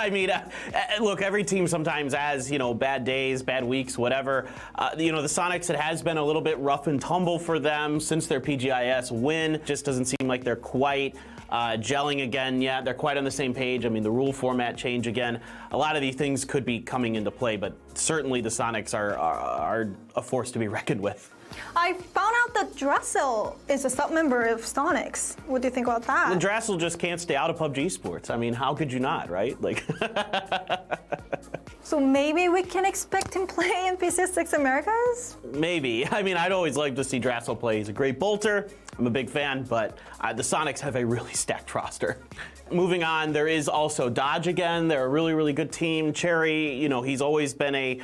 I mean, look, every team sometimes has, bad days, bad weeks, whatever. The Sonics, it has been a little bit rough and tumble for them since their PGIS win. Just doesn't seem like they're quite gelling again yet. They're quite on the same page. I mean, the rule format change again. A lot of these things could be coming into play, but certainly the Sonics are a force to be reckoned with. I found out that Dressel is a sub-member of Sonics. What do you think about that? Well, Dressel just can't stay out of PUBG Esports. I mean, how could you not, right? Like. So maybe we can expect him playing in PCS6 Americas? Maybe. I mean, I'd always like to see Dressel play. He's a great bolter. I'm a big fan, but the Sonics have a really stacked roster. Moving on, there is also Dodge again. They're a really, really good team. Cherry, he's always been a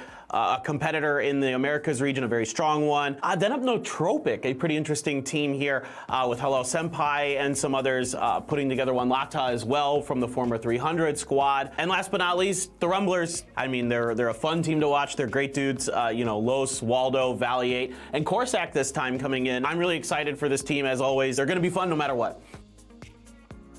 competitor in the Americas region, a very strong one. Then up Nootropic, a pretty interesting team here with Hello Senpai and some others putting together one Lata as well from the former 300 squad. And last but not least, the Rumblers. I mean, they're a fun team to watch. They're great dudes. Los, Waldo, Valiate, and Corsac this time coming in. I'm really excited for this team as always. They're going to be fun no matter what.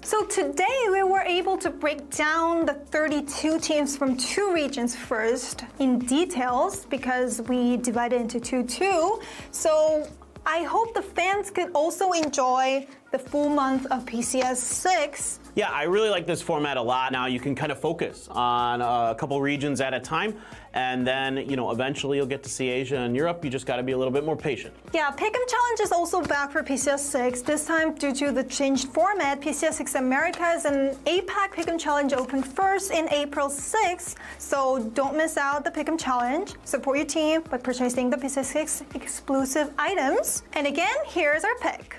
So today we were able to break down the 32 teams from 2 regions first in details because we divided into 2-2. So I hope the fans could also enjoy the full month of PCS6. Yeah, I really like this format a lot. Now you can kind of focus on a couple regions at a time, and then, eventually you'll get to see Asia and Europe. You just got to be a little bit more patient. Yeah, Pick'em Challenge is also back for PCS6. This time, due to the changed format, PCS6 Americas and APAC Pick'em Challenge opened first in April 6th. So don't miss out the Pick'em Challenge. Support your team by purchasing the PCS6 exclusive items. And again, here's our pick.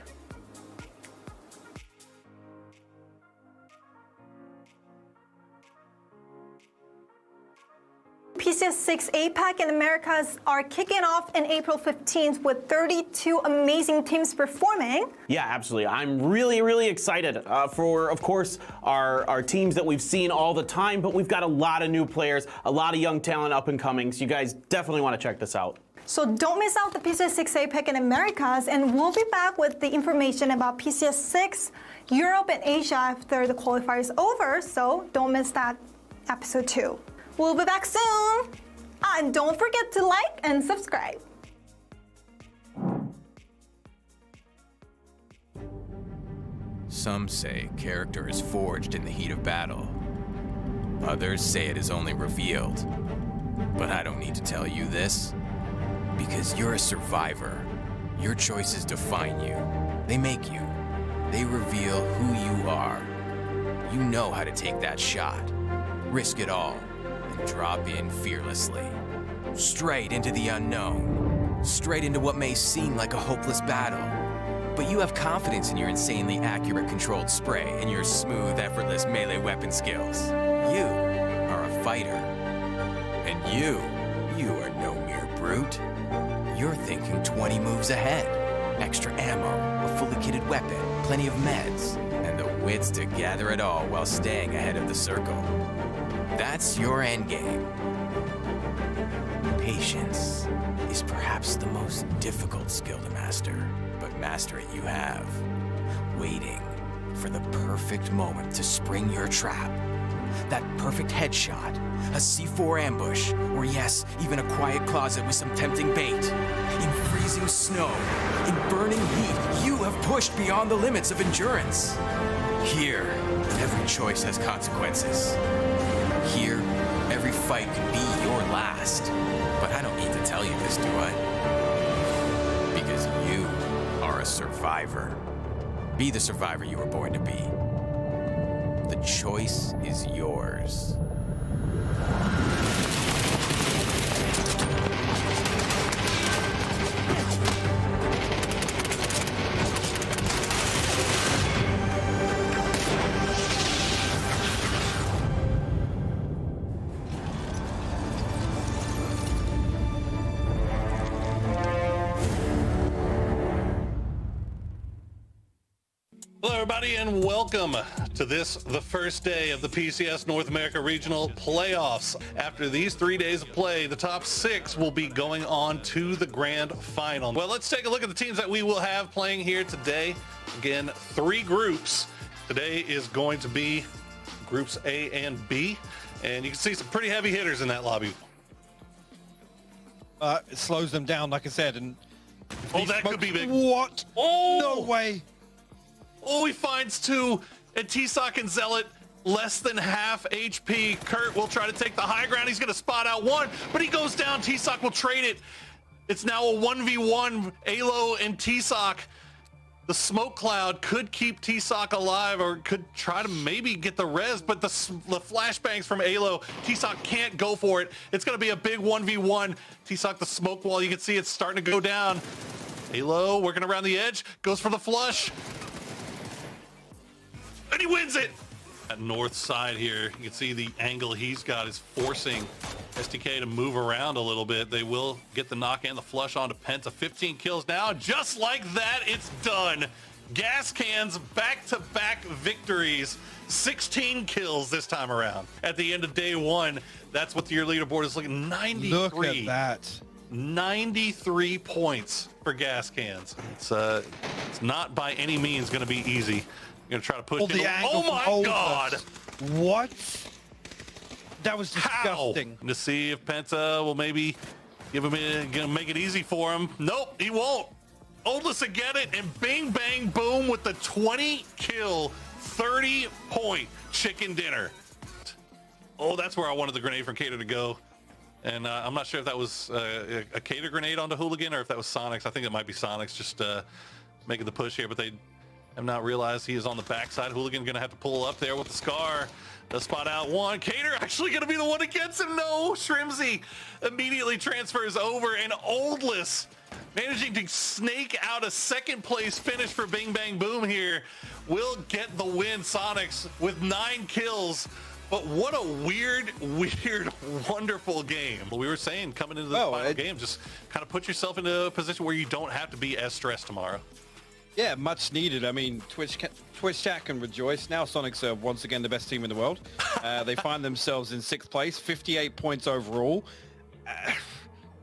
PCS6 APAC and Americas are kicking off in April 15th with 32 amazing teams performing. Yeah, absolutely. I'm really, really excited for, of course, our teams that we've seen all the time, but we've got a lot of new players, a lot of young talent up and coming, so you guys definitely want to check this out. So don't miss out the PCS6 APAC and Americas, and we'll be back with the information about PCS6, Europe, and Asia after the qualifier is over, so don't miss that episode 2. We'll be back soon. And don't forget to like and subscribe. Some say character is forged in the heat of battle. Others say it is only revealed. But I don't need to tell you this, because you're a survivor. Your choices define you. They make you. They reveal who you are. You know how to take that shot. Risk it all. Drop in fearlessly. Straight into the unknown. Straight into what may seem like a hopeless battle. But you have confidence in your insanely accurate controlled spray and your smooth, effortless melee weapon skills. You are a fighter. And you are no mere brute. You're thinking 20 moves ahead. Extra ammo, a fully kitted weapon, plenty of meds, and the wits to gather it all while staying ahead of the circle. That's your endgame. Patience is perhaps the most difficult skill to master, but master it you have. Waiting for the perfect moment to spring your trap. That perfect headshot, a C4 ambush, or yes, even a quiet closet with some tempting bait. In freezing snow, in burning heat, you have pushed beyond the limits of endurance. Here, every choice has consequences. Here, every fight could be your last. But I don't need to tell you this, do I? Because you are a survivor. Be the survivor you were born to be. The choice is yours. Hello, everybody, and welcome to the first day of the PCS North America Regional Playoffs. After these 3 days of play, the top 6 will be going on to the grand final. Well, let's take a look at the teams that we will have playing here today. Again, 3 groups. Today is going to be groups A and B. And you can see some pretty heavy hitters in that lobby. It slows them down, like I said, and Oh, that could be big. What? Oh! No way. Oh, he finds 2, and T-Sock and Zealot less than half HP. Kurt will try to take the high ground. He's going to spot out 1, but he goes down. T-Sock will trade it. It's now a 1v1, Alo and T-Sock. The smoke cloud could keep T-Sock alive or could try to maybe get the res, but the flashbangs from Alo, T-Sock can't go for it. It's going to be a big 1v1. T-Sock, the smoke wall, you can see it's starting to go down. Alo working around the edge, goes for the flush. And he wins it. At north side here, you can see the angle he's got is forcing STK to move around a little bit. They will get the knock and the flush onto Penta. 15 kills now. Just like that, it's done. Gas Cans back-to-back victories. 16 kills this time around. At the end of day 1, that's what your leaderboard is looking. 93. Look at that. 93 points for Gas Cans. It's not by any means going to be easy. You're going to try to push the it. angle Oh from my Oldhurst. God. What? That was disgusting. How? To see if Penta will maybe give him gonna make it easy for him. Nope, he won't. Oldless will get it, and bing, bang, boom with the 20 kill, 30 point chicken dinner. Oh, that's where I wanted the grenade from Cater to go. And I'm not sure if that was a Cater grenade onto Hooligan or if that was Sonic's. I think it might be Sonic's just making the push here, but they have not realized he is on the backside. Hooligan gonna have to pull up there with the Scar. The spot out 1. Cater actually gonna be the one that gets him. No, Shrimzy immediately transfers over, and Oldless managing to snake out a second place finish for Bing Bang Boom here will get the win. Sonics with 9 kills. But what a weird, wonderful game. We were saying coming into the final game, just kind of put yourself into a position where you don't have to be as stressed tomorrow. Yeah, much needed. I mean, Twitch chat can rejoice. Now Sonics are once again the best team in the world. They find themselves in 6th place, 58 points overall.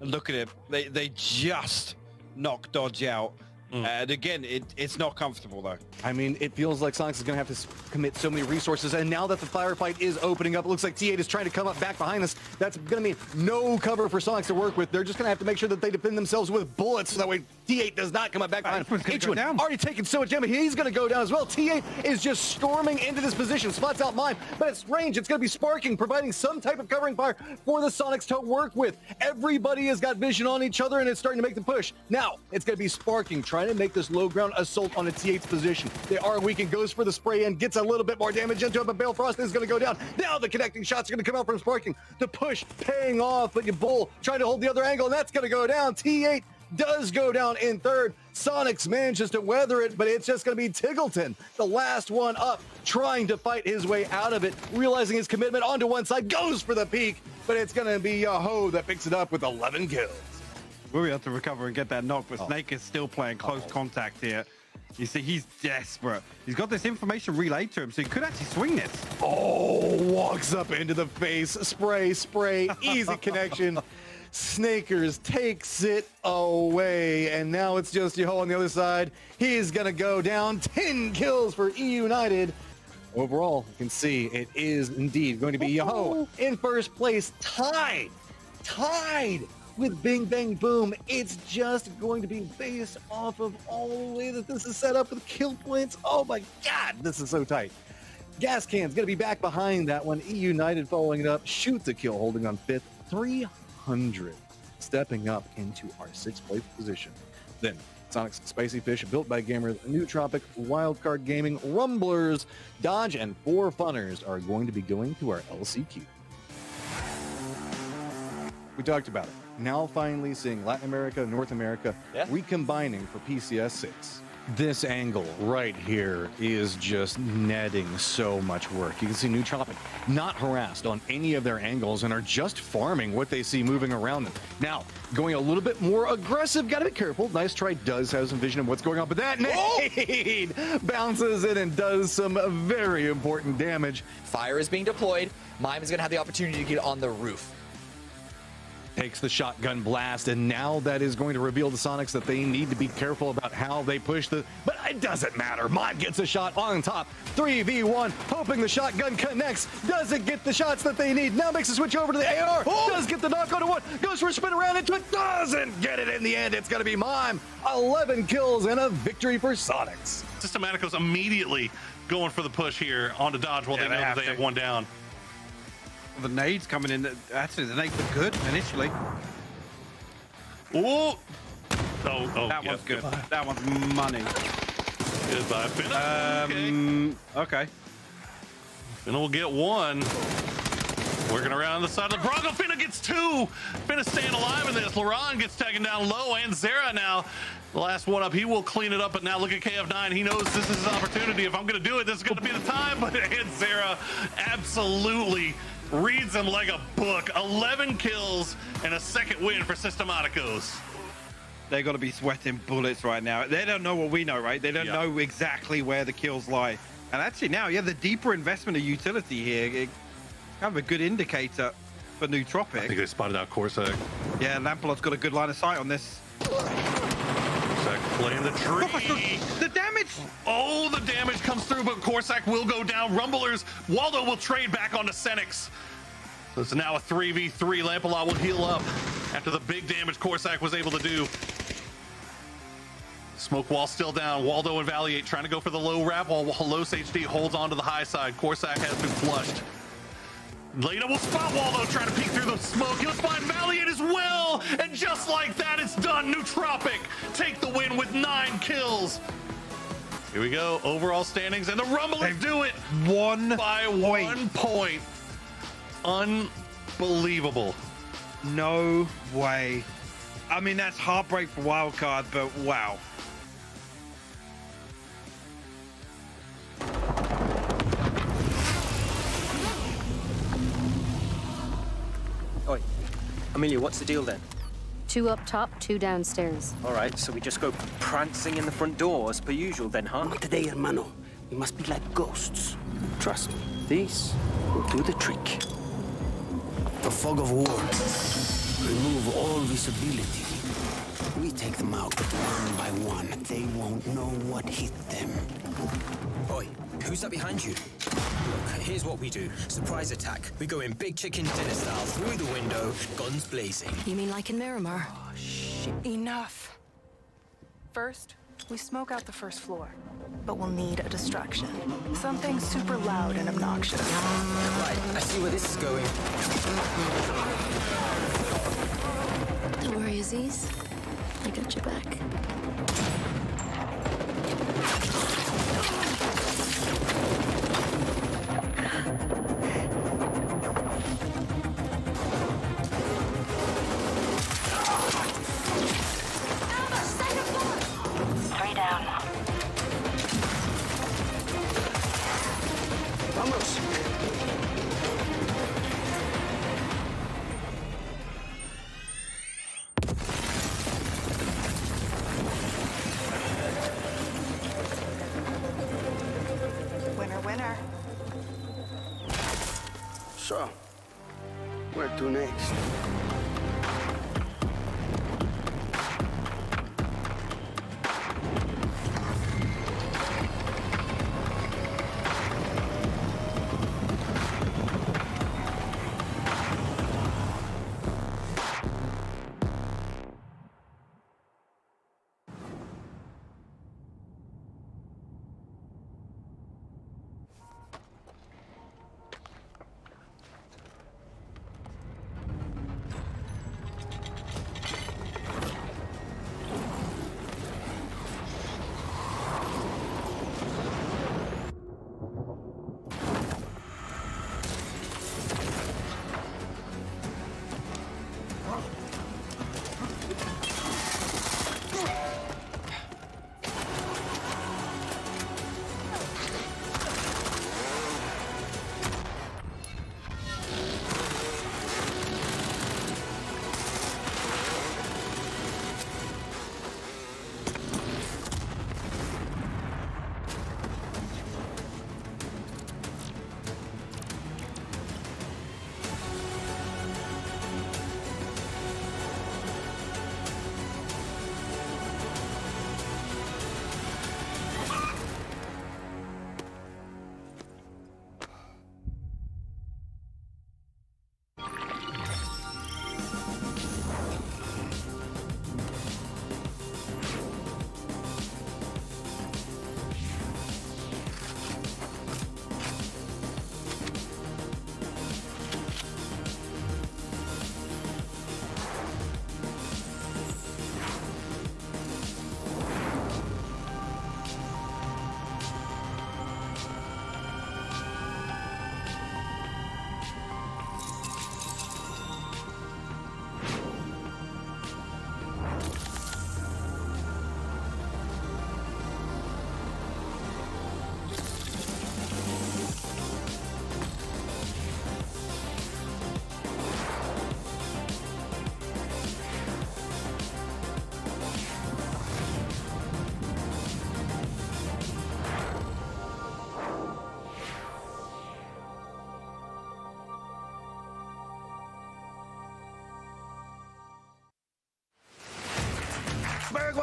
Look at it. They just knocked Dodge out. And again, it's not comfortable though. I mean, it feels like Sonics is going to have to commit so many resources, and now that the firefight is opening up, it looks like T8 is trying to come up back behind us. That's going to mean no cover for Sonics to work with. They're just going to have to make sure that they defend themselves with bullets, so that way T8 does not come up back behind him. H1 already taken so much damage. He's going to go down as well. T8 is just storming into this position. Spots out mine, but it's range. It's going to be sparking, providing some type of covering fire for the Sonics to work with. Everybody has got vision on each other, and it's starting to make the push. Now, it's going to be sparking, trying to make this low ground assault on a T8's position. They are weak and goes for the spray and gets a little bit more damage into it, but Balefrost is going to go down. Now the connecting shots are going to come out from Sparking. The push paying off, but you Bull trying to hold the other angle, and that's going to go down. T8 does go down in 3rd. Sonics manages to weather it, but it's just going to be Tiggleton, the last one up, trying to fight his way out of it, realizing his commitment onto one side, goes for the peak, but it's going to be Yahoo that picks it up with 11 kills. We'll be able to recover and get that knock, but Snake is still playing close contact here. You see, he's desperate. He's got this information relayed to him, so he could actually swing this. Oh, walks up into the face. Spray, easy connection. Snakers takes it away, and now it's just Yoho on the other side. He's gonna go down. 10 kills for E United. Overall, you can see it is indeed going to be Yoho in 1st place, tied with Bing Bang Boom. It's just going to be based off of all the way that this is set up with kill points. Oh my God, this is so tight. Gas Can's going to be back behind that one. E United following it up, shoots a kill, holding on 5th, 300, stepping up into our 6th place position. Then Sonic's Spicy Fish, built by gamers, Nootropic, Wildcard Gaming, Rumblers, Dodge, and 4 Funners are going to be going to our LCQ. We talked about it. Now finally seeing Latin America, North America recombining for PCS6. This angle right here is just netting so much work. You can see Nootropic not harassed on any of their angles and are just farming what they see moving around them. Now, going a little bit more aggressive. Got to be careful. Nice Try does have some vision of what's going on, but that nade bounces in and does some very important damage. Fire is being deployed. Mime is going to have the opportunity to get on the roof. takes the shotgun blast, and now that is going to reveal to Sonics that they need to be careful about how they push the... But it doesn't matter. Mod gets a shot on top. 3v1, hoping the shotgun connects. Doesn't get the shots that they need. Now makes a switch over to the AR. Does get the knock on one. Goes for a spin around into it. Doesn't get it in the end. It's going to be Mime. 11 kills and a victory for Sonics. Systematicos immediately going for the push here onto Dodge while they know that they have one down. The nades coming in. Actually, the nades look good initially. Ooh. That one's good. Goodbye. That one's money. Goodbye, Finna. Okay. Finna will get one. Working around the side of the Bronco. Finna gets two. Finna staying alive in this. Laurent gets taken down low, and Zera now. The last one up, he will clean it up, but now look at KF9. He knows this is his opportunity. If I'm gonna do it, this is gonna be the time. But Zera absolutely reads him like a book. 11 kills and a second win for Systematicos. They got to be sweating bullets right now. They don't know what we know, right? They don't know exactly where the kills lie. And actually now, the deeper investment of utility here, kind of a good indicator for Nootropic. I think they spotted out Corsac. Yeah, Lampolot's got a good line of sight on this. Corsac playing the tree. The damage! Oh, the damage comes through, but Corsac will go down. Rumblers, Waldo will trade back onto Senix. So it's now a 3v3. Lampolot will heal up after the big damage Corsac was able to do. Smoke wall still down. Waldo and Valiate trying to go for the low wrap while Los HD holds on to the high side. Corsac has been flushed. Lena will spot Waldo trying to peek through the smoke. He'll find Valiant as well. And just like that, it's done. Nootropic take the win with 9 kills. Here we go. Overall standings, and the Rumblers do it. 1 by point. 1 point. Unbelievable. No way. I mean, that's heartbreak for Wildcard, but wow. Oi, Amelia, what's the deal then? 2 up top, 2 downstairs. All right, so we just go prancing in the front door as per usual then, huh? Not today, hermano. We must be like ghosts. Trust me, these will do the trick. The fog of war. Remove all visibility. We take them out one by one. They won't know what hit them. Oi, who's that behind you? Look, here's what we do. Surprise attack. We go in big chicken dinner style through the window, guns blazing. You mean like in Miramar? Oh, shit. Enough. First, we smoke out the first floor, but we'll need a distraction. Something super loud and obnoxious. Right, I see where this is going. Don't worry, Aziz. I got your back. Winner, winner. So, where to next?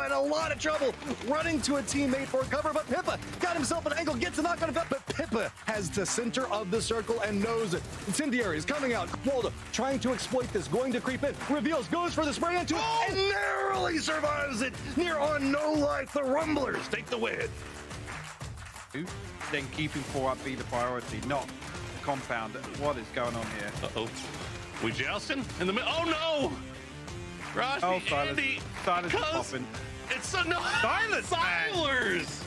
in a lot of trouble, running to a teammate for cover, but Pippa got himself an angle, gets a knock on it, but Pippa has the center of the circle and knows it. Incendiary is coming out. Waldo trying to exploit this, going to creep in, reveals, goes for the spray into it, and narrowly survives it. Near on no life, the Rumblers take the win. Then keeping 4-up be the priority, not the compound. What is going on here? Uh-oh. We jousting in the middle? Oh, no! Rashi, Oh, Silas. Andy, Silas is cuz popping. it's a no. Silence, man. Silers!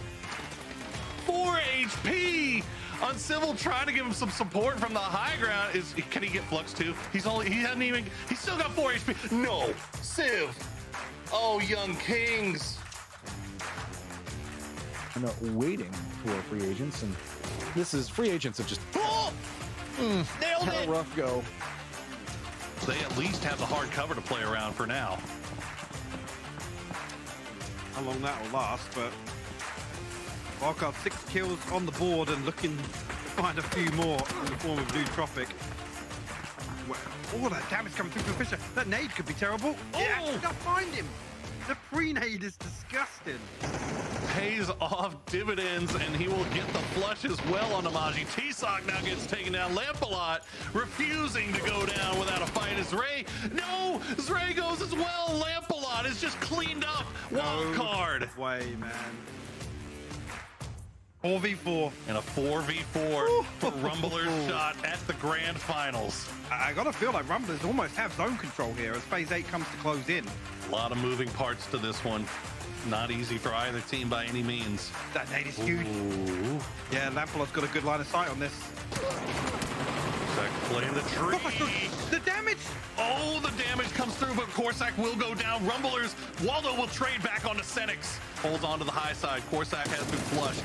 4 HP! Uncivil trying to give him some support from the high ground. Can he get Flux too? He's still got 4 HP. No, Civ. Oh, young kings. Waiting for free agents, and this is free agents have just Nailed had it. a rough go. They at least have the hard cover to play around for now. How long that will last, but Wildcard 6 kills on the board and looking to find a few more in the form of Nootropic. Oh, that damage coming through from Fisher. That nade could be terrible. Oh! Yeah, actually got to find him. The pre-nade is disgusting. Pays off dividends, and he will get the flush as well on Namaji. T-Sock now gets taken down. Lampalot refusing to go down without a fight as Ray. No, Zray goes as well. Lampalot is just cleaned up. Wild card. No way, man. 4v4. And a 4v4 for Rumbler's shot at the grand finals. I gotta feel like Rumblers almost have zone control here as Phase 8 comes to close in. A lot of moving parts to this one. Not easy for either team by any means. That nade is huge. Ooh. Yeah, Lampalot's got a good line of sight on this. Corsac playing the tree. Oh my God, the damage! Oh, the damage comes through, but Corsac will go down. Rumblers, Waldo will trade back onto Senix. Holds on to the high side. Corsac has been flushed.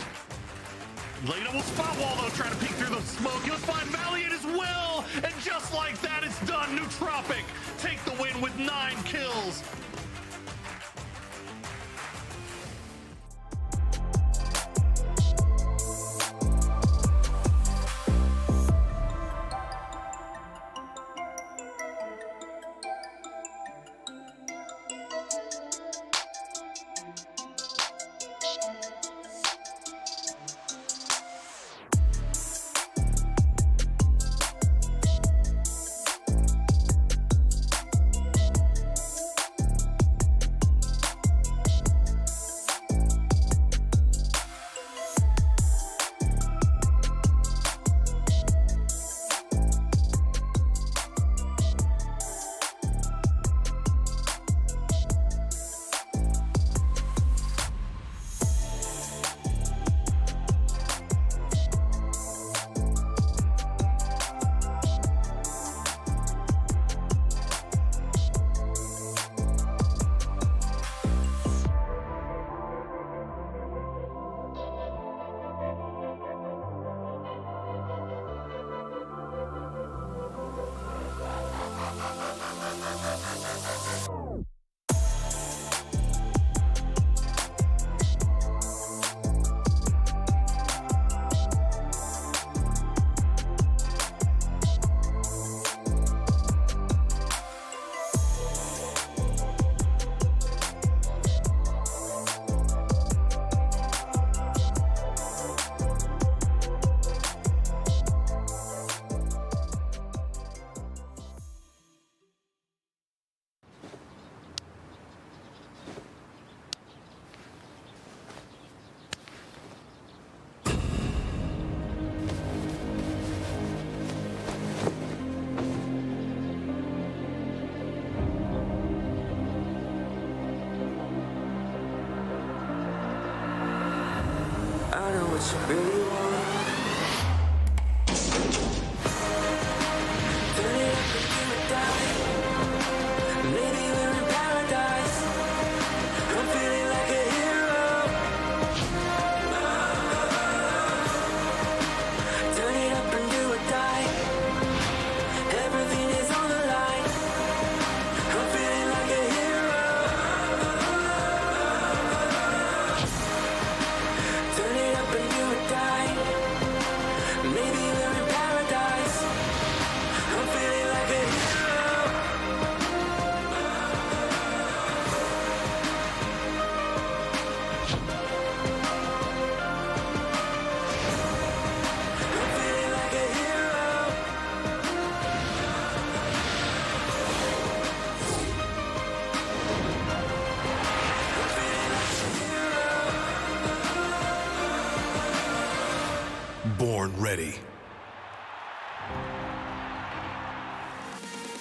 Lena will spot Waldo trying to peek through the smoke. He'll find Valiant as well. And just like that, it's done. Nootropic take the win with 9 kills. I know what you really want. Turn it up and give it die. Maybe we're in paradise. I'm feeling like a hero. Turn it up and do or die. Everything is on the line. I'm feeling like a hero. Turn it up and do or die.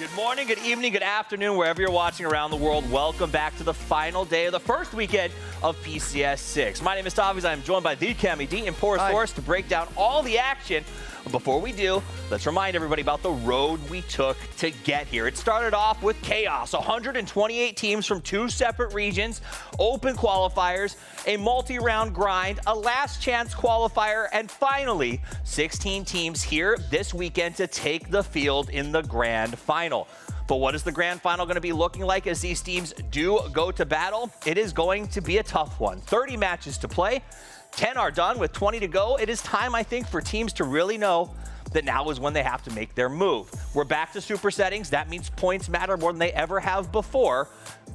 Good morning, good evening, good afternoon, wherever you're watching around the world. Welcome back to the final day of the first weekend of PCS6. My name is Taviz. I'm joined by the Cammy D and Porosaurus to break down all the action. But before we do, let's remind everybody about the road we took to get here. It started off with chaos, 128 teams from 2 separate regions, open qualifiers, a multi-round grind, a last chance qualifier, and finally, 16 teams here this weekend to take the field in the grand final. But what is the grand final going to be looking like as these teams do go to battle? It is going to be a tough one. 30 matches to play. 10 are done with 20 to go. It is time, I think, for teams to really know that now is when they have to make their move. We're back to super settings. That means points matter more than they ever have before.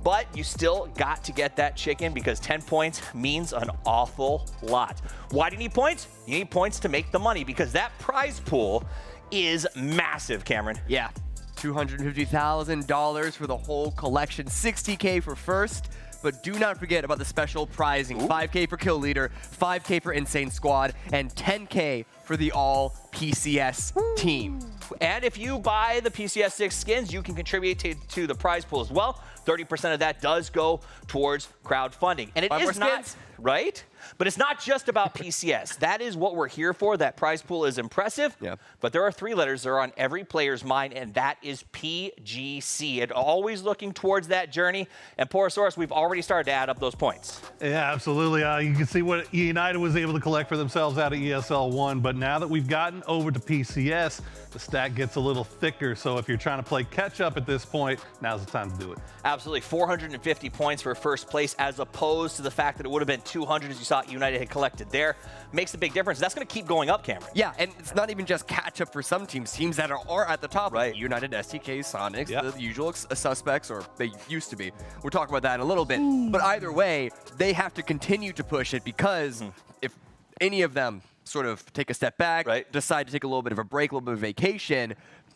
But you still got to get that chicken because 10 points means an awful lot. Why do you need points? You need points to make the money because that prize pool is massive, Cameron. Yeah, $250,000 for the whole collection, $60K for first. But do not forget about the special prizing. Ooh. $5K for Kill Leader, $5K for Insane Squad, and $10K for the all PCS team. And if you buy the PCS6 skins, you can contribute to the prize pool as well. 30% of that does go towards crowdfunding. And it is not, right? But it's not just about PCS. That is what we're here for. That prize pool is impressive. Yeah. But there are 3 letters that are on every player's mind, and that is PGC. And always looking towards that journey. And Porosaurus, we've already started to add up those points. Yeah, absolutely. You can see what United was able to collect for themselves out of ESL 1. But now that we've gotten over to PCS, the stack gets a little thicker. So if you're trying to play catch up at this point, now's the time to do it. Absolutely. 450 points for first place as opposed to the fact that it would have been 200 as you saw United had collected there. Makes a big difference. That's going to keep going up, Cameron. Yeah, and it's not even just catch up for some teams. Teams that are at the top, right? United, STK, Sonics, the usual suspects, or they used to be. We'll talk about that in a little bit. But either way, they have to continue to push it because if any of them sort of take a step back, decide to take a little bit of a break, a little bit of vacation,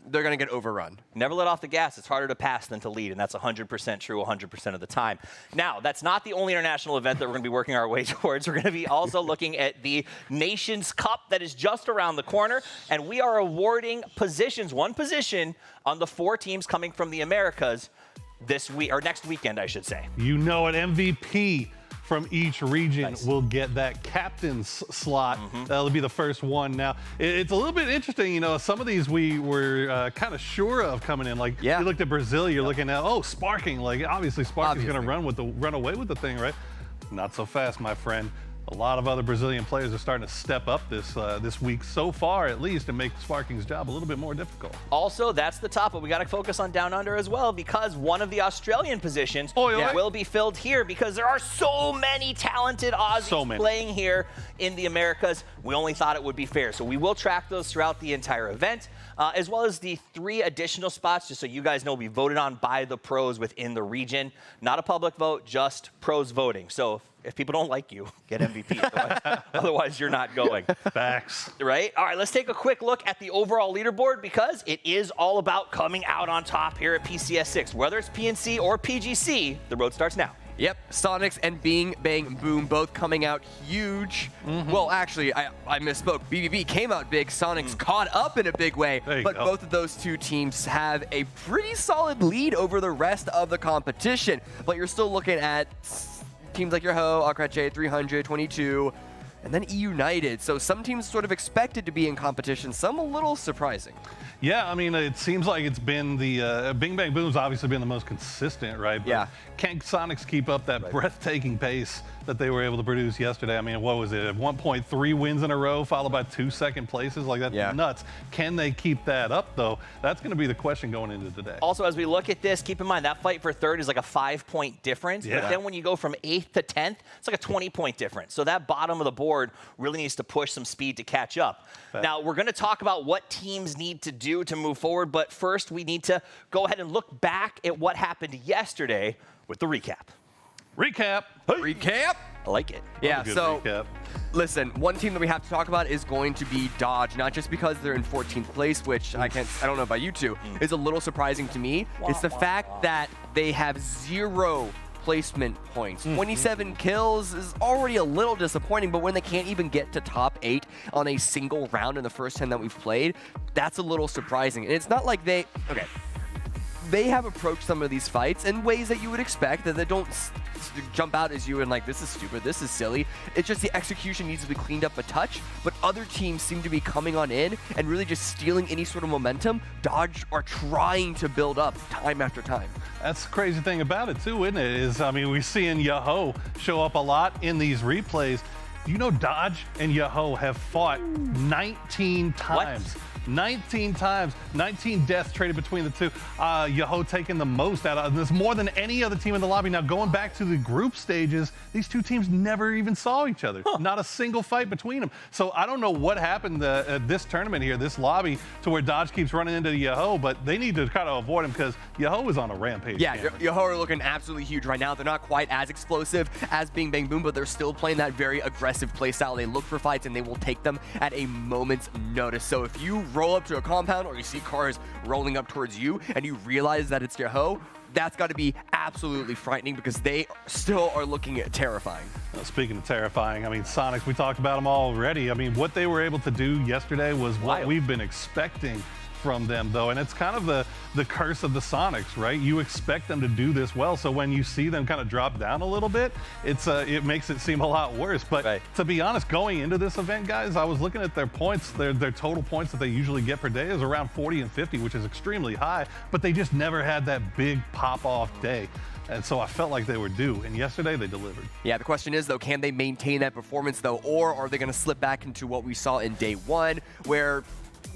they're going to get overrun. Never let off the gas. It's harder to pass than to lead, and that's 100% true 100% of the time. Now, that's not the only international event that we're going to be working our way towards. We're going to be also looking at the Nations Cup that is just around the corner, and we are awarding positions, one position, on the 4 teams coming from the Americas this week, or next weekend, I should say. You know it, MVP from each region will get that captain's slot. That'll be the first one. Now, it's a little bit interesting, you know, some of these we were kind of sure of coming in. Like, you looked at Brazil, you're looking at, Sparking. Like, obviously Sparking's going to run away with the thing, right? Not so fast, my friend. A lot of other Brazilian players are starting to step up this week so far, at least, and make Sparking's job a little bit more difficult. Also, that's the top, but we got to focus on Down Under as well because one of the Australian positions will be filled here because there are so many talented Aussies playing here in the Americas. We only thought it would be fair, so we will track those throughout the entire event, as well as the 3 additional spots, just so you guys know, will be voted on by the pros within the region. Not a public vote, just pros voting. So if people don't like you, get MVP. Otherwise, you're not going. Facts. Right? All right, let's take a quick look at the overall leaderboard because it is all about coming out on top here at PCS6. Whether it's PNC or PGC, the road starts now. Yep, Sonics and Bing Bang Boom both coming out huge. Well, actually, I misspoke. BBB came out big. Sonics caught up in a big way. But both of those 2 teams have a pretty solid lead over the rest of the competition. But you're still looking at teams like your Ho, Akreche, 322, and then United. So some teams sort of expected to be in competition, some a little surprising. Yeah, I mean, it seems like it's been the Bing Bang Boom's obviously been the most consistent, right? But can Sonics keep up that breathtaking pace that they were able to produce yesterday? I mean, what was it? 1.3 wins in a row, followed by 2 second places? Like, that's nuts. Can they keep that up, though? That's going to be the question going into today. Also, as we look at this, keep in mind that fight for 3rd is like a 5-point difference. But then when you go from 8th to 10th, it's like a 20-point difference. So that bottom of the board really needs to push some speed to catch up. Now, we're going to talk about what teams need to do to move forward, but first we need to go ahead and look back at what happened yesterday with the recap. Recap. Recap. I like it. Yeah, so listen, one team that we have to talk about is going to be Dodge, not just because they're in 14th place, which I don't know about you two, is a little surprising to me. It's the fact that they have 0 placement points. 27 kills is already a little disappointing, but when they can't even get to top 8 on a single round in the first 10 that we've played, that's a little surprising. And it's not like they have approached some of these fights in ways that you would expect, that they don't jump out as you and like, this is stupid, this is silly. It's just the execution needs to be cleaned up a touch, but other teams seem to be coming on in and really just stealing any sort of momentum Dodge are trying to build up time after time. That's the crazy thing about it too, isn't it? Is, I mean, we're seeing Yahoo show up a lot in these replays. You know, Dodge and Yahoo have fought 19 times. What? 19 times, 19 deaths traded between the two. Yahoo taking the most out of this, more than any other team in the lobby. Now, going back to the group stages, these two teams never even saw each other. Not a single fight between them. So I don't know what happened this tournament here, this lobby, to where Dodge keeps running into Yahoo, but they need to kind of avoid him because Yahoo is on a rampage. Yeah, Yahoo are looking absolutely huge right now. They're not quite as explosive as Bing Bang Boom, but they're still playing that very aggressive playstyle. They look for fights and they will take them at a moment's notice. So if you roll up to a compound or you see cars rolling up towards you and you realize that it's Yahoo, that's got to be absolutely frightening because they still are looking at terrifying. Well, speaking of terrifying, I mean, Sonics, we talked about them already. I mean, what they were able to do yesterday was what we've been expecting from them, though, and it's kind of the curse of the Sonics, right? You expect them to do this well, so when you see them kind of drop down a little bit, it makes it seem a lot worse. But to be honest, going into this event, guys, I was looking at their points. Their total points that they usually get per day is around 40 and 50, which is extremely high, but they just never had that big pop-off day. And so I felt like they were due, and yesterday they delivered. Yeah, the question is, though, can they maintain that performance, though, or are they going to slip back into what we saw in day one, where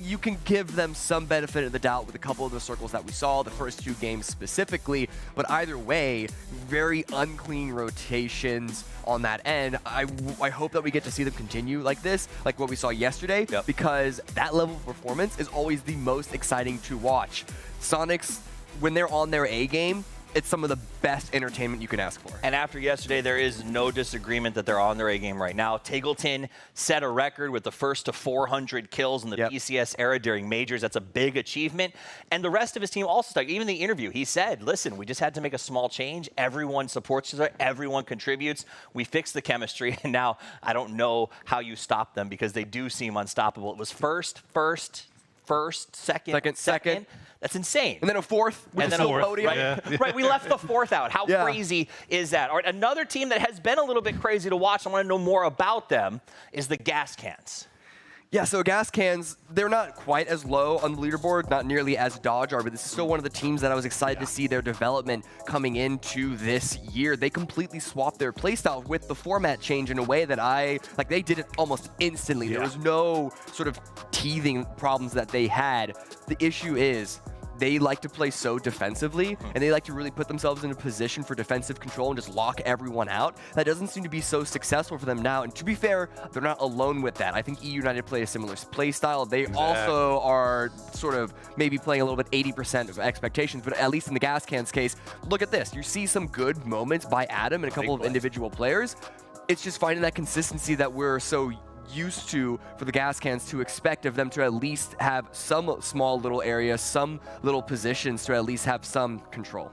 you can give them some benefit of the doubt with a couple of the circles that we saw, the first two games specifically, but either way, very unclean rotations on that end. I hope that we get to see them continue like this, like what we saw yesterday, because that level of performance is always the most exciting to watch. Sonics, when they're on their A game, it's some of the best entertainment you can ask for. And after yesterday, there is no disagreement that they're on their A game right now. Taggleton set a record with the first to 400 kills in the PCS era during majors. That's a big achievement. And the rest of his team also stuck. Even the interview, he said, listen, we just had to make a small change. Everyone supports each other. Everyone contributes. We fixed the chemistry. And now I don't know how you stop them because they do seem unstoppable. It was first, second. That's insane. And then a fourth. And then a podium. Right, we left the fourth out. How crazy is that? All right, another team that has been a little bit crazy to watch, I want to know more about them, is the Gas Cans. Yeah, so Gas Cans, they're not quite as low on the leaderboard, not nearly as Dodge are, but this is still one of the teams that I was excited to see their development coming into this year. They completely swapped their playstyle with the format change in a way that they did it almost instantly. There was no sort of teething problems that they had. The issue is, they like to play so defensively, and they like to really put themselves in a position for defensive control and just lock everyone out. That doesn't seem to be so successful for them now, and to be fair, they're not alone with that. I think E United play a similar play style. They also are sort of maybe playing a little bit 80% of expectations, but at least in the Gas Cans case, look at this. You see some good moments by Adam and a couple of individual players. It's just finding that consistency that we're so used to for the Gas Cans to expect of them to at least have some small little area, some little positions to at least have some control.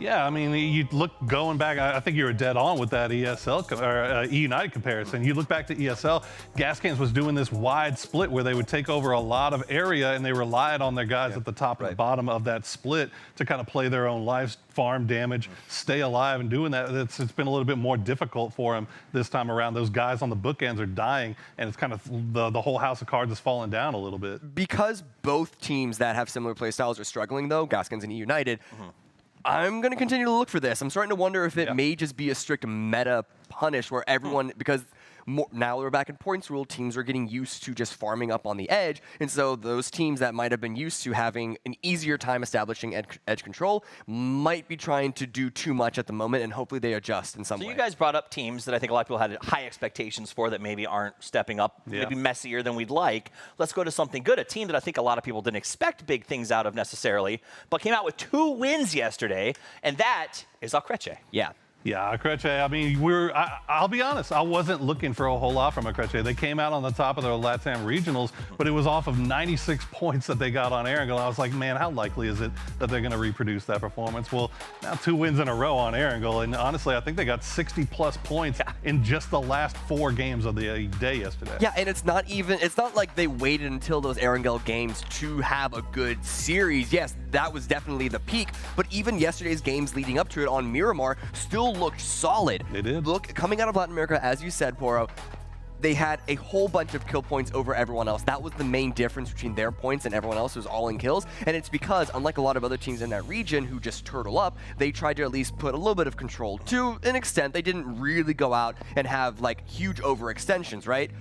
Yeah, I mean, you look going back, I think you were dead on with that ESL or E United comparison. You look back to ESL, Gas Cans was doing this wide split where they would take over a lot of area and they relied on their guys at the top and bottom of that split to kind of play their own lives, farm damage, stay alive, and doing that. It's been a little bit more difficult for them this time around. Those guys on the bookends are dying, and it's kind of the whole house of cards is falling down a little bit. Because both teams that have similar play styles are struggling, though, Gas Cans and E United, I'm going to continue to look for this. I'm starting to wonder if it may just be a strict meta punish where everyone, because now we're back in points rule, teams are getting used to just farming up on the edge. And so those teams that might have been used to having an easier time establishing edge control might be trying to do too much at the moment, and hopefully they adjust in some way. So you guys brought up teams that I think a lot of people had high expectations for that maybe aren't stepping up, maybe messier than we'd like. Let's go to something good, a team that I think a lot of people didn't expect big things out of necessarily, but came out with 2 wins yesterday, and that is Akreche. Yeah, Akreche, I mean, I'll be honest, I wasn't looking for a whole lot from Akreche. They came out on the top of their LATAM regionals, but it was off of 96 points that they got on Erangel. I was like, man, how likely is it that they're going to reproduce that performance? Well, now 2 wins in a row on Erangel, and honestly, I think they got 60-plus points in just the last 4 games of the day yesterday. Yeah, and it's not like they waited until those Erangel games to have a good series. Yes, that was definitely the peak. But even yesterday's games leading up to it on Miramar still looked solid. They did. Look, coming out of Latin America, as you said, Poro, they had a whole bunch of kill points over everyone else. That was the main difference between their points and everyone else who was all in kills. And it's because, unlike a lot of other teams in that region who just turtle up, they tried to at least put a little bit of control. To an extent, they didn't really go out and have like huge overextensions, right?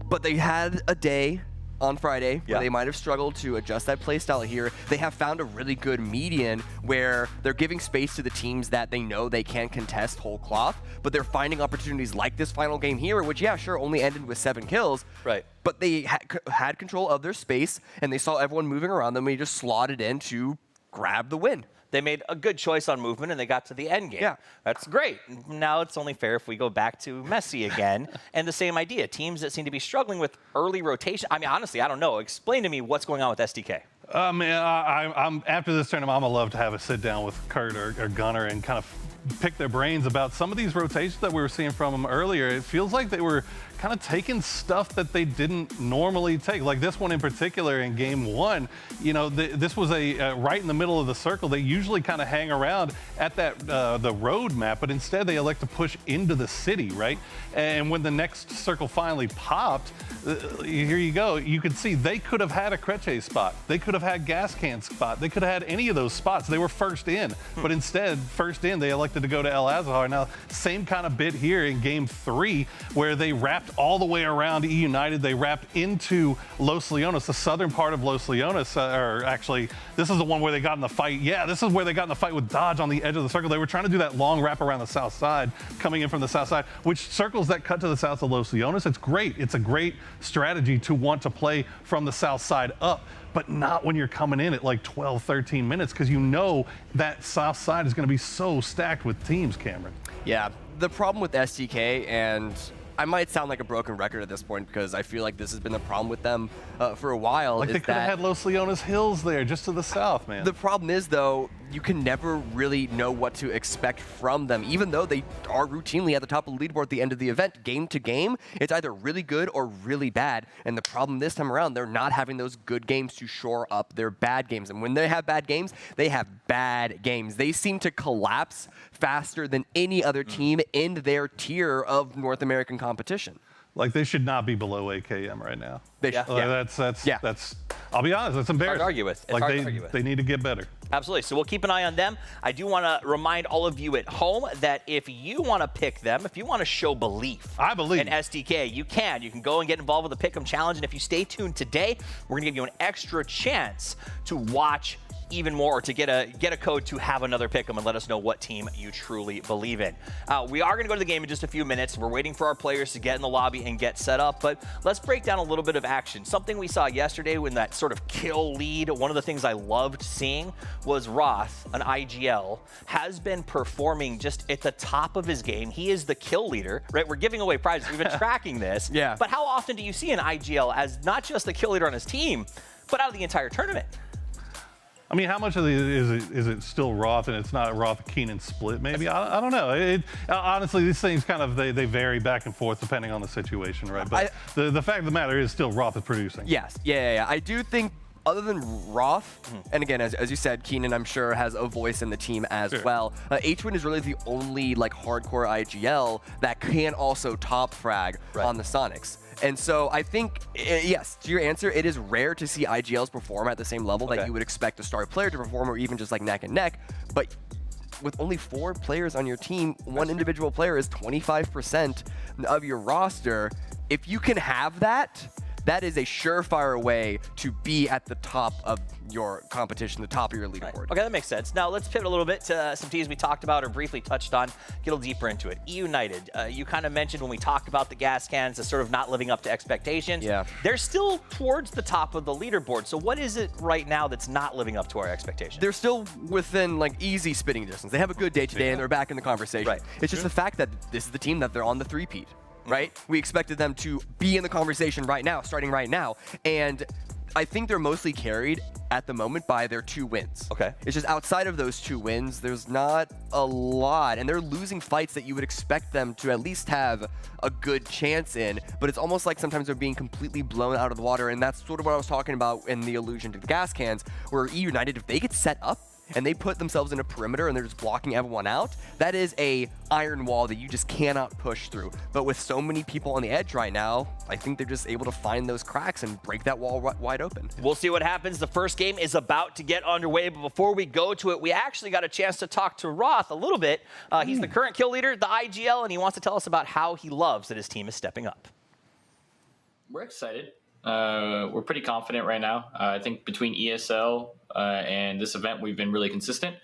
But they had a day on Friday where they might have struggled to adjust that playstyle here. They have found a really good median where they're giving space to the teams that they know they can contest whole cloth, but they're finding opportunities like this final game here, which, yeah, sure, only ended with 7 kills. Right. But they had control of their space, and they saw everyone moving around them, and they just slotted in to grab the win. They made a good choice on movement, and they got to the end game. Yeah. That's great. Now it's only fair if we go back to Messi again. And the same idea. Teams that seem to be struggling with early rotation. I mean, honestly, I don't know. Explain to me what's going on with SDK. Man, I'm after this tournament, I'm gonna love to have a sit down with Kurt or Gunnar and kind of pick their brains about some of these rotations that we were seeing from them earlier. It feels like they were kind of taking stuff that they didn't normally take. Like this one in particular in game 1, you know, this was a right in the middle of the circle. They usually kind of hang around at that the road map, but instead they elect to push into the city, right? And when the next circle finally popped, here you go. You could see they could have had a Creche spot. They could have had gas can spot. They could have had any of those spots. They were first in, but instead, first in, they elected to go to El Azhar. Now, same kind of bit here in game 3, where they wrapped all the way around E United. They wrapped into Los Leones, the southern part of Los Leones, or actually, this is the one where they got in the fight. Yeah, this is where they got in the fight with Dodge on the edge of the circle. They were trying to do that long wrap around the south side, coming in from the south side, which circles that cut to the south of Los Leones. It's great. It's a great strategy to want to play from the south side up, but not when you're coming in at like 12, 13 minutes, because you know that south side is going to be so stacked with teams, Cameron. Yeah, the problem with STK, and I might sound like a broken record at this point because I feel like this has been the problem with them for a while. Like they could have had Los Leones Hills there, just to the south, man. The problem is, though, you can never really know what to expect from them, even though they are routinely at the top of the leaderboard at the end of the event. Game to game, it's either really good or really bad. And the problem this time around, they're not having those good games to shore up their bad games. And when they have bad games, they have bad games. They seem to collapse faster than any other team in their tier of North American competition. Like they should not be below AKM right now. They should. That's. I'll be honest. That's embarrassing. It's hard to argue with. It's like hard to argue with. They need to get better. Absolutely. So we'll keep an eye on them. I do want to remind all of you at home that if you want to pick them, if you want to show belief, I believe in SDK, you can. You can go and get involved with the Pick'em Challenge. And if you stay tuned today, we're going to give you an extra chance to watch even more, or to get a code to have another pick'em and let us know what team you truly believe in. We are going to go to the game in just a few minutes. We're waiting for our players to get in the lobby and get set up, but let's break down a little bit of action. Something we saw yesterday when that sort of kill lead, one of the things I loved seeing was Roth, an IGL, has been performing just at the top of his game. He is the kill leader, right? We're giving away prizes. We've been tracking this. Yeah. But how often do you see an IGL as not just the kill leader on his team, but out of the entire tournament? I mean, how much of it is it still Roth and it's not Roth Keenan split? Maybe I don't know. Honestly, these things kind of they vary back and forth depending on the situation, right? But the fact of the matter is still Roth is producing. Yes, yeah. I do think other than Roth, and again, as you said, Keenan, I'm sure, has a voice in the team as well. H-Win is really the only like hardcore IGL that can also top frag on the Sonics. And so I think, yes, to your answer, it is rare to see IGLs perform at the same level that you would expect a star player to perform, or even just like neck and neck. But with only 4 players on your team, one individual player is 25% of your roster. If you can have that, that is a surefire way to be at the top of your competition, the top of your leaderboard. Right. Okay, that makes sense. Now let's pivot a little bit to some teams we talked about or briefly touched on, get a little deeper into it. E United, you kind of mentioned when we talked about the gas cans as sort of not living up to expectations. Yeah. They're still towards the top of the leaderboard. So what is it right now that's not living up to our expectations? They're still within like easy spitting distance. They have a good day today and they're back in the conversation. Right. It's just the fact that this is the team that they're on the three-peat. Right? We expected them to be in the conversation right now, starting right now. And I think they're mostly carried at the moment by their 2 wins. Okay. It's just outside of those 2 wins, there's not a lot, and they're losing fights that you would expect them to at least have a good chance in, but it's almost like sometimes they're being completely blown out of the water, and that's sort of what I was talking about in the allusion to the gas cans, where E United, if they get set up and they put themselves in a perimeter and they're just blocking everyone out, that is a iron wall that you just cannot push through. But with so many people on the edge right now, I think they're just able to find those cracks and break that wall wide open. We'll see what happens. The first game is about to get underway, but before we go to it, we actually got a chance to talk to Roth a little bit. He's the current kill leader, the IGL, and he wants to tell us about how he loves that his team is stepping up. We're excited. We're pretty confident right now. I think between ESL and this event, we've been really consistent.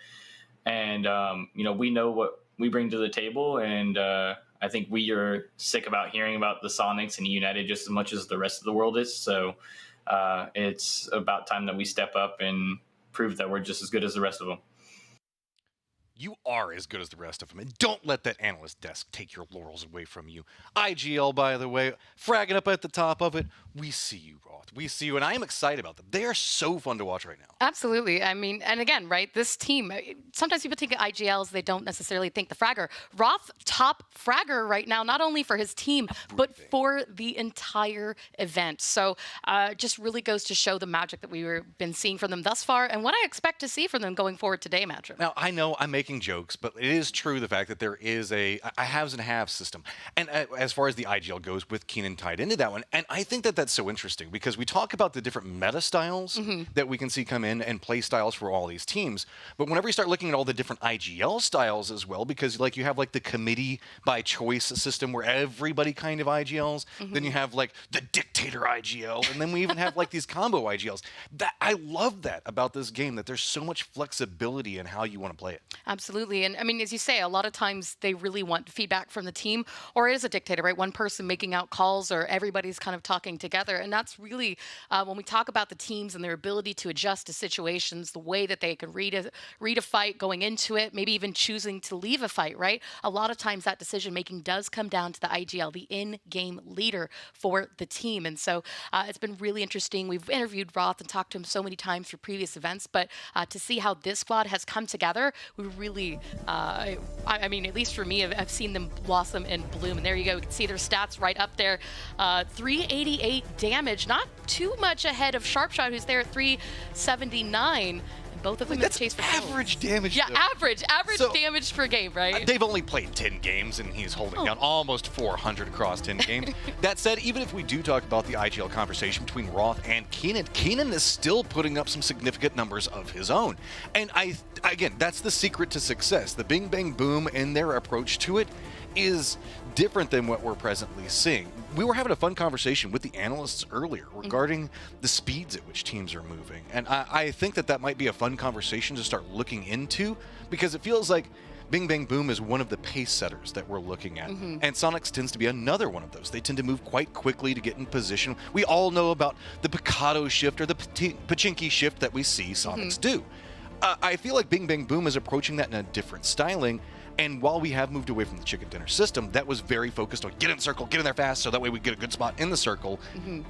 And, we know what we bring to the table. And I think we are sick about hearing about the Sonics and United just as much as the rest of the world is. So it's about time that we step up and prove that we're just as good as the rest of them. You are as good as the rest of them, and don't let that analyst desk take your laurels away from you. IGL, by the way, fragging up at the top of it. We see you, Roth. We see you, and I am excited about them. They are so fun to watch right now. Absolutely. I mean, and again, right, this team, sometimes people think of IGLs, they don't necessarily think the fragger. Roth, top fragger right now, not only for his team, but for the entire event. So just really goes to show the magic that we've been seeing from them thus far, and what I expect to see from them going forward today, Matchup. Now, I know I'm making jokes, but it is true the fact that there is a haves and halves system. And as far as the IGL goes, with Keenan tied into that one, and I think that that's so interesting because we talk about the different meta styles that we can see come in and play styles for all these teams. But whenever you start looking at all the different IGL styles as well, because like you have like the committee by choice system where everybody kind of IGLs, then you have like the dictator IGL, and then we even have like these combo IGLs. That I love that about this game, that there's so much flexibility in how you want to play it. Absolutely. And I mean, as you say, a lot of times they really want feedback from the team, or it is a dictator, right? One person making out calls or everybody's kind of talking together. And that's really, when we talk about the teams and their ability to adjust to situations, the way that they can read a fight going into it, maybe even choosing to leave a fight, right? A lot of times that decision making does come down to the IGL, the in-game leader for the team. And so it's been really interesting. We've interviewed Roth and talked to him so many times for previous events, but to see how this squad has come together, we really, I mean, at least for me, I've seen them blossom and bloom. And there you go. You can see their stats right up there. 388 damage, not too much ahead of Sharpshot, who's there at 379. Both of them that's chase for average damage. Yeah, though. average so, damage per game, right? They've only played 10 games, and he's holding down almost 400 across 10 games. That said, even if we do talk about the IGL conversation between Roth and Keenan is still putting up some significant numbers of his own. And again, that's the secret to success. The Bing Bang Boom and their approach to it is different than what we're presently seeing. We were having a fun conversation with the analysts earlier regarding the speeds at which teams are moving. And I think that might be a fun conversation to start looking into, because it feels like Bing Bang Boom is one of the pace setters that we're looking at. And Sonics tends to be another one of those. They tend to move quite quickly to get in position. We all know about the Picado shift or the Pachinki shift that we see Sonics do. I feel like Bing Bang Boom is approaching that in a different styling. And while we have moved away from the chicken dinner system, that was very focused on get in the circle, get in there fast, so that way we get a good spot in the circle.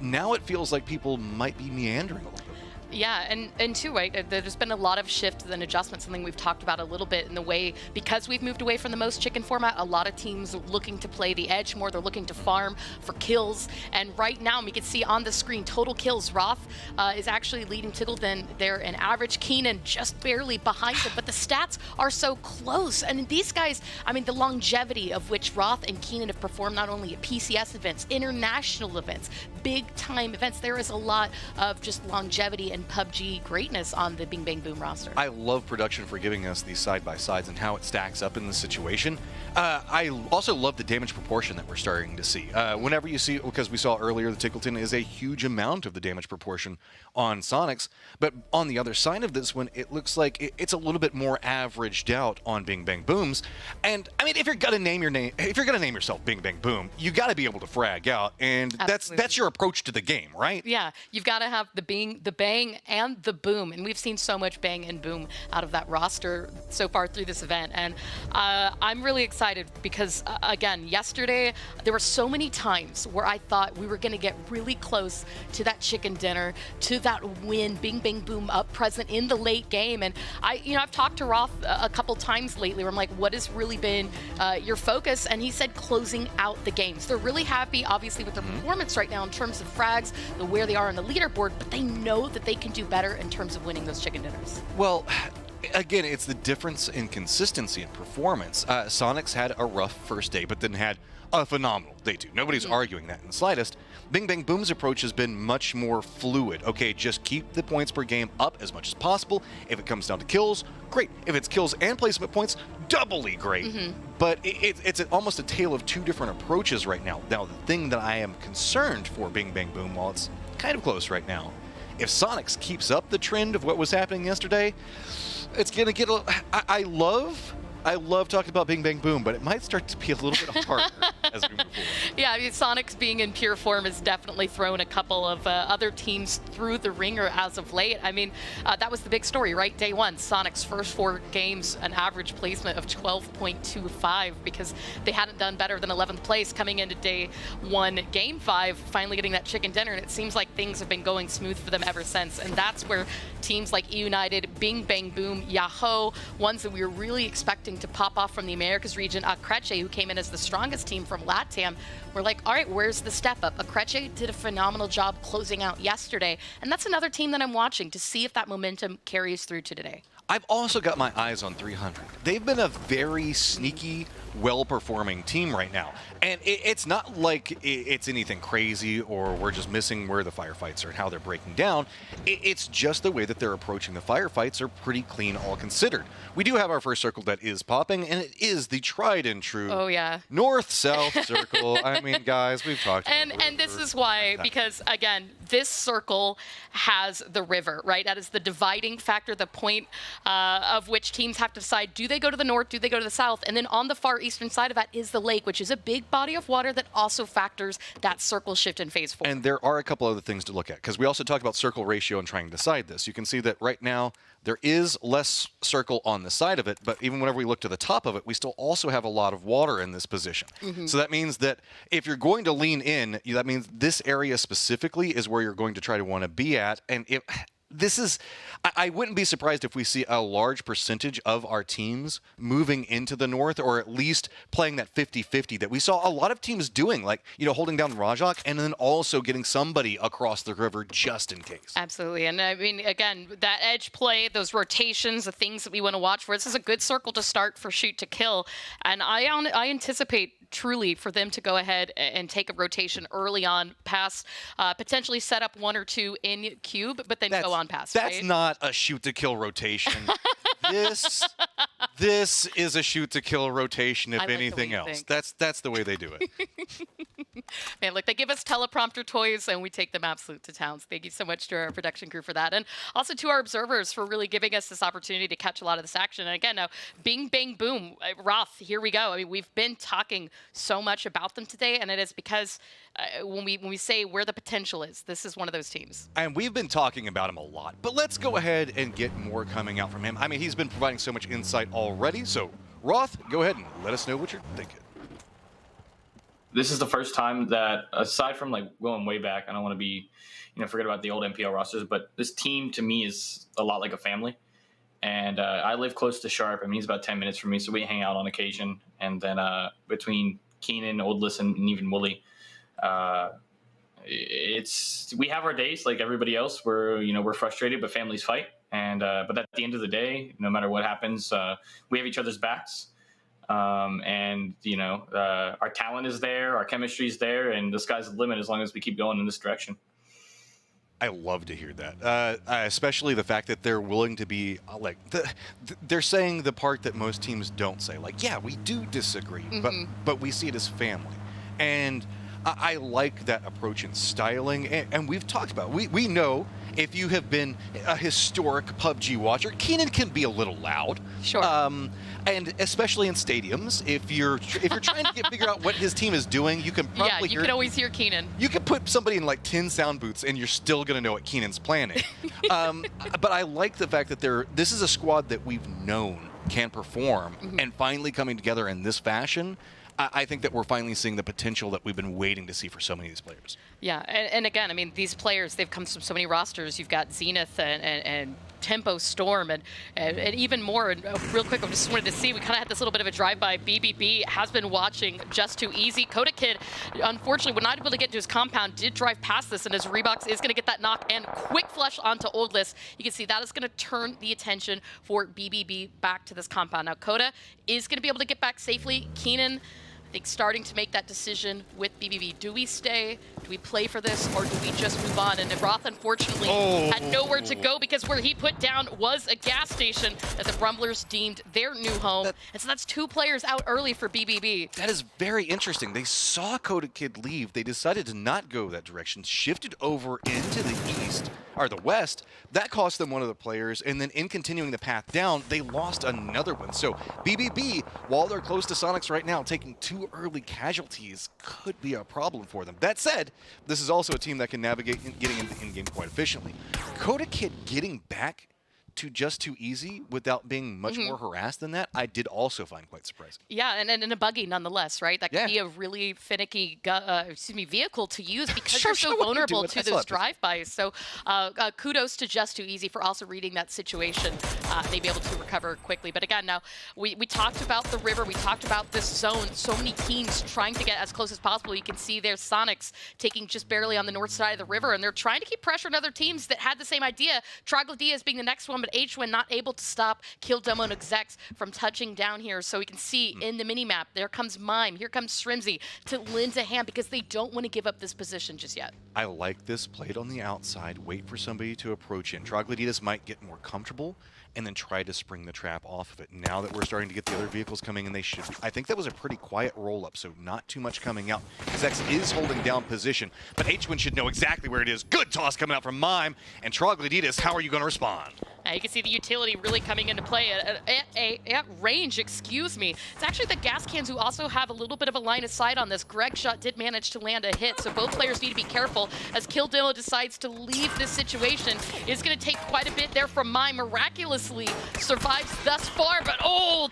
Now it feels like people might be meandering a little bit. Yeah, and too, right, there's been a lot of shifts and adjustments, something we've talked about a little bit in the way, because we've moved away from the most chicken format, a lot of teams are looking to play the edge more, they're looking to farm for kills, and right now we can see on the screen total kills. Roth is actually leading Tiggleton there in average, Keenan just barely behind him, but the stats are so close, and these guys, I mean, the longevity of which Roth and Keenan have performed not only at PCS events, international events, big time events, there is a lot of just longevity and PUBG greatness on the Bing Bang Boom roster. I love production for giving us these side-by-sides and how it stacks up in this situation. I also love the damage proportion that we're starting to see. Whenever you see, because we saw earlier, the Tickleton is a huge amount of the damage proportion on Sonics, but on the other side of this one, it looks like it's a little bit more averaged out on Bing Bang Booms. And I mean, if you're gonna name yourself Bing Bang Boom, you got to be able to frag out, and that's your approach to the game, right? Yeah, you've got to have the bang bang and the boom. And we've seen so much bang and boom out of that roster so far through this event. And I'm really excited because, again, yesterday, there were so many times where I thought we were going to get really close to that chicken dinner, to that win, bing, bang, boom, up present in the late game. And I've talked to Roth a couple times lately where I'm like, what has really been your focus? And he said closing out the games. They're really happy, obviously, with their performance right now in terms of frags, where they are on the leaderboard, but they know that they can do better in terms of winning those chicken dinners. Well, again, it's the difference in consistency and performance. Sonics had a rough first day, but then had a phenomenal day too. Nobody's arguing that in the slightest. Bing Bang Boom's approach has been much more fluid. Okay, just keep the points per game up as much as possible. If it comes down to kills, great. If it's kills and placement points, doubly great. But it's almost a tale of two different approaches right now. Now, the thing that I am concerned for Bing Bang Boom, while it's kind of close right now, if Sonics keeps up the trend of what was happening yesterday, it's going to get I love talking about Bing Bang Boom, but it might start to be a little bit harder as we move forward. Yeah, I mean, Sonics being in pure form has definitely thrown a couple of other teams through the ringer as of late. I mean, that was the big story, right? Day one, Sonics' first 4 games, an average placement of 12.25 because they hadn't done better than 11th place coming into day 1, game 5, finally getting that chicken dinner, and it seems like things have been going smooth for them ever since. And that's where teams like United, Bing Bang Boom, Yahoo, ones that we were really expecting to pop off from the Americas region, Akreche, who came in as the strongest team from LATAM, we're like, all right, where's the step up? Akreche did a phenomenal job closing out yesterday, and that's another team that I'm watching to see if that momentum carries through to today. I've also got my eyes on 300. They've been a very sneaky, well-performing team right now. And it's not like it's anything crazy or we're just missing where the firefights are and how they're breaking down. It's just the way that they're approaching the firefights are pretty clean, all considered. We do have our first circle that is popping, and it is the tried and true north-south circle. I mean, guys, we've talked about it. And this is why, because, again, this circle has the river, right? That is the dividing factor, the point of which teams have to decide, do they go to the north, do they go to the south? And then on the far eastern side of that is the lake, which is a big body of water that also factors that circle shift in phase 4. And there are a couple other things to look at, because we also talk about circle ratio and trying to decide this. You can see that right now there is less circle on the side of it, but even whenever we look to the top of it, we still also have a lot of water in this position. So that means that if you're going to lean in, that means this area specifically is where you're going to try to want to be at. And I wouldn't be surprised if we see a large percentage of our teams moving into the north, or at least playing that 50-50 that we saw a lot of teams doing, like, holding down Rajak and then also getting somebody across the river just in case. Absolutely. And I mean, again, that edge play, those rotations, the things that we want to watch for, this is a good circle to start for shoot to kill. And I anticipate truly for them to go ahead and take a rotation early on past, potentially set up 1 or 2 in cube, but then go on past. That's right? not a shoot to kill rotation. This is a shoot to kill rotation, if anything else. That's the way they do it. Man, look, they give us teleprompter toys and we take them absolute to town. So thank you so much to our production crew for that. And also to our observers for really giving us this opportunity to catch a lot of this action. And again, now, Bing Bang Boom, Roth, here we go. I mean, we've been talking so much about them today, and it is because when we say where the potential is, this is one of those teams. And we've been talking about him a lot, but let's go ahead and get more coming out from him. I mean, he's been providing so much insight already. So, Roth, go ahead and let us know what you're thinking. This is the first time that, aside from like going way back, I don't want to be, forget about the old MPL rosters, but this team to me is a lot like a family. And I live close to Sharp. I mean, he's about 10 minutes from me, so we hang out on occasion. And then between Keenan, Oldless, and even Wooly, we have our days like everybody else. We're frustrated, but families fight. And but at the end of the day, no matter what happens, we have each other's backs. And our talent is there, our chemistry is there, and the sky's the limit as long as we keep going in this direction. I love to hear that, especially the fact that they're willing to be they're saying the part that most teams don't say. Like, yeah, we do disagree, but we see it as family. And I like that approach and styling, and we've talked about it. We know if you have been a historic PUBG watcher, Keenan can be a little loud. Sure. And especially in stadiums, if you're trying to figure out what his team is doing, you can probably you can always hear Keenan. You can put somebody in like 10 sound booths, and you're still going to know what Keenan's planning. But I like the fact that this is a squad that we've known can perform, and finally coming together in this fashion. I think that we're finally seeing the potential that we've been waiting to see for so many of these players. Yeah, and again, I mean, these players, they've come from so many rosters. You've got Zenith and Tempo Storm and even more. And real quick, I just wanted to see, we kind of had this little bit of a drive-by. BBB has been watching Just Too Easy. Coda Kid, unfortunately, was not able to get to his compound, did drive past this, and his Reeboks is going to get that knock and quick flush onto Oldless. You can see that is going to turn the attention for BBB back to this compound. Now, Coda is going to be able to get back safely. Keenan, I think, starting to make that decision with BBB. Do we stay? Do we play for this? Or do we just move on? And Roth, unfortunately, had nowhere to go because where he put down was a gas station that the Rumblers deemed their new home. And so that's 2 players out early for BBB. That is very interesting. They saw Coda Kid leave. They decided to not go that direction, shifted over into the east, or the west. That cost them one of the players, and then in continuing the path down, they lost another one. So BBB, while they're close to Sonics right now, taking 2 early casualties could be a problem for them. That said, this is also a team that can navigate getting into in-game quite efficiently. Coda Kid getting back to Just Too Easy without being much more harassed than that, I did also find quite surprising. Yeah, and a buggy nonetheless, right? That could be a really finicky vehicle to use because you're so vulnerable to those drive-bys. So kudos to Just Too Easy for also reading that situation. They'd be able to recover quickly. But again, now, we talked about the river. We talked about this zone. So many teams trying to get as close as possible. You can see their Sonics taking just barely on the north side of the river, and they're trying to keep pressure on other teams that had the same idea. Troglodytes being the next one, but HWin not able to stop Kill Demo and Execs from touching down here. So we can see in the minimap, there comes Mime, here comes Shrimsy to lend a hand because they don't want to give up this position just yet. I like this played on the outside, wait for somebody to approach in. Troglodytes might get more comfortable and then try to spring the trap off of it. Now that we're starting to get the other vehicles coming in, they should. I think that was a pretty quiet roll-up, so not too much coming out. Zex is holding down position, but HWin should know exactly where it is. Good toss coming out from Mime, and Troglodytes, how are you going to respond? You can see the utility really coming into play at range, excuse me. It's actually the gas cans who also have a little bit of a line of sight on this. Greg's shot did manage to land a hit, so both players need to be careful as Kill Demo decides to leave this situation. It's going to take quite a bit there from Mime. Miraculously survives thus far, but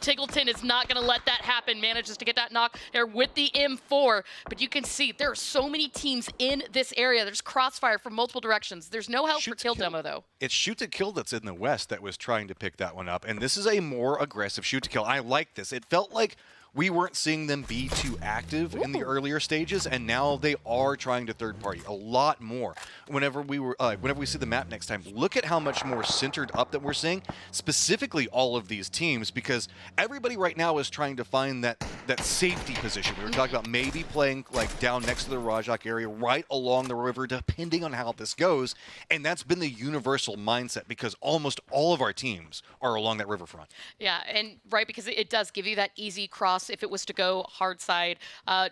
Tiggleton is not going to let that happen. Manages to get that knock there with the M4, but you can see there are so many teams in this area. There's crossfire from multiple directions. There's no help for Kill Demo, though. It's shoot to kill that's in the west that was trying to pick that one up, and this is a more aggressive shoot to kill. I like this. It felt like we weren't seeing them be too active in the earlier stages, and now they are trying to third party a lot more. Whenever we see the map next time, look at how much more centered up that we're seeing, specifically all of these teams, because everybody right now is trying to find that safety position. We were talking about maybe playing like down next to the Rajak area, right along the river, depending on how this goes, and that's been the universal mindset because almost all of our teams are along that riverfront. Yeah, and right, because it does give you that easy cross if it was to go hard side.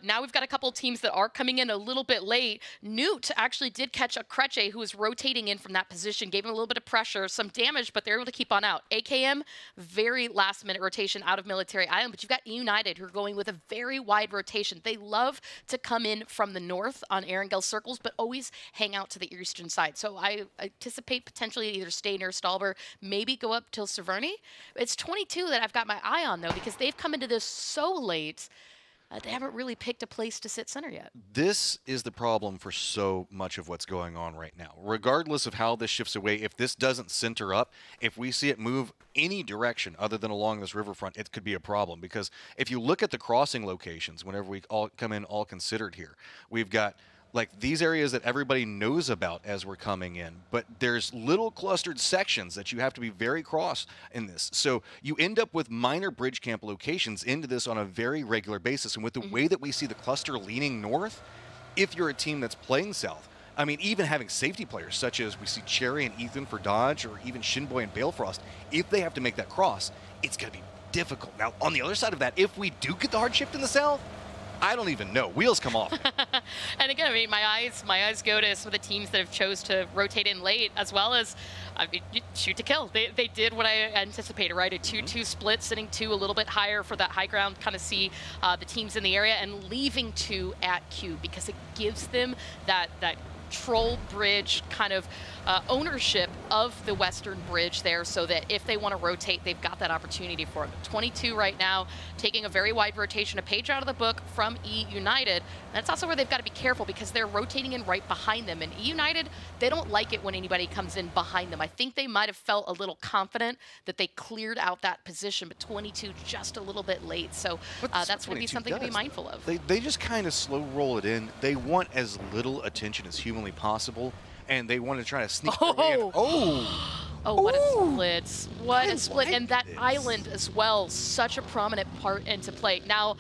Now we've got a couple of teams that are coming in a little bit late. Newt actually did catch a Kreche who was rotating in from that position, gave him a little bit of pressure, some damage, but they're able to keep on out. AKM, very last minute rotation out of Military Island, but you've got United who are going with a very wide rotation. They love to come in from the north on Erangel circles, but always hang out to the eastern side. So I anticipate potentially either stay near Stalber, maybe go up till Severny. It's 22 that I've got my eye on, though, because they've come into this so late. They haven't really picked a place to sit center yet. This is the problem for so much of what's going on right now. Regardless of how this shifts away, if this doesn't center up, if we see it move any direction other than along this riverfront, it could be a problem. Because if you look at the crossing locations, whenever we all come in all considered here, we've got like these areas that everybody knows about as we're coming in, but there's little clustered sections that you have to be very cross in this. So you end up with minor bridge camp locations into this on a very regular basis. And with the way that we see the cluster leaning north, if you're a team that's playing south, I mean, even having safety players such as we see Cherry and Ethan for Dodge, or even Shinboy and Balefrost, if they have to make that cross, it's going to be difficult. Now, on the other side of that, if we do get the hard shift in the south, I don't even know. Wheels come off. And again, I mean, my eyes go to some of the teams that have chose to rotate in late, as well as shoot to kill. They did what I anticipated, right? A 2-2 split, sitting 2 a little bit higher for that high ground, kind of see the teams in the area, and leaving 2 at Q, because it gives them that troll bridge kind of ownership of the western bridge there, so that if they want to rotate, they've got that opportunity for them. 22 right now, taking a very wide rotation, a page out of the book from E United. And that's also where they've got to be careful, because they're rotating in right behind them. And E United, they don't like it when anybody comes in behind them. I think they might have felt a little confident that they cleared out that position, but 22 just a little bit late. So that's going to be something to be mindful of. They just kind of slow roll it in. They want as little attention as humanly possible, and they want to try to sneak their way in. Oh, what a split. What a split. And that island as well, such a prominent part into play. Now,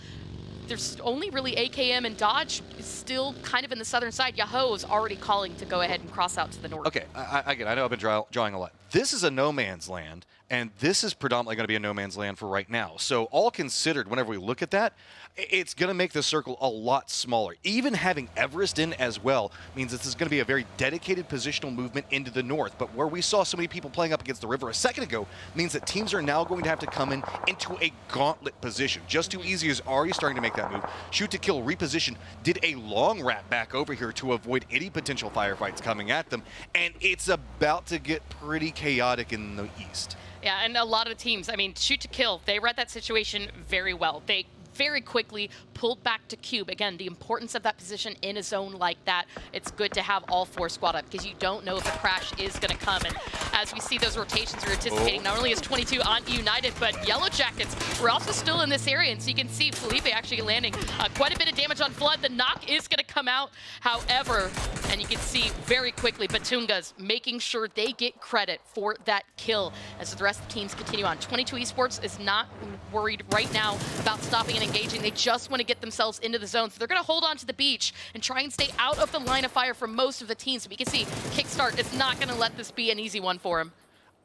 there's only really AKM and Dodge still kind of in the southern side. Yahoo's already calling to go ahead and cross out to the north. Okay, again, I know I've been drawing a lot. This is a no man's land, and this is predominantly going to be a no man's land for right now. So all considered, whenever we look at that, it's going to make the circle a lot smaller. Even having Everest in as well means this is going to be a very dedicated positional movement into the north. But where we saw so many people playing up against the river a second ago means that teams are now going to have to come into a gauntlet position. Just Too Easy is already starting to make that move. Shoot to Kill reposition, did a long wrap back over here to avoid any potential firefights coming at them. And it's about to get pretty chaotic in the east. Yeah, and a lot of teams, I mean, Shoot to Kill, they read that situation very well. They very quickly pulled back to Cube. Again, the importance of that position in a zone like that, it's good to have all 4 squad up, because you don't know if a crash is going to come. And as we see those rotations, we're anticipating not only is 22 on United, but Yellow Jackets were also still in this area. And so you can see Felipe actually landing quite a bit of damage on Flood. The knock is going to come out, however, and you can see very quickly Batunga's making sure they get credit for that kill as the rest of the teams continue on. 22 Esports is not worried right now about stopping and engaging. They just want to get themselves into the zone. So they're going to hold on to the beach and try and stay out of the line of fire for most of the teams. So we can see Kickstart is not going to let this be an easy one for him.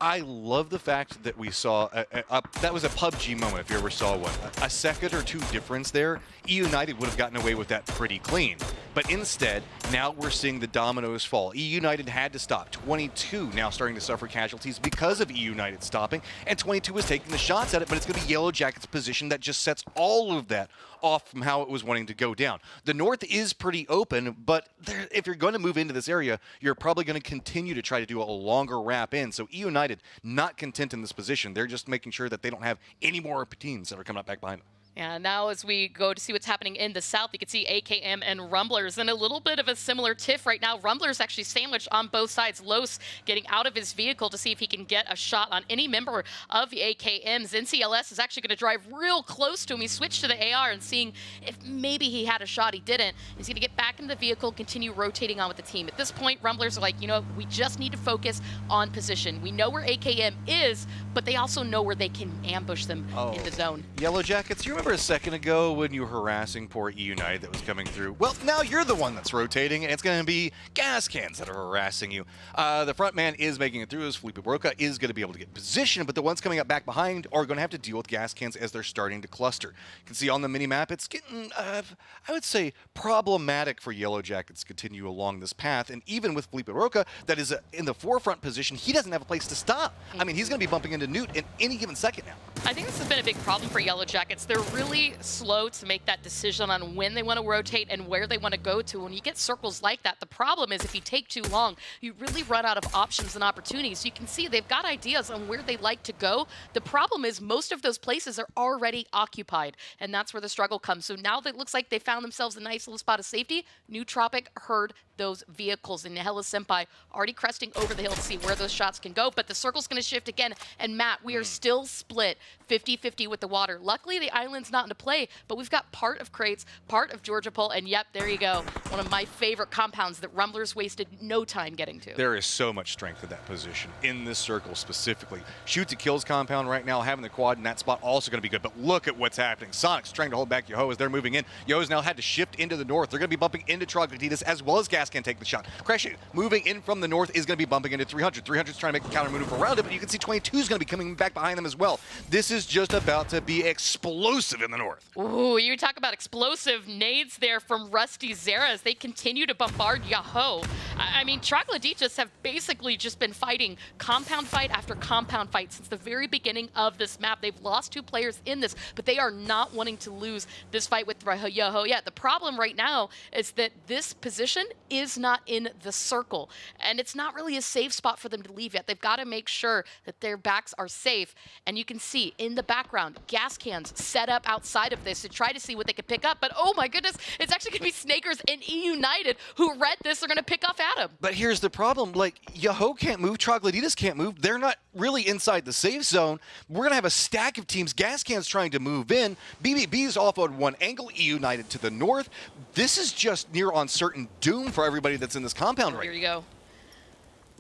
I love the fact that we saw, that was a PUBG moment if you ever saw one. A second or two difference there, E United would have gotten away with that pretty clean. But instead, now we're seeing the dominoes fall. E United had to stop. 22 now starting to suffer casualties because of E United stopping, and 22 is taking the shots at it, but it's going to be Yellow Jackets' position that just sets all of that off from how it was wanting to go down. The north is pretty open, but if you're going to move into this area, you're probably going to continue to try to do a longer wrap in. So E United not content in this position. They're just making sure that they don't have any more teams that are coming up back behind them. And now as we go to see what's happening in the south, you can see AKM and Rumblers in a little bit of a similar tiff right now. Rumblers actually sandwiched on both sides. Los getting out of his vehicle to see if he can get a shot on any member of the AKMs. NCLS is actually going to drive real close to him. He switched to the AR and seeing if maybe he had a shot. He didn't. He's going to get back into the vehicle, continue rotating on with the team. At this point, Rumblers are like, you know, we just need to focus on position. We know where AKM is, but they also know where they can ambush them in the zone. Yellow Jackets, you remember a second ago when you were harassing poor E United that was coming through? Well, now you're the one that's rotating, and it's going to be gas cans that are harassing you. The front man is making it through, as Felipe Broca is going to be able to get position, but the ones coming up back behind are going to have to deal with gas cans as they're starting to cluster. You can see on the mini-map, it's getting, I would say, problematic for Yellow Jackets to continue along this path, and even with Felipe Broca, that is in the forefront position, he doesn't have a place to stop. I mean, he's going to be bumping into Newt in any given second now. I think this has been a big problem for Yellow Jackets. They're really slow to make that decision on when they want to rotate and where they want to go to. When you get circles like that, the problem is if you take too long, you really run out of options and opportunities. You can see they've got ideas on where they like to go. The problem is most of those places are already occupied, and that's where the struggle comes. So now that it looks like they found themselves a nice little spot of safety, Nootropic heard those vehicles, and Hella Senpai already cresting over the hill to see where those shots can go, but the circle's going to shift again. And Matt, we are still split 50-50 with the water. Luckily, the island's not into play, but we've got part of Crates, part of Georgia Pole, and yep, there you go. One of my favorite compounds that Rumblers wasted no time getting to. There is so much strength in that position, in this circle specifically. Shoot to Kills compound right now, having the quad in that spot also going to be good, but look at what's happening. Sonic's trying to hold back Yoho as they're moving in. Yoho's now had to shift into the north. They're going to be bumping into Troglodytes as well as Gas can take the shot. Crash moving in from the north is going to be bumping into 300. 300's trying to make a counter move around it, but you can see 22 is going to be coming back behind them as well. this is just about to be explosive in the north. Ooh, you talk about explosive nades there from Rusty Zera as they continue to bombard Yahoo. I mean, Troglodytes have basically just been fighting compound fight after compound fight since the very beginning of this map. They've lost 2 players in this, but they are not wanting to lose this fight with Yahoo. Yeah, the problem right now is that this position is not in the circle, and it's not really a safe spot for them to leave yet. They've got to make sure that their backs are safe, and you can see in the background, gas cans set up outside of this to try to see what they can pick up, but oh my goodness, it's actually going to be Snakers and E United who read this are going to pick off Adam. But here's the problem, like, Yahoo can't move, Troglodytes can't move, they're not really inside the safe zone. We're going to have a stack of teams, gas cans trying to move in, BBB's off on one angle, E United to the north. This is just near on certain doom for everybody that's in this compound right now. Here you go.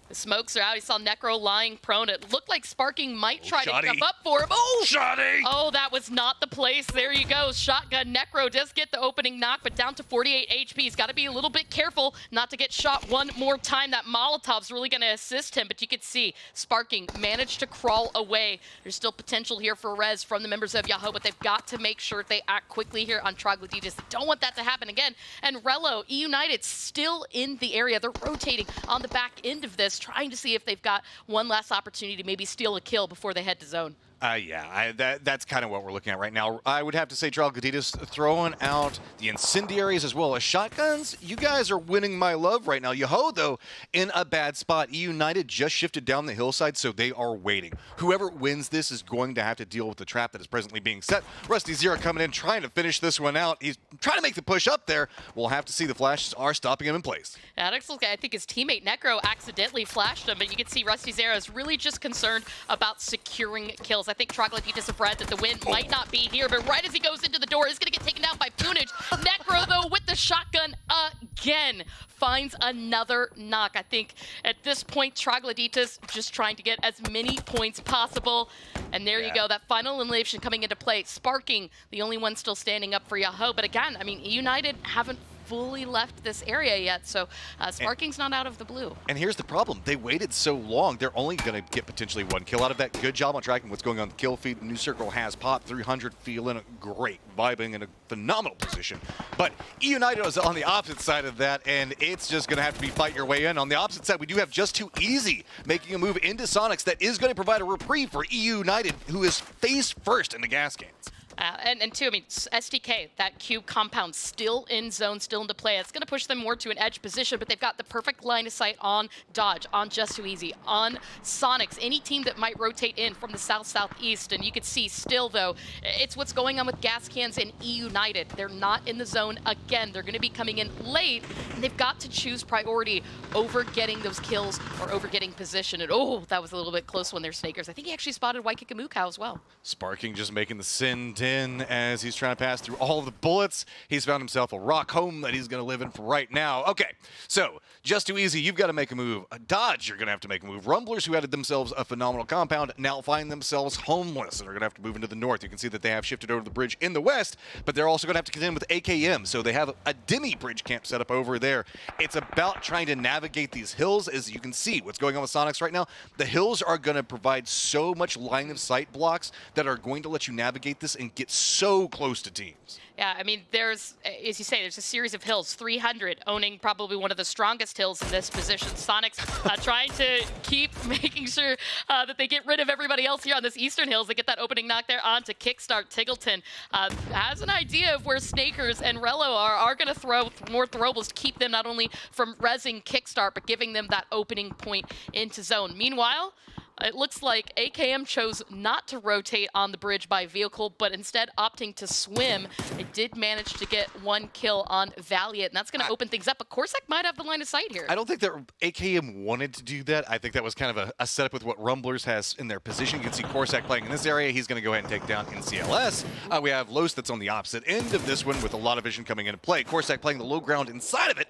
The smokes are out. He saw Necro lying prone. It looked like Sparking might try to jump up for him. Oh! Shoddy! Oh, that was not the place. There you go. Shotgun. Necro does get the opening knock, but down to 48 HP. He's got to be a little bit careful not to get shot one more time. That Molotov's really going to assist him, but you can see Sparking managed to crawl away. There's still potential here for res from the members of Yahoo, but they've got to make sure they act quickly here on Troglodytes. They don't want that to happen again. And Rello, E United, still in the area. They're rotating on the back end of this, trying to see if they've got one last opportunity to maybe steal a kill before they head to zone. That's kind of what we're looking at right now. I would have to say Troglodytes throwing out the incendiaries as well as shotguns. You guys are winning my love right now. Yahoo, though, in a bad spot. E United just shifted down the hillside, so they are waiting. Whoever wins this is going to have to deal with the trap that is presently being set. Rusty Zero coming in, trying to finish this one out. He's trying to make the push up there. We'll have to see. The flashes are stopping him in place. Yeah, I think his teammate Necro accidentally flashed him, but you can see Rusty Zero is really just concerned about securing kills. I think Troglodytes have read that the win might not be here, but right as he goes into the door, he's going to get taken down by Punage. Necro, though, with the shotgun again, finds another knock. I think at this point, Troglodytes just trying to get as many points possible. And there you go, that final elimination coming into play. Sparking, the only one still standing up for Yahoo. But again, I mean, United haven't fully left this area yet, so Sparking's not out of the blue. And here's the problem. They waited so long, they're only going to get potentially 1 kill out of that. Good job on tracking what's going on the kill feed. New Circle has popped 300, feeling great, vibing in a phenomenal position. But E United is on the opposite side of that, and it's just going to have to be fight your way in. On the opposite side, we do have Just Too Easy making a move into Sonics that is going to provide a reprieve for E United, who is face first in the gas cans. And two, I mean, SDK, that cube compound still in zone, still into play. It's going to push them more to an edge position, but they've got the perfect line of sight on Dodge, on Just Too Easy, on Sonics, any team that might rotate in from the south-southeast. And you can see still, though, it's what's going on with gas cans and E United. They're not in the zone again. They're going to be coming in late, and they've got to choose priority over getting those kills or over getting position. And oh, that was a little bit close when they're Snakers. I think he actually spotted Waikikamuka as well. Sparking just making the send in as he's trying to pass through all the bullets. He's found himself a rock home that he's going to live in for right now. Okay, so Just Too Easy, you've got to make a move. Dodge, you're going to have to make a move. Rumblers, who added themselves a phenomenal compound, now find themselves homeless and are going to have to move into the north. You can see that they have shifted over the bridge in the west, but they're also going to have to contend with AKM, so they have a Demi bridge camp set up over there. It's about trying to navigate these hills. As you can see, what's going on with Sonics right now, the hills are going to provide so much line of sight blocks that are going to let you navigate this and get so close to teams. Yeah, I mean, there's, as you say, there's a series of hills. 300 owning probably one of the strongest hills in this position. Sonics trying to keep making sure that they get rid of everybody else here on this eastern hills. They get that opening knock there on to Kickstart. Tiggleton has an idea of where Snakers and Rello are going to throw more throwables to keep them not only from rezzing Kickstart, but giving them that opening point into zone. Meanwhile, it looks like AKM chose not to rotate on the bridge by vehicle, but instead opting to swim. It did manage to get 1 kill on Valiant, and that's going to open things up. But Corsac might have the line of sight here. I don't think that AKM wanted to do that. I think that was kind of a setup with what Rumblers has in their position. You can see Corsac playing in this area. He's going to go ahead and take down NCLS. We have Los that's on the opposite end of this one with a lot of vision coming into play. Corsac playing the low ground inside of it.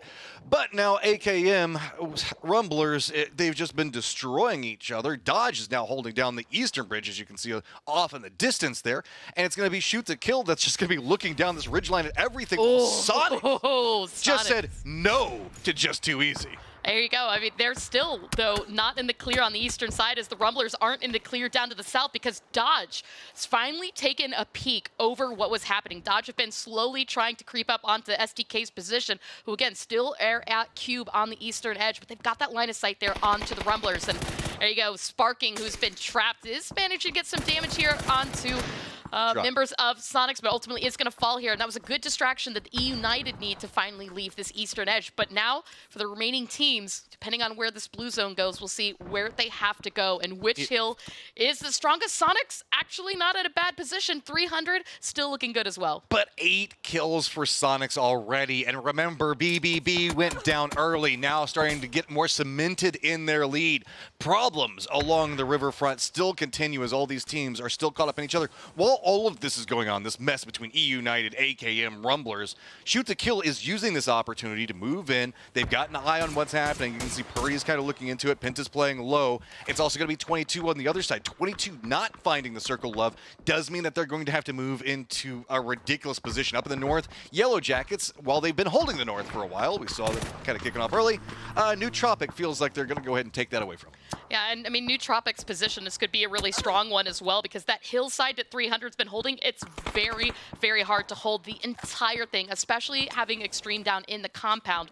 But now AKM, Rumblers, they've just been destroying each other. Dodge is now holding down the eastern bridge, as you can see off in the distance there. And it's going to be shoot to kill that's just going to be looking down this ridgeline at everything. Sonic just said no to Just Too Easy. There you go. I mean, they're still, though, not in the clear on the eastern side as the Rumblers aren't in the clear down to the south because Dodge has finally taken a peek over what was happening. Dodge have been slowly trying to creep up onto SDK's position, who, again, still are at Cube on the eastern edge, but they've got that line of sight there onto the Rumblers. And there you go. Sparking, who's been trapped, is managing to get some damage here onto members of Sonics, but ultimately is going to fall here. And that was a good distraction that the United need to finally leave this eastern edge. But now, for the remaining teams, depending on where this blue zone goes, we'll see where they have to go and which hill is the strongest. Sonics actually not at a bad position. 300 still looking good as well. But 8 kills for Sonics already. And remember, BBB went down early, now starting to get more cemented in their lead. Problems along the riverfront still continue as all these teams are still caught up in each other. While all of this is going on, this mess between E United, AKM, Rumblers, Shoot to Kill is using this opportunity to move in. They've got an eye on what's happening. You can see Puri is kind of looking into it. Penta's playing low. It's also going to be 22 on the other side. 22 not finding the circle love does mean that they're going to have to move into a ridiculous position. Up in the north, Yellow Jackets, while they've been holding the north for a while, we saw them kind of kicking off early. Nootropic feels like they're going to go ahead and take that away from them. Yeah, and I mean, Nootropic's position, this could be a really strong one as well, because that hillside that 300's been holding, it's very, very hard to hold the entire thing, especially having Extreme down in the compound.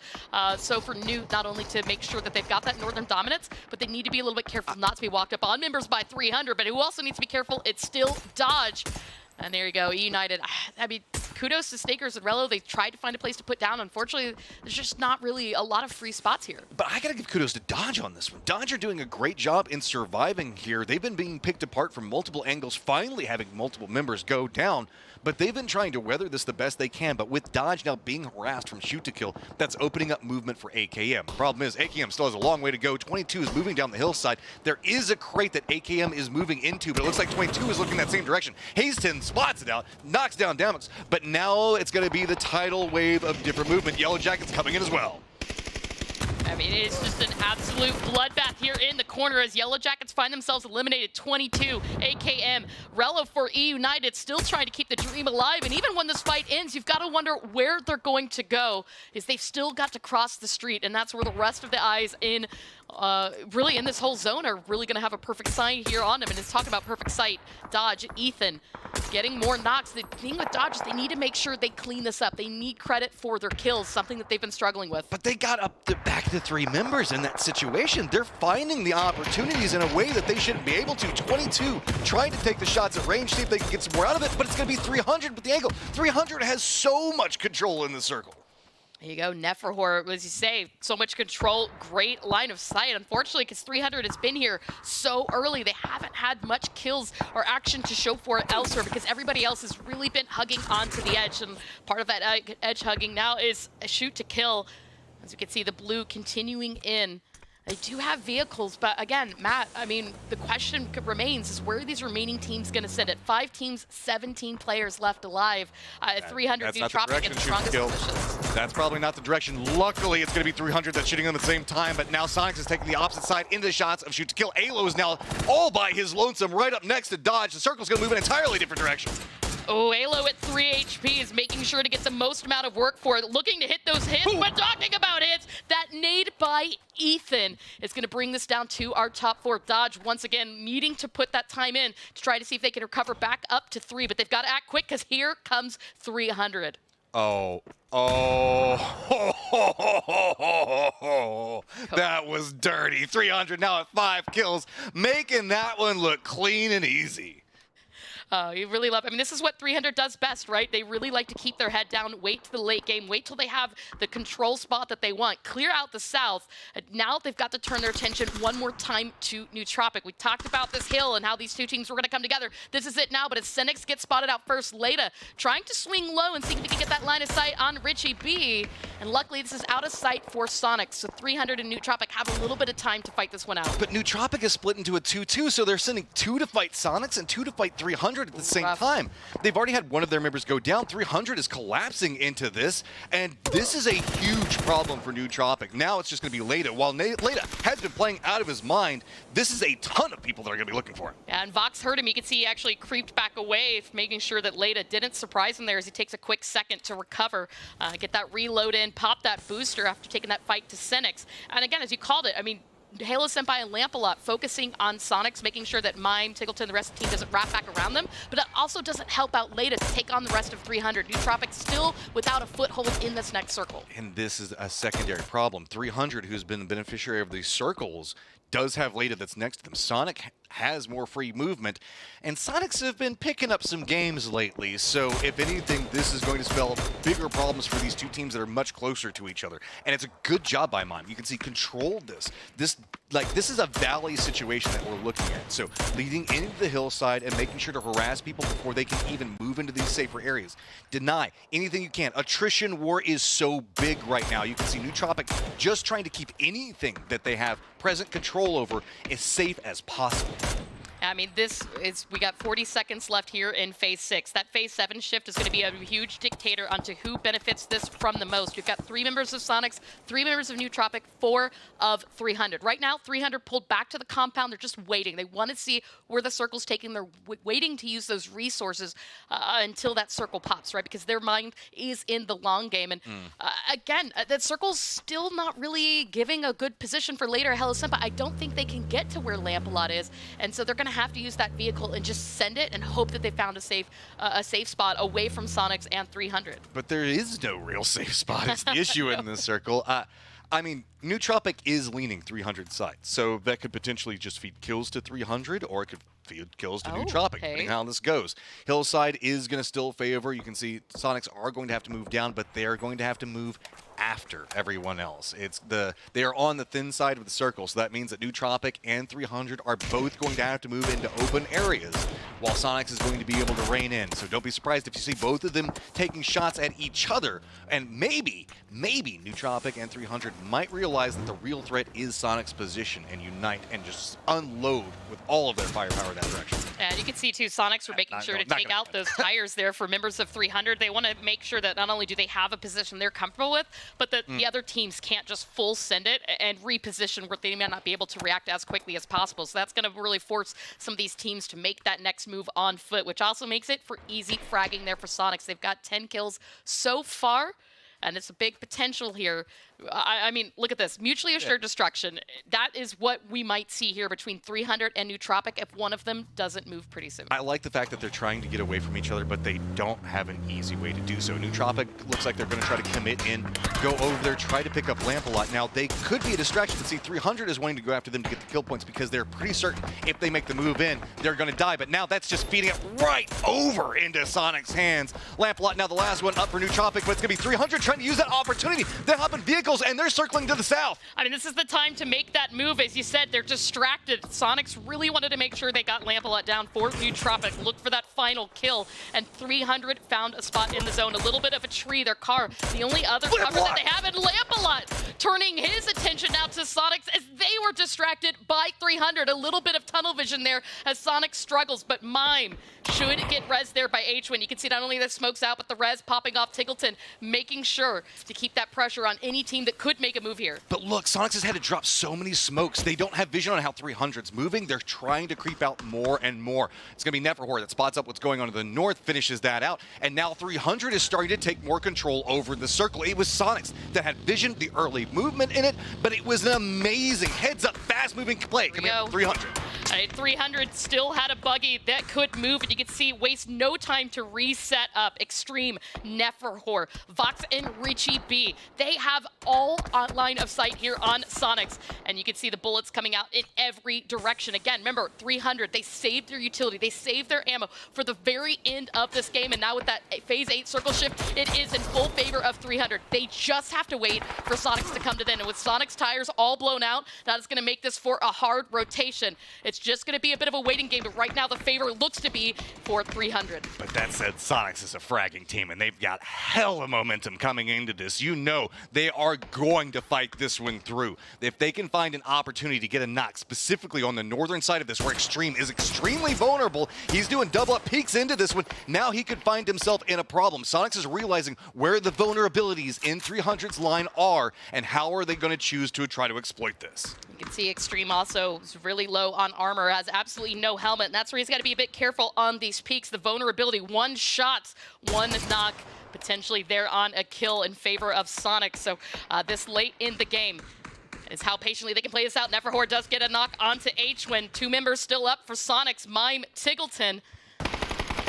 So for Noot, not only to make sure that they've got that northern dominance, but they need to be a little bit careful not to be walked up on members by 300, but who also needs to be careful, it's still Dodge. And there you go, E United. I mean, kudos to Snakers and Rello. They tried to find a place to put down. Unfortunately, there's just not really a lot of free spots here. But I got to give kudos to Dodge on this one. Dodge are doing a great job in surviving here. They've been being picked apart from multiple angles, finally having multiple members go down. But they've been trying to weather this the best they can. But with Dodge now being harassed from Shoot to Kill, that's opening up movement for AKM. Problem is, AKM still has a long way to go. 22 is moving down the hillside. There is a crate that AKM is moving into, but it looks like 22 is looking that same direction. Hasten spots it out, knocks down Damix, but now it's going to be the tidal wave of different movement. Yellow Jackets coming in as well. I mean, it's just an absolute bloodbath here in the corner as Yellow Jackets find themselves eliminated. 22, AKM. Rello for E United still trying to keep the dream alive. And even when this fight ends, you've got to wonder where they're going to go, is they've still got to cross the street. And that's where the rest of the eyes in, really in this whole zone are really going to have a perfect sight here on them. And it's talking about perfect sight. Dodge, Ethan, getting more knocks. The thing with Dodge is they need to make sure they clean this up. They need credit for their kills, something that they've been struggling with. But they got up to back to 3 members in that situation. They're finding the opportunities in a way that they shouldn't be able to. 22 trying to take the shots at range, see if they can get some more out of it, but it's going to be 300 with the angle. 300 has so much control in the circle. There you go, Neferhor, as you say, so much control, great line of sight. Unfortunately, because 300 has been here so early, they haven't had much kills or action to show for it elsewhere because everybody else has really been hugging onto the edge. And part of that edge hugging now is a Shoot to Kill. As you can see, the blue continuing in. They do have vehicles, but again, Matt, I mean, the question remains is where are these remaining teams going to sit at? 5 teams, 17 players left alive. 300 Nootropic in the strongest positions. That's probably not the direction. Luckily, it's going to be 300 that's shooting them at the same time, but now Sonics is taking the opposite side into the shots of Shoot to Kill. Alo is now all by his lonesome right up next to Dodge. The circle's going to move in an entirely different direction. Oh, Alo at 3 HP is making sure to get the most amount of work for it, looking to hit those hits. But talking about hits, that nade by Ethan is going to bring this down to our top 4. Dodge, once again, needing to put that time in to try to see if they can recover back up to 3. But they've got to act quick because here comes 300. That was dirty. 300 now at 5 kills, making that one look clean and easy. You really love, I mean, this is what 300 does best, right? They really like to keep their head down, wait to the late game, wait till they have the control spot that they want, clear out the south. And now they've got to turn their attention one more time to Nootropic. We talked about this hill and how these two teams were going to come together. This is it now, but as Senix gets spotted out first, Leda trying to swing low and see if he can get that line of sight on Richie B. And luckily, this is out of sight for Sonic. So 300 and Nootropic have a little bit of time to fight this one out. But Nootropic is split into a 2-2, so they're sending 2 to fight Sonics and 2 to fight 300. 300 at the same time. They've already had one of their members go down. 300 is collapsing into this, and this is a huge problem for Nootropic. Now it's just going to be Leda. While Leda has been playing out of his mind, this is a ton of people that are going to be looking for him. Yeah, and Vox heard him. You can see he actually creeped back away, making sure that Leda didn't surprise him there as he takes a quick second to recover, get that reload in, pop that booster after taking that fight to Sinix. And again, as you called it, I mean, Halo Senpai and Lampalot focusing on Sonics, making sure that Mime, Tiggleton, the rest of the team doesn't wrap back around them, but it also doesn't help out Leda to take on the rest of 300. Nootropic still without a foothold in this next circle. And this is a secondary problem. 300, who's been the beneficiary of these circles, does have Leda that's next to them. Sonic has more free movement, and Sonics have been picking up some games lately, so if anything, this is going to spell bigger problems for these two teams that are much closer to each other. And it's a good job by Mime. You can see controlled this. This is a valley situation that we're looking at. So leading into the hillside and making sure to harass people before they can even move into these safer areas. Deny anything you can. Attrition war is so big right now. You can see Nootropic just trying to keep anything that they have present control over as safe as possible. I mean, we got 40 seconds left here in Phase 6. That Phase 7 shift is going to be a huge dictator onto who benefits this from the most. We've got 3 members of Sonics, 3 members of Nootropic, 4 of 300. Right now, 300 pulled back to the compound. They're just waiting. They want to see where the circle's taking. They're waiting to use those resources until that circle pops, right? Because their mind is in the long game. And again, that circle's still not really giving a good position for later Halo Senpai. I don't think they can get to where Lampalot is. And so they're going to have to use that vehicle and just send it and hope that they found a safe spot away from Sonics and 300. But there is no real safe spot. It's the issue in this circle. I mean, Nootropic is leaning 300 side, so that could potentially just feed kills to 300, or it could feed kills to Nootropic, depending on how this goes. Hillside is going to still favor. You can see Sonics are going to have to move down, but they are going to have to move after everyone else. They are on the thin side of the circle, so that means that Nootropic and 300 are both going to have to move into open areas, while Sonics is going to be able to rein in. So don't be surprised if you see both of them taking shots at each other, and maybe Nootropic and 300 might realize that the real threat is Sonic's position and unite and just unload with all of their firepower that direction. And you can see too, Sonics were making sure to take out those tires there for members of 300. They want to make sure that not only do they have a position they're comfortable with, but that the other teams can't just full send it and reposition where they may not be able to react as quickly as possible. So that's going to really force some of these teams to make that next move on foot, which also makes it for easy fragging there for Sonics. They've got 10 kills so far, and it's a big potential here. I mean, look at this. Mutually assured destruction. That is what we might see here between 300 and Nootropic if one of them doesn't move pretty soon. I like the fact that they're trying to get away from each other, but they don't have an easy way to do so. Nootropic looks like they're going to try to commit in, go over there, try to pick up Lampalot. Now, they could be a distraction, but see, 300 is wanting to go after them to get the kill points because they're pretty certain if they make the move in, they're going to die. But now that's just feeding it right over into Sonic's hands. Lampalot now the last one up for Nootropic, but it's going to be 300 trying to use that opportunity. They hop in vehicles, and they're circling to the south. I mean, this is the time to make that move. As you said, they're distracted. Sonics really wanted to make sure they got Lampalot down for Nootropic. Look for that final kill. And 300 found a spot in the zone. A little bit of a tree, their car. The only other cover that they have in Lampalot, turning his attention now to Sonics as they were distracted by 300. A little bit of tunnel vision there as Sonic struggles, but Mime should get res there by H-Win. You can see not only the smokes out, but the res popping off Tiggleton, making sure to keep that pressure on any team that could make a move here. But look, Sonics has had to drop so many smokes. They don't have vision on how 300's moving. They're trying to creep out more and more. It's going to be Neferhor that spots up what's going on to the north, finishes that out, and now 300 is starting to take more control over the circle. It was Sonics that had vision, the early movement in it, but it was an amazing heads-up, fast-moving play coming out from 300. 300 still had a buggy that could move, and you can see waste no time to reset up. Extreme, Neferhor, Vox, and Richie B. They have all on line of sight here on Sonics, and you can see the bullets coming out in every direction. Again, remember, 300, they saved their utility, they saved their ammo for the very end of this game, and now with that Phase 8 circle shift, it is in full favor of 300. They just have to wait for Sonics to come to them, and with Sonics tires all blown out, that is that's going to make this for a hard rotation. It's just going to be a bit of a waiting game, but right now the favor looks to be for 300. But that said, Sonics is a fragging team, and they've got hella momentum coming into this. You know they are going to fight this one through. If they can find an opportunity to get a knock, specifically on the northern side of this, where Extreme is extremely vulnerable, he's doing double-up peeks into this one. Now he could find himself in a problem. Sonics is realizing where the vulnerabilities in 300's line are, and how are they going to choose to try to exploit this. You can see Extreme also is really low on armor, has absolutely no helmet, and that's where he's got to be a bit careful on these peaks. The vulnerability, one shot, one knock, potentially there on a kill in favor of Sonic. So this late in the game is how patiently they can play this out. Neverhore does get a knock onto H when 2 members still up for Sonic's. Mime Tiggleton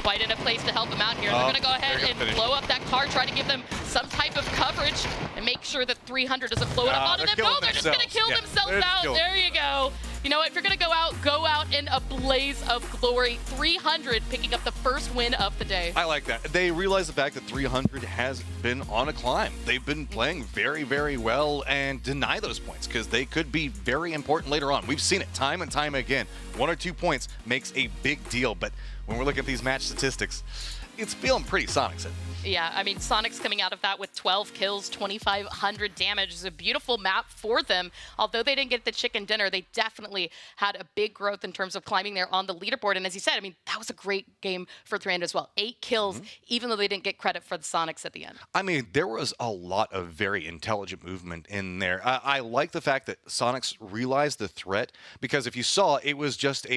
quite in a place to help them out here. They're going to go ahead and blow up that car, try to give them some type of coverage and make sure that 300 doesn't blow it up onto them. No, they're just going to kill themselves out. There you go. You know, if you're going to go out in a blaze of glory. 300 picking up the first win of the day. I like that. They realize the fact that 300 has been on a climb. They've been playing very, very well and deny those points because they could be very important later on. We've seen it time and time again. 1 or 2 points makes a big deal, but when we're looking at these match statistics, it's feeling pretty Sonics. Yeah, I mean, Sonic's coming out of that with 12 kills, 2,500 damage. It's a beautiful map for them. Although they didn't get the chicken dinner, they definitely had a big growth in terms of climbing there on the leaderboard. And as you said, I mean, that was a great game for 300 as well. 8 kills, even though they didn't get credit for the Sonics at the end. I mean, there was a lot of very intelligent movement in there. I like the fact that Sonics realized the threat, because if you saw, it was just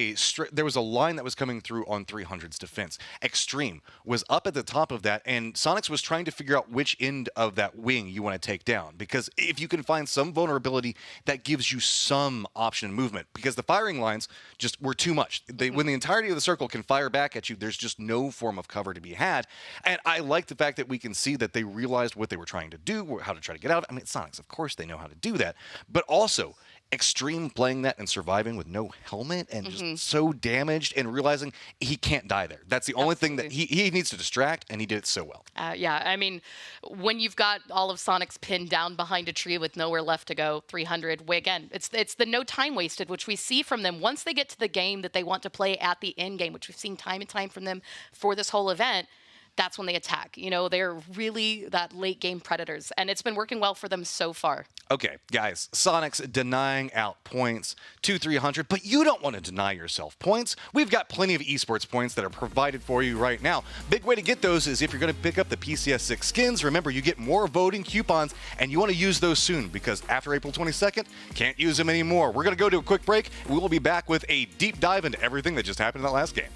there was a line that was coming through on 300's defense. Extreme was up at the top of that, and Sonics was trying to figure out which end of that wing you want to take down, because if you can find some vulnerability, that gives you some option in movement, because the firing lines just were too much. When the entirety of the circle can fire back at you, there's just no form of cover to be had. And I like the fact that we can see that they realized what they were trying to do, how to try to get out. I mean, Sonics, of course, they know how to do that, but also Extreme playing that and surviving with no helmet and just so damaged and realizing he can't die there. That's the only thing that he needs to distract, and he did it so well. Yeah, I mean, when you've got all of Sonic's pinned down behind a tree with nowhere left to go, 300, again, it's the no time wasted, which we see from them once they get to the game that they want to play at the end game, which we've seen time and time from them for this whole event. That's when they attack. You know, they're really that late game predators, and it's been working well for them so far. Okay, guys, Sonics denying out points to 300, but you don't want to deny yourself points. We've got plenty of esports points that are provided for you right now. Big way to get those is if you're going to pick up the PCS6 skins. Remember, you get more voting coupons, and you want to use those soon, because after April 22nd, can't use them anymore. We're going to go to a quick break. We will be back with a deep dive into everything that just happened in that last game.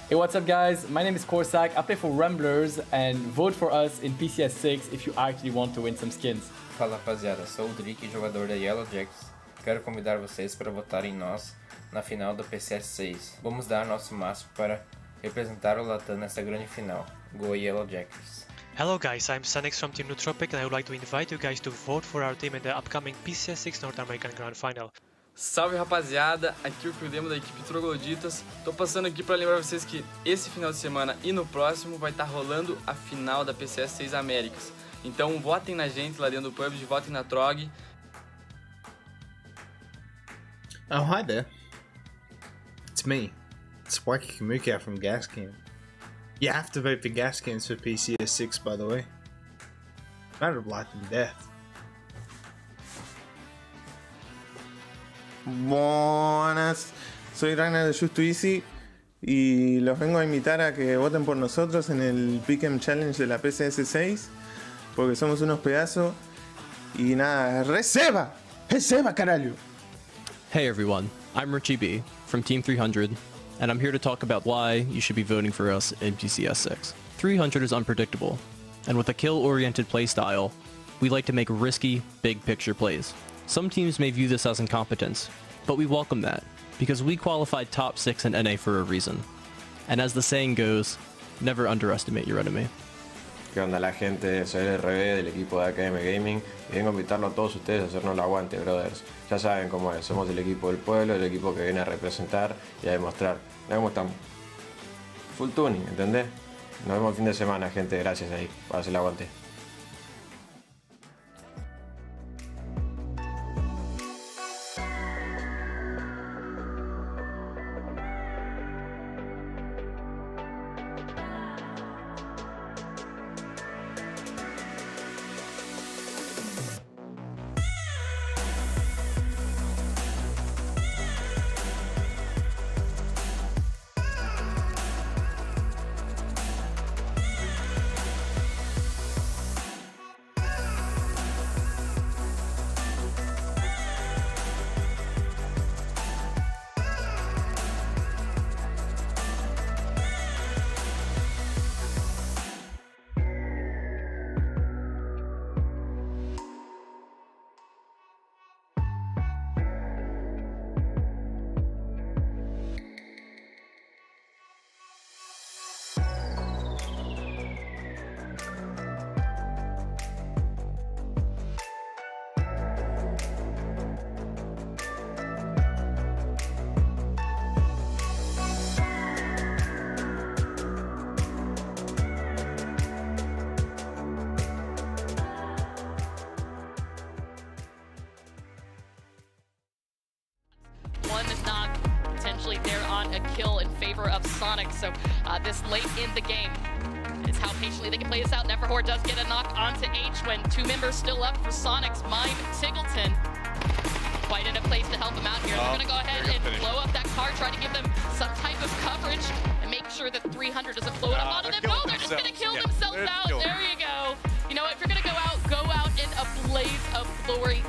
Hey, what's up guys? My name is Korsak, I play for Ramblers, and vote for us in PCS6 if you actually want to win some skins. Fala rapaziada, sou o Drick, jogador da Yellow Jackets. Quero convidar vocês para votarem em nós na final do PCS6. Vamos dar nosso máximo para representar o Latam nessa grande final. Go Yellow Jackets! Hello guys, I'm Sanix from Team Nootropic, and I would like to invite you guys to vote for our team in the upcoming PCS6 North American Grand Final. Salve rapaziada, aqui é o Curdemo da equipe Trogloditas. Tô passando aqui para lembrar vocês que esse final de semana e no próximo vai estar rolando a final da PCS6 Américas. Então votem na gente lá dentro do PUBG, votem na Trog. Oh, hi there. It's me, Spiky Kamuka from Gascam. You have to vote for Gaskins for PCS6, by the way. Matter of life and death. Buenas, soy Ragnar de Just to Easy y los vengo a invitar a que voten por nosotros en el Pick'em Challenge de la PCS6 porque somos unos pedazos y nada, ¡receba! ¡Receba, caralho! Hey everyone, I'm Richie B from Team 300, and I'm here to talk about why you should be voting for us in PCS6. 300 is unpredictable, and with a kill-oriented playstyle, we like to make risky, big-picture plays. Some teams may view this as incompetence, but we welcome that, because we qualified top 6 in NA for a reason. And as the saying goes, never underestimate your enemy. ¿Qué onda la gente? Soy el RB del equipo de AKM Gaming y vengo a invitarlo a todos ustedes a hacernos el aguante, brothers. Ya saben cómo es, somos el equipo del pueblo, el equipo que viene a representar y a demostrar. Mirá cómo estamos. Full tuning, ¿entendés? Nos vemos el fin de semana, gente. Gracias ahí por hacer el aguante. One knock potentially there on a kill in favor of Sonic. So this late in the game is how patiently they can play this out. Neverhore does get a knock onto H when 2 members still up for Sonic's mind. Tiggleton quite in a place to help him out here. They're going to go ahead and blow up that car, try to give them some type of coverage and make sure that 300 doesn't blow it up onto them. No, they're just going to kill themselves out. There you go. You know what? If you're going to go out in a blaze of glory.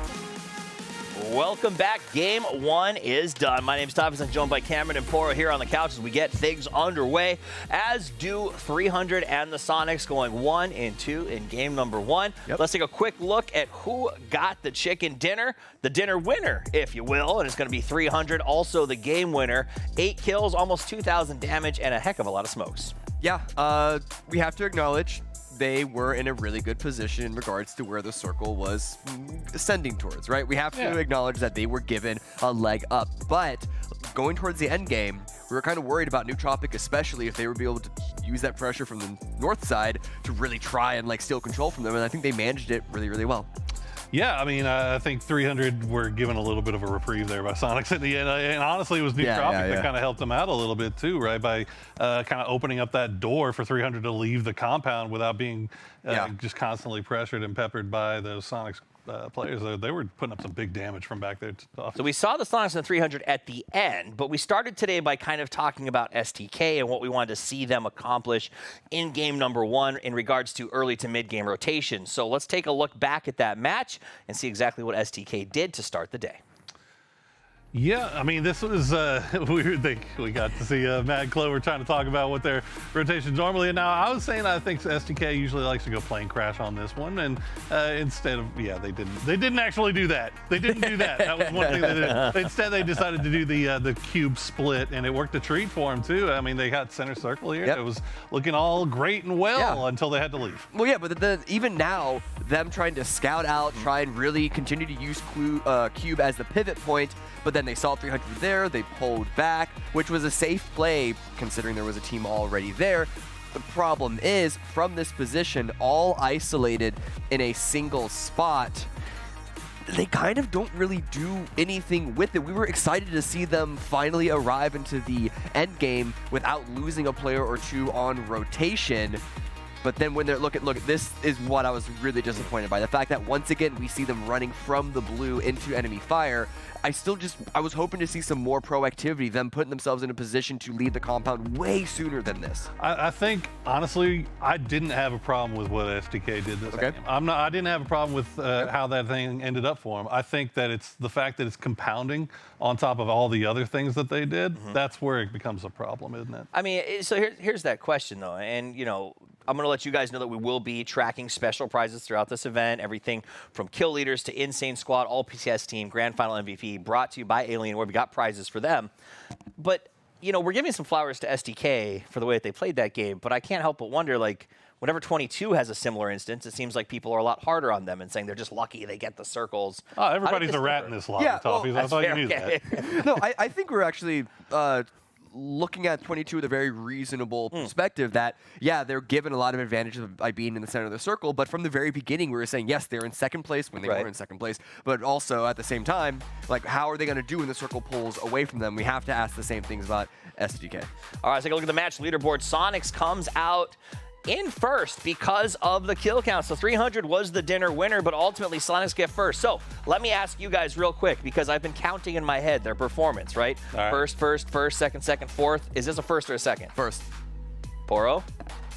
Welcome back. Game 1 is done. My name is Tavis. I'm joined by Cameron and Poro here on the couch as we get things underway, as do 300 and the Sonics going 1 and 2 in game number 1. Let's take a quick look at who got the chicken dinner, the dinner winner, if you will, and it's going to be 300, also the game winner. 8 kills, almost 2,000 damage, and a heck of a lot of smokes. Yeah, we have to acknowledge they were in a really good position in regards to where the circle was ascending towards, right? We have to acknowledge that they were given a leg up, but going towards the end game, we were kind of worried about Nootropic, especially if they would be able to use that pressure from the north side to really try and like steal control from them, and I think they managed it really, really well. Yeah, I mean, I think 300 were given a little bit of a reprieve there by Sonics at the end. And honestly, it was Nootropic that kind of helped them out a little bit too, right? By kind of opening up that door for 300 to leave the compound without being just constantly pressured and peppered by those Sonics players. They were putting up some big damage from back there. So we saw the Sonics and the 300 at the end, but we started today by kind of talking about STK and what we wanted to see them accomplish in game number 1 in regards to early to mid game rotation. So let's take a look back at that match and see exactly what STK did to start the day. Yeah, I mean, this was weird. We got to see Matt and Clover trying to talk about what their rotations normally are. Now, I was saying I think STK usually likes to go plane crash on this one, and instead of they didn't actually do that. They didn't do that. That was one thing they did. Instead, they decided to do the cube split, and it worked a treat for them too. I mean, they got center circle here. It was looking all great and well until they had to leave. Well, yeah, but then even now, them trying to scout out, try and really continue to use cube as the pivot point. But then they saw 300 there, they pulled back, which was a safe play considering there was a team already there. The problem is, from this position, all isolated in a single spot, they kind of don't really do anything with it. We were excited to see them finally arrive into the end game without losing a player or two on rotation. But then when they're look, this is what I was really disappointed by. The fact that once again we see them running from the blue into enemy fire. I was hoping to see some more proactivity, them putting themselves in a position to lead the compound way sooner than this. I think, honestly, I didn't have a problem with what SDK did this game. I didn't have a problem with how that thing ended up for them. I think that it's the fact that it's compounding on top of all the other things that they did. That's where it becomes a problem, isn't it? I mean, so here's that question, though. And, you know, I'm going to let you guys know that we will be tracking special prizes throughout this event. Everything from kill leaders to insane squad, all PCS team, grand final MVP, brought to you by Alienware. We got prizes for them. But, you know, we're giving some flowers to SDK for the way that they played that game. But I can't help but wonder, like, whenever 22 has a similar instance, it seems like people are a lot harder on them and saying they're just lucky they get the circles. Oh, everybody's a rat in this lot, Toffees. I thought you knew that. No, I think we're actually looking at 22 with a very reasonable perspective that, yeah, they're given a lot of advantages by being in the center of the circle, but from the very beginning we were saying, yes, they're in second place when they were in second place, but also at the same time, like, how are they going to do when the circle pulls away from them? We have to ask the same things about SDK. All right, let's take a look at the match leaderboard. Sonics comes out in first because of the kill count. So 300 was the dinner winner, but ultimately Sonics get first. So let me ask you guys real quick, because I've been counting in my head their performance, right? First, second, fourth. Is this a first or a second? First. Poro?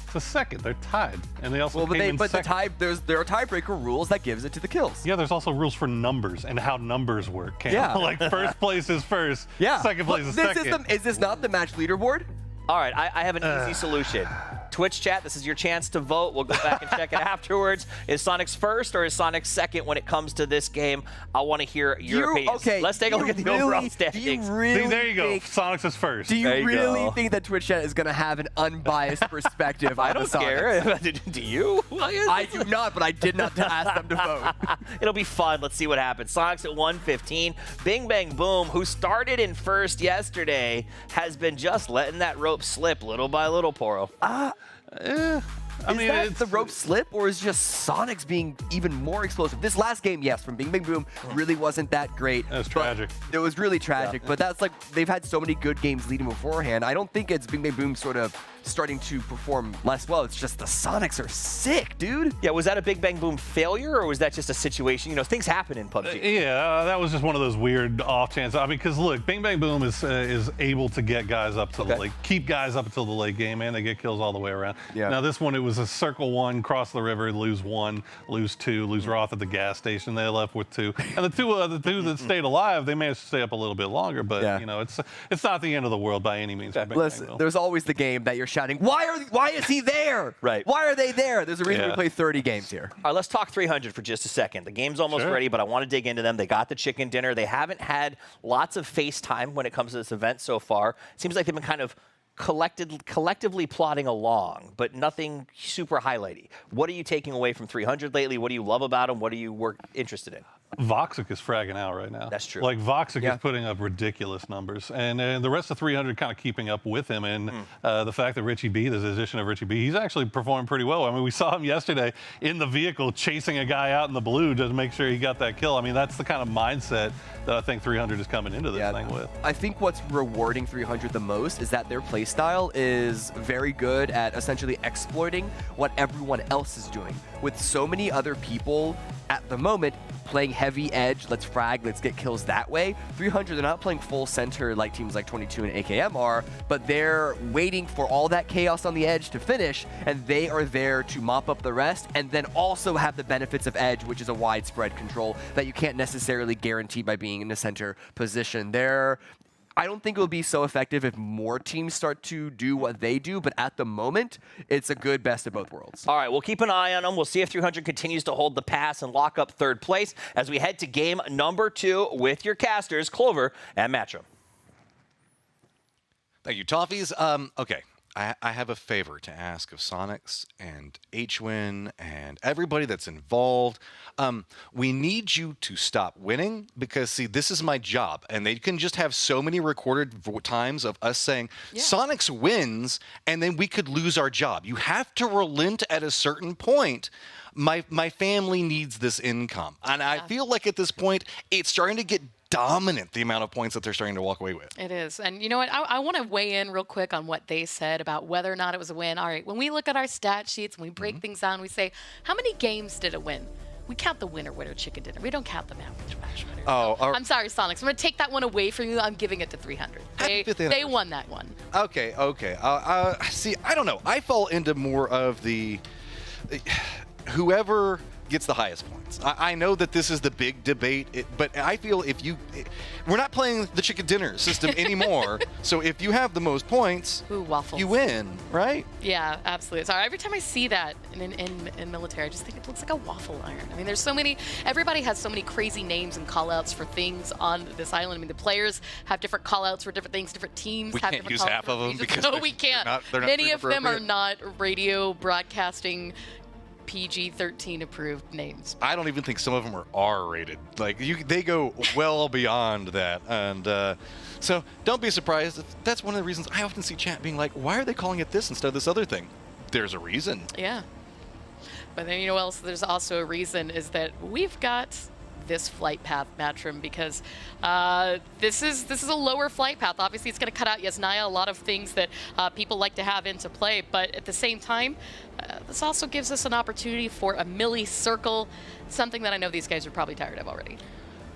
It's a second. They're tied, and they also there are tiebreaker rules that gives it to the kills. Yeah, there's also rules for numbers and how numbers work. Yeah. Like first place is first. Yeah. Second place is second. Is this not the match leaderboard? All right, I have an easy solution. Twitch chat, this is your chance to vote. We'll go back and check it afterwards. Is Sonics first or is Sonics second when it comes to this game? I want to hear your opinions. Okay, let's take a look at the overall standings. Do you really See, there you go. Sonics is first. Do you really think that Twitch chat is going to have an unbiased perspective on I don't the Sonics? care. Do you? I do not, but I did not ask them to vote. It'll be fun. Let's see what happens. Sonics at 115. Bing Bang Boom, who started in first yesterday, has been just letting that rope slip little by little, Poro. I mean, that the rope slip, or is just Sonics being even more explosive? This last game, yes, from Bing Bang Boom, really wasn't that great. It was tragic. It was really tragic, but that's like, they've had so many good games leading beforehand. I don't think it's Bing Bang Boom sort of starting to perform less well. It's just the Sonics are sick, dude. Yeah, was that a Big Bang Boom failure, or was that just a situation? You know, things happen in PUBG. That was just one of those weird off chances. I mean, because look, Bing Bang Boom is able to get guys up to the late, keep guys up until the late game, and they get kills all the way around. Yeah. Now this one, it was a circle one, cross the river, lose one, lose two, lose Roth at the gas station. They left with two, and the two that stayed alive, they managed to stay up a little bit longer. But you know, it's not the end of the world by any means. Listen, there's always the game that you're shouting, why is he there? Right. Why are they there? There's a reason we play 30 games here. All right, let's talk 300 for just a second. The game's almost ready, but I want to dig into them. They got the chicken dinner. They haven't had lots of FaceTime when it comes to this event so far. It seems like they've been kind of collectively plodding along, but nothing super highlighty. What are you taking away from 300 lately? What do you love about them? What are you interested in? Voxic is fragging out right now. That's true. Like, Voxic is putting up ridiculous numbers. And the rest of 300 kind of keeping up with him. And the fact that Richie B, this addition of Richie B, he's actually performing pretty well. I mean, we saw him yesterday in the vehicle chasing a guy out in the blue to make sure he got that kill. I mean, that's the kind of mindset that I think 300 is coming into this thing with. I think what's rewarding 300 the most is that their playstyle is very good at essentially exploiting what everyone else is doing. With so many other people at the moment playing heavy edge, let's frag, let's get kills that way. 300, they're not playing full center like teams like 22 and AKM are, but they're waiting for all that chaos on the edge to finish, and they are there to mop up the rest, and then also have the benefits of edge, which is a widespread control that you can't necessarily guarantee by being in a center position. I don't think it will be so effective if more teams start to do what they do, but at the moment, it's a good best of both worlds. All right, we'll keep an eye on them. We'll see if 300 continues to hold the pass and lock up third place as we head to game number 2 with your casters, Clover and Matchroom. Thank you, Toffees. Okay. I have a favor to ask of Sonics and HWin and everybody that's involved. We need you to stop winning because, see, this is my job. And they can just have so many recorded times of us saying, Sonics wins, and then we could lose our job. You have to relent at a certain point. My family needs this income. And I feel like at this point, it's starting to get dominant, the amount of points that they're starting to walk away with. It is. And you know what? I want to weigh in real quick on what they said about whether or not it was a win. All right, when we look at our stat sheets and we break things down, we say, how many games did it win? We count the winner chicken dinner. We don't count the match winner. Oh, I'm sorry, Sonics. I'm going to take that one away from you. I'm giving it to 300. They won that one. Okay. See, I don't know. I fall into more of the whoever gets the highest points. I know that this is the big debate, but I feel we're not playing the chicken dinner system anymore. So if you have the most points, you win, right? Yeah, absolutely. Sorry, every time I see that in military, I just think it looks like a waffle iron. I mean, there's so many, everybody has so many crazy names and call-outs for things on this island. I mean, the players have different call-outs for different things, different teams we have can't different use half of them because no, we can't. They're not Many of them are appropriate. not radio broadcasting PG-13 approved names. I don't even think some of them are R-rated. Like they go well beyond that, and so don't be surprised. That's one of the reasons I often see chat being like, "Why are they calling it this instead of this other thing?" There's a reason. Yeah, but then you know what else? There's also a reason is that we've got this flight path Matrim because this is a lower flight path. Obviously, it's going to cut out Yasnaya, a lot of things that people like to have into play, but at the same time, this also gives us an opportunity for a milli circle, something that I know these guys are probably tired of already.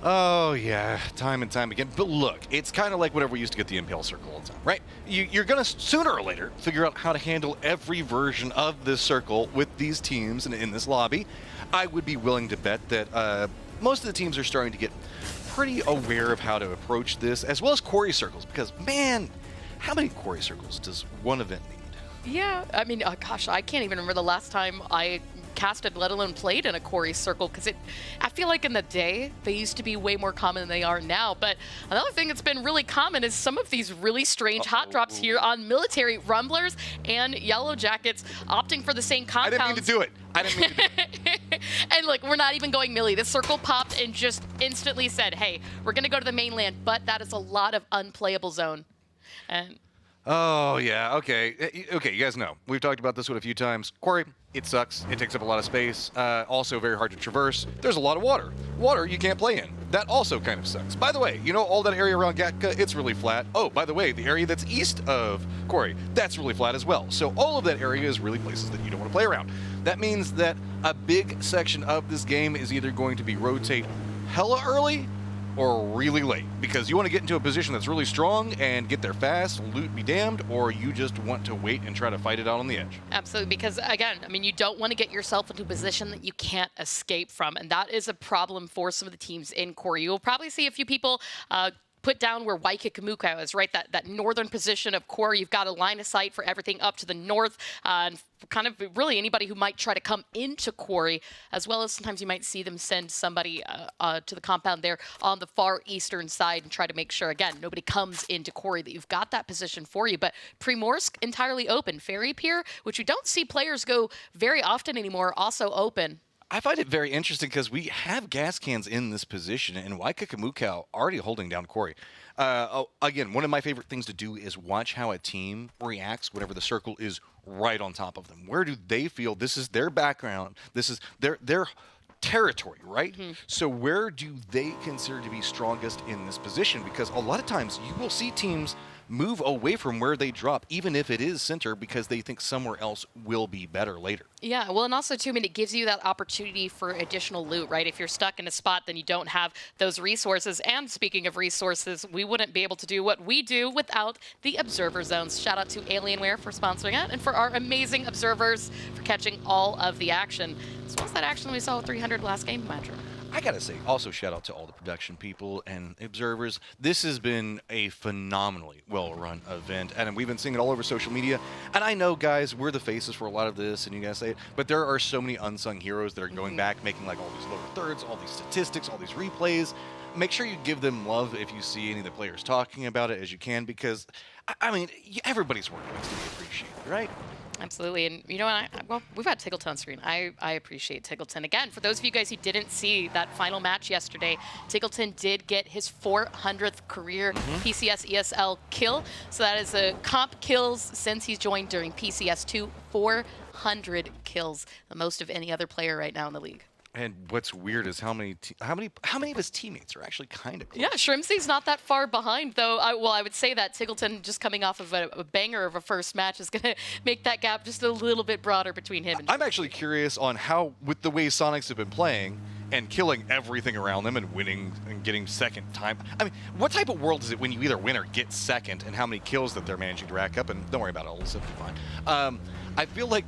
Oh, yeah, time and time again. But look, it's kind of like whenever we used to get the Impale Circle all the time, right? You're going to, sooner or later, figure out how to handle every version of this circle with these teams in this lobby. I would be willing to bet that most of the teams are starting to get pretty aware of how to approach this, as well as quarry circles, because, man, how many quarry circles does one event need? Yeah, I mean, gosh, I can't even remember the last time I casted, let alone played in a quarry circle, because I feel like in the day, they used to be way more common than they are now. But another thing that's been really common is some of these really strange hot drops here on military rumblers and yellow jackets opting for the same compounds. I didn't mean to do it. And look, we're not even going milli. This circle popped and just instantly said, hey, we're going to go to the mainland, but that is a lot of unplayable zone. And oh, yeah, okay. Okay, you guys know. We've talked about this one a few times. Quarry, it sucks. It takes up a lot of space. Also very hard to traverse. There's a lot of water. Water you can't play in. That also kind of sucks. By the way, you know all that area around Gatka, it's really flat. Oh, by the way, the area that's east of Quarry, that's really flat as well. So all of that area is really places that you don't want to play around. That means that a big section of this game is either going to be rotate hella early or really late, because you want to get into a position that's really strong and get there fast, loot be damned, or you just want to wait and try to fight it out on the edge. Absolutely, because again, I mean, you don't want to get yourself into a position that you can't escape from, and that is a problem for some of the teams in Quarry. You'll probably see a few people put down where Waikikimukau is, right? That northern position of Quarry. You've got a line of sight for everything up to the north, and kind of really anybody who might try to come into Quarry, as well as sometimes you might see them send somebody to the compound there on the far eastern side and try to make sure, again, nobody comes into Quarry, that you've got that position for you. But Primorsk, entirely open. Ferry Pier, which we don't see players go very often anymore, also open. I find it very interesting because we have gas cans in this position, and Waikikimukau already holding down Quarry. Again, one of my favorite things to do is watch how a team reacts whenever the circle is right on top of them. Where do they feel this is their background? This is their territory, right? So where do they consider to be strongest in this position? Because a lot of times you will see teams move away from where they drop, even if it is center, because they think somewhere else will be better later. Yeah, well, and also, too, I mean, it gives you that opportunity for additional loot, right? If you're stuck in a spot, then you don't have those resources. And speaking of resources, we wouldn't be able to do what we do without the observer zones. Shout out to Alienware for sponsoring it, and for our amazing observers for catching all of the action. So what's that action we saw with 300 last game, Matcher? I gotta say, also shout out to all the production people and observers. This has been a phenomenally well-run event, and we've been seeing it all over social media. And I know, guys, we're the faces for a lot of this, and you guys say it, but there are so many unsung heroes that are going back, making like all these lower thirds, all these statistics, all these replays. make sure you give them love if you see any of the players talking about it as you can, because, I mean, everybody's work needs to be appreciated, right? Absolutely. And you know what? Well, we've got Tiggleton on screen. I appreciate Tiggleton. Again, for those of you guys who didn't see that final match yesterday, Tiggleton did get his 400th career PCS ESL kill. So that is a comp kills since he's joined during PCS2. 400 kills, the most of any other player right now in the league. And what's weird is how many of his teammates are actually kind of close. Yeah, Shrimsy's not that far behind, though. I would say that Tiggleton, just coming off of a banger of a first match, is going to make that gap just a little bit broader between him and I'm actually curious on how, with the way Sonics have been playing and killing everything around them and winning and getting second time. I mean, what type of world is it when you either win or get second, and how many kills that they're managing to rack up? And don't worry about it, it'll be fine. I feel like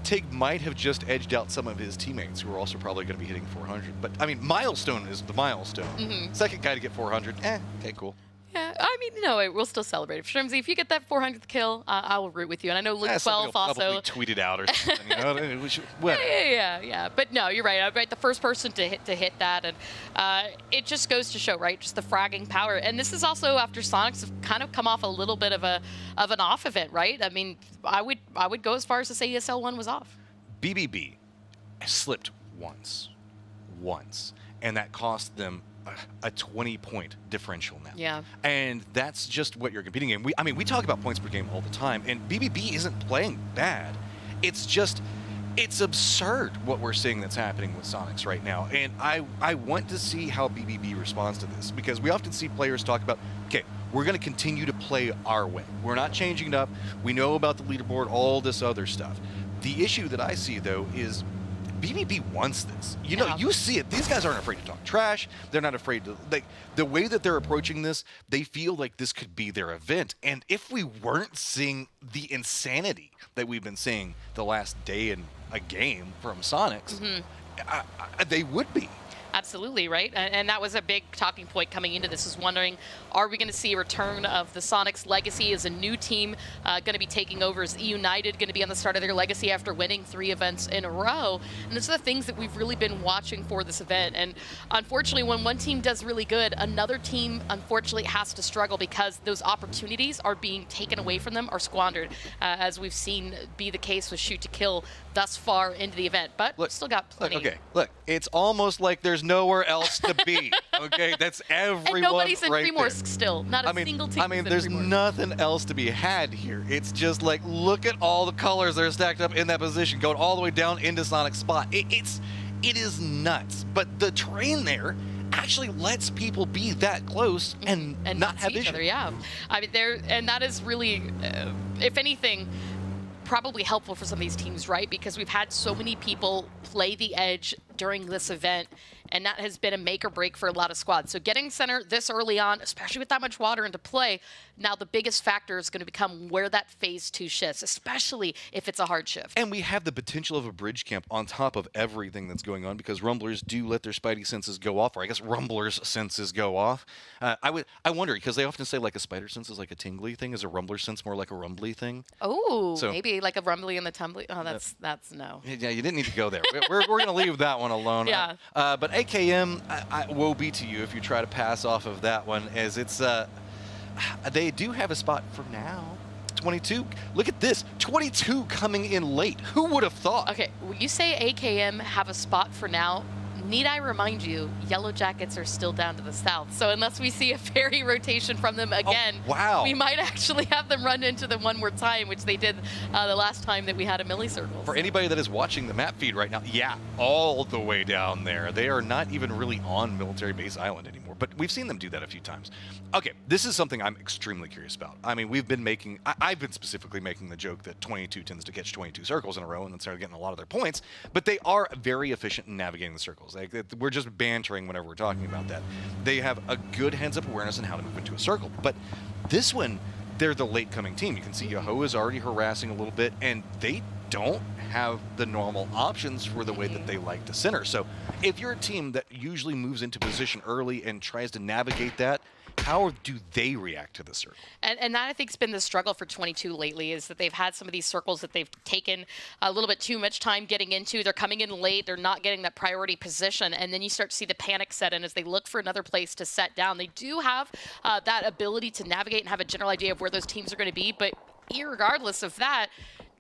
Tig might have just edged out some of his teammates who are also probably going to be hitting 400. But, I mean, milestone is the milestone. Second guy to get 400, okay, cool. Yeah, I mean, no, we'll still celebrate. Shrimsy, if you get that 400th kill, I will root with you. And I know Luke 12 also. Probably tweet it out or something, you know? Yeah. But no, you're right. I'm right. The first person to hit that, and it just goes to show, right? Just the fragging power. And this is also after Sonics have kind of come off a little bit of an off event, right? I mean, I would go as far as to say ESL 1 was off. BBB slipped once, and that cost them a 20-point differential now. Yeah. And that's just what you're competing in. We talk about points per game all the time, and BBB isn't playing bad. It's absurd what we're seeing that's happening with Sonics right now. And I want to see how BBB responds to this, because we often see players talk about, okay, we're going to continue to play our way. We're not changing it up. We know about the leaderboard, all this other stuff. The issue that I see, though, is BBB wants this. You know, you see it. These guys aren't afraid to talk trash. They're not afraid to, like, the way that they're approaching this, they feel like this could be their event. And if we weren't seeing the insanity that we've been seeing the last day in a game from Sonics, they would be. Absolutely, right? And that was a big talking point coming into this, is wondering, are we going to see a return of the Sonics legacy? Is a new team going to be taking over? Is United going to be on the start of their legacy after winning 3 events in a row? And those are the things that we've really been watching for this event. And unfortunately, when one team does really good, another team, unfortunately, has to struggle, because those opportunities are being taken away from them or squandered, as we've seen be the case with Shoot to Kill thus far into the event. But we've still got plenty. Look, it's almost like there's nowhere else to be. Okay, that's everyone. And nobody's in right Primorsk there. still. Not a single team. I mean, there's nothing else to be had here. It's just like, look at all the colors that are stacked up in that position, going all the way down into Sonic's spot. It is nuts. But the terrain there actually lets people be that close and not have each vision. other. Yeah, I mean, and that is really, if anything, probably helpful for some of these teams, right? Because we've had so many people play the edge during this event, and that has been a make or break for a lot of squads. So getting center this early on, especially with that much water into play, now the biggest factor is going to become where that phase 2 shifts, especially if it's a hard shift. And we have the potential of a bridge camp on top of everything that's going on, because Rumblers do let their spidey senses go off, or I guess Rumblers' senses go off. I wonder, because they often say like a spider sense is like a tingly thing. Is a Rumbler sense more like a rumbly thing? Oh, so, maybe like a rumbly and the tumbly. Oh, that's no. Yeah, you didn't need to go there. We're going to leave that one alone. Yeah. But AKM, woe be to you if you try to pass off of that one, as it's they do have a spot for now. 22. Look at this. 22 coming in late. Who would have thought? Okay, when you say AKM have a spot for now, need I remind you, Yellow Jackets are still down to the south. So unless we see a fairy rotation from them again, we might actually have them run into them one more time, which they did the last time that we had a milli-circle. For anybody that is watching the map feed right now, yeah, all the way down there. They are not even really on Military Base Island anymore, but we've seen them do that a few times. Okay, this is something I'm extremely curious about. I mean, we've been making, I've been specifically making the joke that 22 tends to catch 22 circles in a row and then start getting a lot of their points, but they are very efficient in navigating the circles. Like, we're just bantering whenever we're talking about that. They have a good heads-up awareness on how to move into a circle, but this one, they're the late-coming team. You can see Yahoo is already harassing a little bit, and they don't have the normal options for the way that they like to center. So if you're a team that usually moves into position early and tries to navigate that, how do they react to the circle? And that, I think, has been the struggle for 22 lately, is that they've had some of these circles that they've taken a little bit too much time getting into. They're coming in late. They're not getting that priority position. And then you start to see the panic set in as they look for another place to set down. They do have that ability to navigate and have a general idea of where those teams are going to be. But irregardless of that,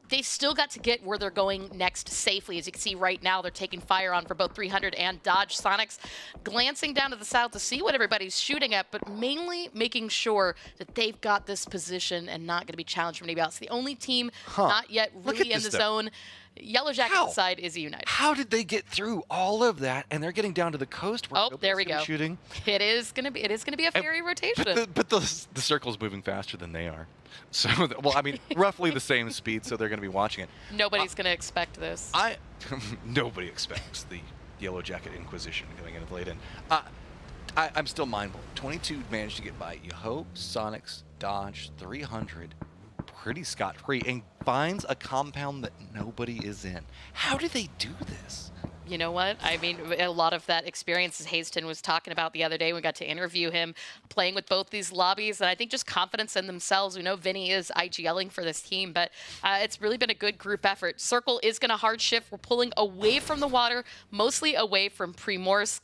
they've still got to get where they're going next safely. As you can see right now, they're taking fire on for both 300 and Dodge. Sonics glancing down to the south to see what everybody's shooting at, but mainly making sure that they've got this position and not going to be challenged from anybody else. The only team not yet really in the zone, Yellow Jackets side, is United. How did they get through all of that? And they're getting down to the coast where there we go. Shooting. It is going to be a fairy rotation. But the circle's moving faster than they are. So, well, I mean, roughly the same speed, so they're going to be watching it. Nobody's going to expect this. Nobody expects the Yellow Jacket Inquisition going into the late end. I'm still mindful. 22 managed to get by Yahoo, Sonics, Dodge, 300, pretty scot-free, and finds a compound that nobody is in. How do they do this? You know what? I mean, a lot of that experience, as Hasten was talking about the other day, we got to interview him playing with both these lobbies, and I think just confidence in themselves. We know Vinny is IGLing for this team, but it's really been a good group effort. Circle is going to hard shift. We're pulling away from the water, mostly away from Primorsk.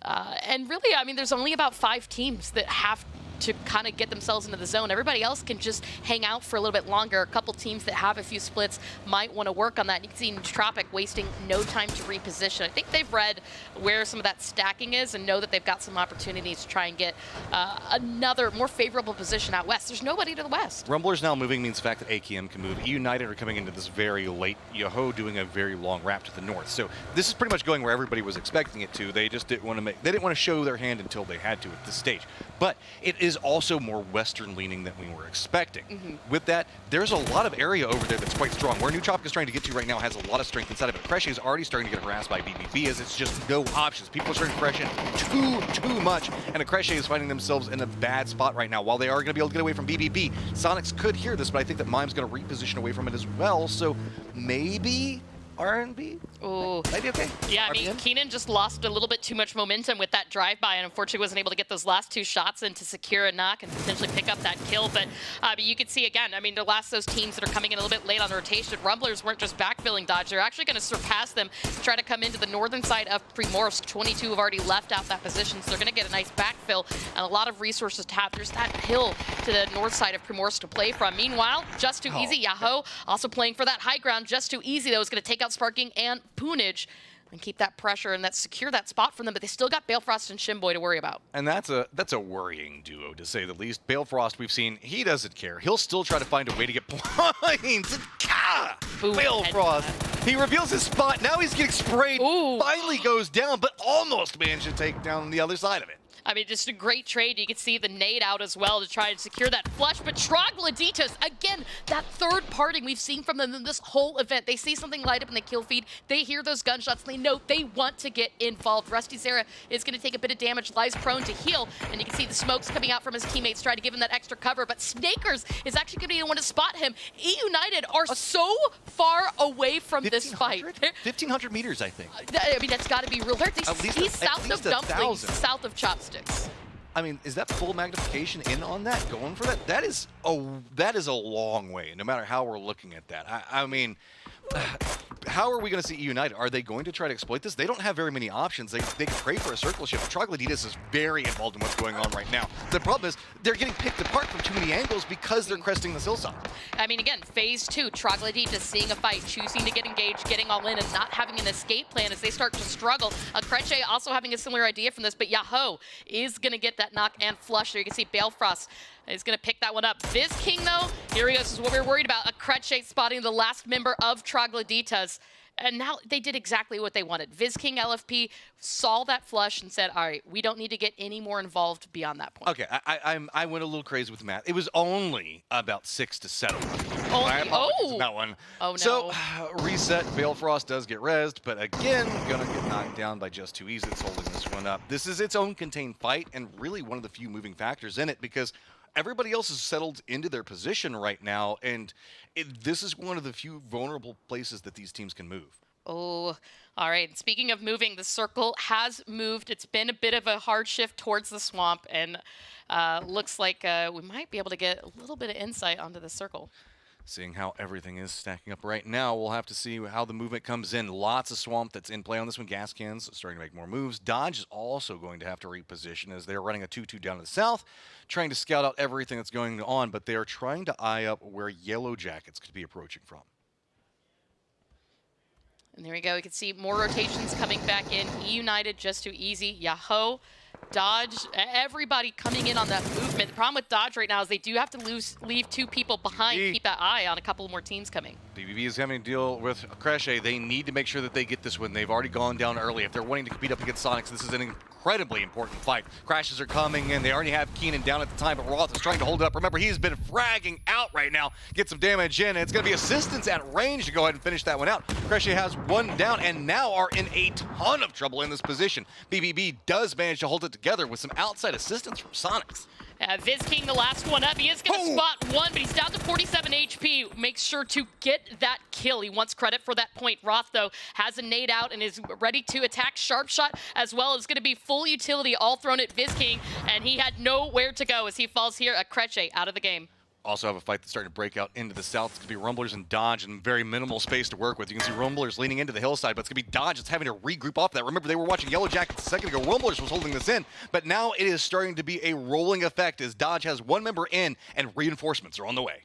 And really, I mean, there's only about 5 teams that have to kind of get themselves into the zone. Everybody else can just hang out for a little bit longer. A couple teams that have a few splits might want to work on that. You can see Nootropic wasting no time to reposition. I think they've read where some of that stacking is and know that they've got some opportunities to try and get another more favorable position out west. There's nobody to the west. Rumblers now moving means the fact that AKM can move. United are coming into this very late. Yoho doing a very long wrap to the north. So this is pretty much going where everybody was expecting it to. They just didn't want to show their hand until they had to at this stage. But it is also more western leaning than we were expecting. With that, there's a lot of area over there that's quite strong. Where Nootropic is trying to get to right now has a lot of strength inside of it. Cresce is already starting to get harassed by BBB as it's just no options. People are starting to crash in too much, and Cresce is finding themselves in a bad spot right now. While they are going to be able to get away from BBB, Sonics could hear this, but I think that Mime's going to reposition away from it as well, so maybe R&B? Ooh. Maybe okay. Yeah, I mean, Keenan just lost a little bit too much momentum with that drive-by and unfortunately wasn't able to get those last 2 shots in to secure a knock and potentially pick up that kill. But you can see, again, I mean, those teams that are coming in a little bit late on the rotation, Rumblers weren't just backfilling Dodge. They're actually going to surpass them, try to come into the northern side of Primorsk. 22 have already left out that position, so they're going to get a nice backfill and a lot of resources to have. There's that hill to the north side of Primorsk to play from. Meanwhile, Just Too Easy, Yahoo, also playing for that high ground. Just Too Easy, though, is going to take out Sparking and Poonage and keep that pressure and secure that spot from them, but they still got Balefrost and Shimboy to worry about. And that's a worrying duo, to say the least. Balefrost, we've seen, he doesn't care. He'll still try to find a way to get points. Balefrost, he reveals his spot. Now he's getting sprayed. Finally goes down, but almost managed to take down the other side of it. I mean, just a great trade. You can see the nade out as well to try and secure that flush. But Troglodytes, again, that third parting we've seen from them in this whole event. They see something light up in the kill feed. They hear those gunshots. They know they want to get involved. Rusty Zera is going to take a bit of damage. Lies prone to heal. And you can see the smokes coming out from his teammates trying to give him that extra cover. But Snakers is actually going to be the one to spot him. E-United are so far away from this fight. 1,500 meters, I think. I mean, that's got to be real. He's south of Dumplings, 1,000. south of Chopsticks. I mean, is that full magnification in on that, going for that? That is a long way, no matter how we're looking at that. I mean, how are we going to see United? Are they going to try to exploit this? They don't have very many options. They can pray for a circle shift. Troglodytes is very involved in what's going on right now. The problem is they're getting picked apart from too many angles because they're cresting the hillside. I mean, again, phase 2, Troglodytes seeing a fight, choosing to get engaged, getting all in, and not having an escape plan as they start to struggle. Cresce also having a similar idea from this, but Yahoo is going to get that knock and flush. There you can see Balefrost is going to pick that one up. Viz King, though, here he goes. This is what we were worried about. Cresce spotting the last member of Troglodytes. And now they did exactly what they wanted. Viz King LFP saw that flush and said, all right, we don't need to get any more involved beyond that point. Okay, I went a little crazy with the math. It was only about 6 to 7. I apologize on that one. Oh, no. So, reset. Balefrost does get rezzed, but again, gonna get knocked down by Just Too Easy. It's holding this one up. This is its own contained fight, and really one of the few moving factors in it, because everybody else is settled into their position right now, and this is one of the few vulnerable places that these teams can move. Oh, all right. Speaking of moving, the circle has moved. It's been a bit of a hard shift towards the swamp, and looks like we might be able to get a little bit of insight onto the circle. Seeing how everything is stacking up right now, we'll have to see how the movement comes in. Lots of swamp that's in play on this one. Gas cans starting to make more moves. Dodge is also going to have to reposition as they're running a 2-2 down to the south, trying to scout out everything that's going on, but they are trying to eye up where Yellow Jackets could be approaching from. And there we go. We can see more rotations coming back in. E United just too easy. Yahoo, Dodge, everybody coming in on that movement. The problem with Dodge right now is they do have to leave 2 people behind. Keep that eye on a couple more teams coming. BBB is having to deal with Cresce. They need to make sure that they get this win. They've already gone down early. If they're wanting to compete up against Sonics, this is an incredibly important fight. Crashes are coming in. They already have Keenan down at the time, but Roth is trying to hold it up. Remember, he's been fragging out right now. Get some damage in, and it's going to be assistance at range to go ahead and finish that one out. Cresce has 1 down and now are in a ton of trouble in this position. BBB does manage to hold it together with some outside assistance from Sonics. Viz King, the last one up. He is going to spot one, but he's down to 47 HP. Makes sure to get that kill. He wants credit for that point. Roth, though, has a nade out and is ready to attack. Sharp shot as well. It's going to be full utility all thrown at Viz King, and he had nowhere to go as he falls here. Cresce out of the game. Also have a fight that's starting to break out into the south. It's going to be Rumblers and Dodge and very minimal space to work with. You can see Rumblers leaning into the hillside, but it's going to be Dodge that's having to regroup off that. Remember, they were watching Yellow Jackets a second ago. Rumblers was holding this in, but now it is starting to be a rolling effect as Dodge has 1 member in and reinforcements are on the way.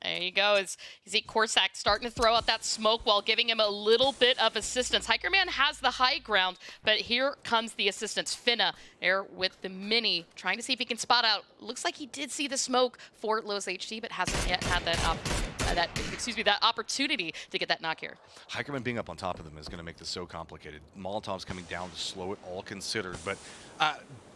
There you go. As you see Corsac starting to throw out that smoke while giving him a little bit of assistance. Hikerman has the high ground, but here comes the assistance. Finna there with the mini, trying to see if he can spot out. Looks like he did see the smoke for Los HD, but hasn't yet had that that opportunity to get that knock here. Hikerman being up on top of them is going to make this so complicated. Molotov's coming down to slow it all considered, but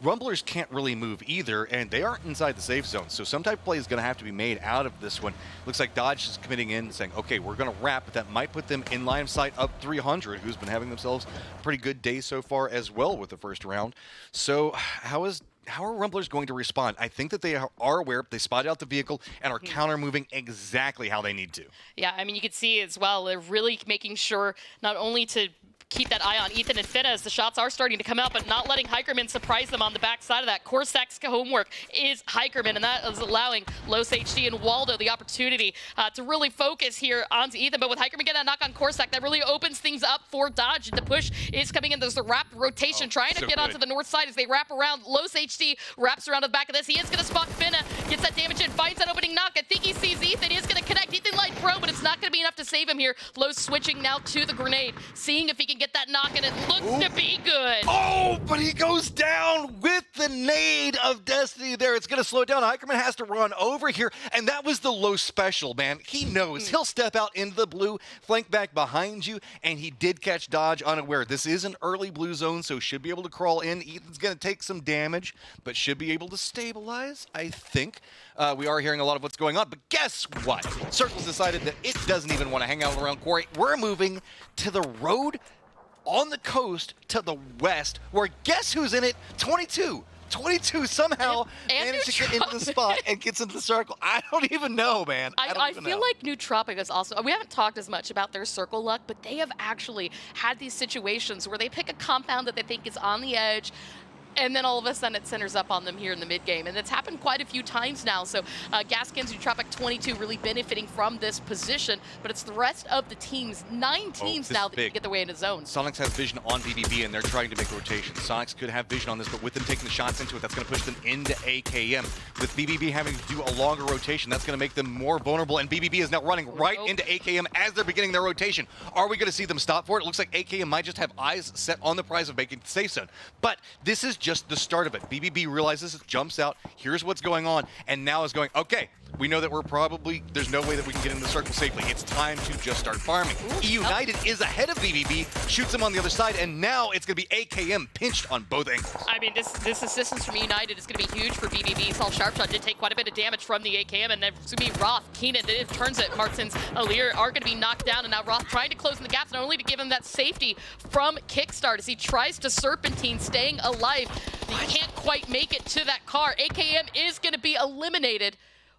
Rumblers can't really move either, and they aren't inside the safe zone, so some type of play is going to have to be made out of this one. Looks like Dodge is committing in, saying, okay, we're going to wrap, but that might put them in line of sight up 300, who's been having themselves a pretty good day so far as well with the first round. So how are Rumblers going to respond? I think that they are aware, they spotted out the vehicle and are counter-moving exactly how they need to. Yeah, I mean, you can see as well, they're really making sure not only to keep that eye on Ethan and Finna as the shots are starting to come out, but not letting Hikerman surprise them on the backside of that. Corsac's homework is Hikerman, and that is allowing Los HD and Waldo the opportunity to really focus here onto Ethan. But with Hikerman getting that knock on Corsac, that really opens things up for Dodge. The push is coming in. There's a wrap rotation trying to get onto the north side as they wrap around. Los HD wraps around the back of this. He is going to spot Finna, gets that damage in, finds that opening knock. I think he sees Ethan. He is going to connect. Ethan light pro, but it's not going to be enough to save him here. Los switching now to the grenade, seeing if he can get that knock, and it looks to be good. Oh, but he goes down with the nade of Destiny there. It's going to slow it down. Hikerman has to run over here, and that was the low special, man. He knows. He'll step out into the blue, flank back behind you, and he did catch Dodge unaware. This is an early blue zone, so should be able to crawl in. Ethan's going to take some damage, but should be able to stabilize, I think. We are hearing a lot of what's going on, but guess what? Circle's decided that it doesn't even want to hang out around Quarry. We're moving to the road on the coast to the west, where guess who's in it? 22. 22 somehow managed to get into the spot and gets into the circle. I don't even know, man. I feel like Nootropic is also, we haven't talked as much about their circle luck, but they have actually had these situations where they pick a compound that they think is on the edge, and then all of a sudden it centers up on them here in the mid-game. And it's happened quite a few times now. So Gaskins, Nootropic 22 really benefiting from this position, but it's the rest of the teams, 9 teams now that can get their way into zones. Sonics has vision on BBB, and they're trying to make rotations. Sonics could have vision on this, but with them taking the shots into it, that's going to push them into AKM. With BBB having to do a longer rotation, that's going to make them more vulnerable, and BBB is now running right into AKM as they're beginning their rotation. Are we going to see them stop for it? It looks like AKM might just have eyes set on the prize of making the safe zone. But this is just the start of it. BBB realizes it, jumps out, here's what's going on, and now is going, okay, we know that there's no way that we can get into the circle safely. It's time to just start farming. United is ahead of BBB, shoots him on the other side, and now it's going to be AKM pinched on both angles. I mean, this assistance from United is going to be huge for BBB. Saul Sharpshot did take quite a bit of damage from the AKM, and then it's going to be Roth, Keenan, it turns it, Martins, Alir are going to be knocked down, and now Roth trying to close in the gaps, not only to give him that safety from Kickstart as he tries to Serpentine, staying alive. He can't quite make it to that car. AKM is going to be eliminated.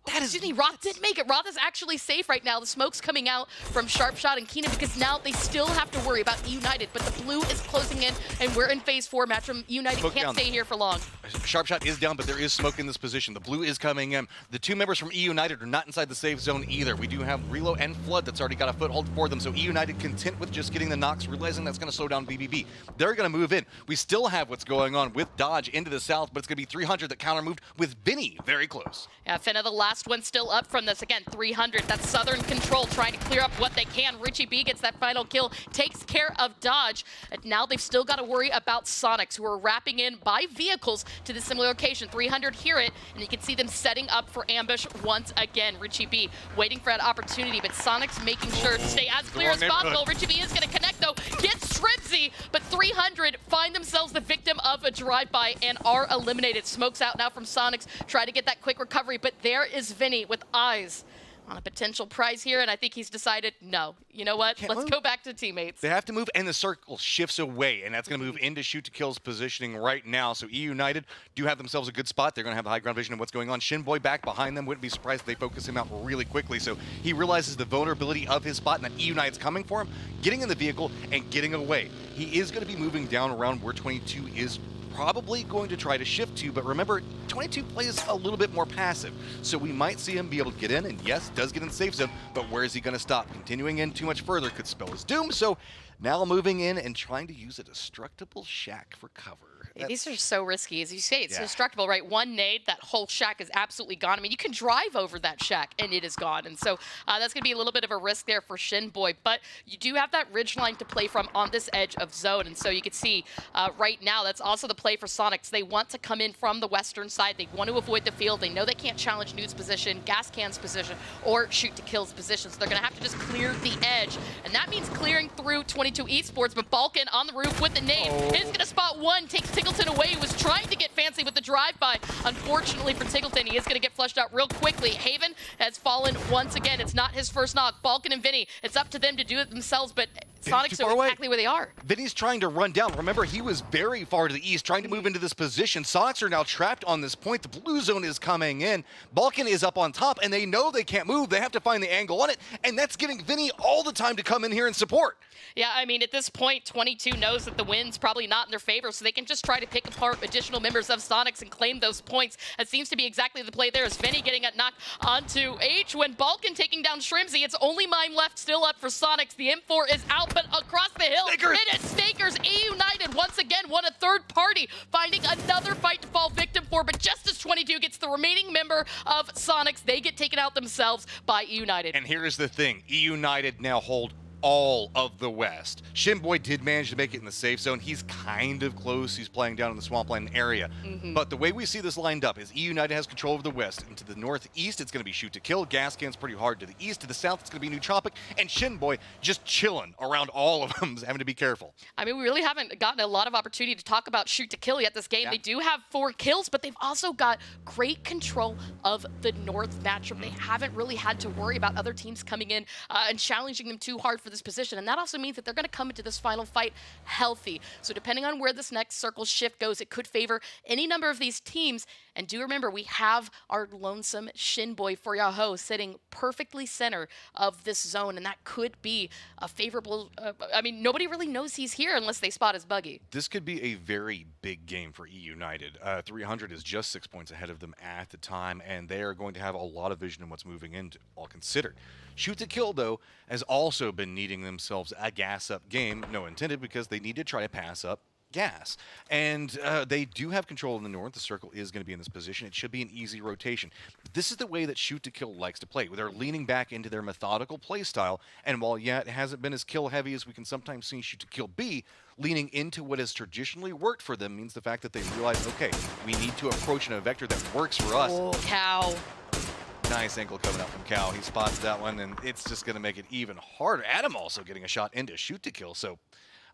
Excuse me, Roth did make it. Roth is actually safe right now. The smoke's coming out from Sharpshot and Keenan because now they still have to worry about United, but the blue is closing in, and we're in phase 4. Matchroom United Smoke can't down. stay here for long. Sharpshot is down, but there is smoke in this position. The blue is coming in. The two members from United are not inside the safe zone either. We do have Relo and Flood that's already got a foothold for them, so United content with just getting the knocks, realizing that's going to slow down BBB. They're going to move in. We still have what's going on with Dodge into the south, but it's going to be 300 that counter-moved with Vinny very close. Yeah, Finna, the last one still up from this. Again, 300. That's Southern Control trying to clear up what they can. Richie B gets that final kill, takes care of Dodge. And now they've still got to worry about Sonics, who are wrapping in by vehicles to the similar location. 300 hear it, and you can see them setting up for ambush once again. Richie B waiting for that opportunity, but Sonics making sure to stay as clear as possible. Richie B is going to connect, though. Gets Shrimsy, but 300 find themselves the victim of a drive-by and are eliminated. Smokes out now from Sonics. Try to get that quick recovery, but there is Vinny with eyes on a potential prize here, and I think he's decided, no, you know what? Let's go back to teammates. They have to move, and the circle shifts away, and that's going to move into shoot to kill's positioning right now. So United do have themselves a good spot. They're going to have the high ground vision of what's going on. Shinboy back behind them. Wouldn't be surprised if they focus him out really quickly. So he realizes the vulnerability of his spot, and that United's coming for him, getting in the vehicle and getting away. He is going to be moving down around where 22 is probably going to try to shift to, but remember, 22 plays a little bit more passive, so we might see him be able to get in, and yes, does get in safe zone, but where is he going to stop? Continuing in too much further could spell his doom, so now moving in and trying to use a destructible shack for cover. These are so risky. As you say, it's destructible, right? One nade, that whole shack is absolutely gone. I mean, you can drive over that shack, and it is gone. And so that's going to be a little bit of a risk there for Shinboy. But you do have that ridge line to play from on this edge of zone. And so you can see right now, that's also the play for Sonics. They want to come in from the western side. They want to avoid the field. They know they can't challenge Nude's position, Gas Can's position, or Shoot to Kill's position. So they're going to have to just clear the edge. And that means clearing through 22 Esports. But Balkan on the roof with the nade is going to spot one, takes Tiggleton away. He was trying to get fancy with the drive-by. Unfortunately for Tiggleton, he is going to get flushed out real quickly. Haven has fallen once again. It's not his first knock. Balkan and Vinny, it's up to them to do it themselves, but Sonics are exactly where they are. Vinny's trying to run down. Remember, he was very far to the east, trying to move into this position. Sonics are now trapped on this point. The blue zone is coming in. Balkan is up on top, and they know they can't move. They have to find the angle on it, and that's giving Vinny all the time to come in here and support. Yeah, I mean, at this point, 22 knows that the win's probably not in their favor, so they can just try to pick apart additional members of Sonics and claim those points. That seems to be exactly the play there, as Vinny getting a knock onto H. When Balkan taking down Shrimsy, it's only Mime left still up for Sonics. The M4 is out, but across the hill, it is Snakers. E United once again won a third party, finding another fight to fall victim for, but just as 22 gets the remaining member of Sonics, they get taken out themselves by E United. And here's the thing, E United now hold all of the West. Shinboy did manage to make it in the safe zone. He's kind of close. He's playing down in the swampland area. But the way we see this lined up is E United has control of the West. And to the northeast, it's going to be Shoot to Kill. Gas Can's pretty hard. To the east, to the south, it's going to be Nootropic. And Shinboy just chilling around all of them, having to be careful. I mean, we really haven't gotten a lot of opportunity to talk about Shoot to Kill yet this game. They do have 4 kills, but they've also got great control of the North matchup. They haven't really had to worry about other teams coming in and challenging them too hard for this position. And that also means that they're going to come into this final fight healthy. So depending on where this next circle shift goes, it could favor any number of these teams. And do remember, we have our lonesome Shinboy for Yahoo sitting perfectly center of this zone. And that could be a favorable, I mean, nobody really knows he's here unless they spot his buggy. This could be a very big game for E United. 300 is just 6 points ahead of them at the time, and they are going to have a lot of vision in what's moving in, all considered. Shoot to Kill, though, has also been needing themselves a gas-up game, no intended, because they need to try to pass up gas. And they do have control in the north. The circle is going to be in this position. It should be an easy rotation. This is the way that Shoot to Kill likes to play. They're leaning back into their methodical play style, and while, yeah, it hasn't been as kill-heavy as we can sometimes see Shoot to Kill be, leaning into what has traditionally worked for them means the fact that they realize, okay, we need to approach in a vector that works for us. Oh, cow. Nice ankle coming out from Cal. He spots that one, and it's just going to make it even harder. Adam also getting a shot into shoot to kill. So,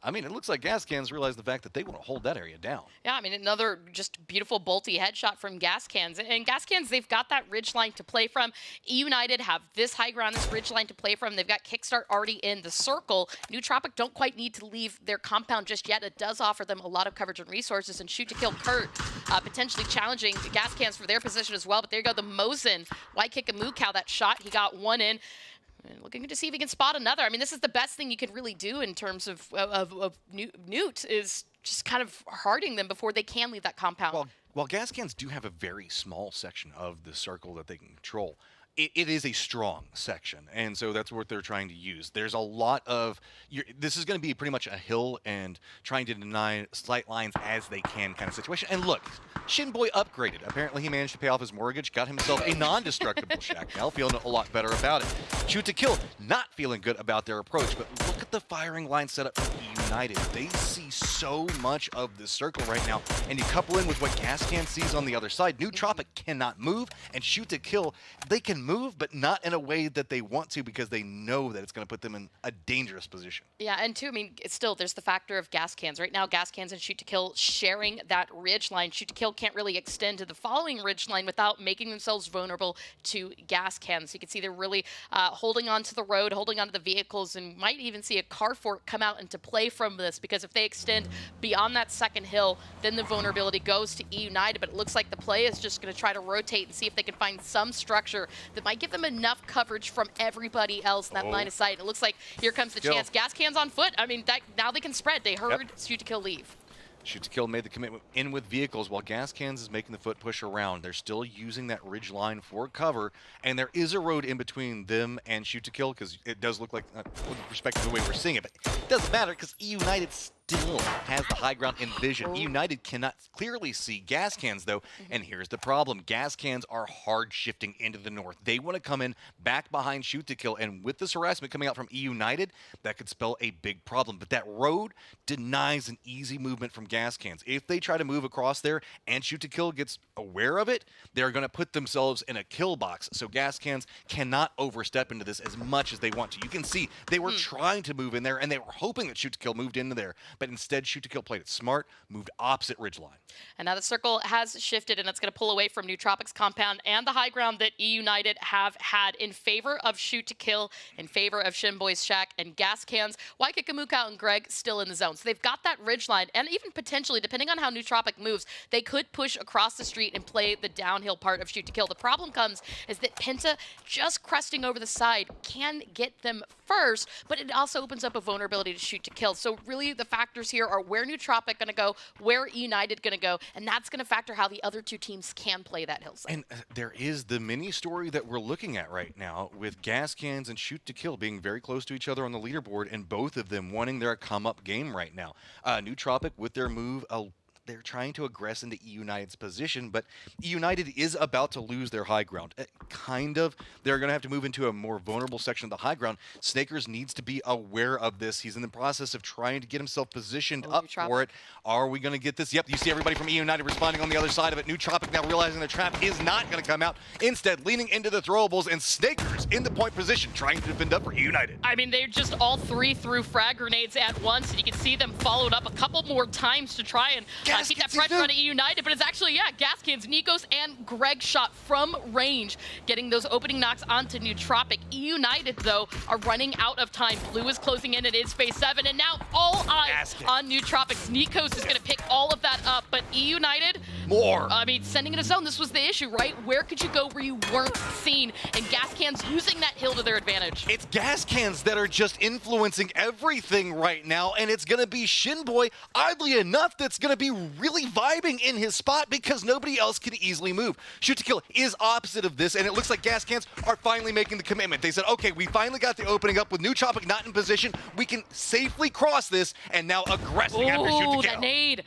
I mean, it looks like Gas Cans realize the fact that they want to hold that area down. Yeah, I mean, another just beautiful bolty headshot from Gas Cans. And Gas Cans, they've got that ridge line to play from. United have this high ground, this ridge line to play from. They've got Kickstart already in the circle. Nootropic don't quite need to leave their compound just yet. It does offer them a lot of coverage and resources. And shoot to kill Kurt, potentially challenging the Gas Cans for their position as well. But there you go, the Mosin, white kick and Moo Cow, that shot. He got one in. Looking to see if he can spot another. I mean, this is the best thing you can really do in terms of Newt, is just kind of harding them before they can leave that compound. While Gas Cans do have a very small section of the circle that they can control, it is a strong section, and so that's what they're trying to use. There's a lot of this is going to be pretty much a hill and trying to deny slight lines as they can kind of situation. And look, Shinboy upgraded. Apparently he managed to pay off his mortgage, got himself a non-destructible shack. Now feeling a lot better about it. Shoot to kill, not feeling good about their approach, but look at the firing line set up for United. They see so much of this circle right now, and you couple in with what Gas Can sees on the other side. Nootropic cannot move, and shoot to kill, they can move, but not in a way that they want to, because they know that it's going to put them in a dangerous position. Yeah, and two, I mean, it's still, there's the factor of Gas Cans. Right now, Gas Cans and shoot to kill sharing that ridge line. Shoot to kill can't really extend to the following ridge line without making themselves vulnerable to Gas Cans. So you can see they're really holding on to the road, holding on to the vehicles, and might even see a car fort come out into play from this, because if they extend beyond that second hill, then the vulnerability goes to United. But it looks like the play is just going to try to rotate and see if they can find some structure that might give them enough coverage from everybody else in that line of sight. It looks like here comes the chance. Gas Cans on foot. I mean, now they can spread. They heard shoot to kill leave. Shoot to kill made the commitment in with vehicles while Gas Cans is making the foot push around. They're still using that ridge line for cover, and there is a road in between them and shoot to kill, because it does look like, with respect to the way we're seeing it, but it doesn't matter because United still has the high ground in vision. United cannot clearly see Gas Cans, though, and here's the problem. Gas Cans are hard shifting into the north. They want to come in back behind shoot to kill, and with this harassment coming out from United, that could spell a big problem. But that road denies an easy movement from Gas Cans. If they try to move across there and shoot to kill gets aware of it, they're going to put themselves in a kill box. So Gas Cans cannot overstep into this as much as they want to. You can see they were trying to move in there, and they were hoping that shoot to kill moved into there. But instead, shoot to kill played it smart, moved opposite ridgeline. And now the circle has shifted, and it's going to pull away from Nootropic's compound and the high ground that United have had in favor of shoot to kill, in favor of Shinboy's shack and Gas Cans. Waikikamuka and Greg still in the zone. So they've got that ridgeline, and even potentially, depending on how Nootropic moves, they could push across the street and play the downhill part of shoot to kill. The problem comes is that Penta just cresting over the side can get them first, but it also opens up a vulnerability to shoot to kill. So really the factors here are where Nootropic going to go, where United going to go, and that's going to factor how the other two teams can play that hillside. And there is the mini story that we're looking at right now with Gas Cans and shoot to kill being very close to each other on the leaderboard, and both of them wanting their come-up game right now. Nootropic with their move, they're trying to aggress into United's position, but United is about to lose their high ground. Kind of. They're going to have to move into a more vulnerable section of the high ground. Snakers needs to be aware of this. He's in the process of trying to get himself positioned up for it. Are we going to get this? Yep, you see everybody from United responding on the other side of it. Nootropic now realizing the trap is not going to come out. Instead, leaning into the throwables, and Snakers in the point position trying to defend up for United. I mean, they're just all three threw frag grenades at once, and you can see them followed up a couple more times to try and keep that pressure on United, but it's actually, Gas Cans, Nikos, and Greg shot from range, getting those opening knocks onto Nootropic. United, though, are running out of time. Blue is closing in. It is phase 7, and now all eyes on Nootropic. Nikos is going to pick all of that up, but United, I mean, sending in a zone, this was the issue, right? Where could you go where you weren't seen? And Gas Cans using that hill to their advantage. It's Gas Cans that are just influencing everything right now, and it's going to be Shinboy, oddly enough, that's going to be really vibing in his spot because nobody else can easily move. Shoot to kill is opposite of this, and it looks like Gas Cans are finally making the commitment. They said, okay, we finally got the opening up with Nootropic not in position. We can safely cross this, and now aggressing after shoot to kill. That nade.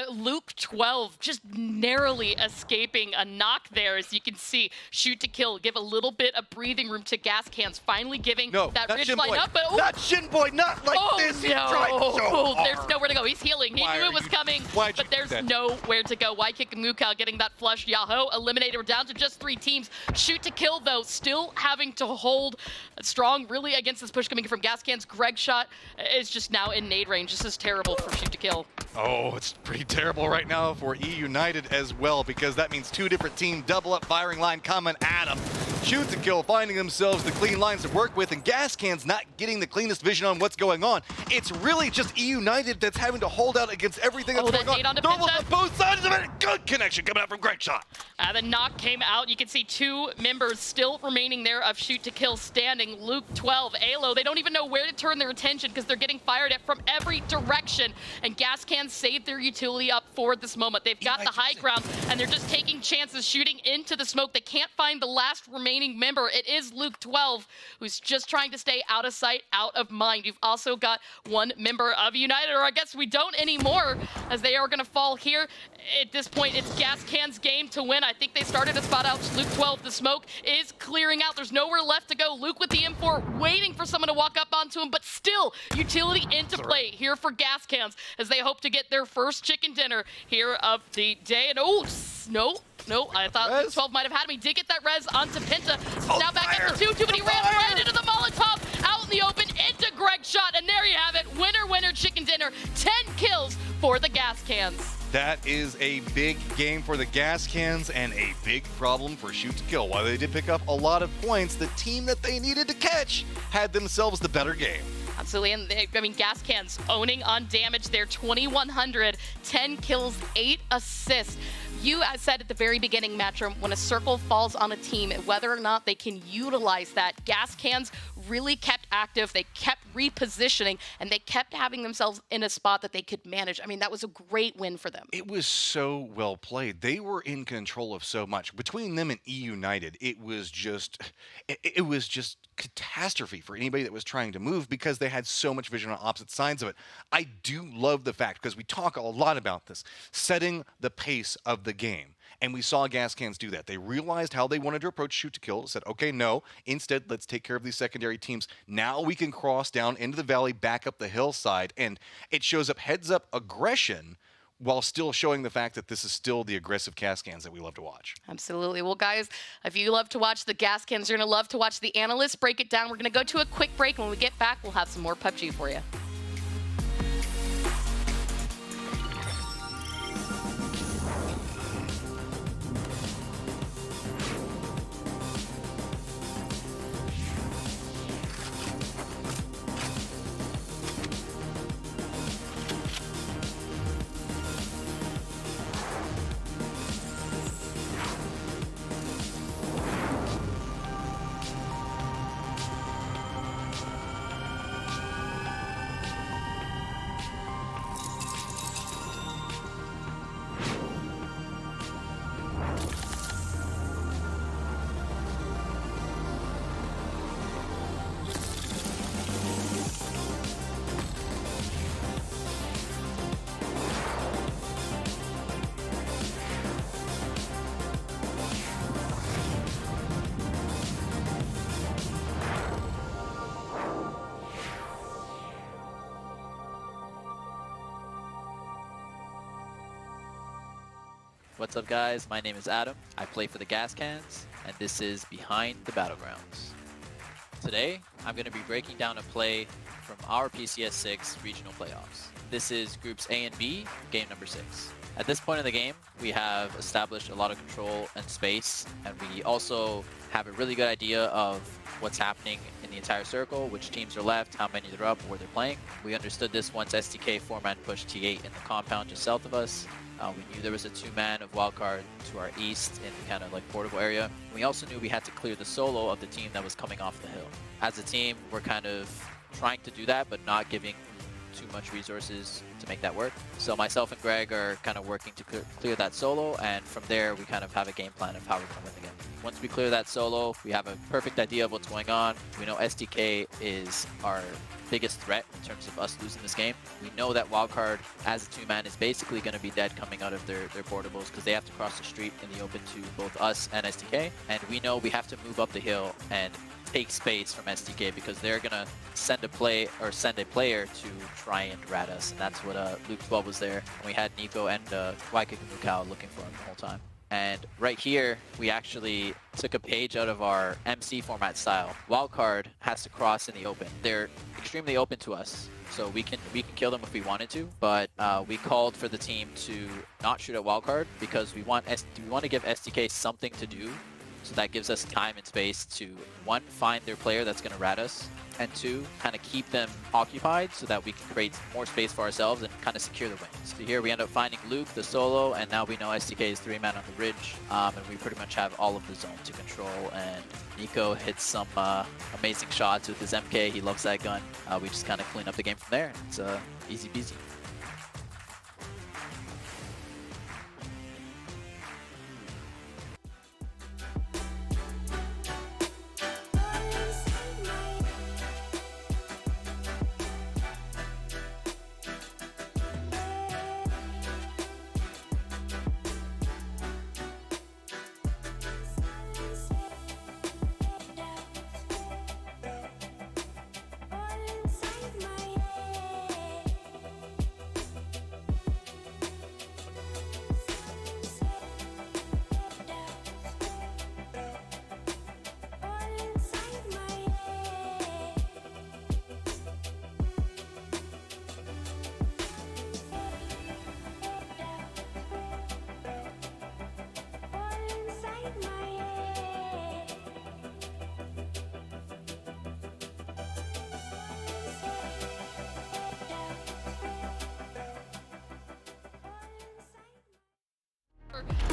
Luke 12 just narrowly escaping a knock there, as you can see. Shoot to kill, give a little bit of breathing room to gas cans, finally giving that ridge line up. But not Shinboy, not like this. He tried so hard. There's nowhere to go. He's healing. He knew it was coming, but there's nowhere to go. Why kick Mukau getting that flush? Yahoo eliminated. We're down to just 3 teams. Shoot to kill, though, still having to hold strong, really, against this push coming from gas cans. Greg shot is just now in nade range. This is terrible for Shoot to kill. Oh, it's pretty terrible right now for E United as well, because that means 2 different team double up firing line coming at them. Shoot to kill, finding themselves the clean lines to work with, and gas cans not getting the cleanest vision on what's going on. It's really just E United that's having to hold out against everything that's going on. Doubles on both sides of it. Good connection coming out from Greg shot. The knock came out. You can see 2 members still remaining there of Shoot to kill standing. Luke 12, Alo, they don't even know where to turn their attention because they're getting fired at from every direction. And gas cans saved their utility up for this moment. They've got the high ground and they're just taking chances, shooting into the smoke. They can't find the last remaining member. It is Luke 12, who's just trying to stay out of sight, out of mind. You've also got 1 member of United, or I guess we don't anymore, as they are going to fall here. At this point, it's gas cans' game to win. I think they started to spot out Luke 12. The smoke is clearing out. There's nowhere left to go. Luke with the M4 waiting for someone to walk up onto him, but still utility into play here for gas cans as they hope to get their first chicken dinner here of the day. And no, I thought Luke 12 might have had him. He did get that res onto Penta. Now back up to 2, but he ran right into the Molotov, out in the open, into Greg shot, and there you have it. Winner, chicken dinner. 10 kills for the gas cans. That is a big game for the gas cans and a big problem for Shoot to kill. While they did pick up a lot of points, the team that they needed to catch had themselves the better game. Absolutely, and gas cans owning on damage there, 2,100, 10 kills, 8 assists. You said at the very beginning, Matchroom, when a circle falls on a team, whether or not they can utilize that, gas cans really kept active, they kept repositioning, and they kept having themselves in a spot that they could manage. I mean, that was a great win for them. It was so well played. They were in control of so much. Between them and E United, it was just catastrophe for anybody that was trying to move because they had so much vision on opposite sides of it. I do love the fact, because we talk a lot about this, setting the pace of the game. And we saw gas cans do that. They realized how they wanted to approach Shoot to kill. Said, okay, no, instead, let's take care of these secondary teams. Now we can cross down into the valley, back up the hillside, and it shows up heads-up aggression while still showing the fact that this is still the aggressive gas cans that we love to watch. Absolutely. Well, guys, if you love to watch the gas cans, you're going to love to watch the analysts break it down. We're going to go to a quick break. When we get back, we'll have some more PUBG for you. What's up, guys? My name is Adam. I play for the Gas Cans, and this is Behind the Battlegrounds. Today, I'm going to be breaking down a play from our PCS6 regional playoffs. This is Groups A and B, game number 6. At this point in the game, we have established a lot of control and space, and we also have a really good idea of what's happening in the entire circle, which teams are left, how many they're up, where they're playing. We understood this once STK 4-man pushed T8 in the compound just south of us. We knew there was a 2-man of wildcard to our east in kind of like portable area. We also knew we had to clear the solo of the team that was coming off the hill. As a team, we're kind of trying to do that, but not giving too much resources to make that work. So myself and Greg are kind of working to clear that solo, and from there we kind of have a game plan of how we're going to win the game. once we clear that solo, we have a perfect idea of what's going on. We know SDK is our biggest threat in terms of us losing this game. We know that Wildcard as a two-man is basically going to be dead coming out of their portables because they have to cross the street in the open to both us and SDK. And we know we have to move up the hill and take space from SDK because they're going to send a player to try and rat us. And that's what Luke 12 was there. And we had Nico and Waikiki looking for him the whole time. And right here, we actually took a page out of our MC format style. Wildcard has to cross in the open. They're extremely open to us, so we can kill them if we wanted to. But we called for the team to not shoot at Wildcard because we want to give SDK something to do. So that gives us time and space to, one, find their player that's going to rat us, and two, kind of keep them occupied so that we can create more space for ourselves and kind of secure the win. So here we end up finding Luke, the solo, and now we know SDK is 3-man on the ridge, and we pretty much have all of the zone to control. And Nico hits some amazing shots with his MK. He loves that gun. We just kind of clean up the game from there. It's easy peasy.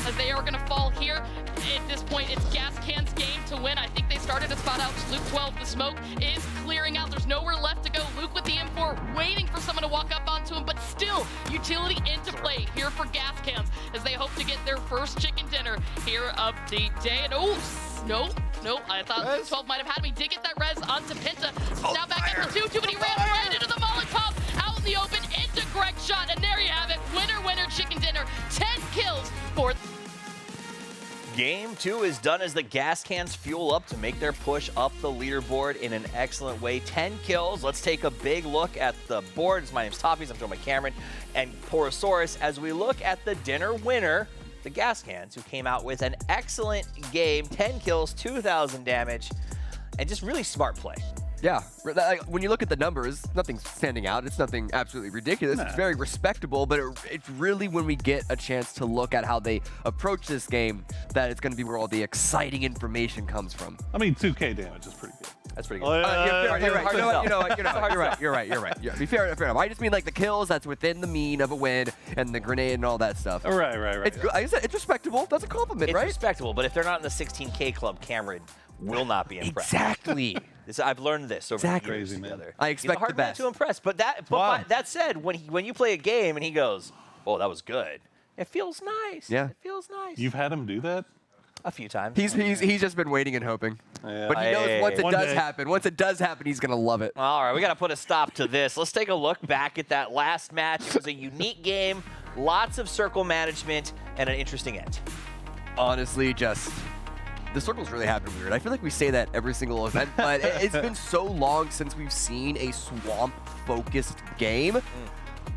As they are going to fall here. At this point, it's Gascan's game to win. I think they started to spot out Luke 12. The smoke is clearing out. There's nowhere left to go. Luke with the M4 waiting for someone to walk up onto him, but still utility into play here for Gascans as they hope to get their first chicken dinner here of the day. And oh, no, I thought Luke 12 might have had him. He did get that res onto Penta. Now back up to 2-2, but he ran right into the Molotov out in the open into Greg shot. And there you have it. Winner, chicken dinner. 10 kills for Game 2 is done as the gas cans fuel up to make their push up the leaderboard in an excellent way. 10 kills. Let's take a big look at the boards. My name's Toppies. I'm joined by Cameron and Porosaurus as we look at the dinner winner, the gas cans, who came out with an excellent game. 10 kills, 2,000 damage, and just really smart play. Yeah, when you look at the numbers, nothing's standing out. It's nothing absolutely ridiculous. It's very respectable, but it's really when we get a chance to look at how they approach this game that it's going to be where all the exciting information comes from. I mean, 2K damage is pretty good. That's pretty good. You're right. You're right. Yeah, be fair enough. I just mean like the kills, that's within the mean of a win, and the grenade and all that stuff. Right. It's good. Like I said, it's respectable. That's a compliment, right? It's respectable, but if they're not in the 16K club, Cameron will not be impressed. Exactly. I've learned this over the years together. I expect He's a hard the best. man to impress, but that said, when you play a game and he goes, "Oh, that was good," it feels nice. Yeah, it feels nice. You've had him do that a few times. He's just been waiting and hoping. Yeah. But he knows once it does happen, he's gonna love it. All right, we got to put a stop to this. Let's take a look back at that last match. It was a unique game, lots of circle management, and an interesting end. Honestly, the circles really happen weird. I feel like we say that every single event, but it's been so long since we've seen a swamp-focused game.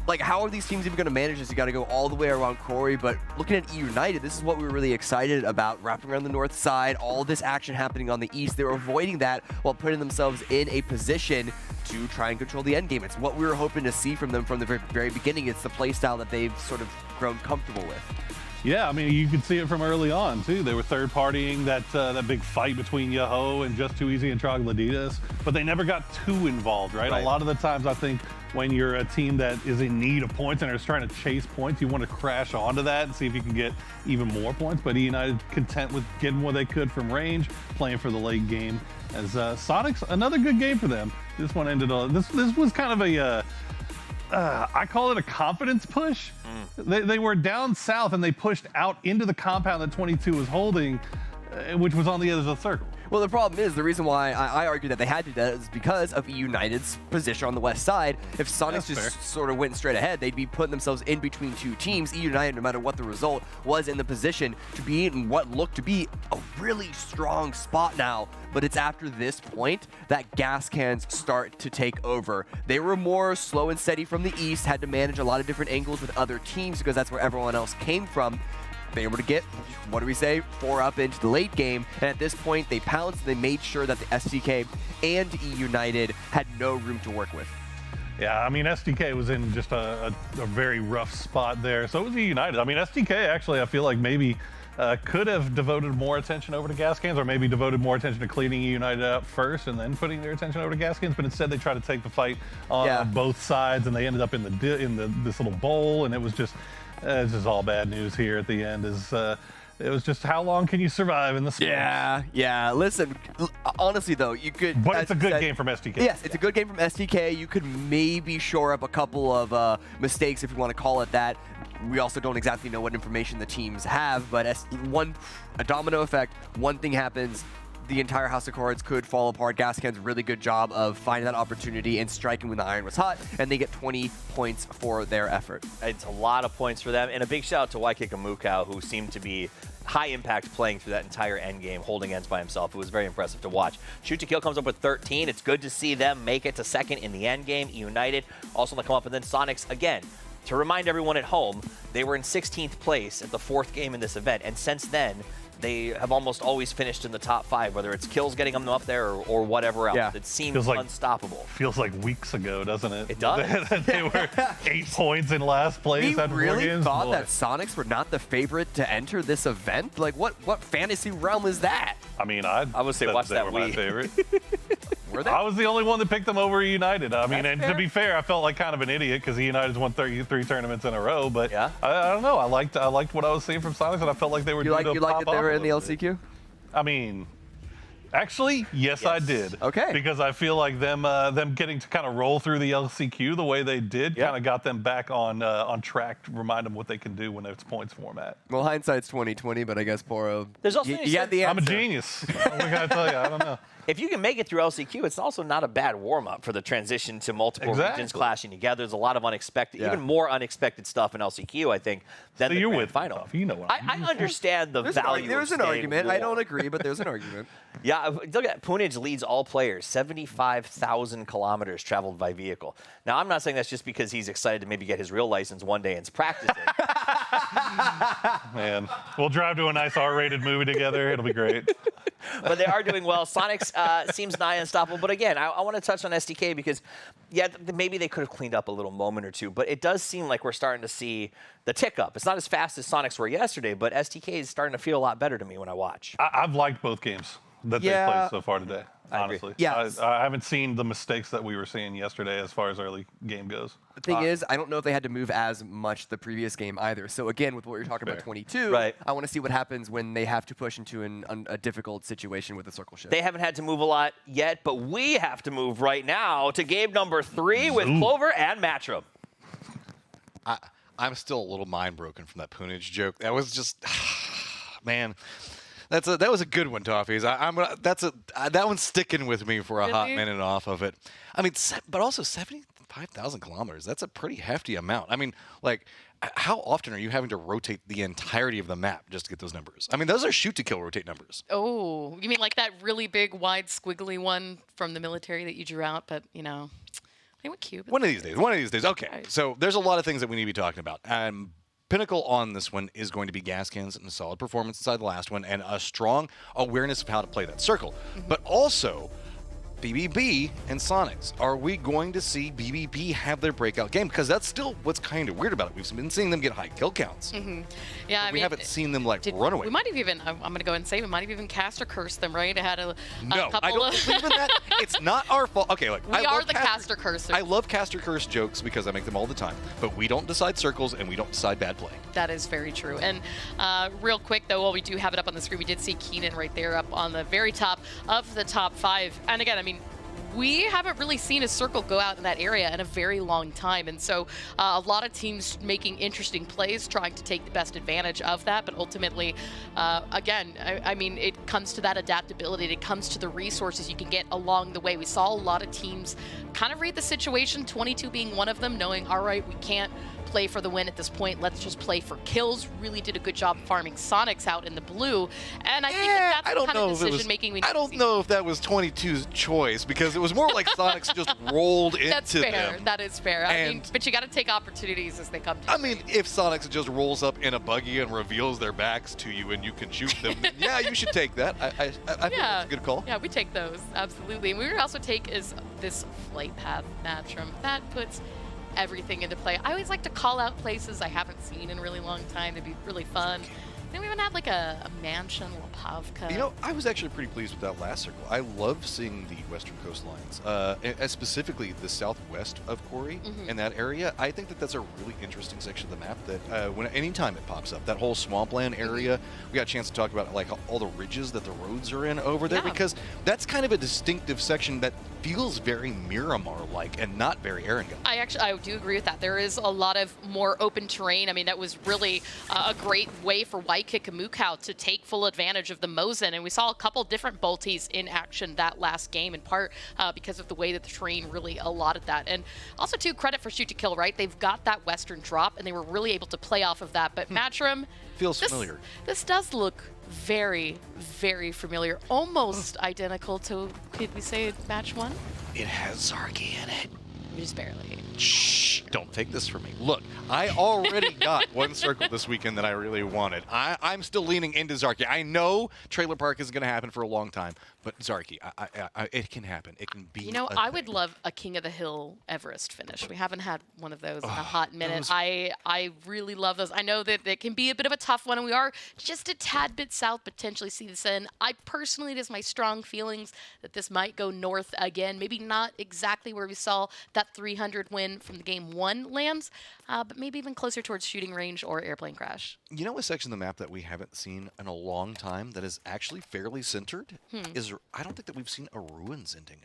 Like, how are these teams even going to manage this? You got to go all the way around Corey, but looking at E United, this is what we were really excited about, wrapping around the north side, all this action happening on the east. They were avoiding that while putting themselves in a position to try and control the end game. It's what we were hoping to see from them from the very beginning. It's the play style that they've sort of grown comfortable with. Yeah, I mean, you could see it from early on, too. They were third-partying that big fight between Yoho and Just Too Easy and Troglodytes, but they never got too involved, right? A lot of the times, I think, when you're a team that is in need of points and is trying to chase points, you want to crash onto that and see if you can get even more points. But E United content with getting what they could from range, playing for the late game. As Sonics, another good game for them. This one ended on, this was kind of a, I call it a confidence push. They were down south and they pushed out into the compound that 22 was holding. which was on the edge of the circle. Well, the problem is, the reason why I argue that they had to do that is because of United's position on the west side. If Sonics just sort of went straight ahead, they'd be putting themselves in between two teams. United, no matter what the result, was in the position to be in what looked to be a really strong spot now. But it's after this point that gas cans start to take over. They were more slow and steady from the east, had to manage a lot of different angles with other teams because that's where everyone else came from. They were able to get, what do we say, 4 up into the late game, and at this point they pounced. They made sure that the SDK and E United had no room to work with. Yeah, I mean, SDK was in just a very rough spot there. So was E United. I mean, SDK actually, I feel like maybe could have devoted more attention over to gas cans, or maybe devoted more attention to cleaning E United up first and then putting their attention over to gas cans. But instead, they tried to take the fight on both sides, and they ended up in this little bowl, and it was just. It's just all bad news here at the end. It was just how long can you survive in the sports? Yeah. Listen, honestly though, you could. But it's a good game from SDK. Yes, it's a good game from SDK. You could maybe shore up a couple of mistakes if you want to call it that. We also don't exactly know what information the teams have, but a domino effect. One thing happens. The entire house of cards could fall apart. Gascan's really good job of finding that opportunity and striking when the iron was hot, and they get 20 points for their effort. It's a lot of points for them, and a big shout out to Waikika who seemed to be high impact playing through that entire end game, holding ends by himself. It was very impressive to watch. Shoot to Kill comes up with 13. It's good to see them make it to second in the end game. United also going to come up, and then Sonics again. To remind everyone at home, they were in 16th place at the 4th game in this event, and since then, they have almost always finished in the top 5, whether it's kills getting them up there or whatever else. Yeah. It seems unstoppable. Feels like weeks ago, doesn't it? It does. They were 8 points in last place. We after 4 really games. thought Boy. that Sonics were not the favorite to enter this event? Like, what fantasy realm is that? I mean, I would say watch that were my favorite. Were they? I was the only one that picked them over United. I mean, and to be fair, I felt like kind of an idiot because United's won 33 tournaments in a row. But I don't know. I liked what I was seeing from Sonics, and I felt like they were. You liked that they were in the LCQ? I mean, actually, yes, I did. Okay. Because I feel like them getting to kind of roll through the LCQ the way they did kind of got them back on track to remind them what they can do when it's points format. Well, hindsight's 20/20, but I guess Poro. There's also you had the answer. I'm a genius. What can I tell you? I don't know. If you can make it through LCQ, it's also not a bad warm-up for the transition to multiple regions clashing together. There's a lot of unexpected, even more unexpected stuff in LCQ, I think, than the grand final. You know what I understand the value There's of an staying argument. warm. I don't agree, but there's an argument. Yeah, look at Punij leads all players, 75,000 kilometers traveled by vehicle. Now, I'm not saying that's just because he's excited to maybe get his real license one day and practicing. Man, we'll drive to a nice R-rated movie together. It'll be great. But they are doing well. Sonics seems nigh unstoppable. But again, I want to touch on SDK because, maybe they could have cleaned up a little moment or two. But it does seem like we're starting to see the tick up. It's not as fast as Sonics were yesterday, but SDK is starting to feel a lot better to me when I watch. I've liked both games that they played so far today, honestly. I haven't seen the mistakes that we were seeing yesterday as far as early game goes. The thing is, I don't know if they had to move as much the previous game either. So again, with what you're talking about 22, I want to see what happens when they have to push into a difficult situation with the circle shift. They haven't had to move a lot yet, but we have to move right now to game number 3 with Clover and Matchroom. I'm still a little mind broken from that Punij joke. That was just, man. That was a good one, Toffees. That one's sticking with me for a hot minute off of it. I mean, but also 75,000 kilometers. That's a pretty hefty amount. I mean, like, how often are you having to rotate the entirety of the map just to get those numbers? I mean, those are shoot to kill rotate numbers. Oh, you mean like that really big, wide, squiggly one from the military that you drew out? But they went cube. One of these days. Okay, so there's a lot of things that we need to be talking about. Pinnacle on this one is going to be gas cans and a solid performance inside the last one and a strong awareness of how to play that circle. But also, BBB and Sonics. Are we going to see BBB have their breakout game? Because that's still what's kind of weird about it. We've been seeing them get high kill counts. Yeah, I mean, we haven't seen them run away. We might have even, I'm going to go and say, we might have even cast or cursed them, right? It had a couple I don't believe in that. It's not our fault. Okay, look. We are the caster cursors. I love caster curse jokes because I make them all the time. But we don't decide circles and we don't decide bad play. That is very true. And real quick, though, while we do have it up on the screen, we did see Keenan right there up on the very top of the top 5. And again, I mean, we haven't really seen a circle go out in that area in a very long time. And so a lot of teams making interesting plays, trying to take the best advantage of that. But ultimately, again, I mean, it comes to that adaptability. It comes to the resources you can get along the way. We saw a lot of teams kind of read the situation, 22 being one of them, knowing, all right, we can't play for the win at this point. Let's just play for kills. Really did a good job farming Sonics out in the blue. And I think that's the kind of decision making we need. I don't know if that was 22's choice, because it was more like Sonics just rolled into That's fair. them. That is fair. I mean, but you got to take opportunities as they come to you. I mean, if Sonics just rolls up in a buggy and reveals their backs to you and you can shoot them, then yeah, you should take that. I think that's a good call. Yeah, we take those. Absolutely. And we would also take is this flight path matchroom. That puts everything into play. I always like to call out places I haven't seen in a really long time. They'd be really fun. Then we even had like a mansion, Lapavka. You know, I was actually pretty pleased with that last circle. I love seeing the western coastlines, and specifically the southwest of Quarry and that area. I think that that's a really interesting section of the map that when anytime it pops up, that whole swampland area, we got a chance to talk about like all the ridges that the roads are in over there, because that's kind of a distinctive section that feels very Miramar-like and not very Erangel. I do agree with that. There is a lot of more open terrain. I mean, that was really a great way for Waikik and Mukau to take full advantage of the Mosin, and we saw a couple different bolties in action that last game, in part because of the way that the terrain really allotted that. And also, too, credit for Shoot to Kill, right? They've got that western drop, and they were really able to play off of that. But Matchroom feels familiar. This does look very, very familiar. Almost identical to, could we say, match one? It has Zarky in it. Just barely. Shh, don't take this from me. Look, I already got one circle this weekend that I really wanted. I'm still leaning into Zarky. I know Trailer Park isn't going to happen for a long time, but Zarky, it can happen. It can be. You know, I would love a King of the Hill Everest finish. We haven't had one of those in a hot minute. I really love those. I know that it can be a bit of a tough one, and we are just a tad bit south, potentially see this in. I personally, it is my strong feelings that this might go north again. Maybe not exactly where we saw that 300 win from the game one lands, but maybe even closer towards shooting range or airplane crash. You know, a section of the map that we haven't seen in a long time that is actually fairly centered is, I don't think that we've seen a Ruins ending.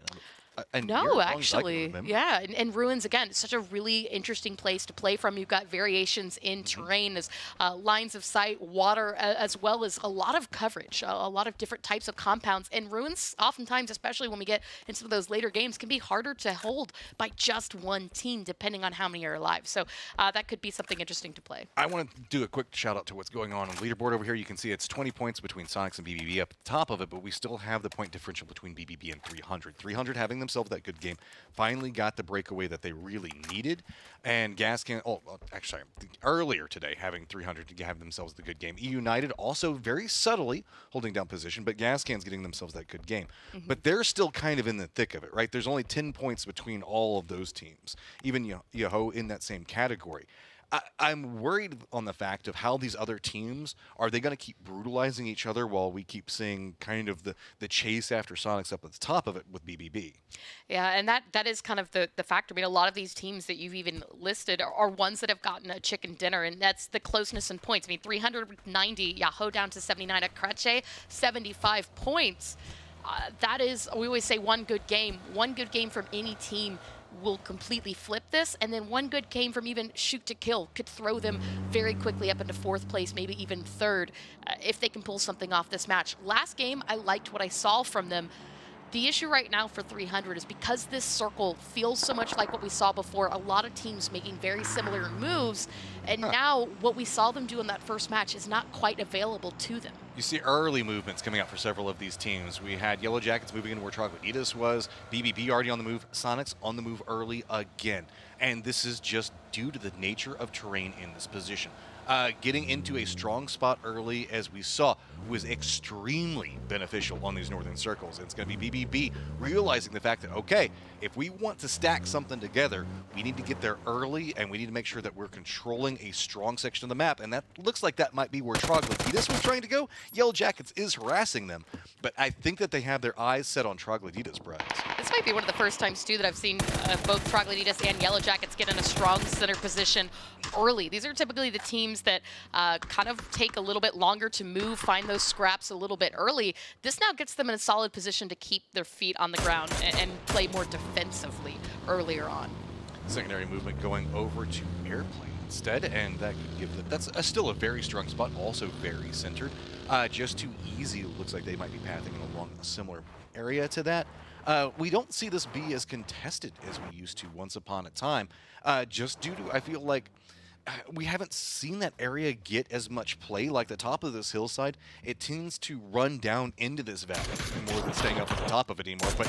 No, actually. Yeah, and Ruins, again, it's such a really interesting place to play from. You've got variations in terrain, as lines of sight, water, as well as a lot of coverage, a lot of different types of compounds. And Ruins, oftentimes, especially when we get into some of those later games, can be harder to hold by just one team, depending on how many are alive. So that could be something interesting to play. I want to do a quick shout out to what's going on the leaderboard over here. You can see it's 20 points between Sonics and BBB up at the top of it, but we still have the point differential between BBB and 300. 300 having themselves that good game, finally got the breakaway that they really needed, and Gascan, actually earlier today, having 300 to have themselves the good game. United also very subtly holding down position, but Gascan's getting themselves that good game. But they're still kind of in the thick of it, right? There's only 10 points between all of those teams, even Yoho in that same category. I'm worried on the fact of how these other teams, are they going to keep brutalizing each other while we keep seeing kind of the chase after Sonics up at the top of it with BBB? Yeah, and that is kind of the factor. I mean, a lot of these teams that you've even listed are ones that have gotten a chicken dinner, and that's the closeness in points. I mean, 390, Yahoo down to 79 at Krache, 75 points. That is, we always say one good game from any team will completely flip this, and then one good game from even Shoot to Kill could throw them very quickly up into fourth place, maybe even third, if they can pull something off this match. Last game, I liked what I saw from them. The issue right now for 300 is because this circle feels so much like what we saw before, a lot of teams making very similar moves, and now what we saw them do in that first match is not quite available to them. You see early movements coming out for several of these teams. We had Yellow Jackets moving into where Troglodytes was, BBB already on the move, Sonics on the move early again. And this is just due to the nature of terrain in this position. Getting into a strong spot early, as we saw, was extremely beneficial on these northern circles. And it's going to be BBB realizing the fact that, okay, if we want to stack something together, we need to get there early, and we need to make sure that we're controlling a strong section of the map. And that looks like that might be where Troglodytes was trying to go. Yellow Jackets is harassing them, but I think that they have their eyes set on Troglodytes, Brad. This might be one of the first times, too, that I've seen both Troglodytes and Yellow Jackets get in a strong center position early. These are typically the teams teams that kind of take a little bit longer to move, find those scraps a little bit early, this now gets them in a solid position to keep their feet on the ground and play more defensively earlier on. Secondary movement going over to airplane instead, and that could give them, that's still a very strong spot, also very centered. Just too easy. Looks like they might be pathing along a similar area to that. We don't see this be as contested as we used to once upon a time, just due to, I feel like, we haven't seen that area get as much play. Like the top of this hillside, it tends to run down into this valley more than staying up at the top of it anymore. But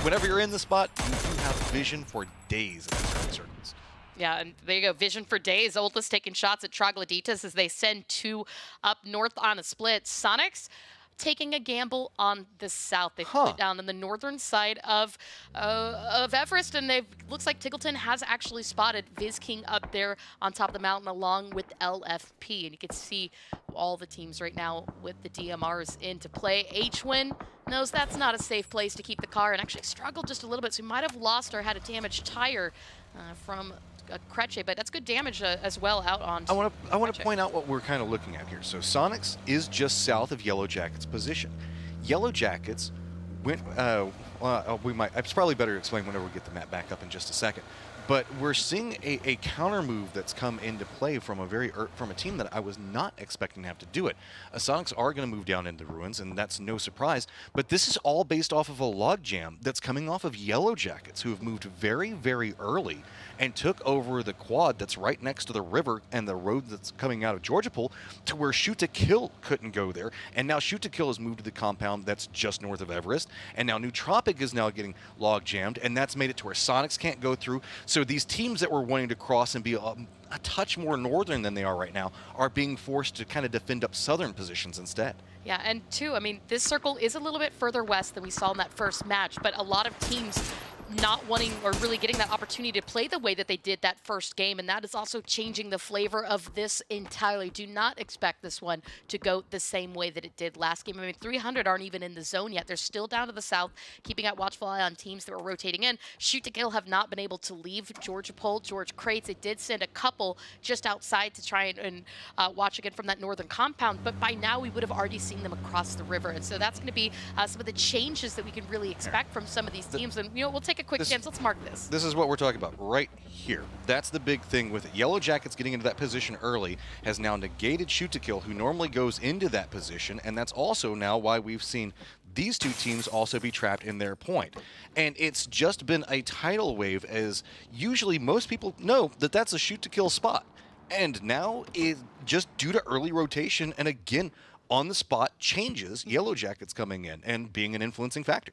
whenever you're in the spot, you do have vision for days in certain circles. Yeah, and there you go. Vision for days. Oldest taking shots at Troglodytes as they send 2 up north on a split. Sonics taking a gamble on the south. They put it down on the northern side of Everest, and they looks like Tiggleton has actually spotted Viz King up there on top of the mountain along with LFP. And you can see all the teams right now with the DMRs into play. H-Win knows that's not a safe place to keep the car and actually struggled just a little bit, so he might have lost or had a damaged tire from Creche, but that's good damage as well out on. I want to point out what we're kind of looking at here. So Sonics is just south of Yellow Jackets' position. Yellow Jackets went. It's probably better to explain whenever we get the map back up in just a second. But we're seeing a counter move that's come into play from a team that I was not expecting to have to do it. Sonics are going to move down into ruins, and that's no surprise. But this is all based off of a logjam that's coming off of Yellow Jackets, who have moved very, very early and took over the quad that's right next to the river and the road that's coming out of Georgia Pool to where Shoot to Kill couldn't go there. And now Shoot to Kill has moved to the compound that's just north of Everest. And now Nootropic is now getting log jammed, and that's made it to where Sonics can't go through. So these teams that were wanting to cross and be a touch more northern than they are right now are being forced to kind of defend up southern positions instead. Yeah, and 2, I mean, this circle is a little bit further west than we saw in that first match, but a lot of teams not wanting or really getting that opportunity to play the way that they did that first game, and that is also changing the flavor of this entirely. Do not expect this one to go the same way that it did last game. I mean, 300 aren't even in the zone yet. They're still down to the south, keeping a watchful eye on teams that were rotating in. Shoot to Kill have not been able to leave Georgia Pole, George Crates. They did send a couple just outside to try and watch again from that northern compound, but by now we would have already seen them across the river, and so that's going to be some of the changes that we can really expect from some of these teams. And, you know, we'll take a quick chance. Let's mark this. This is what we're talking about right here. That's the big thing with it. Yellow Jackets getting into that position early has now negated Shoot to Kill, who normally goes into that position, and that's also now why we've seen these two teams also be trapped in their point. And it's just been a tidal wave, as usually most people know that that's a Shoot to Kill spot. And now, it just due to early rotation and again on the spot changes, Yellow Jackets coming in and being an influencing factor.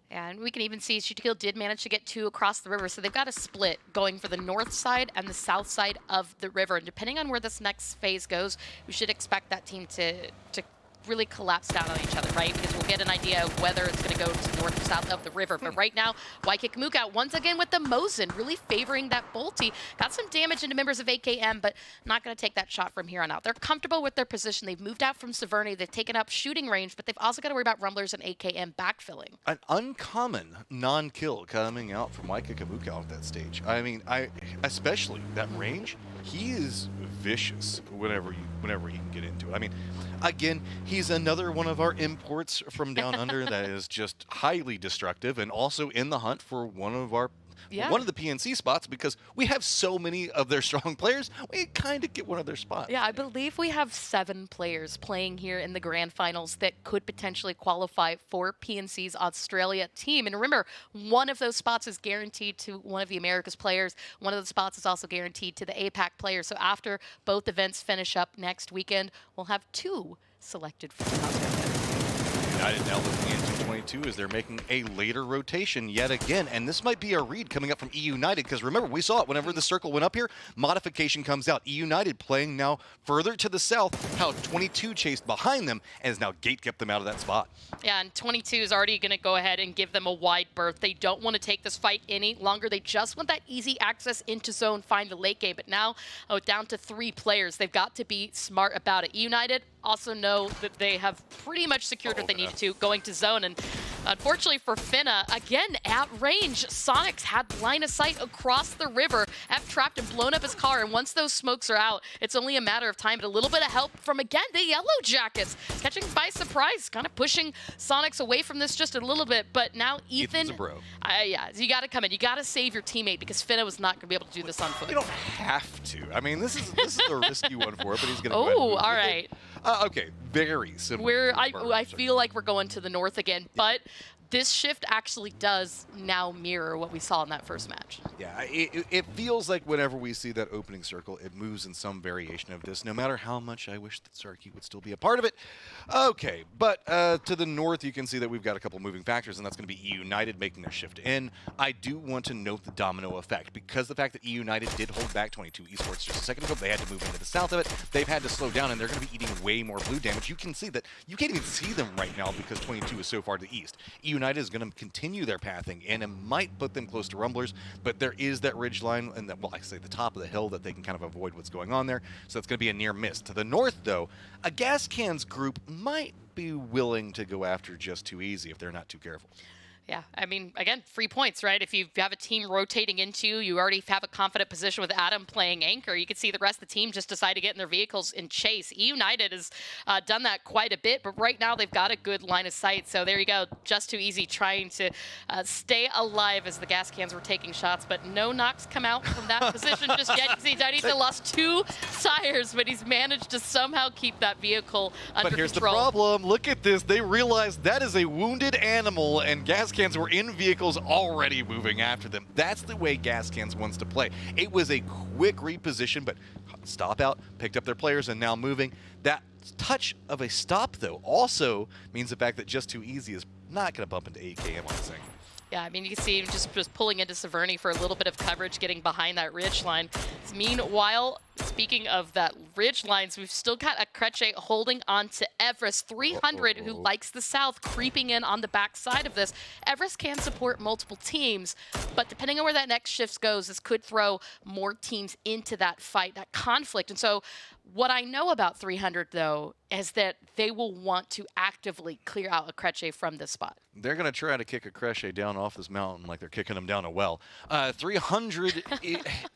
And we can even see Shoot to Kill did manage to get 2 across the river, so they've got a split going for the north side and the south side of the river. And depending on where this next phase goes, we should expect that team to really collapse down on each other, right? Because we'll get an idea of whether it's going to go to north or south of the river. But right now, Waikikamuka out once again with the Mosin, really favoring that Bolty. Got some damage into members of AKM, but not going to take that shot from here on out. They're comfortable with their position. They've moved out from Severny. They've taken up shooting range, but they've also got to worry about Rumblers and AKM backfilling. An uncommon non-kill coming out from Waikikamuka at that stage. I mean, especially that range, he is vicious whenever he can get into it. I mean, again, he's another one of our imports from down under that is just highly destructive and also in the hunt for one of the PNC spots, because we have so many of their strong players, we kind of get one of their spots. Yeah, I believe we have 7 players playing here in the grand finals that could potentially qualify for PNC's Australia team. And remember, one of those spots is guaranteed to one of the Americas players. One of the spots is also guaranteed to the APAC players. So after both events finish up next weekend, we'll have 2 selected for the Australia. United now looking into 22 as they're making a later rotation yet again, and this might be a read coming up from E United, because remember, we saw it whenever the circle went up here, modification comes out. E United playing now further to the south, how 22 chased behind them and has now gate kept them out of that spot. Yeah, and 22 is already going to go ahead and give them a wide berth. They don't want to take this fight any longer. They just want that easy access into zone, find the late game. But now, down to 3 players. They've got to be smart about it. E United also know that they have pretty much secured what they need to, going to zone. And Unfortunately for Finna, again, at range, Sonics had line of sight across the river, have trapped and blown up his car, and once those smokes are out, it's only a matter of time, but a little bit of help from, again, the Yellow Jackets, catching by surprise, kind of pushing Sonics away from this just a little bit, but now Ethan... Ethan's a bro. Yeah, you got to come in. You got to save your teammate because Finna was not going to be able to do this on foot. You don't have to. I mean, this is a risky one for it, but he's going to Oh, all right. Okay, very similar. I feel like we're going to the north again, but this shift actually does now mirror what we saw in that first match. Yeah, it feels like whenever we see that opening circle, it moves in some variation of this, no matter how much I wish that Sarky would still be a part of it. Okay, but to the north, you can see that we've got a couple moving factors, and that's going to be E United making their shift in. I do want to note the domino effect, because the fact that E United did hold back 22 Esports just a second ago, they had to move into the south of it. They've had to slow down, and they're going to be eating way more blue damage. You can see that you can't even see them right now because 22 is so far to the east. E United is going to continue their pathing, and it might put them close to Rumblers, but there is that ridge line, and well, I say the top of the hill that they can kind of avoid what's going on there, so that's going to be a near miss. To the north, though, a Gas Cans group might be willing to go after Just Too Easy if they're not too careful. Yeah, I mean, again, 3 points, right? If you have a team rotating into you already have a confident position with Adam playing anchor. You can see the rest of the team just decide to get in their vehicles and chase. E United has done that quite a bit, but right now they've got a good line of sight. So there you go, Just Too Easy trying to stay alive as the gas cans were taking shots, but no knocks come out from that position just yet. You see Danita lost 2 tires, but he's managed to somehow keep that vehicle under control. But here's the problem. Look at this. They realized that is a wounded animal, and gas cans were in vehicles already moving after them. That's the way Gas Cans wants to play. It was a quick reposition, but stop out, picked up their players, and now moving. That touch of a stop, though, also means the fact that Just Too Easy is not going to bump into AKM on this thing. Yeah, I mean, you can see him just pulling into Severny for a little bit of coverage, getting behind that ridge line. Meanwhile, speaking of that ridge lines, we've still got a Kreche holding on to Everest. 300, who likes the south, creeping in on the back side of this. Everest can support multiple teams, but depending on where that next shift goes, this could throw more teams into that fight, that conflict. And so what I know about 300, though, is that they will want to actively clear out a Kreche from this spot. They're going to try to kick a Kreche down off this mountain like they're kicking him down a well. 300,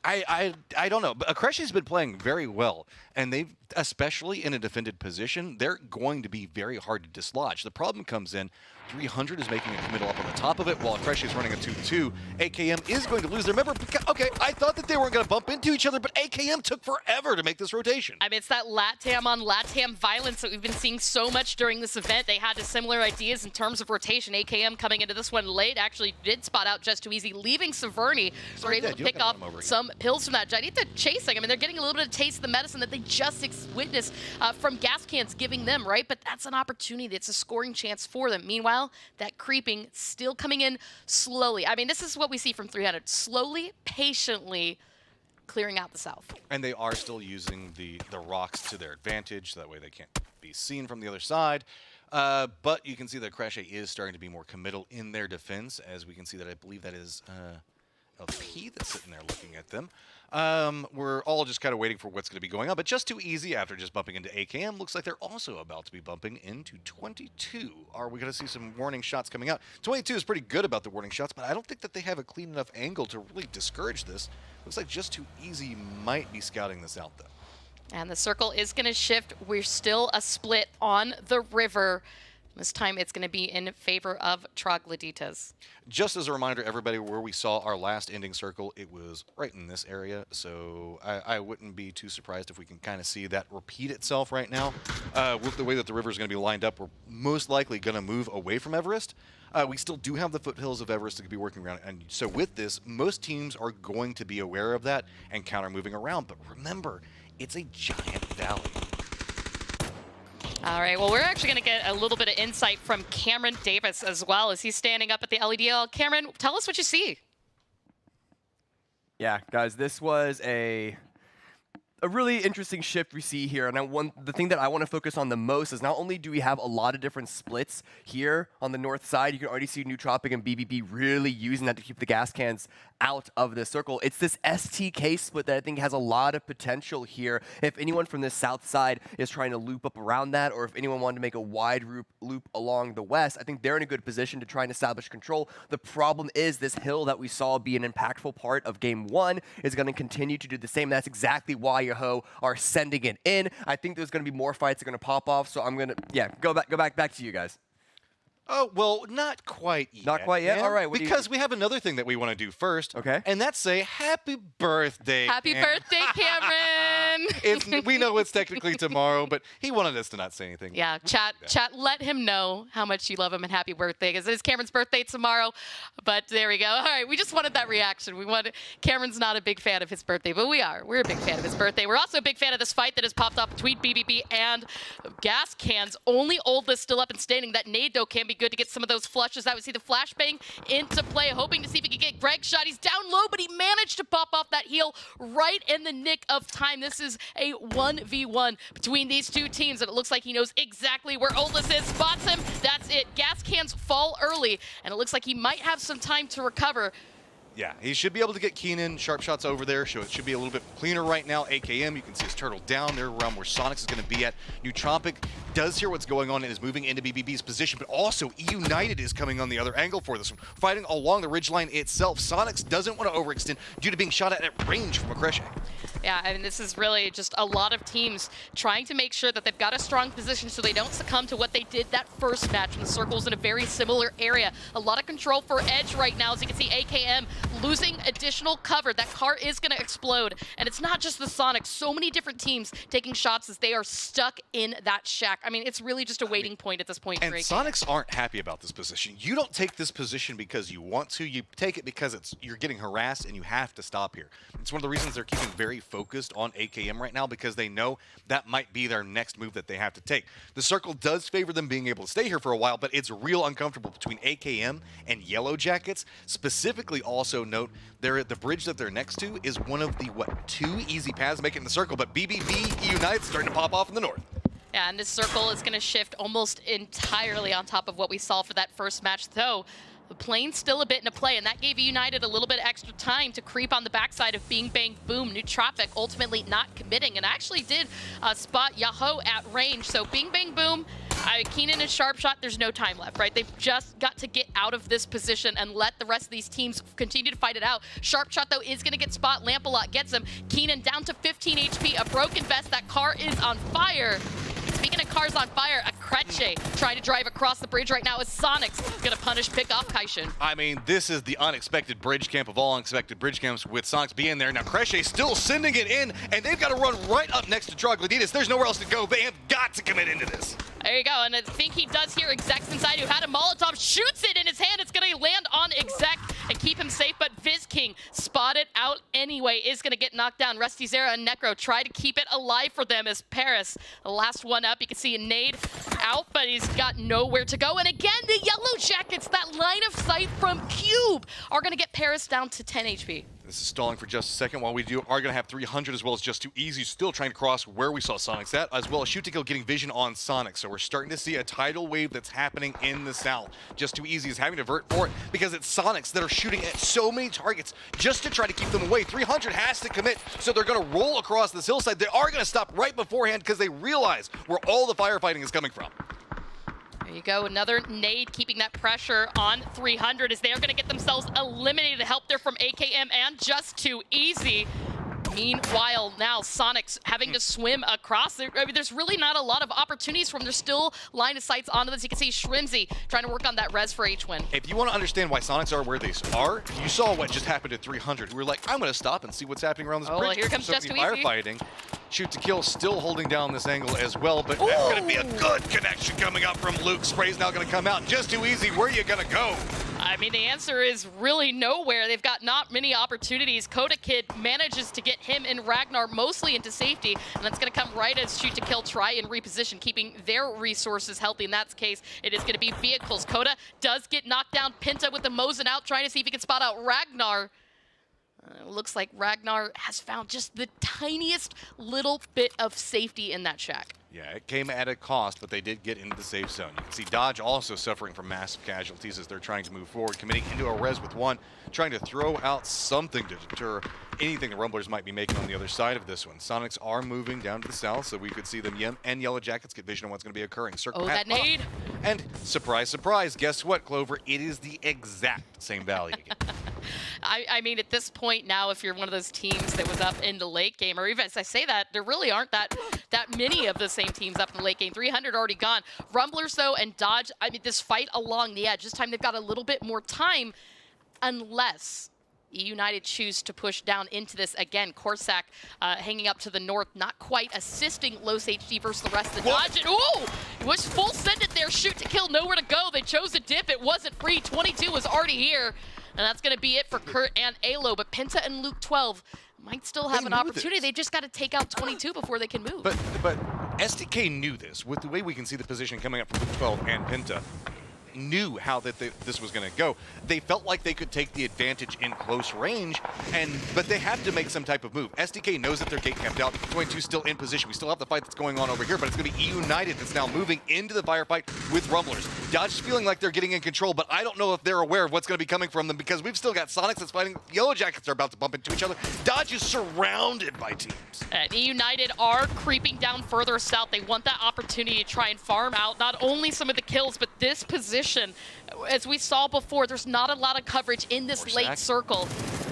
I don't know. But Kreche's been playing very well, and they've, especially in a defended position, they're going to be very hard to dislodge. The problem comes in, 300 is making a committal up on the top of it, while Kreche is running a 2-2. AKM is going to lose their member. Okay, I thought that they weren't going to bump into each other, but AKM took forever to make this rotation. I mean, it's that LATAM on LATAM violence that we've been seeing so much during this event. They had similar ideas in terms of rotation. AKM coming into this one late actually did spot out Just Too Easy, leaving Severny. So we're able to pick off some pills from that. Janita chasing. I mean, they're getting a little bit of taste of the medicine that they just witnessed from Gas Cans giving them, right? But that's an opportunity. It's a scoring chance for them. Meanwhile, that creeping still coming in slowly. I mean, this is what we see from 300. Slowly, patiently clearing out the south. And they are still using the rocks to their advantage, so that way they can't be seen from the other side. But you can see that Kreche is starting to be more committal in their defense, as we can see that I believe that is LP that's sitting there looking at them. We're all just kind of waiting for what's going to be going on, but Just Too Easy, after just bumping into AKM, looks like they're also about to be bumping into 22. Are we going to see some warning shots coming out? 22 is pretty good about the warning shots, but I don't think that they have a clean enough angle to really discourage this. Looks like Just Too Easy might be scouting this out, though. And the circle is going to shift. We're still a split on the river. This time it's going to be in favor of Troglodytes. Just as a reminder, everybody, where we saw our last ending circle, it was right in this area. So I wouldn't be too surprised if we can kind of see that repeat itself right now. With the way that the river is going to be lined up, we're most likely going to move away from Everest. We still do have the foothills of Everest to be working around. And so with this, most teams are going to be aware of that and counter moving around. But remember, it's a giant valley. All right, well, we're actually going to get a little bit of insight from Cameron Davis as well as he's standing up at the LEDL. Cameron, tell us what you see. Yeah, guys, this was a really interesting shift we see here, and the thing that I want to focus on the most is not only do we have a lot of different splits here on the north side, you can already see Nootropic and BBB really using that to keep the gas cans out of the circle. It's this STK split that I think has a lot of potential here. If anyone from the south side is trying to loop up around that, or if anyone wanted to make a wide loop along the west, I think they're in a good position to try and establish control. The problem is this hill that we saw be an impactful part of game 1 is going to continue to do the same. That's exactly why Yahoo are sending it in. I think there's going to be more fights that are going to pop off, so I'm going to, go back to you guys. Oh, well, not quite yet. Not quite yet? Man. All right. Because we have another thing that we want to do first. Okay. And that's say happy birthday, Happy birthday, Cameron! We know it's technically tomorrow, but he wanted us to not say anything. Yeah, chat, let him know how much you love him and happy birthday, because it is Cameron's birthday tomorrow. But there we go. All right, we just wanted that reaction. Cameron's not a big fan of his birthday, but we are. We're a big fan of his birthday. We're also a big fan of this fight that has popped up between BBB and Gas Cans. Only Oldlist still up and standing. That nade, though, can be good to get some of those flushes. I would see the flashbang into play, hoping to see if he could get Greg's shot. He's down low, but he managed to pop off that heal right in the nick of time. This is a 1v1 between these two teams, and it looks like he knows exactly where Oldless is. Spots him. That's it. Gas Cans fall early, and it looks like he might have some time to recover. Yeah, he should be able to get Keenan sharp shots over there, so it should be a little bit cleaner right now. AKM, you can see his turtle down there around where Sonics is going to be at. Nootropic does hear what's going on and is moving into BBB's position, but also United is coming on the other angle for this one, fighting along the ridgeline itself. Sonics doesn't want to overextend due to being shot at range from a Cresce. Yeah, I mean, this is really just a lot of teams trying to make sure that they've got a strong position so they don't succumb to what they did that first match when the circle's in a very similar area. A lot of control for Edge right now. As you can see, AKM losing additional cover. That car is going to explode. And it's not just the Sonics. So many different teams taking shots as they are stuck in that shack. I mean, it's really just a waiting point at this point. And Sonics aren't happy about this position. You don't take this position because you want to. You take it because you're getting harassed and you have to stop here. It's one of the reasons they're keeping very focused on AKM right now, because they know that might be their next move that they have to take. The circle does favor them being able to stay here for a while, but it's real uncomfortable between AKM and Yellow Jackets. Specifically, also note, the bridge that they're next to is one of the, 2 easy paths making the circle, but BBB United's starting to pop off in the north. Yeah, and this circle is going to shift almost entirely on top of what we saw for that first match, though. The plane's still a bit into play, and that gave United a little bit extra time to creep on the backside of Bing Bang Boom. Nootropic ultimately not committing, and actually did spot Yahoo at range. So Bing Bang Boom, Keenan and Sharpshot, there's no time left, right? They've just got to get out of this position and let the rest of these teams continue to fight it out. Sharpshot, though, is going to get spot. Lampalot gets him. Keenan down to 15 HP. A broken vest. That car is on fire. Speaking of cars on fire, a Cresce trying to drive across the bridge right now as Sonics going to punish pick off Kaishin. I mean, this is the unexpected bridge camp of all unexpected bridge camps with Sonics being there. Now, Cresce still sending it in, and they've got to run right up next to Troglodytes. There's nowhere else to go. They have got to commit into this. There you go, and I think he does hear Exec's inside, who had a Molotov, shoots it in his hand. It's going to land on Exec and keep him safe, but Viz King spotted out anyway, is going to get knocked down. Rusty Zera and Necro try to keep it alive for them as Paris, the last one up. You can see a nade out, but he's got nowhere to go. And again, the Yellow Jackets, that line of sight from Cube, are going to get Paris down to 10 HP. This is stalling for just a second while we are going to have 300 as well as Just Too Easy still trying to cross where we saw Sonics at, as well as Shoot to Kill getting vision on Sonic. So we're starting to see a tidal wave that's happening in the south. Just Too Easy is having to vert for it because it's Sonics that are shooting at so many targets just to try to keep them away. 300 has to commit, so they're going to roll across this hillside. They are going to stop right beforehand because they realize where all the firefighting is coming from. There you go, another nade keeping that pressure on 300 as they're going to get themselves eliminated. Help there from AKM and Just Too Easy. Meanwhile, now Sonics having to swim across. I mean, there's really not a lot of opportunities for them. There's still line of sights onto this. You can see Shrimzy trying to work on that res for H-Win. If you want to understand why Sonics are where they are, you saw what just happened at 300. We were like, I'm going to stop and see what's happening around this bridge. Well, here comes Just Too Easy. Firefighting. Shoot to Kill still holding down this angle as well, but that's going to be a good connection coming up from Luke. Spray's now going to come out. Just Too Easy, where are you going to go? I mean, the answer is really nowhere. They've got not many opportunities. Coda Kid manages to get him and Ragnar mostly into safety, and that's going to come right as Shoot to Kill try and reposition, keeping their resources healthy. In that case, it is going to be vehicles. Coda does get knocked down. Pinta with the Mosin out, trying to see if he can spot out Ragnar. Looks like Ragnar has found just the tiniest little bit of safety in that shack. Yeah, it came at a cost, but they did get into the safe zone. You can see Dodge also suffering from massive casualties as they're trying to move forward, committing into a res with one, trying to throw out something to deter anything the Rumblers might be making on the other side of this one. Sonics are moving down to the south, so we could see them and Yellow Jackets get vision on what's going to be occurring. Circle Oh, that nade! And surprise, surprise, guess what, Clover? It is the exact same value again. I mean, at this point now, if you're one of those teams that was up in the late game, or even as I say that, there really aren't that many of the same teams up in the late game. 300 already gone. Rumblers, though, and Dodge, I mean, this fight along the edge, this time they've got a little bit more time, unless United choose to push down into this again. Corsac hanging up to the north, not quite assisting Los HD versus the rest of the Dodge. And ooh, it was full send it there, shoot to kill, nowhere to go. They chose a dip, it wasn't free. 22 was already here. And that's going to be it for Kurt and Alo. But Penta and Luke 12 might still have an opportunity. They just got to take out 22 before they can move. But SDK knew this. With the way we can see the position coming up for Luke 12 and Penta, knew how this was going to go. They felt like they could take the advantage in close range, but they had to make some type of move. SDK knows that they're gate camped out. 22 still in position. We still have the fight that's going on over here, but it's going to be United that's now moving into the firefight with Rumblers. Dodge is feeling like they're getting in control, but I don't know if they're aware of what's going to be coming from them because we've still got Sonics that's fighting. Yellow Jackets are about to bump into each other. Dodge is surrounded by teams. And United are creeping down further south. They want that opportunity to try and farm out not only some of the kills, but this position. As we saw before, there's not a lot of coverage in this late circle.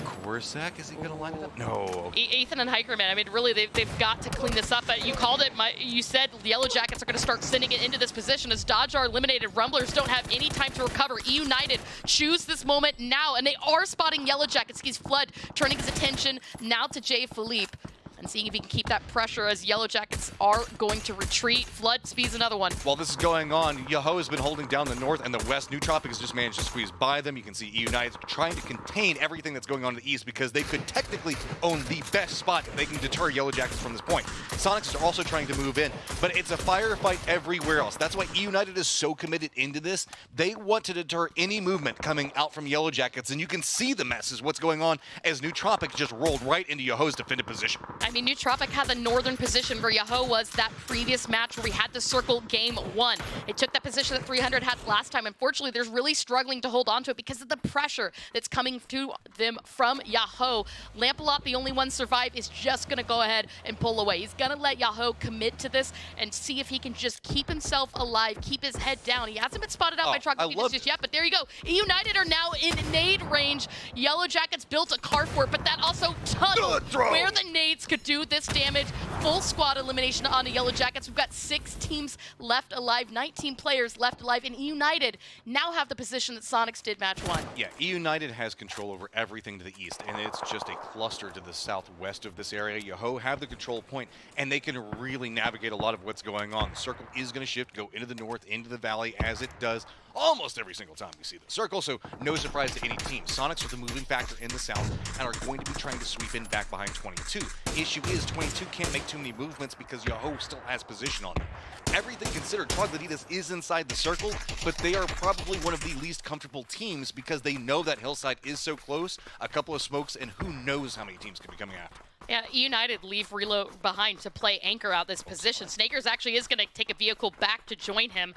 Corsac, is he going to line it up? No. Ethan and Hikerman, I mean, really, they've got to clean this up. But you called it, you said the Yellow Jackets are going to start sending it into this position as Dodge are eliminated. Rumblers don't have any time to recover. United choose this moment now, and they are spotting Yellow Jackets. He's Flood turning his attention now to Jay Philippe and seeing if he can keep that pressure as Yellow Jackets are going to retreat. Flood speeds another one. While this is going on, Yahoo has been holding down the north and the west. Nootropic has just managed to squeeze by them. You can see United trying to contain everything that's going on in the east because they could technically own the best spot if they can deter Yellow Jackets from this point. Sonics are also trying to move in, but it's a firefight everywhere else. That's why United is so committed into this. They want to deter any movement coming out from Yellow Jackets, and you can see the messes, what's going on as Nootropic just rolled right into Yahoo's defended position. I mean, Nootropic had the northern position where Yahoo was that previous match where we had the circle game 1. It took that position that 300 had last time. Unfortunately, they're really struggling to hold on to it because of the pressure that's coming to them from Yahoo. Lampalot, the only one survive, is just going to go ahead and pull away. He's going to let Yahoo commit to this and see if he can just keep himself alive, keep his head down. He hasn't been spotted out by Troglodytes just yet, but there you go. United are now in nade range. Yellow Jackets built a carport, but that also tunneled where the nades could do this damage. Full squad elimination on the Yellow Jackets. We've got 6 teams left alive, 19 players left alive, and United now have the position that Sonics did match 1. Yeah, United has control over everything to the east, and it's just a cluster to the southwest of this area. Yahoo have the control point, and they can really navigate a lot of what's going on. The circle is going to shift, go into the north, into the valley, as it does almost every single time we see the circle, so no surprise to any team. Sonics are the moving factor in the south and are going to be trying to sweep in back behind 22. Issue is 22 can't make too many movements because Yahoo still has position on them. Everything considered, Troglodytes is inside the circle, but they are probably one of the least comfortable teams because they know that hillside is so close, a couple of smokes, and who knows how many teams could be coming after. Yeah, United leave Reload behind to play anchor out this position. Snakers actually is going to take a vehicle back to join him.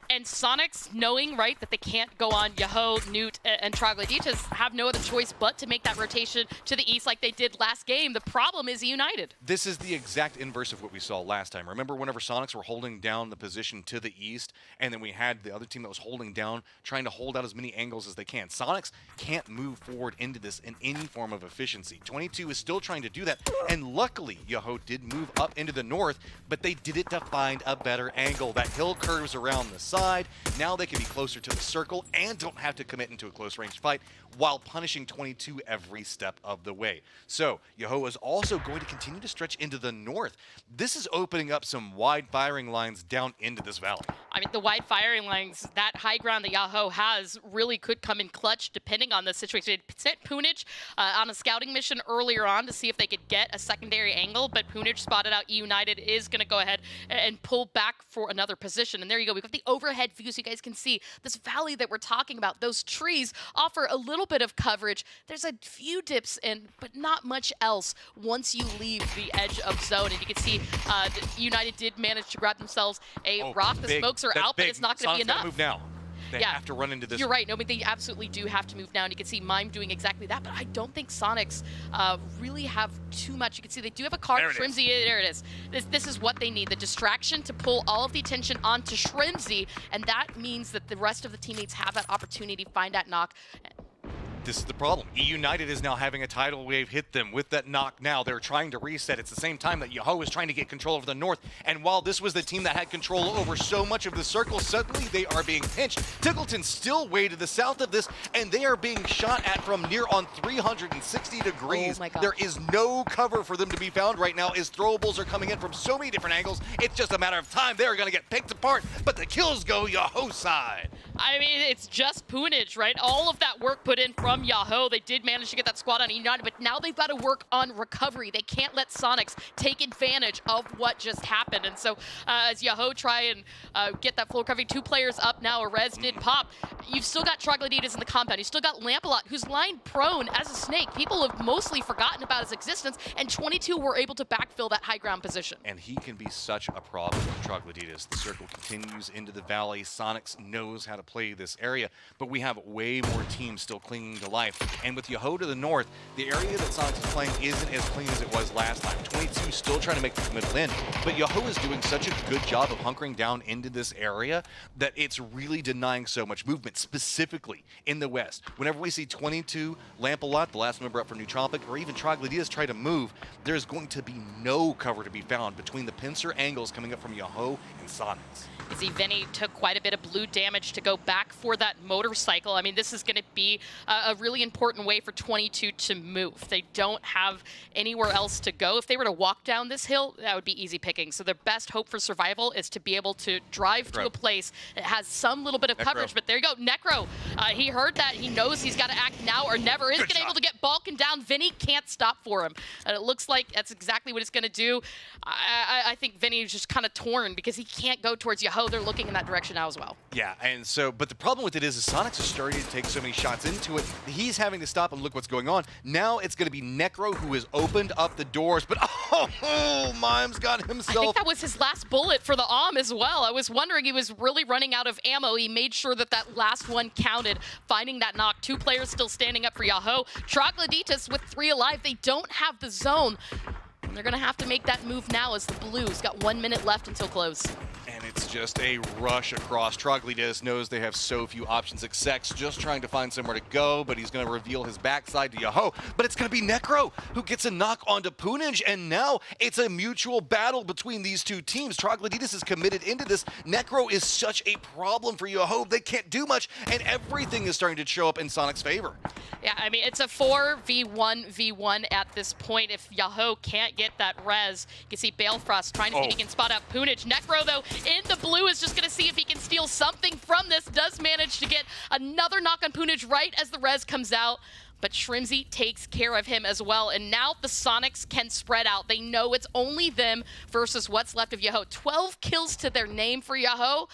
And Sonics, knowing, right, that they can't go on Yahoo, Newt, and Troglodytes, have no other choice but to make that rotation to the east like they did last game. The problem is United. This is the exact inverse of what we saw last time. Remember whenever Sonics were holding down the position to the east, and then we had the other team that was holding down, trying to hold out as many angles as they can. Sonics can't move forward into this in any form of efficiency. 22 is still trying to do that, and luckily Yahoo did move up into the north, but they did it to find a better angle. That hill curves around the side. Now they can be closer to the circle and don't have to commit into a close range fight while punishing 22 every step of the way. So Yahoo is also going to continue to stretch into the north. This is opening up some wide firing lines down into this valley. I mean, the wide firing lines, that high ground that Yahoo has really could come in clutch depending on the situation. It sent Punich on a scouting mission earlier on to see if they could get a secondary angle, but Punich spotted out United is going to go ahead and pull back for another position. And there you go. We've got the overhead ahead view so you guys can see this valley that we're talking about. Those trees offer a little bit of coverage. There's a few dips in, but not much else once you leave the edge of zone. And you can see United did manage to grab themselves a rock. The smokes are out, but it's not going to be enough. Move now. They have to run into this. You're right. No, but they absolutely do have to move now. And you can see Mime doing exactly that. But I don't think Sonics really have too much. You can see they do have a card. Shrimzy, there it is. This is what they need. The distraction to pull all of the attention onto Shrimzy. And that means that the rest of the teammates have that opportunity to find that knock. This is the problem. United is now having a tidal wave hit them with that knock now. They're trying to reset. It's the same time that Yoho is trying to get control over the north. And while this was the team that had control over so much of the circle, suddenly they are being pinched. Tickleton still way to the south of this, and they are being shot at from near on 360 degrees. Oh my gosh. There is no cover for them to be found right now as throwables are coming in from so many different angles. It's just a matter of time. They're going to get picked apart, but the kills go Yoho side. I mean, it's just Poonage, right? All of that work put in from Yahoo. They did manage to get that squad on United, but now they've got to work on recovery. They can't let Sonics take advantage of what just happened. And so as Yahoo try and get that full recovery, 2 players up now. A Rez did pop. You've still got Troglodytes in the compound. You've still got Lampalot, who's lying prone as a snake. People have mostly forgotten about his existence, and 22 were able to backfill that high ground position. And he can be such a problem with Troglodytes. The circle continues into the valley. Sonics knows how to play this area, but we have way more teams still clinging to life. And with Yoho to the north, the area that Sonics is playing isn't as clean as it was last time. 22 still trying to make the middle in, but Yoho is doing such a good job of hunkering down into this area that it's really denying so much movement, specifically in the west. Whenever we see 22, Lampalot, the last member up for Nootropic, or even Troglodytes try to move, there's going to be no cover to be found between the pincer angles coming up from Yoho and Sonics. You see Vinny took quite a bit of blue damage to go back for that motorcycle. I mean, this is going to be a really important way for 22 to move. They don't have anywhere else to go. If they were to walk down this hill, that would be easy picking. So their best hope for survival is to be able to drive to a place that has some little bit of coverage. But there you go, Necro. He heard that. He knows he's got to act now or never. Is going to be able to get Balkan down. Vinny can't stop for him. And it looks like that's exactly what it's going to do. I think Vinny is just kind of torn because he can't go towards Yahoo. They're looking in that direction now as well. Yeah, and so, but the problem with it is Sonics is starting to take so many shots into it. He's having to stop and look what's going on. Now it's going to be Necro who has opened up the doors, but Mime's got himself. I think that was his last bullet for the AUM as well. I was wondering, he was really running out of ammo. He made sure that that last one counted, finding that knock. 2 players still standing up for Yahoo. Troglodytes with 3 alive. They don't have the zone. And they're going to have to make that move now as the Blues got 1 minute left until close. And it's just a rush across. Troglodytes knows they have so few options. Xex just trying to find somewhere to go, but he's going to reveal his backside to Yahoo. But it's going to be Necro who gets a knock onto Poonage, and now it's a mutual battle between these 2 teams. Troglodytes is committed into this. Necro is such a problem for Yahoo. They can't do much, and everything is starting to show up in Sonic's favor. Yeah, I mean, it's a 4v1v1 at this point. If Yahoo can't get that res, you can see Balefrost trying to see if he can spot out Poonage. Necro, though, in the blue is just going to see if he can steal something from this. Does manage to get another knock on Poonage right as the res comes out. But Shrimzy takes care of him as well. And now the Sonics can spread out. They know it's only them versus what's left of Yahoo. 12 kills to their name for Yahoo.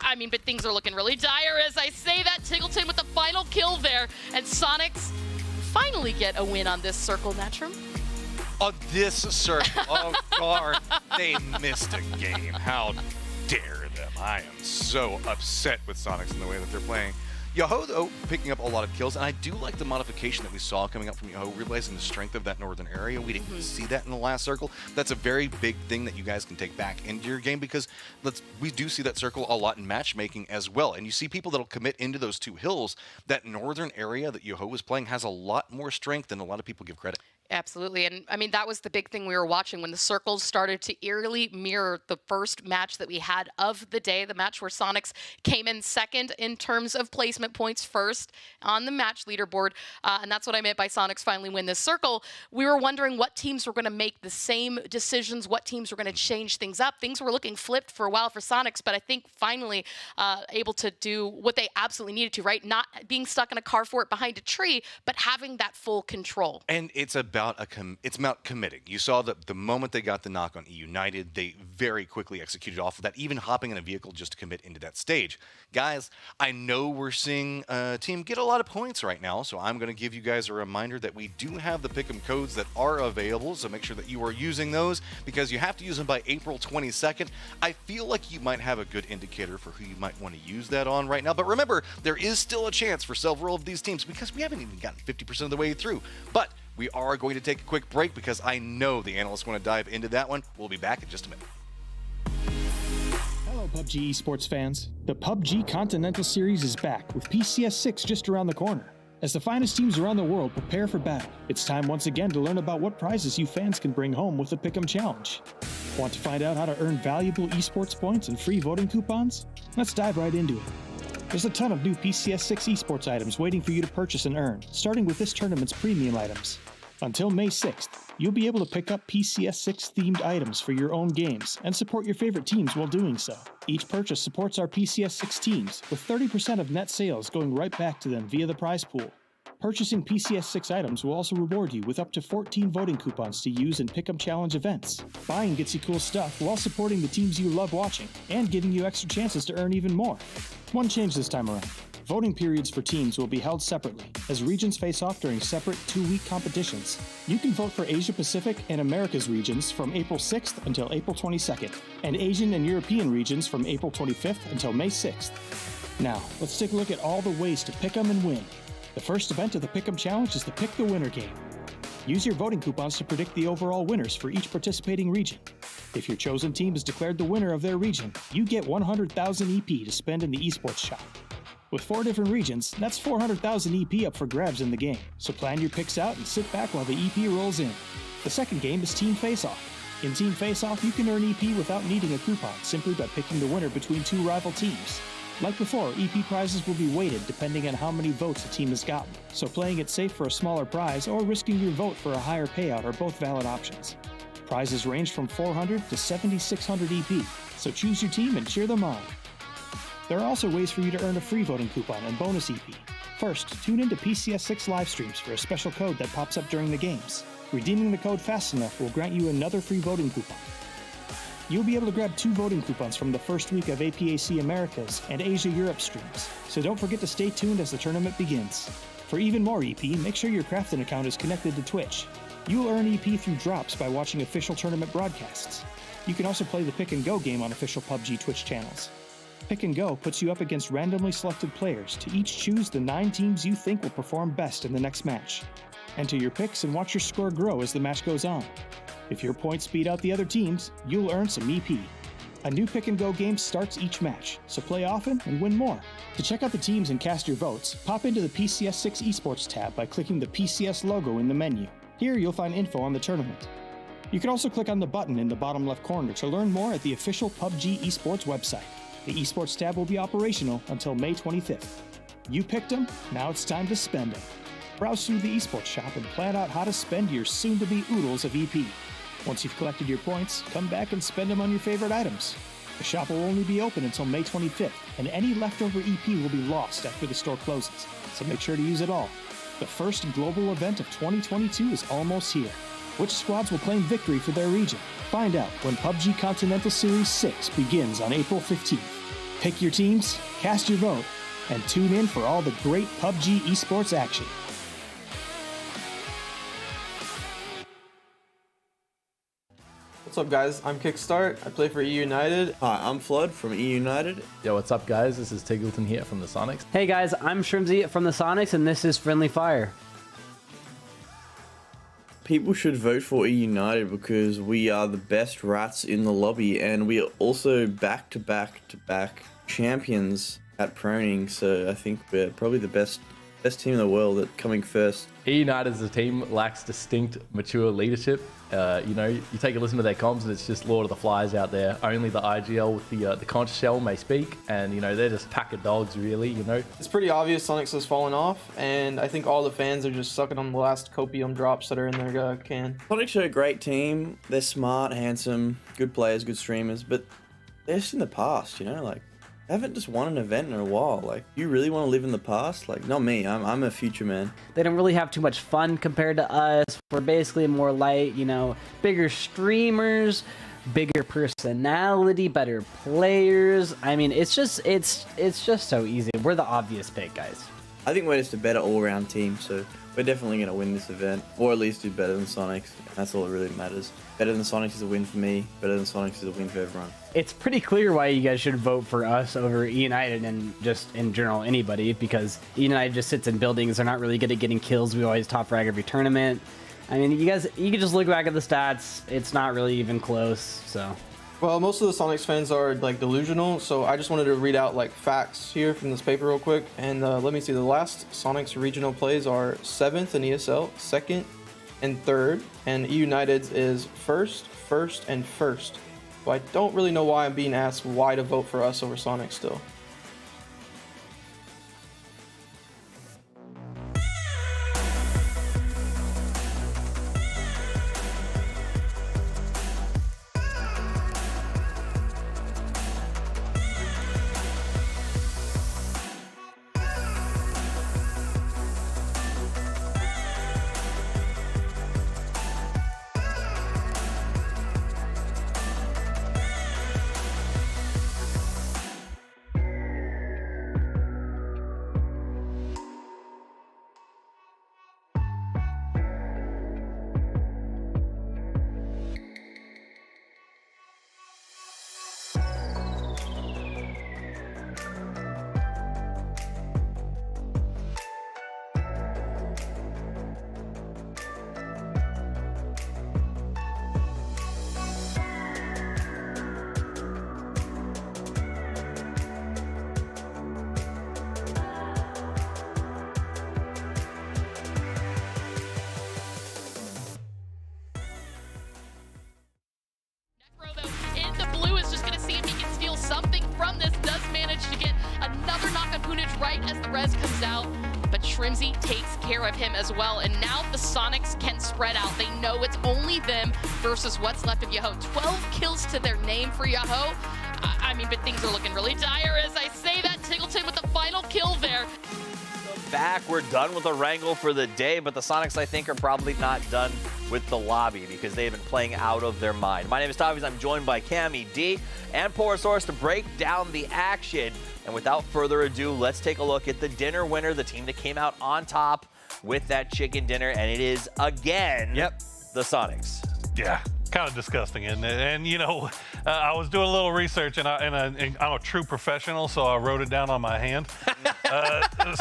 I mean, but things are looking really dire as I say that. Tiggleton with the final kill there. And Sonics finally get a win on this circle, Natrum. On this circle, oh darn, they missed a game. How dare them. I am so upset with Sonics in the way that they're playing. Yahoo, though, picking up a lot of kills, and I do like the modification that we saw coming up from Yahoo, realizing the strength of that northern area. We didn't see that in the last circle. That's a very big thing that you guys can take back into your game because we do see that circle a lot in matchmaking as well. And you see people that'll commit into those 2 hills. That northern area that Yahoo was playing has a lot more strength than a lot of people give credit. Absolutely. And I mean, that was the big thing we were watching when the circles started to eerily mirror the first match that we had of the day, the match where Sonics came in second in terms of placement points, first on the match leaderboard. And that's what I meant by Sonics finally win this circle. We were wondering what teams were going to make the same decisions, what teams were going to change things up. Things were looking flipped for a while for Sonics, but I think finally able to do what they absolutely needed to, right? Not being stuck in a carport behind a tree, but having that full control. And it's about about committing. You saw that the moment they got the knock on E United, they very quickly executed off of that, even hopping in a vehicle just to commit into that stage. Guys, I know we're seeing a team get a lot of points right now, so I'm going to give you guys a reminder that we do have the pick'em codes that are available, so make sure that you are using those because you have to use them by April 22nd. I feel like you might have a good indicator for who you might want to use that on right now, but remember, there is still a chance for several of these teams because we haven't even gotten 50% of the way through. But we are going to take a quick break because I know the analysts want to dive into that one. We'll be back in just a minute. Hello, PUBG esports fans. The PUBG Continental Series is back with PCS6 just around the corner. As the finest teams around the world prepare for battle, it's time once again to learn about what prizes you fans can bring home with the Pick'em Challenge. Want to find out how to earn valuable esports points and free voting coupons? Let's dive right into it. There's a ton of new PCS6 esports items waiting for you to purchase and earn, starting with this tournament's premium items. Until May 6th, you'll be able to pick up PCS6 themed items for your own games and support your favorite teams while doing so. Each purchase supports our PCS6 teams, with 30% of net sales going right back to them via the prize pool. Purchasing PCS6 items will also reward you with up to 14 voting coupons to use in Pick'em Challenge events. Buying gets you cool stuff while supporting the teams you love watching and giving you extra chances to earn even more. One change this time around. Voting periods for teams will be held separately, as regions face off during separate 2-week competitions. You can vote for Asia Pacific and Americas regions from April 6th until April 22nd, and Asian and European regions from April 25th until May 6th. Now, let's take a look at all the ways to pick 'em and win. The first event of the Pick'em Challenge is the Pick the Winner game. Use your voting coupons to predict the overall winners for each participating region. If your chosen team is declared the winner of their region, you get 100,000 EP to spend in the esports shop. With 4 different regions, that's 400,000 EP up for grabs in the game, so plan your picks out and sit back while the EP rolls in. The second game is Team Face-Off. In Team Face-Off, you can earn EP without needing a coupon, simply by picking the winner between 2 rival teams. Like before, EP prizes will be weighted depending on how many votes a team has gotten, so playing it safe for a smaller prize or risking your vote for a higher payout are both valid options. Prizes range from 400 to 7,600 EP, so choose your team and cheer them on. There are also ways for you to earn a free voting coupon and bonus EP. First, tune into PCS6 live streams for a special code that pops up during the games. Redeeming the code fast enough will grant you another free voting coupon. You'll be able to grab 2 voting coupons from the first week of APAC Americas and Asia Europe streams, so don't forget to stay tuned as the tournament begins. For even more EP, make sure your Crafton account is connected to Twitch. You'll earn EP through drops by watching official tournament broadcasts. You can also play the Pick and Go game on official PUBG Twitch channels. Pick and Go puts you up against randomly selected players to each choose the 9 teams you think will perform best in the next match. Enter your picks and watch your score grow as the match goes on. If your points beat out the other teams, you'll earn some EP. A new Pick and Go game starts each match, so play often and win more. To check out the teams and cast your votes, pop into the PCS6 Esports tab by clicking the PCS logo in the menu. Here you'll find info on the tournament. You can also click on the button in the bottom left corner to learn more at the official PUBG Esports website. The Esports tab will be operational until May 25th. You picked them, now it's time to spend them. Browse through the Esports shop and plan out how to spend your soon-to-be oodles of EP. Once you've collected your points, come back and spend them on your favorite items. The shop will only be open until May 25th, and any leftover EP will be lost after the store closes, so make sure to use it all. The first global event of 2022 is almost here. Which squads will claim victory for their region? Find out when PUBG Continental Series 6 begins on April 15th. Pick your teams, cast your vote, and tune in for all the great PUBG esports action. What's up, guys? I'm Kickstart. I play for E United. Hi, I'm Flood from E United. Yo, what's up, guys? This is Tigleton here from the Sonics. Hey, guys. I'm Shrimsy from the Sonics, and this is Friendly Fire. People should vote for E United because we are the best rats in the lobby, and we are also back-to-back champions at proning. So I think we're probably the best team in the world at coming first. E United as a team lacks distinct, mature leadership. You take a listen to their comms and it's just Lord of the Flies out there. Only the IGL with the conch shell may speak, and they're just pack of dogs, really. It's pretty obvious Sonics has fallen off, and I think all the fans are just sucking on the last copium drops that are in their can. Sonics are a great team. They're smart, handsome, good players, good streamers, but they're just in the past, I haven't just won an event in a while. Like, you really want to live in the past? Like, not me. I'm a future man. They don't really have too much fun compared to us. We're basically more light, you know, bigger streamers, bigger personality, better players. I mean, it's just so easy. We're the obvious pick, guys. I think we're just a better all-around team, so we're definitely going to win this event, or at least do better than Sonics. That's all that really matters. Better than Sonics is a win for me. Better than Sonics is a win for everyone. It's pretty clear why you guys should vote for us over E United and just in general anybody, because E United just sits in buildings. They're not really good at getting kills. We always top frag every tournament. I mean, you can just look back at the stats. It's not really even close, so. Well, most of the Sonics fans are like delusional, so I just wanted to read out like facts here from this paper real quick. And let me see, the last Sonics regional plays are 7th in ESL, 2nd and 3rd, and E United's is 1st, 1st, and 1st. So I don't really know why I'm being asked why to vote for us over Sonics still. Trimsy takes care of him as well, and now the Sonics can spread out. They know it's only them versus what's left of Yahoo. 12 kills to their name for Yahoo. I mean, but things are looking really dire as I say that. Tiggleton with the final kill there. Back, we're done with the wrangle for the day, but the Sonics, I think, are probably not done with the lobby because they've been playing out of their mind. My name is Tavies. I'm joined by Cammy D and Porosaurus to break down the action. And without further ado, let's take a look at the dinner winner, the team that came out on top with that chicken dinner, and it is, again, the Sonics. Yeah, kind of disgusting, isn't it? And, you know, I was doing a little research, and I'm a true professional, so I wrote it down on my hand.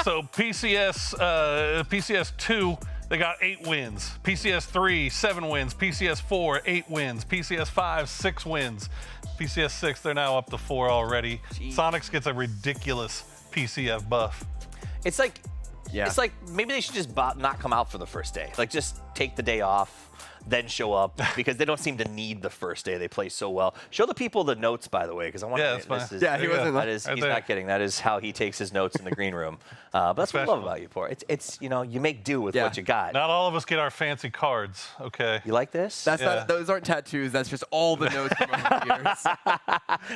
So PCS2, they got 8 wins. PCS3, 7 wins. PCS4, 8 wins. PCS5, 6 wins. PCS6, they're now up to 4 already. Jeez. Sonics gets a ridiculous PCF buff. It's like, it's like maybe they should just not come out for the first day. Like, just take the day off, then show up, because they don't seem to need the first day. They play so well. Show the people the notes, by the way, because I want to. He wasn't. He's not kidding. That is how he takes his notes in the green room. But that's what I love about you, Por. It's you know, you make do with what you got. Not all of us get our fancy cards. Okay. You like this? That's not, those aren't tattoos. That's just all the notes from over the years.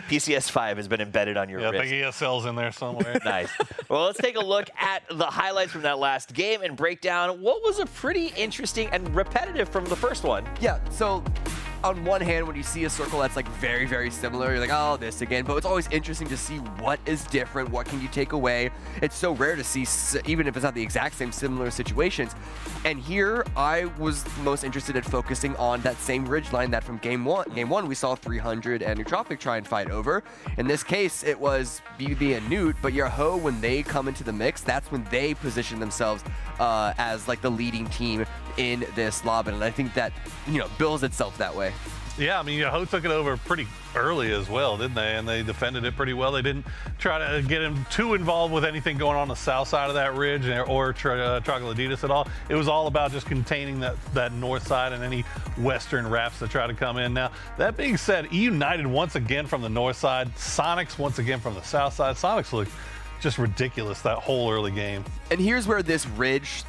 PCS5 has been embedded on your wrist. I think ESL's in there somewhere. Nice. Well, let's take a look at the highlights from that last game and break down what was a pretty interesting and repetitive from the first one. Yeah, so on one hand, when you see a circle that's like very, very similar, you're like, oh, this again. But it's always interesting to see what is different, what can you take away. It's so rare to see, even if it's not the exact same similar situations. And here, I was most interested in focusing on that same ridgeline that from game one. Game one, we saw 300 and Nootropic try and fight over. In this case, it was BBB and Newt, but Yahoo, when they come into the mix, that's when they position themselves as like the leading team in this lob, and I think that, you know, bills itself that way. Yeah, I mean, Yahoo took it over pretty early as well, didn't they? And they defended it pretty well. They didn't try to get him too involved with anything going on the south side of that ridge or Troglodytes at all. It was all about just containing that north side and any western rafts that try to come in. Now, that being said, E United once again from the north side, Sonics once again from the south side. Sonics looked just ridiculous that whole early game. And here's where this ridge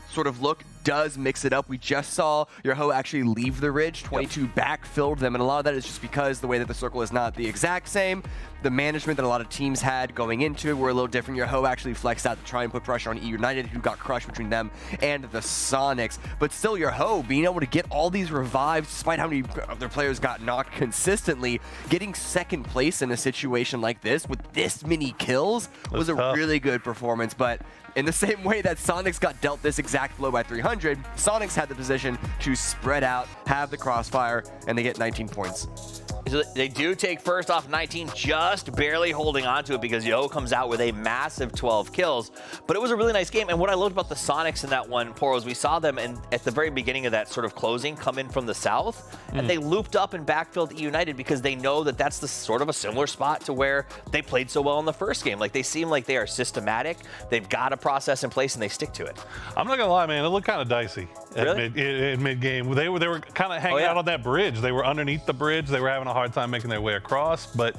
sort of look does mix it up. We just saw your Ho actually leave the ridge. 22 backfilled them, and a lot of that is just because the way that the circle is not the exact same. The management that a lot of teams had going into it were a little different. Your Ho actually flexed out to try and put pressure on E United, who got crushed between them and the Sonics. But still, your Ho being able to get all these revives, despite how many of their players got knocked consistently, getting second place in a situation like this with this many kills was a really good performance. But in the same way that Sonics got dealt this exact blow by 300, Sonics had the position to spread out, have the crossfire, and they get 19 points. So they do take first off 19, just barely holding on to it because Yo comes out with a massive 12 kills. But it was a really nice game. And what I loved about the Sonics in that one, Poro, is we saw them at the very beginning of that sort of closing come in from the south. And they looped up and backfilled E United because they know that that's the sort of a similar spot to where they played so well in the first game. Like, they seem like they are systematic. They've got a process in place and they stick to it. I'm not gonna lie, man, it looked kind of dicey at mid-game. They were kind of hanging out on that bridge. They were underneath the bridge. They were having a hard time making their way across, but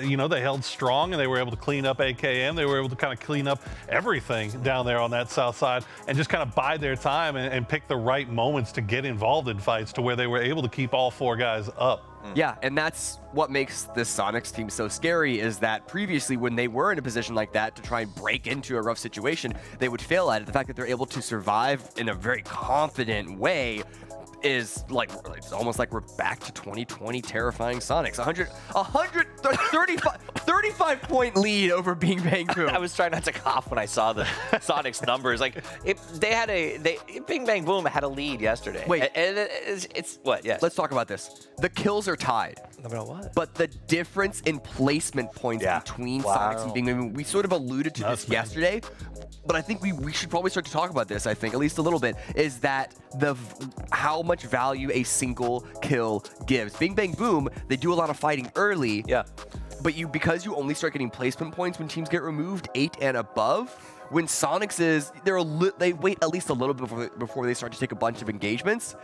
you know, they held strong and they were able to clean up AKM. They were able to kind of clean up everything down there on that south side and just kind of bide their time and pick the right moments to get involved in fights to where they were able to keep all 4 guys up. Yeah, and that's what makes this Sonics team so scary, is that previously when they were in a position like that to try and break into a rough situation, they would fail at it. The fact that they're able to survive in a very confident way is like, it's almost like we're back to 2020 terrifying Sonics. 35 point lead over Bing Bang Boom. I was trying not to cough when I saw the Sonics numbers. Like, Bing Bang Boom had a lead yesterday. Wait, and it's what? Yes. Let's talk about this. The kills are tied. About what? But the difference in placement points between Sonics and Bing Bang Boom, we sort of alluded to this yesterday, but I think we should probably start to talk about this, I think, at least a little bit, is that how much value a single kill gives. Bing Bang Boom, they do a lot of fighting early. Yeah. But because you only start getting placement points when teams get removed, 8 and above, when Sonics they wait at least a little bit before they start to take a bunch of engagements.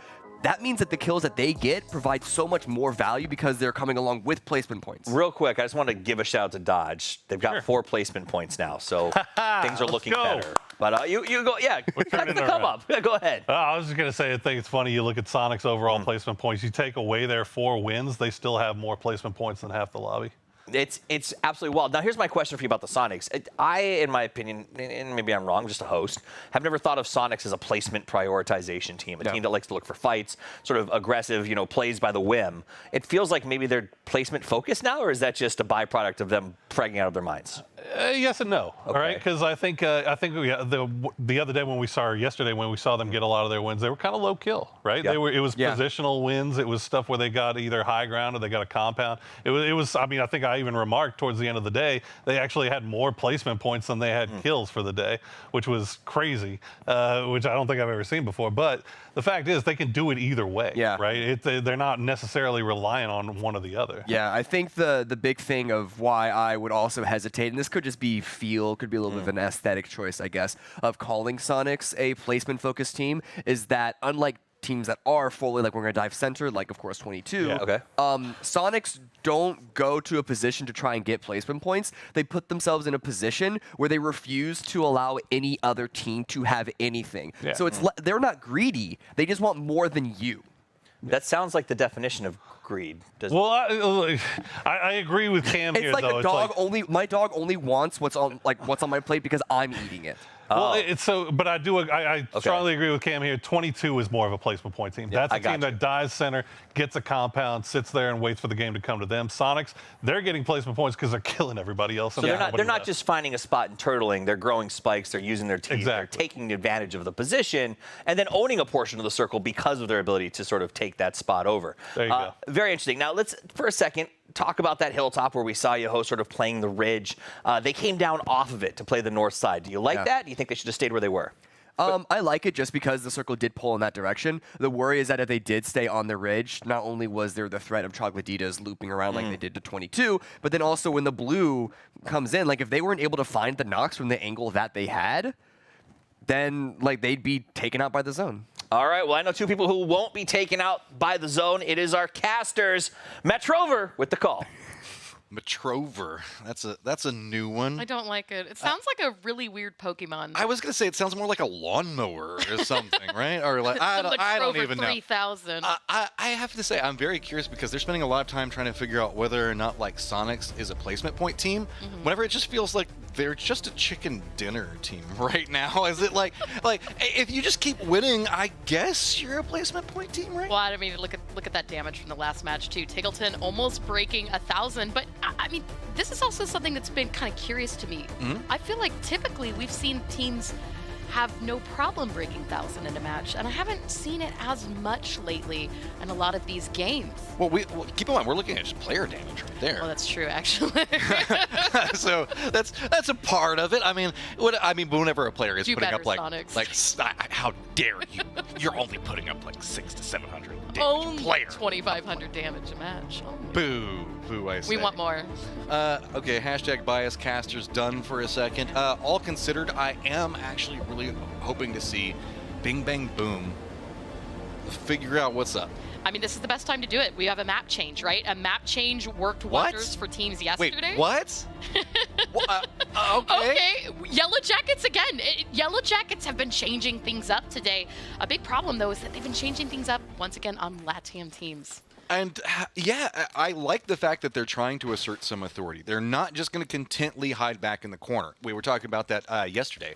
That means that the kills that they get provide so much more value because they're coming along with placement points. Real quick, I just want to give a shout out to Dodge. They've got 4 placement points now, so things are looking better. But you go, that's the come up. Go ahead. I was just going to say, I think it's funny, you look at Sonic's overall placement points, you take away their 4 wins, they still have more placement points than half the lobby. It's absolutely wild. Now, here's my question for you about the Sonics. I, in my opinion, and maybe I'm wrong, just a host, have never thought of Sonics as a placement prioritization team, a team that likes to look for fights, sort of aggressive, plays by the whim. It feels like maybe they're placement focused now, or is that just a byproduct of them fragging out of their minds? Yes and no. Okay. All right, because I think the other day yesterday when we saw them get a lot of their wins, they were kind of low kill, right? Yeah. It was positional wins. It was stuff where they got either high ground or they got a compound. It was. I mean, I think I even remarked towards the end of the day they actually had more placement points than they had kills for the day, which was crazy, which I don't think I've ever seen before. But the fact is, they can do it either way, right? They're not necessarily reliant on one or the other. Yeah, I think the big thing of why I would also hesitate, and this could just be could be a little bit of an aesthetic choice, I guess, of calling Sonics a placement-focused team, is that unlike teams that are fully, like, we're going to dive center, like, of course, 22. Yeah. Okay. Sonics don't go to a position to try and get placement points. They put themselves in a position where they refuse to allow any other team to have anything. Yeah. So they're not greedy. They just want more than you. That sounds like the definition of greed. I agree with Cam here, like though. My dog only wants what's on my plate because I'm eating it. Well, but I strongly agree with Cam here. 22 is more of a placement point team. That's a team that dives center, gets a compound, sits there and waits for the game to come to them. Sonics, they're getting placement points because they're killing everybody else. So they're not just finding a spot and turtling. They're growing spikes. They're using their team. They're taking advantage of the position and then owning a portion of the circle because of their ability to sort of take that spot over. There you go. Very interesting. Now, let's, for a second, talk about that hilltop where we saw Yoho sort of playing the ridge. They came down off of it to play the north side. Do you like that? Do you think they should have stayed where they were? I like it just because the circle did pull in that direction. The worry is that if they did stay on the ridge, not only was there the threat of Chocolatitas looping around like they did to 22, but then also when the blue comes in, like if they weren't able to find the knocks from the angle that they had, then like they'd be taken out by the zone. All right, well, I know 2 people who won't be taken out by the zone. It is our casters. Matt Trover with the call. Matrover. That's a new one. I don't like it. It sounds like a really weird Pokemon. I was gonna say it sounds more like a lawnmower or something, right? Or like I don't even know. 3000. I have to say I'm very curious because they're spending a lot of time trying to figure out whether or not like Sonics is a placement point team. Whenever it just feels like they're just a chicken dinner team right now. Is it like if you just keep winning, I guess you're a placement point team, right? Well, I mean, look at that damage from the last match too. Tiggleton almost breaking 1,000, but I mean, this is also something that's been kind of curious to me. I feel like typically we've seen teams have no problem breaking 1,000 in a match, and I haven't seen it as much lately in a lot of these games. Well, keep in mind we're looking at just player damage right there. Well, that's true, actually. So that's a part of it. I mean, whenever a player is Do putting better, up like Sonics. how dare you? You're only putting up like 600 to 700 damage Only player. 2,500 damage a match. Oh. Boo, I say. We want more. Okay, hashtag bias casters done for a second. All considered, I am actually really hoping to see Bing Bang Boom figure out what's up. I mean, this is the best time to do it. We have a map change, right? A map change worked wonders for teams yesterday. Wait, what? Okay. Yellow Jackets again. Yellow Jackets have been changing things up today. A big problem, though, is that they've been changing things up once again on LATAM teams. And yeah, I like the fact that they're trying to assert some authority. They're not just going to contently hide back in the corner. We were talking about that yesterday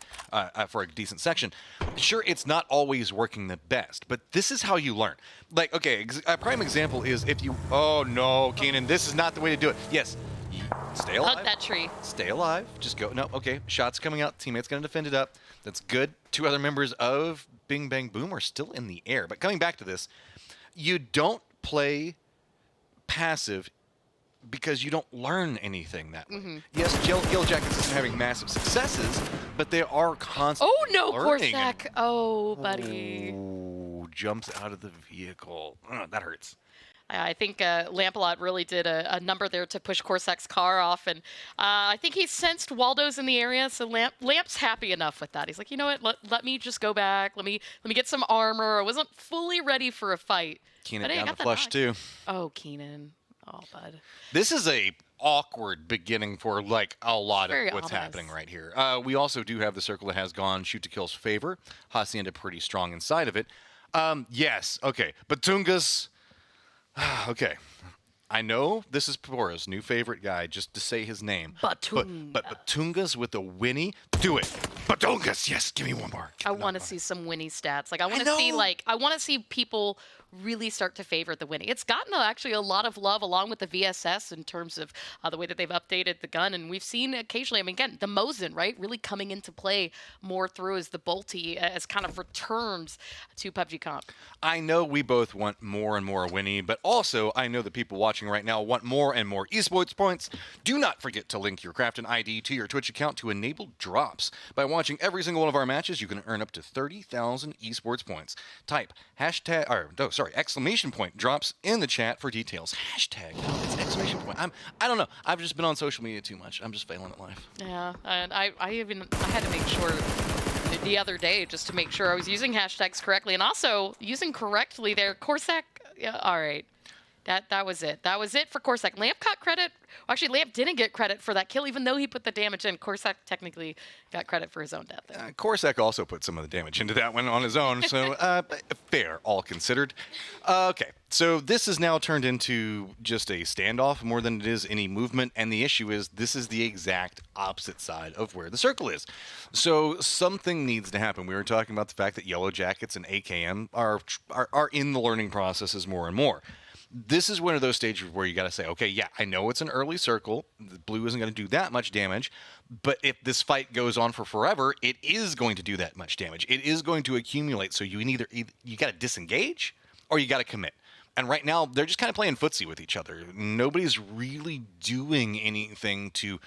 for a decent section. Sure, it's not always working the best, but this is how you learn. Like, okay, a prime example is if you, oh no, Keenan, this is not the way to do it. Yes, stay alive. Hug that tree. Stay alive. Just go, no, okay, shots coming out, teammate's going to defend it up. That's good. 2 other members of Bing Bang Boom are still in the air. But coming back to this, you don't play passive because you don't learn anything that way. Yes, Yellow Jackets isn't having massive successes, but they are constantly learning. Corsac. Oh, buddy. Ooh, jumps out of the vehicle. That hurts. I think Lampalot really did a number there to push Corsac's car off, and I think he sensed Waldo's in the area, so Lamp's happy enough with that. He's like, you know what, let me just go back, let me get some armor. I wasn't fully ready for a fight. Keenan down the flush too. Oh, Keenan. Oh, bud. This is a awkward beginning for like a lot of what's ominous. happening right here. We also do have the circle that has gone shoot to kill's favor. Hacienda pretty strong inside of it. Yes, okay. Batungas. Okay. I know this is Pora's new favorite guy, just to say his name. Batunga. But Batungas with a Winnie, do it. Batungas, yes, give me one more. I want to see some Winnie stats. Like I want to see people really start to favor the Winnie. It's gotten actually a lot of love along with the VSS in terms of the way that they've updated the gun, and we've seen occasionally. I mean, again, the Mosin, right, really coming into play more through as the Bolty as kind of returns to PUBG Comp. I know we both want more and more Winnie, but also I know that people watching right now want more and more esports points. Do not forget to link your Crafton ID to your Twitch account to enable drops. By watching every single one of our matches, you can earn up to 30,000 esports points. Type exclamation point drops in the chat for details. Hashtag, no, it's exclamation point. I don't know. I've just been on social media too much. I'm just failing at life. Yeah, and I had to make sure the other day just to make sure I was using hashtags correctly and also using correctly there. Corsac, yeah, all right. That was it. That was it for Corsac. Lamp got credit. Actually, Lamp didn't get credit for that kill, even though he put the damage in. Corsac technically got credit for his own death there. Corsac also put some of the damage into that one on his own, so fair, all considered. Okay, so this has now turned into just a standoff more than it is any movement, and the issue is this is the exact opposite side of where the circle is. So something needs to happen. We were talking about the fact that Yellow Jackets and AKM are in the learning processes more and more. This is one of those stages where you got to say, okay, yeah, I know it's an early circle. The blue isn't going to do that much damage. But if this fight goes on for forever, it is going to do that much damage. It is going to accumulate. So you got to disengage or you got to commit. And right now, they're just kind of playing footsie with each other. Nobody's really doing anything to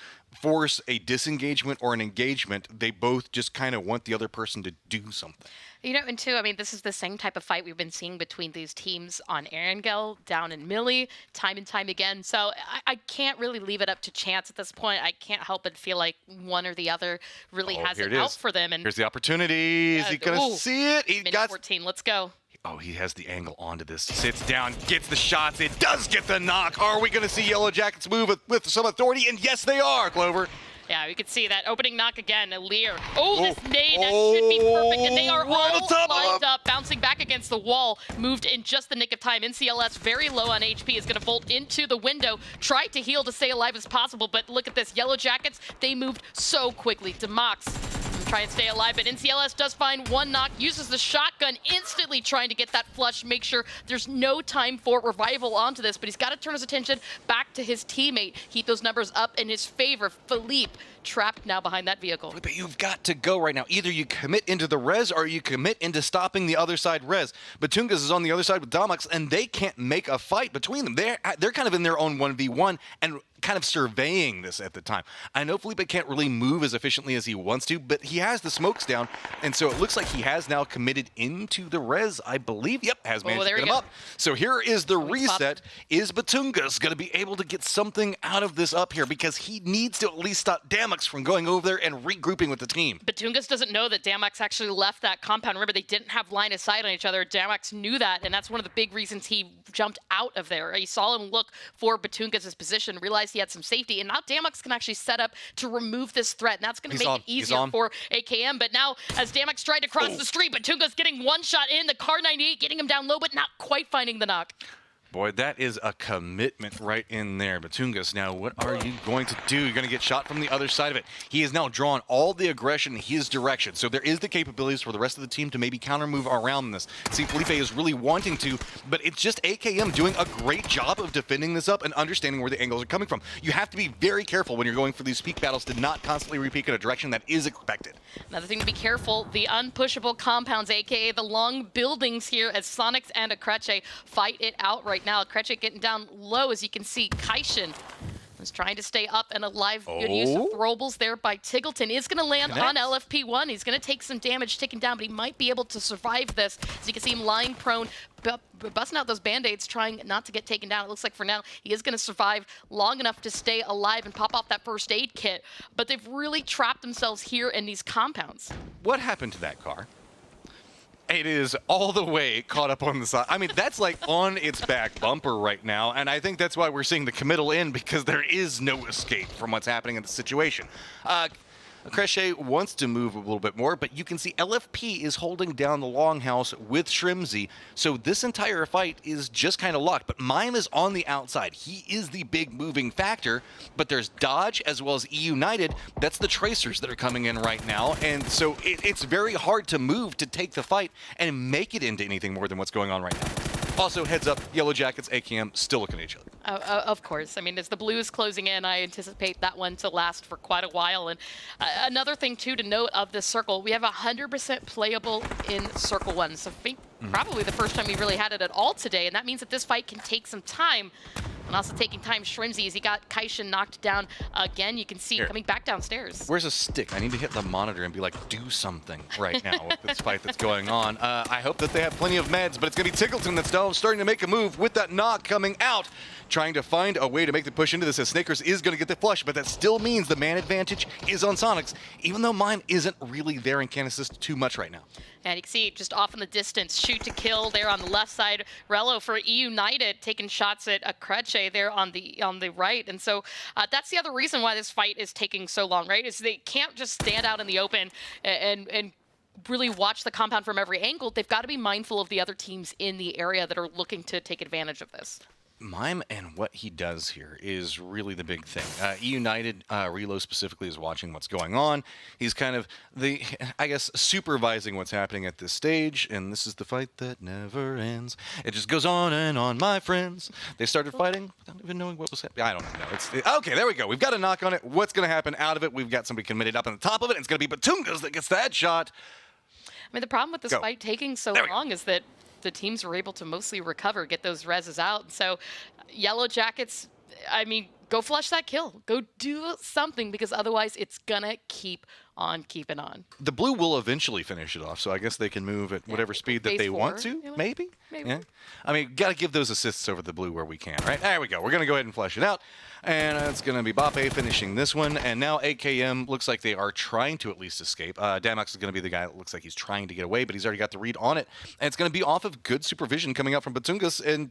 force a disengagement or an engagement. They both just kind of want the other person to do something. You know, and too, I mean, this is the same type of fight we've been seeing between these teams on Erangel, down in Millie, time and time again. So I can't really leave it up to chance at this point. I can't help but feel like one or the other really has it out for them. And here's the opportunity. Is he going to see it? Minute 14, let's go. Oh, he has the angle onto this. Sits down, gets the shots. It does get the knock. Are we going to see Yellow Jackets move with some authority? And yes, they are, Clover. Yeah, we can see that opening knock again. Lear. Oh, this nade, that should be perfect. And they are all lined up, bouncing back against the wall. Moved in just the nick of time. NCLS very low on HP, is going to bolt into the window. Try to heal to stay alive as possible, but look at this. Yellow Jackets, they moved so quickly. Demox try and stay alive, but NCLS does find one knock, uses the shotgun, instantly trying to get that flush, make sure there's no time for revival onto this, but he's got to turn his attention back to his teammate, keep those numbers up in his favor. Philippe trapped now behind that vehicle. But you've got to go right now. Either you commit into the res or you commit into stopping the other side res. Batungas is on the other side with Domox, and they can't make a fight between them. They're kind of in their own 1v1 and kind of surveying this at the time. I know Felipe can't really move as efficiently as he wants to, but he has the smokes down, and so it looks like he has now committed into the res, I believe. Yep, has managed to get him up. So here is the reset. Is Batungas going to be able to get something out of this up here? Because he needs to at least stop Damox from going over there and regrouping with the team. Batungas doesn't know that Damox actually left that compound. Remember, they didn't have line of sight on each other. Damox knew that, and that's one of the big reasons he jumped out of there. He saw him look for Batungas' position, realized he had some safety, and now Damox can actually set up to remove this threat, and that's going to make it easier for AKM. But now, as Damox tried to cross the street, Batungas getting one shot in, the Car 98 getting him down low, but not quite finding the knock. Boy, that is a commitment right in there. Batungas, now what are you going to do? You're going to get shot from the other side of it. He has now drawn all the aggression in his direction. So there is the capabilities for the rest of the team to maybe counter move around this. See, Felipe is really wanting to, but it's just AKM doing a great job of defending this up and understanding where the angles are coming from. You have to be very careful when you're going for these peak battles to not constantly repeak in a direction that is expected. Another thing to be careful, the unpushable compounds, aka the long buildings here, as Sonics and Akreche fight it out right now. Akreche getting down low, as you can see. Kaishin is trying to stay up and alive. Good use of throwables there by Tiggleton. Is going to land on LFP1. He's going to take some damage taken down, but he might be able to survive this. As you can see him lying prone, busting out those band-aids, trying not to get taken down. It looks like for now he is going to survive long enough to stay alive and pop off that first aid kit. But they've really trapped themselves here in these compounds. What happened to that car? It is all the way caught up on the side. I mean, that's like on its back bumper right now, and I think that's why we're seeing the committal in, because there is no escape from what's happening in the situation. Akreche wants to move a little bit more, but you can see LFP is holding down the longhouse with Shrimzy, so this entire fight is just kind of locked. But Mime is on the outside. He is the big moving factor, but there's Dodge as well as E United. That's the Tracers that are coming in right now, and so it's very hard to move to take the fight and make it into anything more than what's going on right now. Also, heads up, Yellow Jackets, AKM, still looking at each other. Of course. I mean, as the Blues closing in, I anticipate that one to last for quite a while. And another thing, too, to note of this circle, we have 100% playable in Circle 1. So I think probably the first time we really had it at all today. And that means that this fight can take some time. And also taking time, Shrimzy, as he got Kaishin knocked down again. You can see coming back downstairs. Where's a stick? I need to hit the monitor and be like, do something right now with this fight that's going on. I hope that they have plenty of meds, but it's going to be Tiggleton that's now starting to make a move with that knock coming out, trying to find a way to make the push into this, as Snakers is going to get the flush, but that still means the man advantage is on Sonics, even though Mime isn't really there and can't assist too much right now. And you can see just off in the distance, shoot to kill there on the left side. Rello for E United taking shots at Akreche there on the right. And so that's the other reason why this fight is taking so long, right? Is they can't just stand out in the open and really watch the compound from every angle. They've got to be mindful of the other teams in the area that are looking to take advantage of this. Mime and what he does here is really the big thing. E United, Relo specifically, is watching what's going on. He's kind of supervising what's happening at this stage, and this is the fight that never ends. It just goes on and on, my friends. They started fighting without even knowing what was happening. I don't know. Okay, there we go. We've got a knock on it. What's going to happen out of it? We've got somebody committed up on the top of it, and it's going to be Batungas that gets that shot. I mean, the problem with this fight taking so long is that the teams were able to mostly recover, get those reses out. So Yellow Jackets, I mean, go flush that kill. Go do something, because otherwise it's going to keep on keeping on. The blue will eventually finish it off, so I guess they can move at whatever speed that phase they want 4, to, maybe? Yeah. I mean, got to give those assists over the blue where we can, right? There we go. We're going to go ahead and flesh it out. And it's going to be Bape finishing this one. And now AKM looks like they are trying to at least escape. Damox is going to be the guy that looks like he's trying to get away, but he's already got the read on it. And it's going to be off of good supervision coming out from Batungas and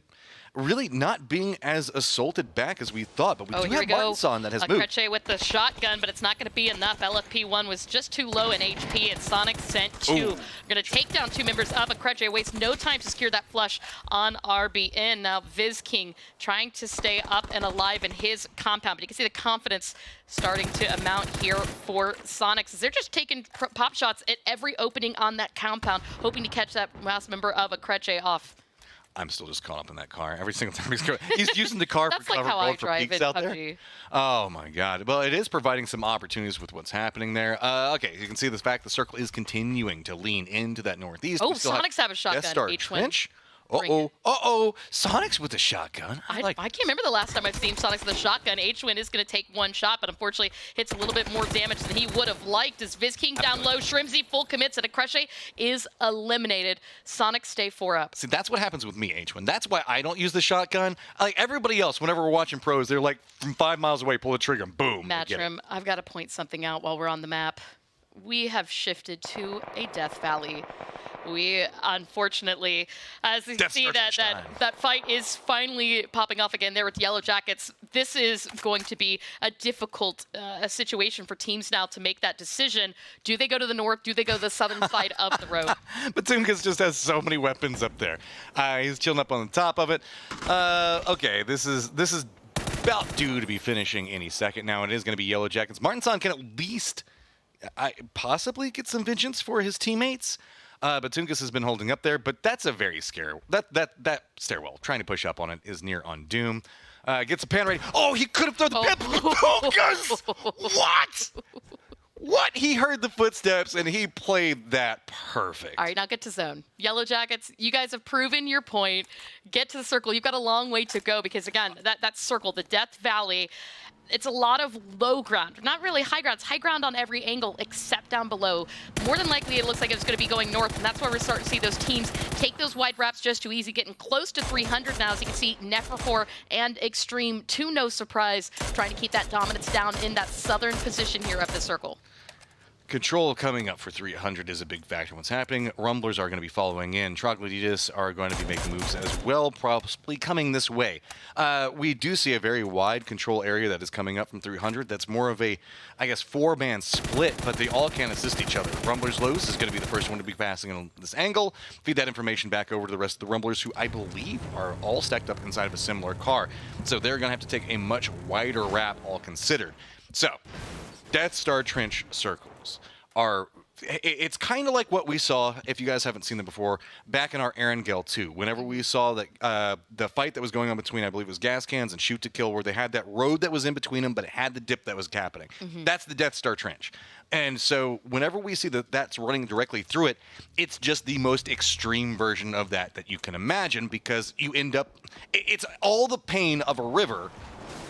really not being as assaulted back as we thought. But we do have Martinson that has moved. Akreche with the shotgun, but it's not going to be enough. LFP1 was just too low in HP, and Sonic sent 2. We're going to take down 2 members of Akreche. Waste no time to secure that flush on RBN. Now Viz King trying to stay up and alive in his compound, but you can see the confidence starting to amount here for Sonics. They're just taking pop shots at every opening on that compound, hoping to catch that last member of Akreche off. I'm still just caught up in that car. Every single time he's using the car That's for like cover, how I going for drive peeks in out PUBG. there. Oh my God! Well, it is providing some opportunities with what's happening there. Okay, you can see the fact the circle is continuing to lean into that northeast. Oh, We still Sonics have a shotgun. Death Star H1. Trench. Uh-oh. Sonics with a shotgun. I can't remember the last time I've seen Sonics with a shotgun. H-Win is going to take 1 shot, but unfortunately hits a little bit more damage than he would have liked. As Viz King down low, Shrimzy full commits, and Akreche is eliminated. Sonics stay 4 up. See, that's what happens with me, H1. That's why I don't use the shotgun. Like everybody else, whenever we're watching pros, they're like from 5 miles away, pull the trigger, and boom. Matchroom, I've got to point something out while we're on the map. We have shifted to a Death Valley. We, unfortunately, as you see that fight is finally popping off again there with Yellow Jackets. This is going to be a difficult situation for teams now to make that decision. Do they go to the north? Do they go to the southern side of the road? Batungas just has so many weapons up there. He's chilling up on the top of it. Okay, this is about due to be finishing any second now. It is going to be Yellow Jackets. Martinson can at least possibly get some vengeance for his teammates. Batungas has been holding up there, but that's a very scary. That stairwell trying to push up on it is near on doom. Gets a pan ready. Oh, he could have thrown the pan. Batungas! What? What? He heard the footsteps and he played that perfect. All right, now get to zone. Yellow Jackets, you guys have proven your point. Get to the circle. You've got a long way to go because, again, that circle, the Death Valley, it's a lot of low ground. Not really high ground. It's high ground on every angle except down below. More than likely, it looks like it's going to be going north, and that's where we're starting to see those teams take those wide wraps just too easy, getting close to 300 now. As you can see, Nefer4 and Extreme, to no surprise, trying to keep that dominance down in that southern position here of the circle. Control coming up for 300 is a big factor in what's happening. Rumblers are going to be following in. Troglodytes are going to be making moves as well, probably coming this way. We do see a very wide control area that is coming up from 300. That's more of a, I guess, 4-man split, but they all can assist each other. Rumblers Loose is going to be the first one to be passing on this angle. Feed that information back over to the rest of the Rumblers, who I believe are all stacked up inside of a similar car. So they're going to have to take a much wider wrap, all considered. So, Death Star Trench circles are, it's kind of like what we saw, if you guys haven't seen them before, back in our Erangel 2. Whenever we saw that the fight that was going on between, I believe it was Gas Cans and Shoot to Kill, where they had that road that was in between them, but it had the dip that was happening. That's the Death Star Trench. And so whenever we see that that's running directly through it, it's just the most extreme version of that you can imagine, because you end up, it's all the pain of a river,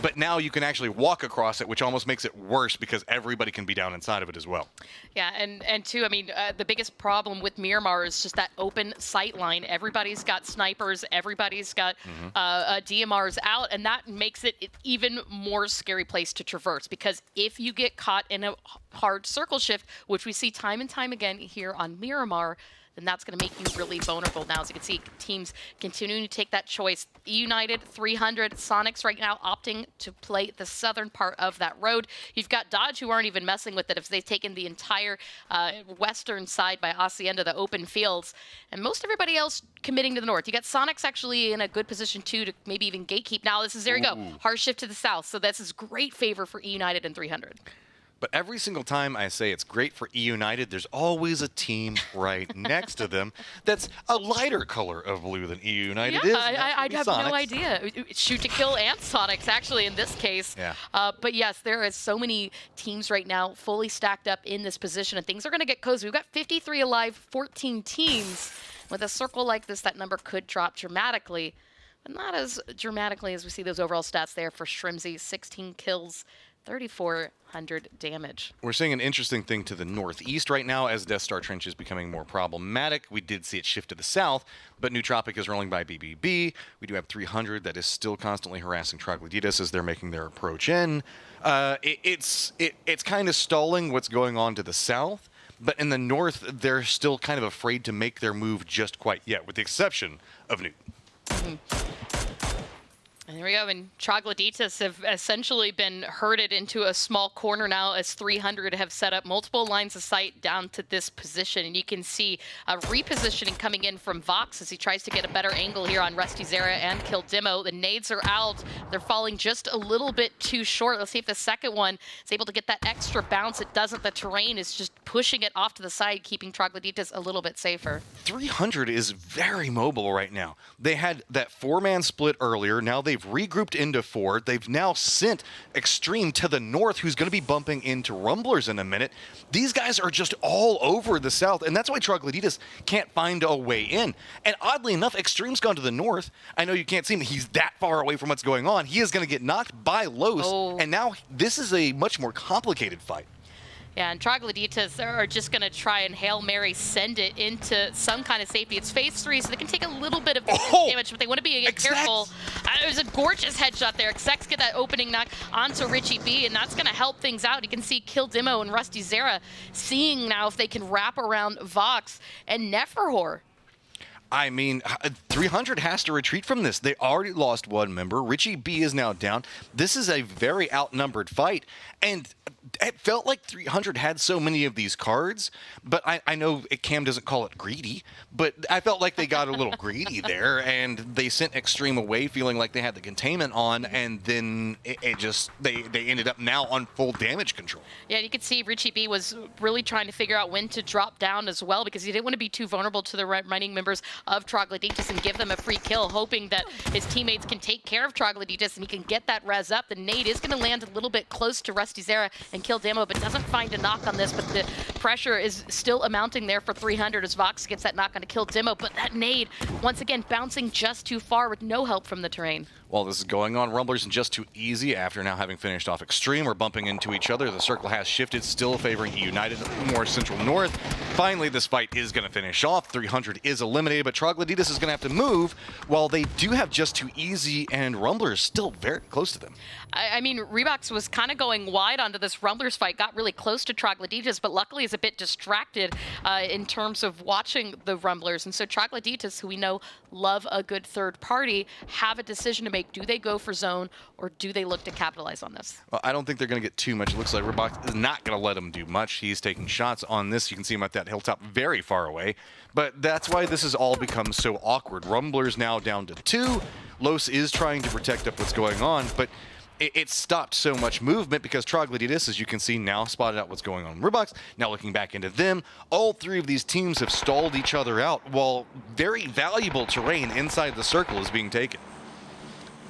but now you can actually walk across it, which almost makes it worse because everybody can be down inside of it as well. Yeah, and two, I mean, the biggest problem with Miramar is just that open sight line. Everybody's got snipers, everybody's got DMRs out, and that makes it an even more scary place to traverse, because if you get caught in a hard circle shift, which we see time and time again here on Miramar, then that's going to make you really vulnerable. Now, as you can see, teams continuing to take that choice. United, 300, Sonics right now opting to play the southern part of that road. You've got Dodge, who aren't even messing with it if they've taken the entire western side by Hacienda, the open fields. And most everybody else committing to the north. You got Sonics actually in a good position, too, to maybe even gatekeep. Now, this is, there you go, hard shift to the south. So this is great favor for United and 300. But every single time I say it's great for E-United, there's always a team right next to them that's a lighter color of blue than E-United is. I have no idea. Shoot to Kill and Sonics, actually, in this case. Yeah. But yes, there is so many teams right now fully stacked up in this position, and things are going to get cozy. We've got 53 alive, 14 teams. With a circle like this, that number could drop dramatically. But not as dramatically as we see those overall stats there for Shrimzy. 16 kills, 3,400 damage. We're seeing an interesting thing to the northeast right now as Death Star Trench is becoming more problematic. We did see it shift to the south, but Nootropic is rolling by BBB. We do have 300 that is still constantly harassing Troglodytes as they're making their approach in. It's kind of stalling what's going on to the south, but in the north, they're still kind of afraid to make their move just quite yet, with the exception of Newt. And there we go, and Troglodytes have essentially been herded into a small corner now as 300 have set up multiple lines of sight down to this position. And you can see a repositioning coming in from Vox as he tries to get a better angle here on Rusty Zera and Kill Dimo. The nades are out. They're falling just a little bit too short. Let's see if the second one is able to get that extra bounce. It doesn't. The terrain is just pushing it off to the side, keeping Troglodytes a little bit safer. 300 is very mobile right now. They had that 4-man split earlier. Now they've regrouped into 4. They've now sent Extreme to the north, who's going to be bumping into Rumblers in a minute. These guys are just all over the south, and that's why Troglodytes can't find a way in. And oddly enough, Extreme's gone to the north. I know you can't see him. He's that far away from what's going on. He is going to get knocked by Los, and now this is a much more complicated fight. Yeah, and Troglodytes are just going to try and Hail Mary send it into some kind of safety. It's phase 3, so they can take a little bit of damage, but they want to be careful. It was a gorgeous headshot there. Execs get that opening knock onto Richie B, and that's going to help things out. You can see Kill Dimo and Rusty Zera seeing now if they can wrap around Vox and Neferhor. I mean, 300 has to retreat from this. They already lost one member. Richie B is now down. This is a very outnumbered fight, and it felt like 300 had so many of these cards, but I know Cam doesn't call it greedy, but I felt like they got a little greedy there, and they sent Extreme away feeling like they had the containment on, and then they ended up now on full damage control. Yeah, you could see Richie B was really trying to figure out when to drop down as well, because he didn't want to be too vulnerable to the remaining members of Troglodytes and give them a free kill, hoping that his teammates can take care of Troglodytes and he can get that res up. The nade is going to land a little bit close to Rusty Zera and Kill Demo, but doesn't find a knock on this, but the pressure is still amounting there for 300 as Vox gets that knock on to Kill Demo, but that nade, once again, bouncing just too far with no help from the terrain. While this is going on, Rumblers and Just Too Easy, after now having finished off Extreme, are bumping into each other. The circle has shifted, still favoring United, more central north. Finally, this fight is going to finish off. 300 is eliminated, but Troglodytes is going to have to move, while they do have Just Too Easy and Rumblers still very close to them. I mean, Reeboks was kind of going wide onto this Rumblers fight, got really close to Troglodytes, but luckily is a bit distracted in terms of watching the Rumblers. And so Troglodytes, who we know love a good third party, have a decision to make. Do they go for zone, or do they look to capitalize on this? Well, I don't think they're going to get too much. It looks like Reeboks is not going to let him do much. He's taking shots on this. You can see him at that hilltop very far away. But that's why this has all become so awkward. Rumblers now down to 2. Los is trying to protect up what's going on, but it stopped so much movement because Troglodytes, as you can see, now spotted out what's going on in Reeboks. Now looking back into them, all 3 of these teams have stalled each other out while very valuable terrain inside the circle is being taken.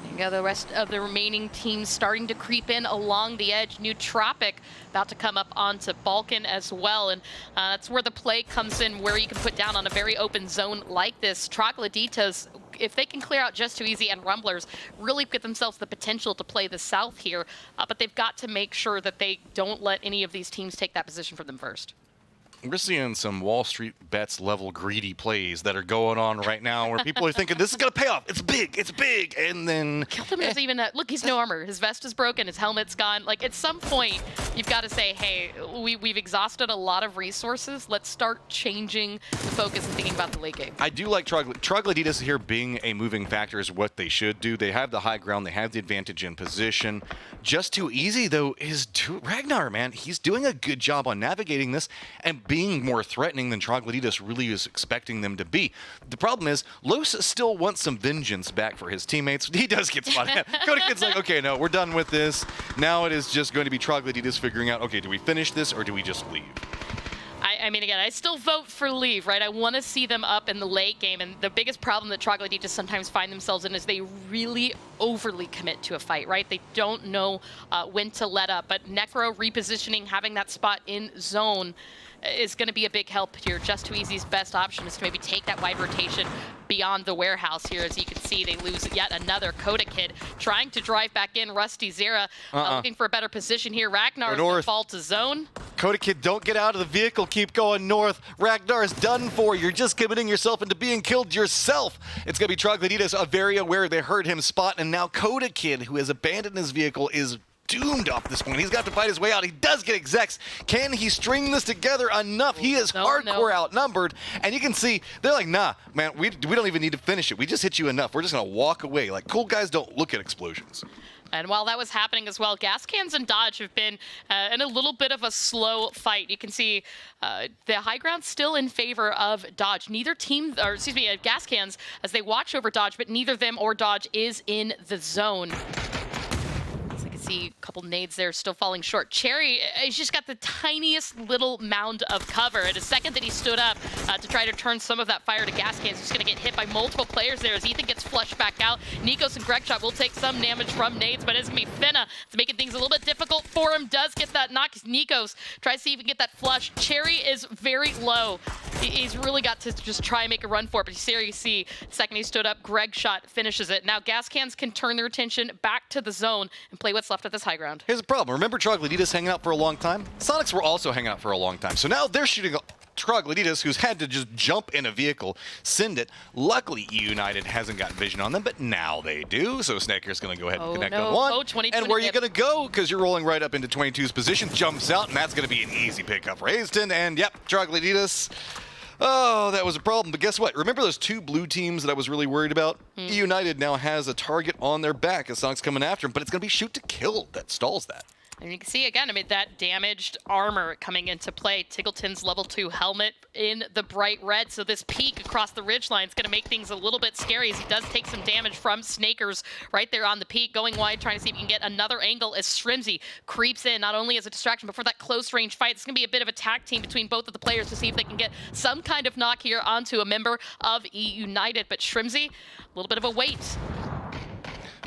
There you go, the rest of the remaining teams starting to creep in along the edge. Nootropic about to come up onto Balkan as well, and that's where the play comes in, where you can put down on a very open zone like this. Troglodytes, if they can clear out Just Too Easy and Rumblers, really get themselves the potential to play the south here, but they've got to make sure that they don't let any of these teams take that position from them first. We're seeing some Wall Street bets level greedy plays that are going on right now where people are thinking this is going to pay off. It's big. And then Kill Demo doesn't even look, he's no armor. His vest is broken, his helmet's gone. Like, at some point, you've got to say, hey, we've exhausted a lot of resources. Let's start changing the focus and thinking about the late game. I do like Troglodytes here being a moving factor is what they should do. They have the high ground. They have the advantage in position. Just Too Easy, though, is Ragnar, man. He's doing a good job on navigating this and being more threatening than Troglodytes really is expecting them to be. The problem is, Los still wants some vengeance back for his teammates. He does get spotted. Cody Kid's like, okay, no, we're done with this. Now it is just going to be Troglodytes figuring out, okay, do we finish this or do we just leave? I mean, again, I still vote for leave, right? I want to see them up in the late game, and the biggest problem that Troglodytes sometimes find themselves in is they really overly commit to a fight, right? They don't know when to let up, but Necro repositioning, having that spot in zone, is going to be a big help here. Just Too Easy's best option is to maybe take that wide rotation beyond the warehouse here. As you can see, they lose yet another Coda Kid. Trying to drive back in, Rusty Zera looking for a better position here. Ragnar is going to fall to zone. Coda Kid, don't get out of the vehicle. Keep going north. Ragnar is done for. You're just committing yourself into being killed yourself. It's going to be Troglodytes, very aware they heard him spot, and now Coda Kid, who has abandoned his vehicle, is doomed off this point. He's got to fight his way out. He does get execs. Can he string this together enough? He is hardcore outnumbered, and you can see they're like, nah, man, we don't even need to finish it. We just hit you enough. We're just going to walk away. Like, cool guys don't look at explosions. And while that was happening as well, Gas Cans and Dodge have been in a little bit of a slow fight. You can see the high ground still in favor of Dodge. Neither team, or excuse me, Gas Cans, as they watch over Dodge, but neither them or Dodge is in the zone. See a couple nades there still falling short. Cherry, he's just got the tiniest little mound of cover. At a second that he stood up to try to turn some of that fire to Gas Cans, he's going to get hit by multiple players there as Ethan gets flushed back out. Nikos and Gregshot will take some damage from nades, but it's going to be Finna. It's making things a little bit difficult for him. Does get that knock. Nikos tries to see if he can get that flush. Cherry is very low. He's really got to just try and make a run for it, but you see, second he stood up, Gregshot finishes it. Now Gas Cans can turn their attention back to the zone and play what's left at this high ground. Here's the problem. Remember Troglodytes hanging out for a long time? Sonics were also hanging out for a long time. So now they're shooting Troglodytes, who's had to just jump in a vehicle, send it. Luckily, United hasn't got vision on them, but now they do. So Snaker's going to go ahead and connect on one. And where are you going to go? Because you're rolling right up into 22's position, jumps out, and that's going to be an easy pickup for Hazen. And yep, Troglodytes. Oh, that was a problem. But guess what? Remember those two blue teams that I was really worried about? United now has a target on their back as Sonic's coming after him, but it's going to be shoot to kill that stalls that. And you can see again, I mean, that damaged armor coming into play. Tiggleton's level 2 helmet in the bright red. So this peek across the ridgeline is going to make things a little bit scary as he does take some damage from Snakers right there on the peak, going wide, trying to see if he can get another angle as Shrimzy creeps in, not only as a distraction, but for that close range fight. It's going to be a bit of a tag team between both of the players to see if they can get some kind of knock here onto a member of United. But Shrimzy, a little bit of a wait.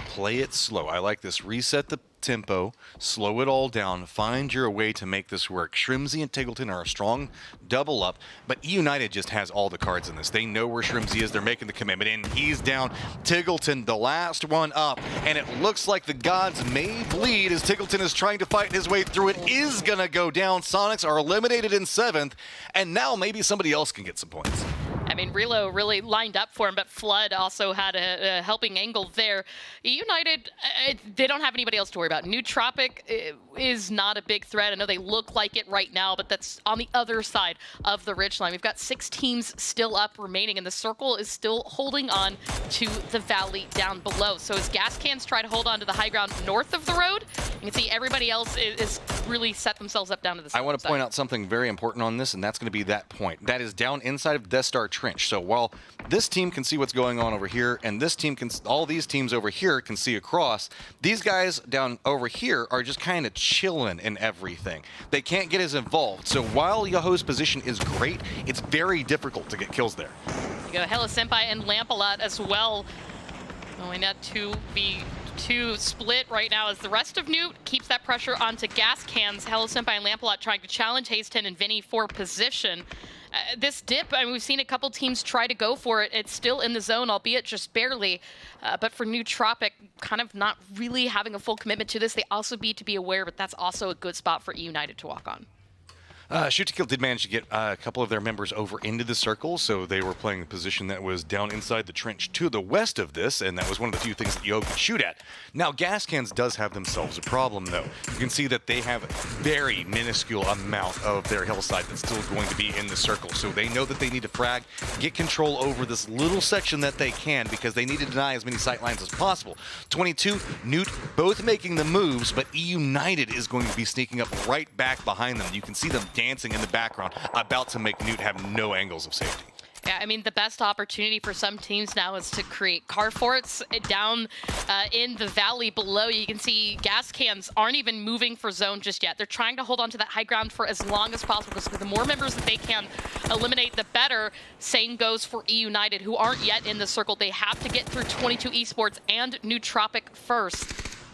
Play it slow. I like this. Reset the tempo, slow it all down, find your way to make this work. Shrimzy and Tiggleton are a strong double up, but United just has all the cards in this. They know where Shrimzy is, they're making the commitment, and he's down. Tiggleton, the last one up, and it looks like the gods may bleed as Tiggleton is trying to fight his way through. It is gonna go down. Sonics are eliminated in 7th, and now maybe somebody else can get some points. I mean, Relo really lined up for him, but Flood also had a helping angle there. United, they don't have anybody else to worry about. Nootropic is not a big threat. I know they look like it right now, but that's on the other side of the ridgeline. We've got 6 teams still up remaining, and the circle is still holding on to the valley down below. So as Gas Cans try to hold on to the high ground north of the road, you can see everybody else is really set themselves up down to the side. I want to point out something very important on this, and that's going to be that point. That is down inside of Death Star Trench. So while this team can see what's going on over here, and this team can, all these teams over here can see across, these guys down over here are just kind of chilling in everything. They can't get as involved. So while Yaho's position is great, it's very difficult to get kills there. You go Hella Senpai and Lampalot as well. Going at 2v2 split right now as the rest of Newt keeps that pressure onto Gas Cans. Hella Senpai and Lampalot trying to challenge Hasten and Vinny for position. This dip, I mean, we've seen a couple teams try to go for it. It's still in the zone, albeit just barely. But for Nootropic, kind of not really having a full commitment to this. They also need to be aware, but that's also a good spot for United to walk on. Shoot to Kill did manage to get a couple of their members over into the circle, so they were playing a position that was down inside the trench to the west of this, and that was one of the few things that Yo could shoot at. Now, Gas Cans does have themselves a problem, though. You can see that they have a very minuscule amount of their hillside that's still going to be in the circle, so they know that they need to frag, get control over this little section that they can, because they need to deny as many sight lines as possible. 22, Newt, both making the moves, but United is going to be sneaking up right back behind them. You can see them dancing in the background, about to make Newt have no angles of safety. Yeah, I mean, the best opportunity for some teams now is to create car forts down in the valley below. You can see Gas Cans aren't even moving for zone just yet. They're trying to hold on to that high ground for as long as possible, because the more members that they can eliminate, the better. Same goes for United, who aren't yet in the circle. They have to get through 22 Esports and Nootropic first.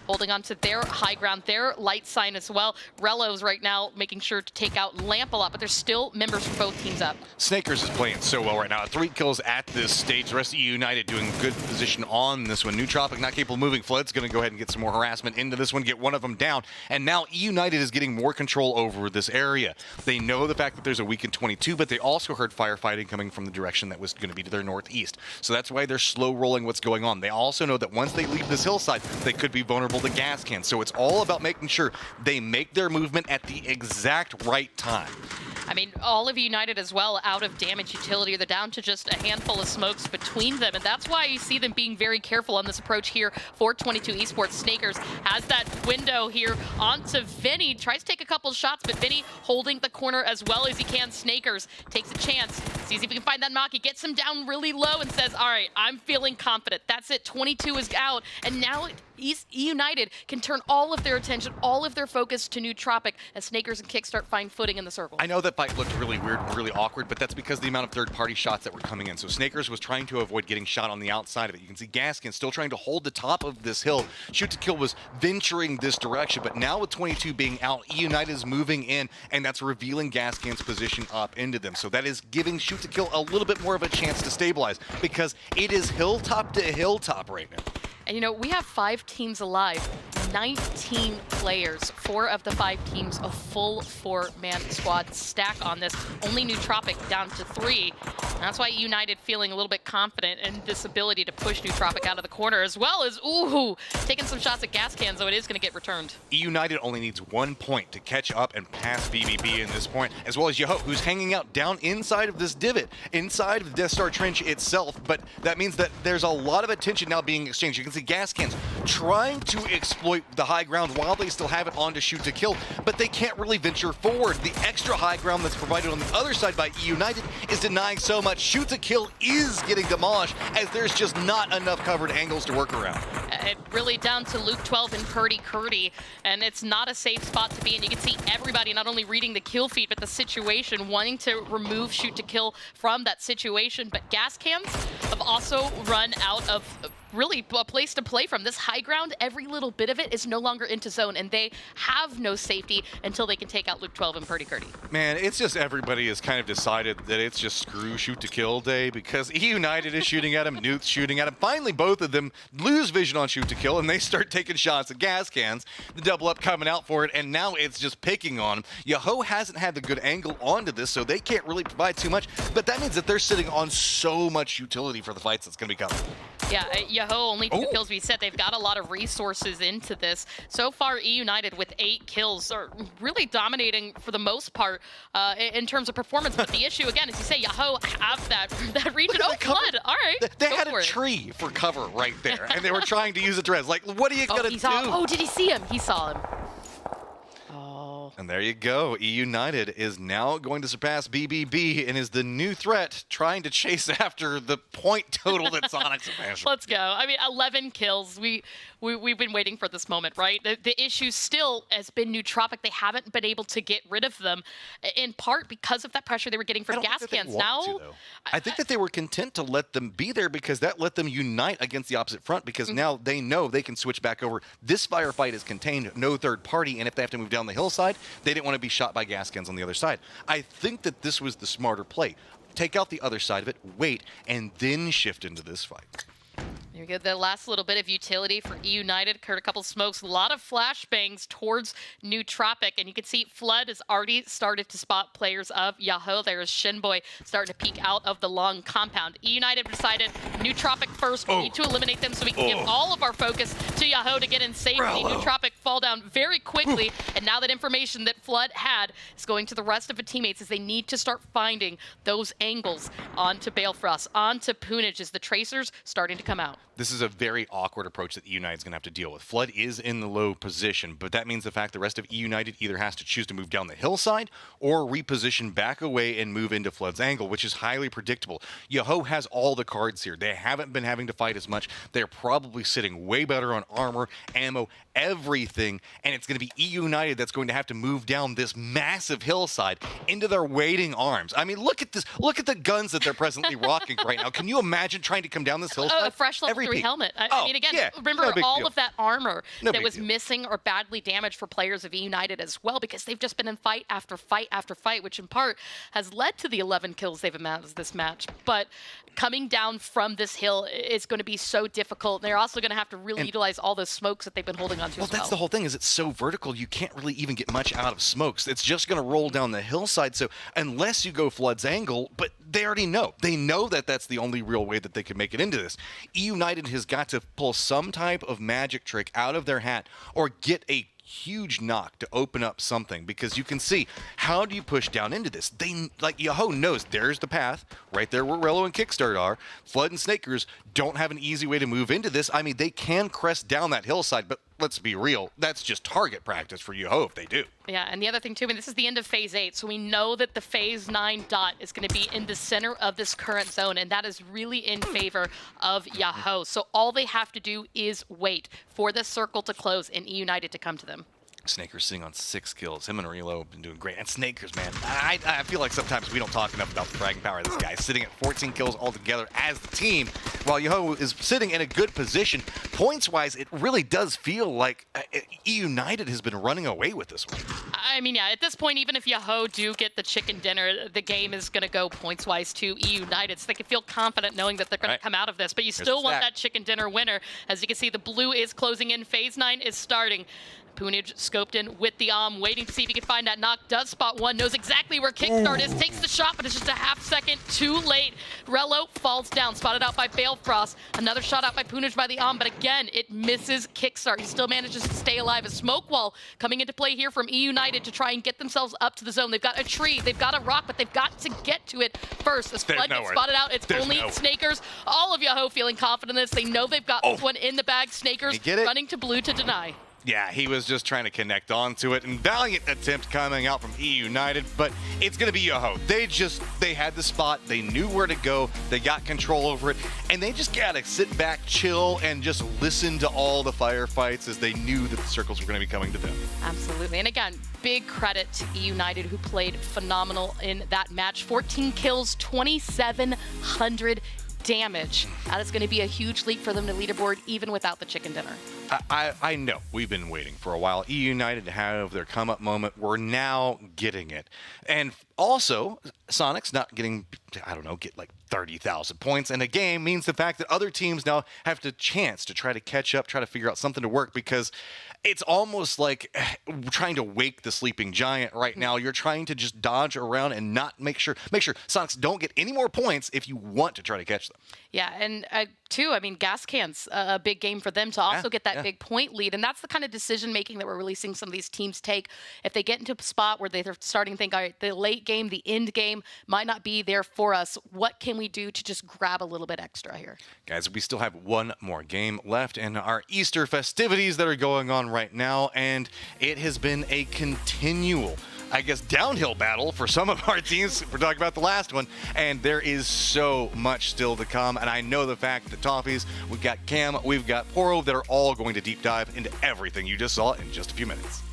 holding on to their high ground, their light sign as well. Relo's right now making sure to take out Lamp a lot, but there's still members from both teams up. Snakers is playing so well right now. 3 kills at this stage. The rest of United doing good position on this one. Nootropic not capable of moving. Flood's going to go ahead and get some more harassment into this one, get one of them down. And now United is getting more control over this area. They know the fact that there's a weakened 22, but they also heard firefighting coming from the direction that was going to be to their northeast. So that's why they're slow rolling what's going on. They also know that once they leave this hillside, they could be vulnerable to gas cans. So it's all about making sure they make their movement at the exact right time. I mean, all of United as well out of damage utility. They're down to just a handful of smokes between them, and that's why you see them being very careful on this approach here for 22 Esports. Snakers has that window here onto Vinny. Tries to take a couple shots, but Vinny holding the corner as well as he can. Snakers takes a chance, sees if he can find that Maki, gets him down really low and says, all right, I'm feeling confident. That's it, 22 is out, and now United can turn all of their attention, all of their focus to Nootropic as Snakers and Kick start find footing in the circle. I know that fight looked really weird and really awkward, but that's because the amount of third-party shots that were coming in. So Snakers was trying to avoid getting shot on the outside of it. You can see Gaskin still trying to hold the top of this hill. Shoot to Kill was venturing this direction, but now with 22 being out, United is moving in, and that's revealing Gaskin's position up into them. So that is giving Shoot to Kill a little bit more of a chance to stabilize because it is hilltop to hilltop right now. And you know, we have 5 teams alive, 19 players, 4 of the 5 teams, a full 4-man squad stack on this. Only Nootropic down to 3. And that's why United feeling a little bit confident in this ability to push Nootropic out of the corner, as well as, ooh, taking some shots at gas cans, though it is going to get returned. United only needs 1 point to catch up and pass BBB in this point, as well as Yaho, who's hanging out down inside of this divot, inside of the Death Star Trench itself. But that means that there's a lot of attention now being exchanged. You can see gas cans trying to exploit the high ground while they still have it on to Shoot to Kill, but they can't really venture forward. The extra high ground that's provided on the other side by United is denying so much. Shoot to Kill is getting demolished as there's just not enough covered angles to work around. It really down to Luke 12 and Purdy Curdy, and it's not a safe spot to be in. You can see everybody not only reading the kill feed, but the situation, wanting to remove Shoot to Kill from that situation. But gas cans have also run out of really a place to play from. This high ground, every little bit of it is no longer into zone, and they have no safety until they can take out Luke 12 and Purdy Curdy. Man, it's just everybody has kind of decided that it's just screw Shoot to Kill day because United is shooting at him, Nuke's shooting at him. Finally, both of them lose vision on Shoot to Kill, and they start taking shots at gas cans. The double up coming out for it, and now it's just picking on him. Yaho hasn't had the good angle onto this, so they can't really provide too much, but that means that they're sitting on so much utility for the fights that's going to be coming. Yeah, Yaho only 2 kills. We said they've got a lot of resources into this. So far, United with 8 kills are really dominating for the most part in terms of performance. But the issue, again, is you say Yaho have that region. Oh, Flood. All right. They had a tree for cover right there, and they were trying to use it to res. Like, what are you going to do? Oh, did he see him? He saw him. And there you go. United is now going to surpass BBB and is the new threat trying to chase after the point total that Sonic's amassed. Let's go. I mean, 11 kills. We've been waiting for this moment, right? The issue still has been Nootropic. They haven't been able to get rid of them, in part because of that pressure they were getting from gas cans. I think that they were content to let them be there because that let them unite against the opposite front because now they know they can switch back over. This firefight is contained, no third party, and if they have to move down the hillside, they didn't want to be shot by gas cans on the other side. I think that this was the smarter play. Take out the other side of it, wait, and then shift into this fight. Here we go, the last little bit of utility for United. Occurred a couple smokes, a lot of flashbangs towards Nootropic, and you can see Flood has already started to spot players of Yaho. There's Shinboy starting to peek out of the long compound. United decided Nootropic first. We need to eliminate them so we can give all of our focus to Yaho to get in safety. Nootropic fall down very quickly, and now that information that Flood had is going to the rest of the teammates as they need to start finding those angles onto Balefrost, onto Poonage as the tracers starting to come out. This is a very awkward approach that United's going to have to deal with. Flood is in the low position, but that means the fact the rest of United either has to choose to move down the hillside or reposition back away and move into Flood's angle, which is highly predictable. Yaho has all the cards here. They haven't been having to fight as much. They're probably sitting way better on armor, ammo, everything, and it's going to be United that's going to have to move down this massive hillside into their waiting arms. I mean, look at this. Look at the guns that they're presently rocking right now. Can you imagine trying to come down this hillside? A fresh level 3 helmet. I Oh, mean, again, yeah, remember no big all deal. of that armor No that big was deal. missing or badly damaged for players of United as well, because they've just been in fight after fight after fight, which in part has led to the 11 kills they've amassed this match. But coming down from this hill is going to be so difficult. They're also going to have to really utilize all those smokes that they've been holding onto as well. That's the whole thing, is it's so vertical, you can't really even get much out of smokes. It's just going to roll down the hillside, so unless you go Flood's angle, but they already know. They know that that's the only real way that they can make it into this. United has got to pull some type of magic trick out of their hat or get a huge knock to open up something, because you can see, how do you push down into this? They, like, Yoho knows there's the path right there where Rello and Kickstart are. Flood and Snakers don't have an easy way to move into this. I mean, they can crest down that hillside, but let's be real, that's just target practice for Yoho if they do. Yeah, and the other thing too, I mean, this is the end of Phase 8, so we know that the Phase 9 dot is going to be in the center of this current zone, and that is really in favor of Yahoo. So all they have to do is wait for the circle to close and United to come to them. Snakers sitting on 6 kills. Him and Relo have been doing great. And Snakers, man, I feel like sometimes we don't talk enough about the fragging power of this guy. Sitting at 14 kills altogether as the team, while Yoho is sitting in a good position. Points-wise, it really does feel like United has been running away with this one. I mean, yeah, at this point, even if Yahoo do get the chicken dinner, the game is going to go points-wise to United. So they can feel confident knowing that they're going to come out of this. But you still want that chicken dinner winner. As you can see, the blue is closing in. Phase 9 is starting. Poonage scoped in with the waiting to see if he can find that knock. Does spot one, knows exactly where Kickstart is, takes the shot, but it's just a half second too late. Rello falls down, spotted out by Balefrost. Another shot out by Poonage by the but again, it misses Kickstart. He still manages to stay alive. A smoke wall coming into play here from United to try and get themselves up to the zone. They've got a tree, they've got a rock, but they've got to get to it first. As Flood gets spotted out, it's only Snakers. All of Yahoo feeling confident in this. They know they've got this one in the bag. Snakers running to blue to deny. Yeah, he was just trying to connect onto it, and valiant attempt coming out from United, but it's going to be Yoho. They had the spot, they knew where to go, they got control over it, and they just got to sit back, chill, and just listen to all the firefights as they knew that the circles were going to be coming to them. Absolutely, and again, big credit to United, who played phenomenal in that match. 14 kills, 2,700 damage. That is going to be a huge leap for them to leaderboard, even without the chicken dinner. I know we've been waiting for a while. United to have their come up moment. We're now getting it. And also, Sonic's not getting, I don't know, get like 30,000 points in a game means the fact that other teams now have the chance to try to catch up, try to figure out something to work, because it's almost like trying to wake the sleeping giant right now. You're trying to just dodge around and not make sure Sonics don't get any more points if you want to try to catch them. Yeah, and too, I mean, gas cans, a big game for them to also get that big point lead. And that's the kind of decision making that we're really seeing some of these teams take. If they get into a spot where they're starting to think, all right, the late game, the end game might not be there for us. What can we do to just grab a little bit extra here? Guys, we still have one more game left in our Easter festivities that are going on right now, and it has been a continual, I guess, downhill battle for some of our teams. We're talking about the last one, and there is so much still to come. And I know the fact that Toffees, we've got Cam, we've got Poro, that are all going to deep dive into everything you just saw in just a few minutes.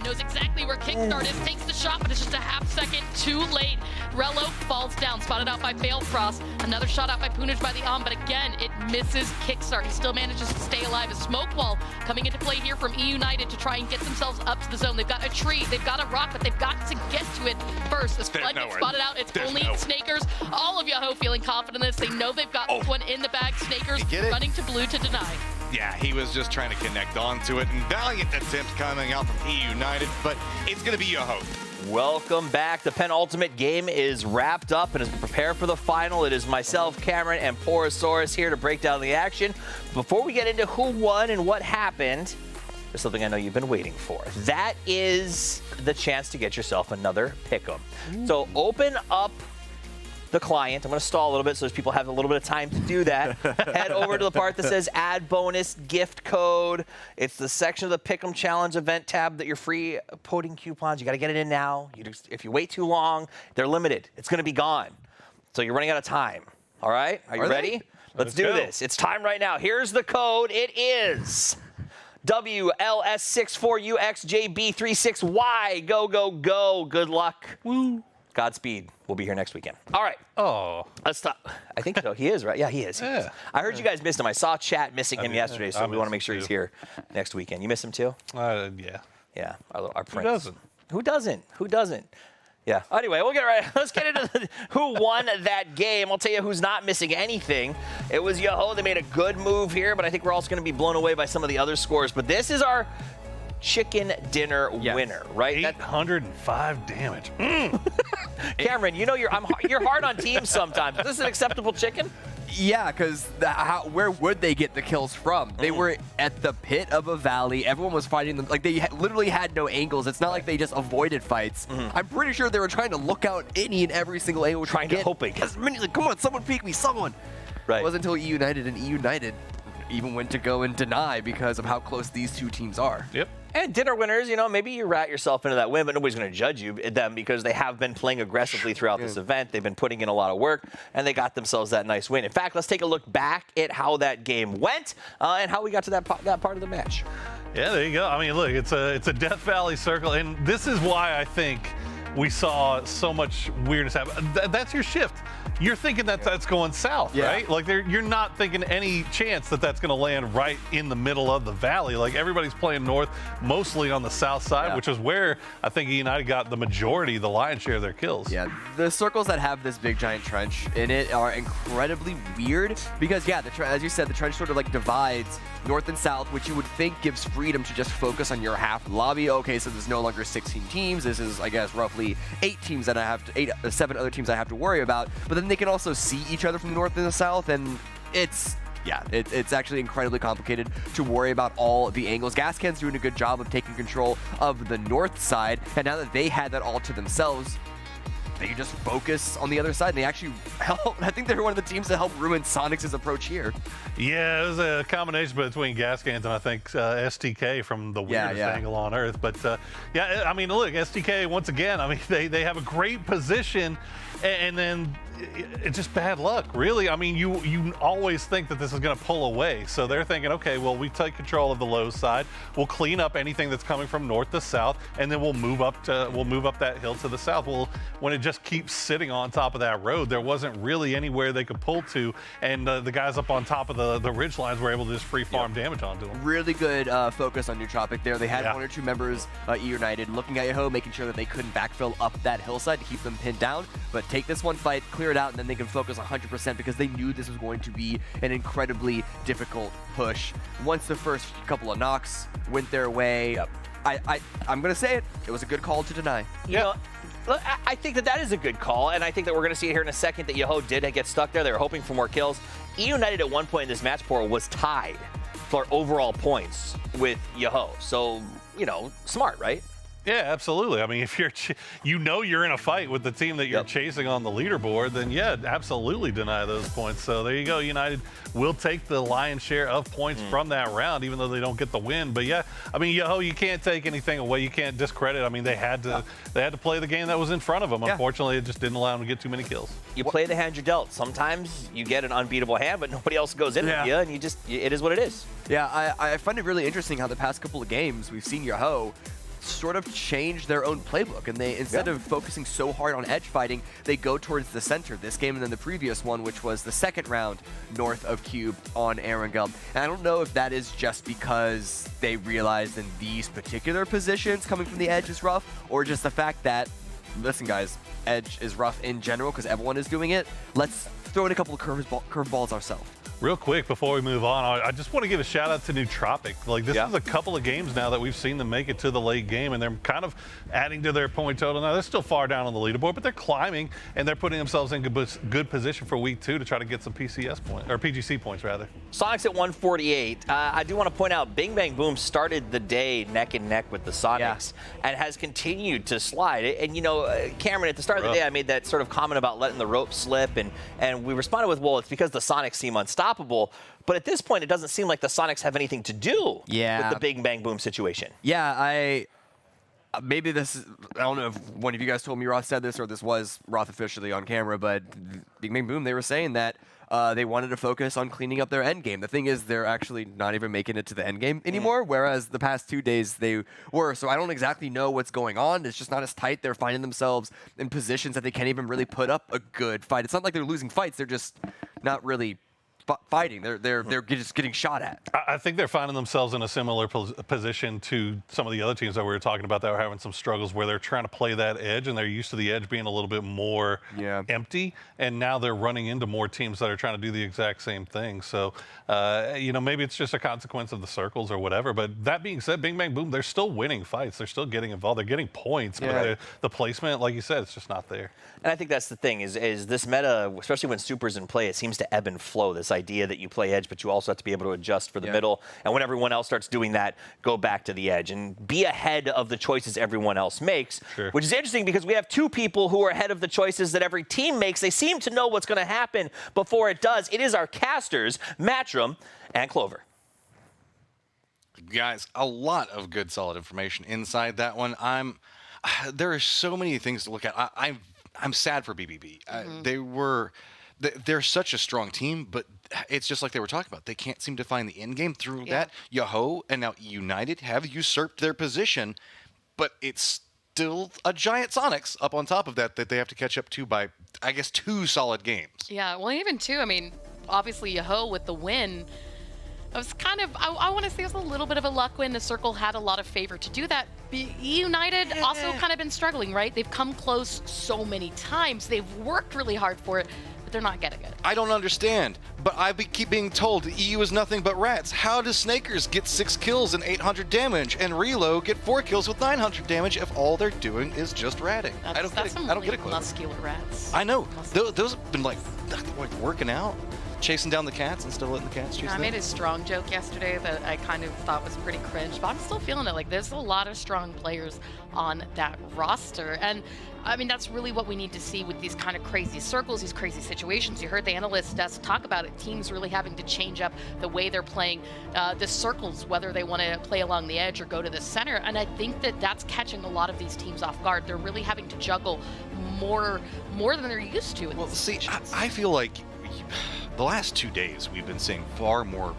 knows exactly where Kickstart is, takes the shot, but it's just a half second too late. Rello falls down, spotted out by Balefrost. Another shot out by Punaj by the but again, it misses Kickstart. He still manages to stay alive. A smoke wall coming into play here from E United to try and get themselves up to the zone. They've got a tree, they've got a rock, but they've got to get to it first. As Flood gets spotted out, it's only Snakers. All of Yoho feeling confident in this. They know they've got this one in the bag. Snakers running to blue to deny. Yeah, he was just trying to connect onto it, and valiant attempt coming out from E United, but it's going to be Yoho. Welcome back. The penultimate game is wrapped up, and as we prepare for the final, it is myself, Cameron, and Porosaurus here to break down the action. Before we get into who won and what happened, there's something I know you've been waiting for. That is the chance to get yourself another pick'em. So open up the client. I'm going to stall a little bit so people have a little bit of time to do that. Head over to the part that says add bonus gift code. It's the section of the Pick'em Challenge event tab that you're free putting coupons. You got to get it in now. If you wait too long, they're limited. It's going to be gone. So you're running out of time. All right? Are you ready? Let's do this. It's time right now. Here's the code. It is WLS64UXJB36Y. Go, go, go. Good luck. Woo. Godspeed. We'll be here next weekend. All right. Oh. Let's stop. I think so. He is, right? Yeah, he is. He is. I heard you guys missed him. I saw chat missing him yesterday, so we want to make sure he's here next weekend. You miss him too? Yeah. Yeah. Our prince. Who doesn't? Who doesn't? Who doesn't? Yeah. Anyway, we'll get right. Let's get into who won that game. I'll tell you who's not missing anything. It was Yoho. They made a good move here, but I think we're also going to be blown away by some of the other scores. But this is our chicken dinner winner, right? 805 damage. Cameron, you know you're hard on teams sometimes. Is this an acceptable chicken? Yeah, because where would they get the kills from? They were at the pit of a valley. Everyone was fighting them. Like, they literally had no angles. It's not like they just avoided fights. I'm pretty sure they were trying to look out any and every single angle. Hoping. Like, come on, someone peek me, someone. Right. It wasn't until E United and E United even went to go and deny because of how close these two teams are. Yep. And dinner winners, you know, maybe you rat yourself into that win, but nobody's going to judge them because they have been playing aggressively throughout this event. They've been putting in a lot of work, and they got themselves that nice win. In fact, let's take a look back at how that game went and how we got to that part of the match. Yeah, there you go. I mean, look, it's a Death Valley circle, and this is why I think we saw so much weirdness happen. That's your shift. You're thinking that that's going south, right? Like you're not thinking any chance that that's going to land right in the middle of the valley. Like everybody's playing north, mostly on the south side, which is where I think United got the majority, the lion's share of their kills. Yeah, the circles that have this big giant trench in it are incredibly weird because, yeah, as you said, the trench sort of like divides north and south, which you would think gives freedom to just focus on your half of the lobby. Okay, so there's no longer 16 teams. This is, I guess, roughly 8 teams that I have to, 7 other teams I have to worry about. But then they can also see each other from the north and the south, and it's actually incredibly complicated to worry about all the angles. Gascan's doing a good job of taking control of the north side, and now that they had that all to themselves, they can just focus on the other side, and they actually help. I think they're one of the teams that helped ruin Sonic's approach here. Yeah, it was a combination between Gascans and I think STK from the weirdest angle on earth. But yeah, I mean, look, STK once again. I mean, they have a great position, and then it's just bad luck, really. I mean, you always think that this is going to pull away. So they're thinking, okay, well, we take control of the low side. We'll clean up anything that's coming from north to south, and then we'll move up that hill to the south. Well, when it just keeps sitting on top of that road, there wasn't really anywhere they could pull to, and the guys up on top of the ridge lines were able to just free farm damage onto them. Really good focus on Nootropic there. They had 1 or 2 members, E United, looking at Yoho, making sure that they couldn't backfill up that hillside to keep them pinned down, but take this one fight, clear it out, and then they can focus 100% because they knew this was going to be an incredibly difficult push. Once the first couple of knocks went their way, I'm going to say it, it was a good call to deny. You know, I think that is a good call, and I think that we're going to see it here in a second that Yoho did get stuck there. They were hoping for more kills. E United at one point in this match, Poro, was tied for overall points with Yoho. So, you know, smart, right? Yeah, absolutely. I mean, if you're in a fight with the team that you're chasing on the leaderboard, then yeah, absolutely deny those points. So there you go. United will take the lion's share of points from that round, even though they don't get the win. But yeah, I mean, Yoho, you can't take anything away. You can't discredit. I mean, they had to play the game that was in front of them. Unfortunately, it just didn't allow them to get too many kills. You play the hand you're dealt. Sometimes you get an unbeatable hand, but nobody else goes in with you, and it is what it is. Yeah, I find it really interesting how the past couple of games we've seen Yoho sort of change their own playbook, and they, instead of focusing so hard on edge fighting, they go towards the center this game and then the previous one, which was the second round north of Cube on Erangel. And I don't know if that is just because they realized in these particular positions coming from the edge is rough, or just the fact that, listen guys, edge is rough in general because everyone is doing it. Let's throw in a couple of curveballs ourselves. Real quick before we move on, I just want to give a shout out to Nootropic. Like, this is a couple of games now that we've seen them make it to the late game, and they're kind of adding to their point total. Now, they're still far down on the leaderboard, but they're climbing, and they're putting themselves in good position for week 2 to try to get some PCS points, or PGC points, rather. Sonics at 148. I do want to point out, Bing Bang Boom started the day neck and neck with the Sonics and has continued to slide. And, you know, Cameron, at the start of the day, I made that sort of comment about letting the rope slip, and we responded with, well, it's because the Sonics seem unstoppable. But at this point, it doesn't seem like the Sonics have anything to do with the Bing Bang Boom situation. Yeah, maybe this is, I don't know if one of you guys told me Roth said this or this was Roth officially on camera, but Bing Bang Boom, they were saying that they wanted to focus on cleaning up their end game. The thing is, they're actually not even making it to the end game anymore, whereas the past 2 days they were. So I don't exactly know what's going on. It's just not as tight. They're finding themselves in positions that they can't even really put up a good fight. It's not like they're losing fights. They're just not really fighting. They're just getting shot at. I think they're finding themselves in a similar position to some of the other teams that we were talking about that were having some struggles where they're trying to play that edge, and they're used to the edge being a little bit more empty, and now they're running into more teams that are trying to do the exact same thing. So, you know, maybe it's just a consequence of the circles or whatever, but that being said, Bing Bang Boom, they're still winning fights. They're still getting involved. They're getting points, but the placement, like you said, it's just not there. And I think that's the thing, is this meta, especially when Super's in play, it seems to ebb and flow. This idea that you play edge, but you also have to be able to adjust for the middle. And when everyone else starts doing that, go back to the edge and be ahead of the choices everyone else makes, which is interesting because we have 2 people who are ahead of the choices that every team makes. They seem to know what's going to happen before it does. It is our casters, Matchroom and Clover. Guys, a lot of good, solid information inside that one. There are so many things to look at. I'm sad for BBB. They're such a strong team, but it's just like they were talking about. They can't seem to find the end game through that. Yoho and now United have usurped their position, but it's still a giant Sonics up on top of that they have to catch up to by, I guess, 2 solid games. Yeah, well, even 2, I mean, obviously Yoho with the win, it was kind of, I want to say it was a little bit of a luck win. The Circle had a lot of favor to do that. United also kind of been struggling, right? They've come close so many times. They've worked really hard for it, but they're not getting it. I don't understand, but I keep being told the EU is nothing but rats. How does Snakers get 6 kills and 800 damage and Relo get 4 kills with 900 damage if all they're doing is just ratting? I don't get it. Muscular rats. I know. Those have been like working out, chasing down the cats and still letting the cats chase them. I made a strong joke yesterday that I kind of thought was pretty cringe, but I'm still feeling it. Like, there's a lot of strong players on that roster. And I mean, that's really what we need to see with these kind of crazy circles, these crazy situations. You heard the analyst desk talk about it. Teams really having to change up the way they're playing the circles, whether they want to play along the edge or go to the center. And I think that that's catching a lot of these teams off guard. They're really having to juggle more than they're used to. Well, see, I feel like the last 2 days we've been seeing far more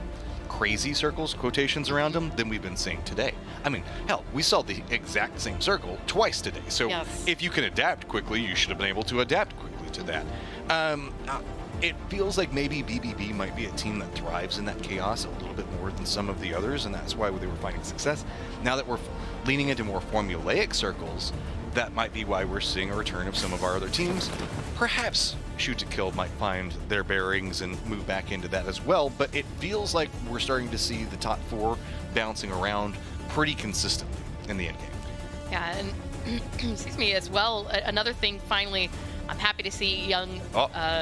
crazy circles, quotations around them, than we've been seeing today. I mean, hell, we saw the exact same circle twice today. So if you can adapt quickly, you should have been able to adapt quickly to that. It feels like maybe BBB might be a team that thrives in that chaos a little bit more than some of the others, and that's why they were finding success. Now that we're leaning into more formulaic circles, that might be why we're seeing a return of some of our other teams. Perhaps Shoot to Kill might find their bearings and move back into that as well, but it feels like we're starting to see the top 4 bouncing around pretty consistently in the end game. Yeah, and excuse me as well, another thing finally, I'm happy to see young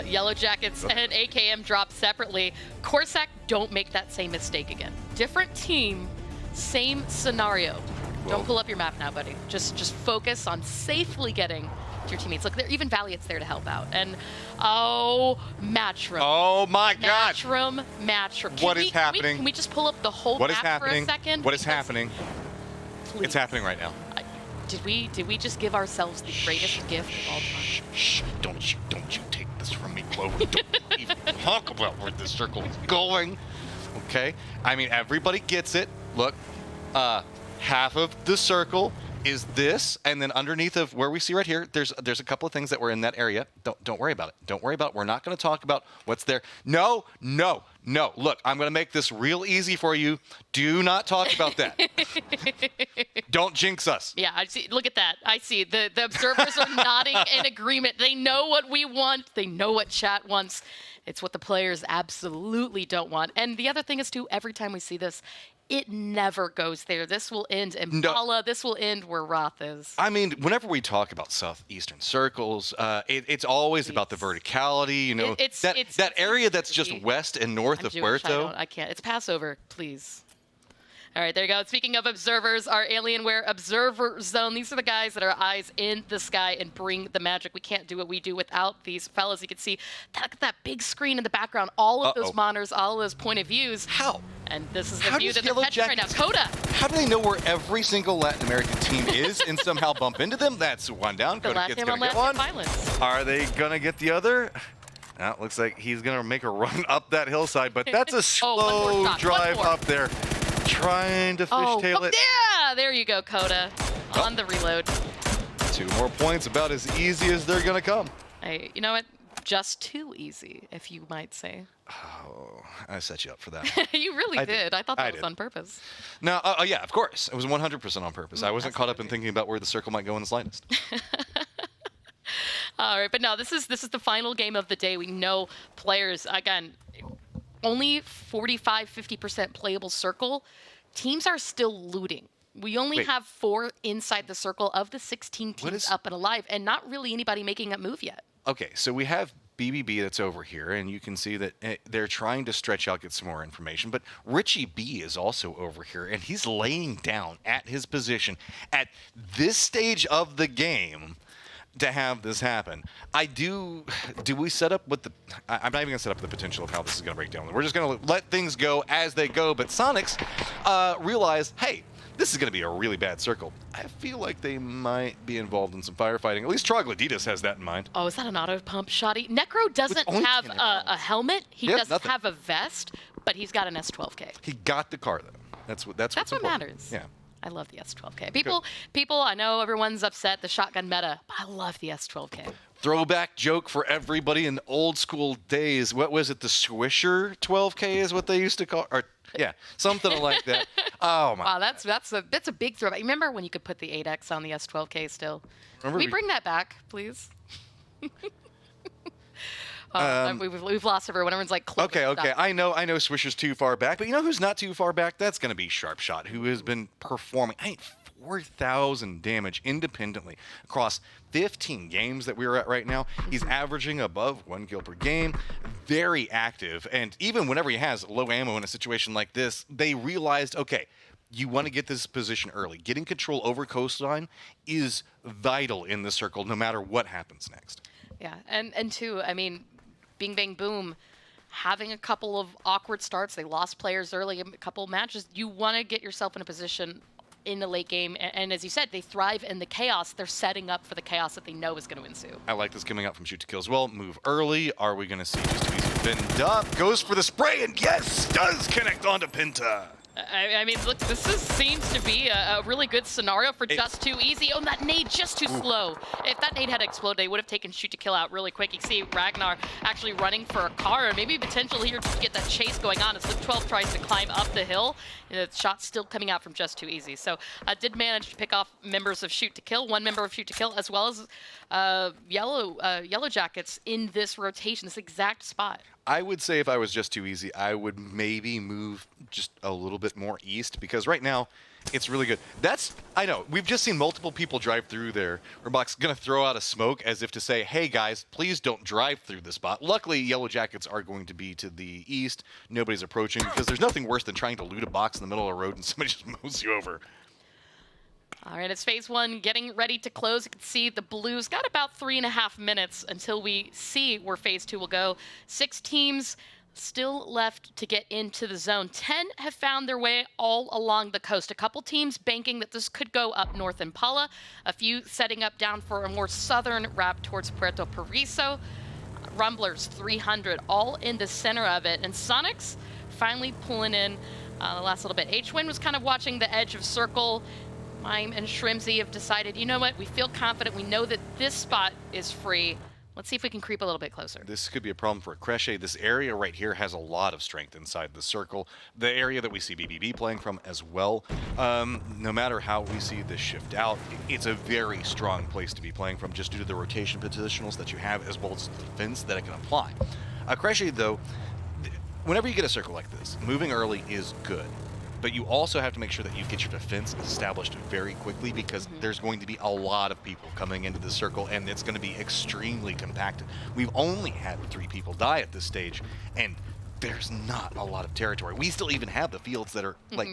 Yellow Jackets and AKM drop separately. Corsac, don't make that same mistake again. Different team, same scenario. Don't pull up your map now, buddy. Just focus on safely getting to your teammates. Look, even Valiant's there to help out. And Matchroom. Oh my God. Matchroom. What is happening? Can we just pull up the whole map for a second? What is happening? Please. It's happening right now. Did we just give ourselves the greatest gift of all time? Shh, don't you take this from me, Clover. Don't even talk about where this circle is going. Okay? I mean, everybody gets it. Look, half of the circle is this, and then underneath of where we see right here, there's a couple of things that were in that area. Don't worry about it. Don't worry about it. We're not going to talk about what's there. No. Look, I'm going to make this real easy for you. Do not talk about that. Don't jinx us. Yeah, I see. Look at that. I see. The observers are nodding in agreement. They know what we want. They know what chat wants. It's what the players absolutely don't want. And the other thing is, too, every time we see this, it never goes there. This will end in Pala. This will end where Roth is. I mean, whenever we talk about southeastern circles, it's always about the verticality. You know, that area that's just west and north of Puerto. I can't. It's Passover, please. All right, there you go. Speaking of observers, our Alienware Observer Zone. These are the guys that are eyes in the sky and bring the magic. We can't do what we do without these fellas. You can see that big screen in the background, all of those monitors, all of those point of views. How? And this is the view that they're catching right now. Coda. How do they know where every single Latin American team is and somehow bump into them? That's one down. Coda gets going to get one. Are they going to get the other? Now, it looks like he's going to make a run up that hillside, but that's a slow drive up there. Trying to fishtail it. Yeah, there you go, Coda. On the reload. 2 more points, about as easy as they're going to come. Hey, you know what? Just too easy, if you might say. Oh, I set you up for that. You really did. I thought that was on purpose. No, yeah, of course. It was 100% on purpose. I wasn't caught up in thinking about where the circle might go in the slightest. All right, but no, this is the final game of the day. We know players, again, only 45-50% playable circle. Teams are still looting. We only have 4 inside the circle of the 16 teams up and alive, and not really anybody making a move yet. Okay, so we have BBB that's over here, and you can see that they're trying to stretch out, get some more information. But Richie B is also over here, and he's laying down at his position at this stage of the game to have this happen. Do we set up with the... I'm not even going to set up the potential of how this is going to break down. We're just going to let things go as they go. But Sonics realize, hey, this is going to be a really bad circle. I feel like they might be involved in some firefighting. At least Troglodytes has that in mind. Oh, is that an auto pump shotty? Necro doesn't have a helmet. He doesn't have a vest, but he's got an S12K. He got the car, though. That's what matters. Yeah. I love the S12K. People, I know everyone's upset, the shotgun meta, but I love the S12K. Throwback joke for everybody in old school days. What was it? The Swisher 12K is what they used to call, or yeah, something like that. Oh my! Wow, that's a big throwback. Remember when you could put the 8X on the S12K still? Can we bring that back, please? We've lost everyone. Everyone's like, okay. I know Swisher's too far back, but you know who's not too far back? That's going to be Sharpshot, who has been performing 4,000 damage independently across 15 games that we're at right now. He's averaging above 1 kill per game, very active, and even whenever he has low ammo in a situation like this, they realized, okay, you want to get this position early. Getting control over coastline is vital in this circle, no matter what happens next. Yeah, and two, I mean, Bing Bang Boom, having a couple of awkward starts. They lost players early, a couple of matches. You want to get yourself in a position in the late game. And as you said, they thrive in the chaos. They're setting up for the chaos that they know is going to ensue. I like this coming out from shoot to kill as well. Move early. Are we going to see just too easy? Bend up. Goes for the spray. And yes, does connect onto Pinta. I mean, look, this seems to be a really good scenario for just too easy. Oh, that nade just too slow. If that nade had exploded, they would have taken shoot to kill out really quick. You can see Ragnar actually running for a car, and maybe potential here to get that chase going on as Luke 12 tries to climb up the hill. The shot's still coming out from just too easy. So did manage to pick off members of shoot to kill, one member of shoot to kill, as well as Yellow Jackets in this rotation, this exact spot. I would say if I was just too easy, I would maybe move just a little bit more east, because right now it's really good. I know, we've just seen multiple people drive through there. Urbach's going to throw out a smoke as if to say, hey guys, please don't drive through this spot. Luckily, Yellow Jackets are going to be to the east. Nobody's approaching, because there's nothing worse than trying to loot a box in the middle of the road and somebody just mows you over. All right, it's phase one getting ready to close. You can see the Blues got about 3.5 minutes until we see where phase two will go. 6 teams still left to get into the zone. 10 have found their way all along the coast. A couple teams banking that this could go up north in Pala. A few setting up down for a more southern wrap towards Puerto Paraiso. Rumblers, 300, all in the center of it. And Sonics finally pulling in the last little bit. H-Win was kind of watching the edge of circle. Mime and Shrimsy have decided, you know what, we feel confident, we know that this spot is free. Let's see if we can creep a little bit closer. This could be a problem for Cresce. This area right here has a lot of strength inside the circle. The area that we see BBB playing from as well. No matter how we see this shift out, it's a very strong place to be playing from just due to the rotation positionals that you have as well as the defense that it can apply. Cresce, though, whenever you get a circle like this, moving early is good. But you also have to make sure that you get your defense established very quickly because there's going to be a lot of people coming into the circle and it's going to be extremely compacted. We've only had 3 people die at this stage, and there's not a lot of territory. We still even have the fields that are like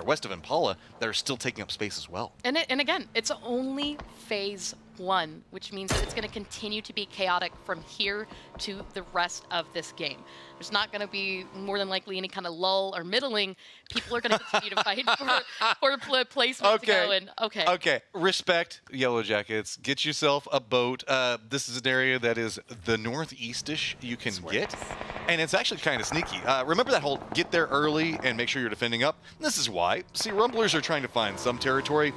west of Impala that are still taking up space as well. And again, it's only phase 1, which means that it's going to continue to be chaotic from here to the rest of this game. There's not going to be more than likely any kind of lull or middling. People are going to continue to fight for placement to go. And Okay. Respect, Yellow Jackets. Get yourself a boat. This is an area that is the northeast-ish you can get. And it's actually kind of sneaky. Remember that whole get there early and make sure you're defending up? This is why. See, Rumblers are trying to find some territory.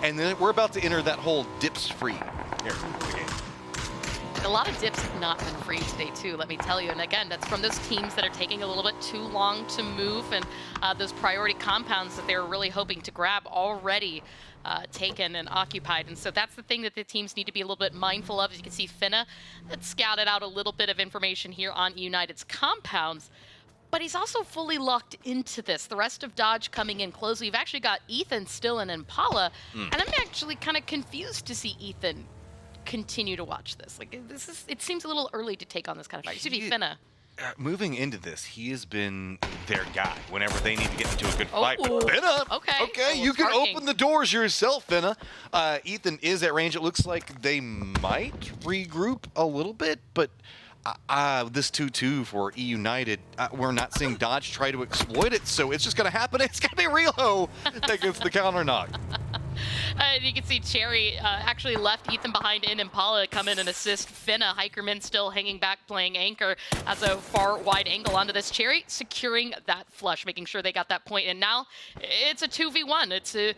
And then we're about to enter that whole dips free area of the game. A lot of dips have not been free today, too, let me tell you. And again, that's from those teams that are taking a little bit too long to move, and those priority compounds that they were really hoping to grab already taken and occupied. And so that's the thing that the teams need to be a little bit mindful of. As you can see, Finna had scouted out a little bit of information here on United's compounds, but he's also fully locked into this. The rest of Dodge coming in close. We've actually got Ethan still in Impala, and I'm actually kind of confused to see Ethan continue to watch this. Like, it seems a little early to take on this kind of fight. Excuse me, Finna. Moving into this, he has been their guy whenever they need to get into a good fight. But Ooh. Finna, Okay, you can open the doors yourself, Finna. Ethan is at range. It looks like they might regroup a little bit, but this 2-2 for E United, we're not seeing Dodge try to exploit it, so it's just going to happen. It's going to be Rilo that gets the counter knock. You can see Cherry actually left Ethan behind in Impala to come in and assist Finna. Hikerman still hanging back, playing anchor as a far wide angle onto this. Cherry securing that flush, making sure they got that point. And now it's a 2v1. It's in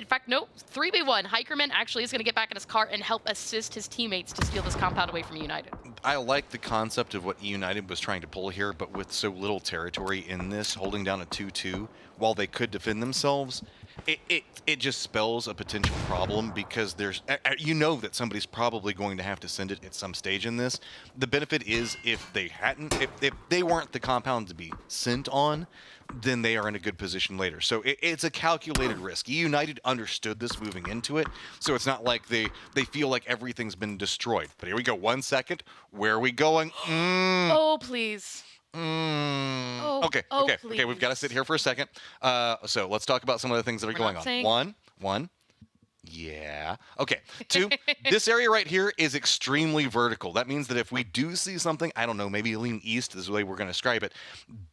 fact, no, 3v1. Hikerman actually is going to get back in his car and help assist his teammates to steal this compound away from United. I like the concept of what United was trying to pull here, but with so little territory in this, holding down a 2-2 while they could defend themselves, it just spells a potential problem because there's, you know, that somebody's probably going to have to send it at some stage in this. The benefit is if they weren't the compound to be sent on, then they are in a good position later. So it's a calculated risk. United understood this moving into it, so it's not like they feel like everything's been destroyed. But here we go, 1 second. Where are we going? Oh, please. Okay, we've got to sit here for a second. So let's talk about some of the things that are going on. One. Yeah. Okay. 2, this area right here is extremely vertical. That means that if we do see something, I don't know, maybe lean east is the way we're going to describe it.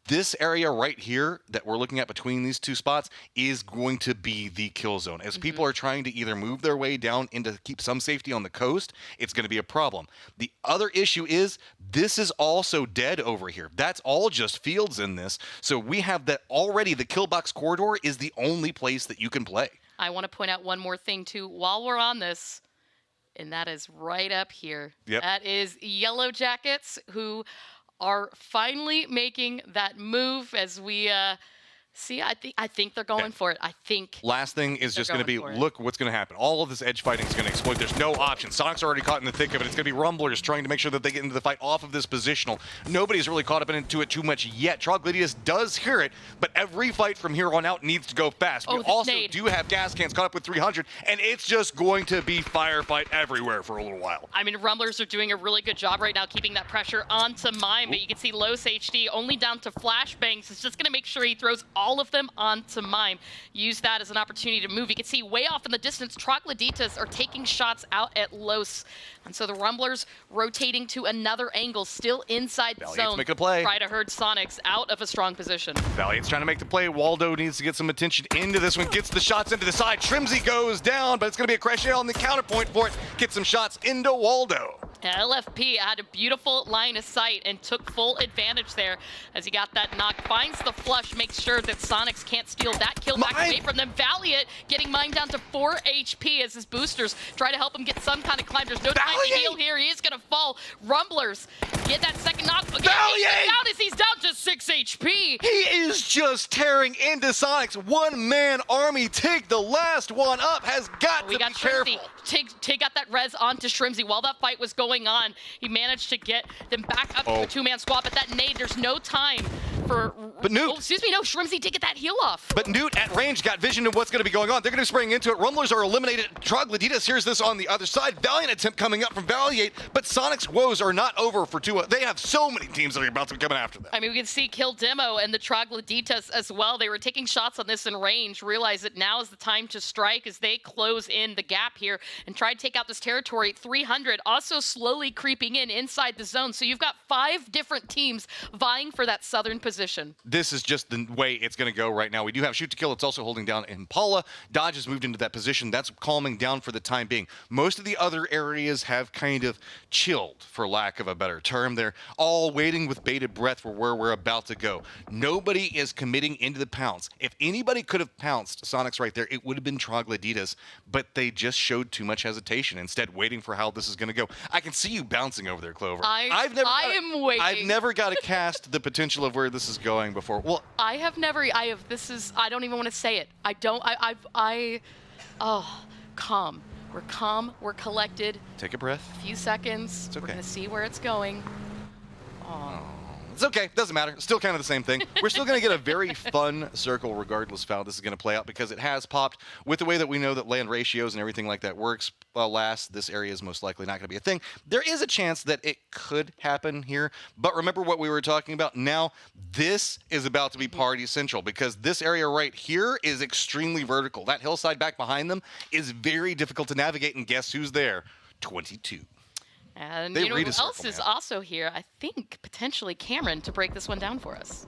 This area right here that we're looking at between these 2 spots is going to be the kill zone. As people are trying to either move their way down and to keep some safety on the coast, it's going to be a problem. The other issue is this is also dead over here. That's all just fields in this. So we have that already. The kill box corridor is the only place that you can play. I want to point out one more thing, too, while we're on this, and that is right up here. Yep. That is Yellow Jackets, who are finally making that move as we see. I think they're going for it. I think. Last thing is just going to be, look what's going to happen. All of this edge fighting is going to exploit. There's no option. Sonic's already caught in the thick of it. It's going to be Rumblers trying to make sure that they get into the fight off of this positional. Nobody's really caught up into it too much yet. Troglodytes does hear it, but every fight from here on out needs to go fast. We also do have gas cans caught up with 300, and it's just going to be firefight everywhere for a little while. I mean, Rumblers are doing a really good job right now keeping that pressure onto Mime, but you can see Los HD only down to flashbangs. It's just going to make sure he throws all of them onto Mime. Use that as an opportunity to move. You can see way off in the distance, Troglodytes are taking shots out at Los. And so the Rumblers rotating to another angle, still inside the zone. Making a play. Try to herd Sonics out of a strong position. Valiant's trying to make the play. Waldo needs to get some attention into this one. Gets the shots into the side. Shrimsy goes down, but it's going to be a Cresce on the counterpoint for it. Get some shots into Waldo. LFP had a beautiful line of sight and took full advantage there as he got that knock. Finds the flush, makes sure that Sonics can't steal that kill back away from them. Valiant getting mine down to 4 HP as his boosters try to help him get some kind of climb. There's no time to heal here. He is going to fall. Rumblers get that second knock. Valiant! Down as he's down to 6 HP. He is just tearing into Sonics. One-man army. Tig, the last one up, has got to be careful. Tig got that res onto Shrimzy while that fight was going on. He managed to get them back up to a 2-man squad, but that nade, there's no time for... But Newt... Oh, excuse me, no, Shrimzy did get that heal off. But Newt at range got vision of what's going to be going on. They're going to be spraying into it. Rumblers are eliminated. Troglodytes hears this on the other side. Valiant attempt coming up from Valiate, but Sonic's woes are not over for Tua. They have so many teams that are about to be coming after them. I mean, we can see Kill Demo and the Troglodytes as well. They were taking shots on this in range, realize that now is the time to strike as they close in the gap here and try to take out this territory. 300 also slowly creeping in inside the zone. So you've got 5 different teams vying for that southern position. This is just the way it's going to go right now. We do have Shoot to Kill. It's also holding down Impala. Dodge has moved into that position. That's calming down for the time being. Most of the other areas have kind of chilled, for lack of a better term. They're all waiting with bated breath for where we're about to go. Nobody is committing into the pounce. If anybody could have pounced Sonics right there, it would have been Troglodytes, but they just showed too much hesitation, instead waiting for how this is going to go. I can see you bouncing over there, Clover. I am waiting. I've never got to cast the potential of where this is going before. Well, I don't even want to say it. Calm. We're calm, we're collected. Take a breath. A few seconds. It's okay. We're going to see where it's going. It's okay, doesn't matter. Still kind of the same thing. We're still going to get a very fun circle regardless of how this is going to play out because it has popped with the way that we know that land ratios and everything like that works. Last, this area is most likely not going to be a thing. There is a chance that it could happen here, but remember what we were talking about? Now, this is about to be party central because this area right here is extremely vertical. That hillside back behind them is very difficult to navigate, and guess who's there? 22. And you know who else is also here? I think potentially Cameron to break this one down for us.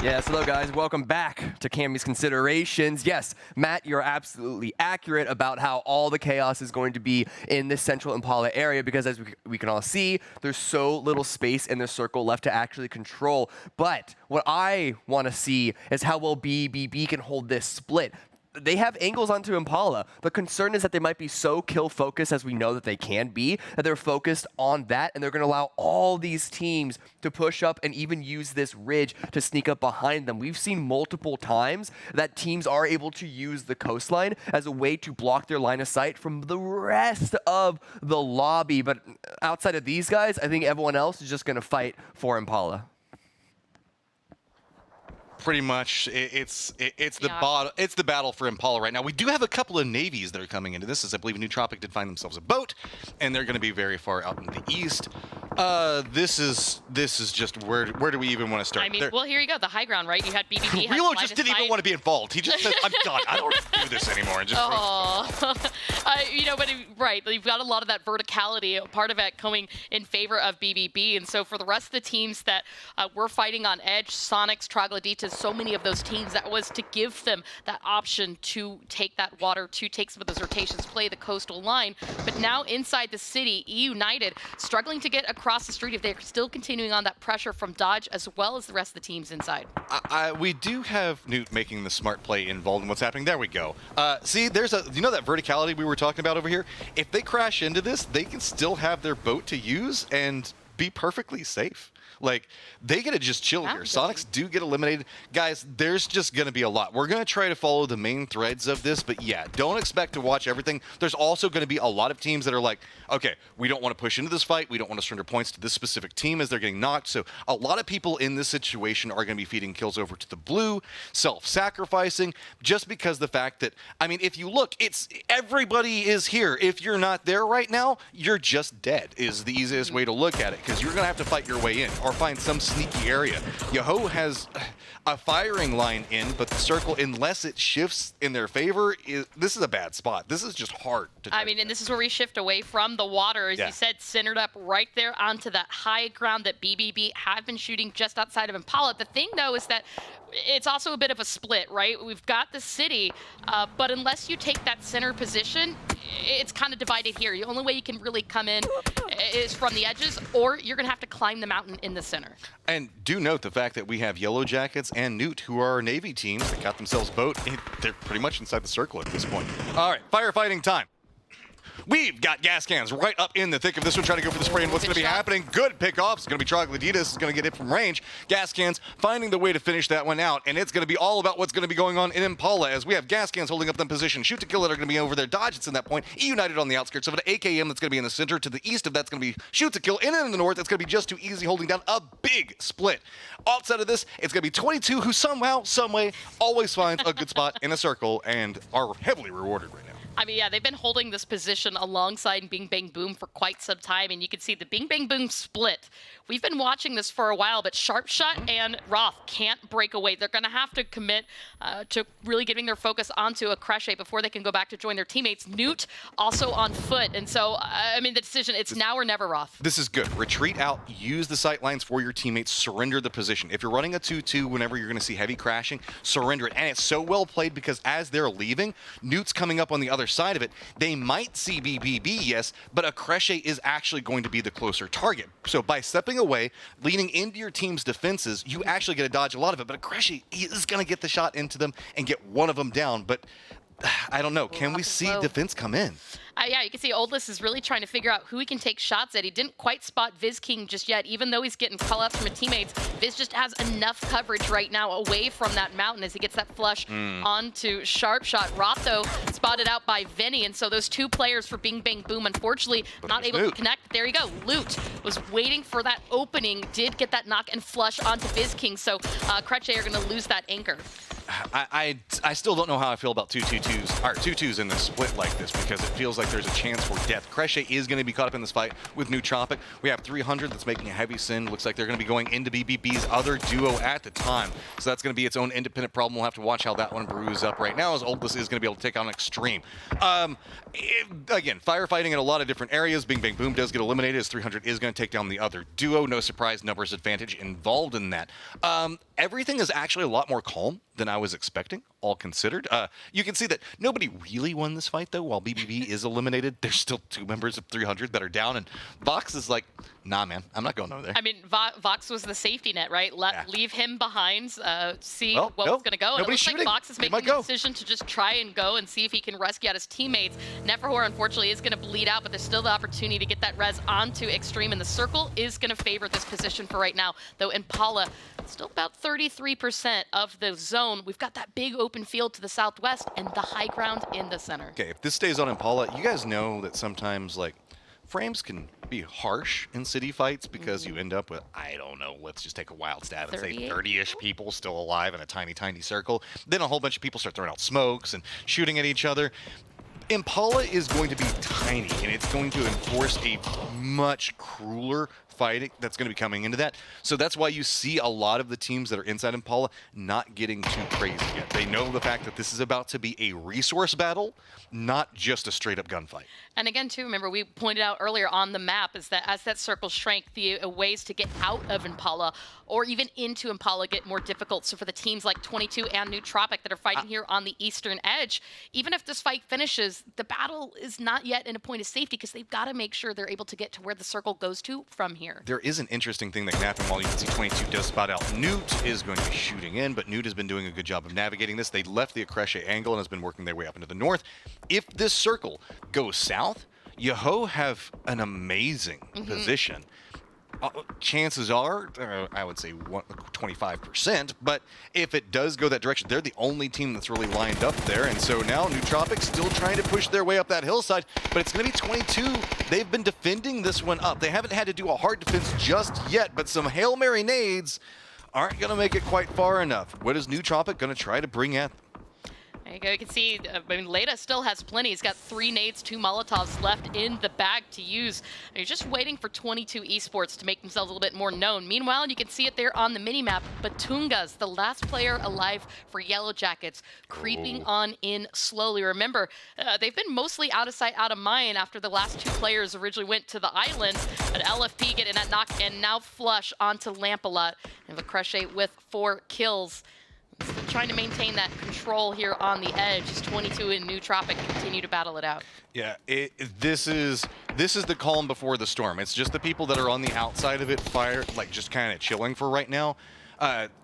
Yes, hello guys, welcome back to Cammy's Considerations. Yes, Matt, you're absolutely accurate about how all the chaos is going to be in this central Impala area because as we can all see, there's so little space in the circle left to actually control. But what I want to see is how well BBB can hold this split. They have angles onto Impala. The concern is that they might be so kill focused as we know that they can be, that they're focused on that and they're going to allow all these teams to push up and even use this ridge to sneak up behind them. We've seen multiple times that teams are able to use the coastline as a way to block their line of sight from the rest of the lobby. But outside of these guys, I think everyone else is just going to fight for Impala. Pretty much, it's the battle for Impala right now. We do have a couple of navies that are coming into this, as I believe Nootropic did find themselves a boat, and they're going to be very far out in the east. This is just where do we even want to start? I mean, well, here you go, the high ground, right? You had BBB. Relo just didn't even want to be involved. He just said, "I'm done. I don't want to do this anymore." And just but right, you've got a lot of that verticality, part of it coming in favor of BBB, and so for the rest of the teams that were fighting on edge, Sonics, Troglodytes, so many of those teams, that was to give them that option to take that water, to take some of those rotations, play the coastal line. But now inside the city, E United struggling to get across the street if they're still continuing on that pressure from Dodge as well as the rest of the teams inside. We do have Newt making the smart play involved in what's happening. There we go. See, there's you know that verticality we were talking about over here? If they crash into this, they can still have their boat to use and be perfectly safe. Like, they get to just chill here. Sonics do get eliminated. Guys, there's just going to be a lot. We're going to try to follow the main threads of this, but yeah, don't expect to watch everything. There's also going to be a lot of teams that are like, okay, we don't want to push into this fight. We don't want to surrender points to this specific team as they're getting knocked. So a lot of people in this situation are going to be feeding kills over to the blue, self-sacrificing, just because the fact that, I mean, if you look, it's everybody is here. If you're not there right now, you're just dead is the easiest way to look at it, because you're going to have to fight your way in. or find some sneaky area. Yoho has a firing line in, but the circle, unless it shifts in their favor, this is a bad spot. This is just hard to I mean, and this is where we shift away from the water, as you said, centered up right there onto that high ground that BBB have been shooting just outside of Impala. The thing, though, is that it's also a bit of a split, right? We've got the city, but unless you take that center position, it's kind of divided here. The only way you can really come in is from the edges, or you're going to have to climb the mountain in the center. And do note the fact that we have Yellow Jackets and Newt, who are Navy teams that got themselves boat. They're pretty much inside the circle at this point. All right, firefighting time. We've got gas cans right up in the thick of this one, trying to go for the spray, and what's going to be happening? Good pickoff. It's going to be Troglodytes. Is going to get it from range. Gas cans finding the way to finish that one out, and it's going to be all about what's going to be going on in Impala, as we have gas cans holding up them position. Shoot to kill it are going to be over there. Dodge, it's in that point. United on the outskirts of it. AKM that's going to be in the center. To the east of that's going to be shoot to kill. And in the north, it's going to be just too easy, holding down a big split. Outside of this, it's going to be 22, who somehow, someway, always finds a good spot in a circle and are heavily rewarded right now. I mean, yeah, they've been holding this position alongside Bing Bang Boom for quite some time, and you can see the Bing Bang Boom split. We've been watching this for a while, but Sharpshot and Roth can't break away. They're going to have to commit to really getting their focus onto a Crochet before they can go back to join their teammates. Newt also on foot, and so, I mean, the decision, it's now or never, Roth. This is good. Retreat out, use the sight lines for your teammates, surrender the position. If you're running a 2-2, whenever you're going to see heavy crashing, surrender it. And it's so well played because as they're leaving, Newt's coming up on the other side of it. They might see BBB, yes, but a Crochet is actually going to be the closer target. So by stepping away, leaning into your team's defenses, you actually get to dodge a lot of it, but a Crochet is going to get the shot into them and get one of them down. But I don't know. Can we see defense come in? Yeah, you can see Oldless is really trying to figure out who he can take shots at. He didn't quite spot Viz King just yet, even though he's getting call-outs from his teammates. Viz just has enough coverage right now away from that mountain as he gets that flush onto Sharpshot. Roth, though, spotted out by Vinny, and so those two players for Bing Bang Boom, unfortunately, not able to connect. There you go. Loot was waiting for that opening, did get that knock and flush onto Viz King, so Crochet are going to lose that anchor. I still don't know how I feel about 2-2s in a split like this, because it feels like there's a chance for death. Crochet is going to be caught up in this fight with Nootropic. We have 300 that's making a heavy sin. Looks like they're going to be going into BBB's other duo at the time. So that's going to be its own independent problem. We'll have to watch how that one brews up right now, as Oldless is going to be able to take on Extreme. Again, firefighting in a lot of different areas. Bing Bang Boom does get eliminated, as 300 is going to take down the other duo. No surprise, numbers advantage involved in that. Everything is actually a lot more calm than I was expecting, all considered. You can see that nobody really won this fight, though. While BBB is eliminated, there's still two members of 300 that are down, and Vox is like, nah, man, I'm not going over there. I mean, Vox was the safety net, right? Leave him behind, see what was going to go. And it looks like Vox is making the decision to just try and go and see if he can rescue out his teammates. Neferhor, unfortunately, is going to bleed out, but there's still the opportunity to get that res onto Extreme, and the circle is going to favor this position for right now, though Impala still about 33% of the zone. We've got that big open field to the southwest and the high ground in the center. Okay, if this stays on Impala, you guys know that sometimes, like, frames can be harsh in city fights because you end up with, I don't know, let's just take a wild stab and say 30-ish people still alive in a tiny, tiny circle. Then a whole bunch of people start throwing out smokes and shooting at each other. Impala is going to be tiny, and it's going to enforce a much crueler fighting that's going to be coming into that. So that's why you see a lot of the teams that are inside Impala not getting too crazy yet. They know the fact that this is about to be a resource battle, not just a straight-up gunfight. And again, too, remember, we pointed out earlier on the map is that as that circle shrank, the ways to get out of Impala or even into Impala get more difficult. So for the teams like 22 and Nootropic that are fighting here on the eastern edge, even if this fight finishes, the battle is not yet in a point of safety because they've got to make sure they're able to get to where the circle goes to from here. There is an interesting thing that can happen while you can see 22 does spot out. Newt is going to be shooting in, but Newt has been doing a good job of navigating this. They left the Crochet angle and has been working their way up into the north. If this circle goes south, Yoho have an amazing position. Chances are, I would say 25%, but if it does go that direction, they're the only team that's really lined up there, and so now Nootropic still trying to push their way up that hillside, but it's going to be 22. They've been defending this one up. They haven't had to do a hard defense just yet, but some Hail Mary nades aren't going to make it quite far enough. What is Nootropic going to try to bring at them? There you go. You can see, Leda still has plenty. He's got 3 nades, 2 Molotovs left in the bag to use. And he's just waiting for 22 Esports to make themselves a little bit more known. Meanwhile, you can see it there on the minimap. Batunga's the last player alive for Yellow Jackets, creeping on in slowly. Remember, they've been mostly out of sight, out of mind after the last 2 players originally went to the islands. But LFP getting that knock and now flush onto Lampalot. And Vacreshe with 4 kills. Still trying to maintain that control here on the edge. It's 22 in New Tropic, continue to battle it out. Yeah, this is the calm before the storm. It's just the people that are on the outside of it, just kind of chilling for right now.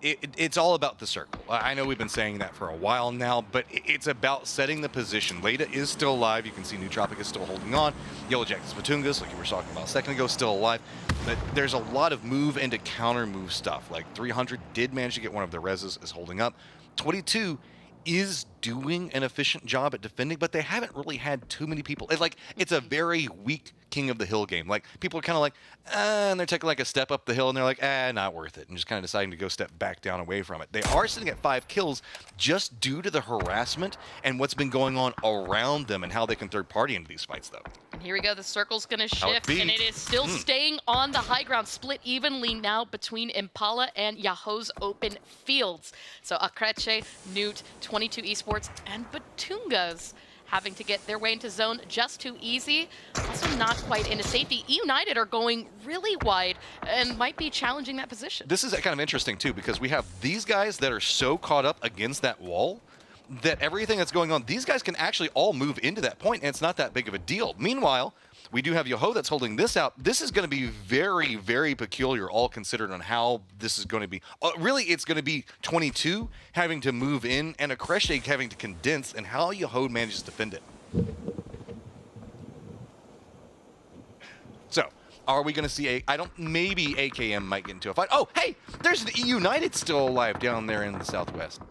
It's all about the circle. I know we've been saying that for a while now, but it's about setting the position. Leda is still alive. You can see New Tropic is still holding on. Yellow Jackets, Batungas, like you were talking about a second ago, still alive. But there's a lot of move into counter move stuff. Like 300 did manage to get one of the reses, is holding up. 22 is doing an efficient job at defending, but they haven't really had too many people. It's a very weak King of the Hill game. Like, people are kind of like, and they're taking like a step up the hill and they're like, not worth it, and just kind of deciding to go step back down away from it. They are sitting at 5 kills just due to the harassment and what's been going on around them and how they can third party into these fights, though. And here we go, the circle's gonna shift, and it is still staying on the high ground, split evenly now between Impala and Yahoo's open fields. So Akreche, Newt, 22 Esports, and Batungas having to get their way into zone just too easy. Also not quite into safety. United are going really wide and might be challenging that position. This is kind of interesting, too, because we have these guys that are so caught up against that wall that everything that's going on, these guys can actually all move into that point, and it's not that big of a deal. Meanwhile, we do have Yoho that's holding this out. This is going to be very, very peculiar, all considered, on how this is going to be. Really, it's going to be 22 having to move in and Akreche having to condense, and how Yoho manages to defend it. So, are we going to see maybe AKM might get into a fight. Oh, hey, there's an United still alive down there in the southwest.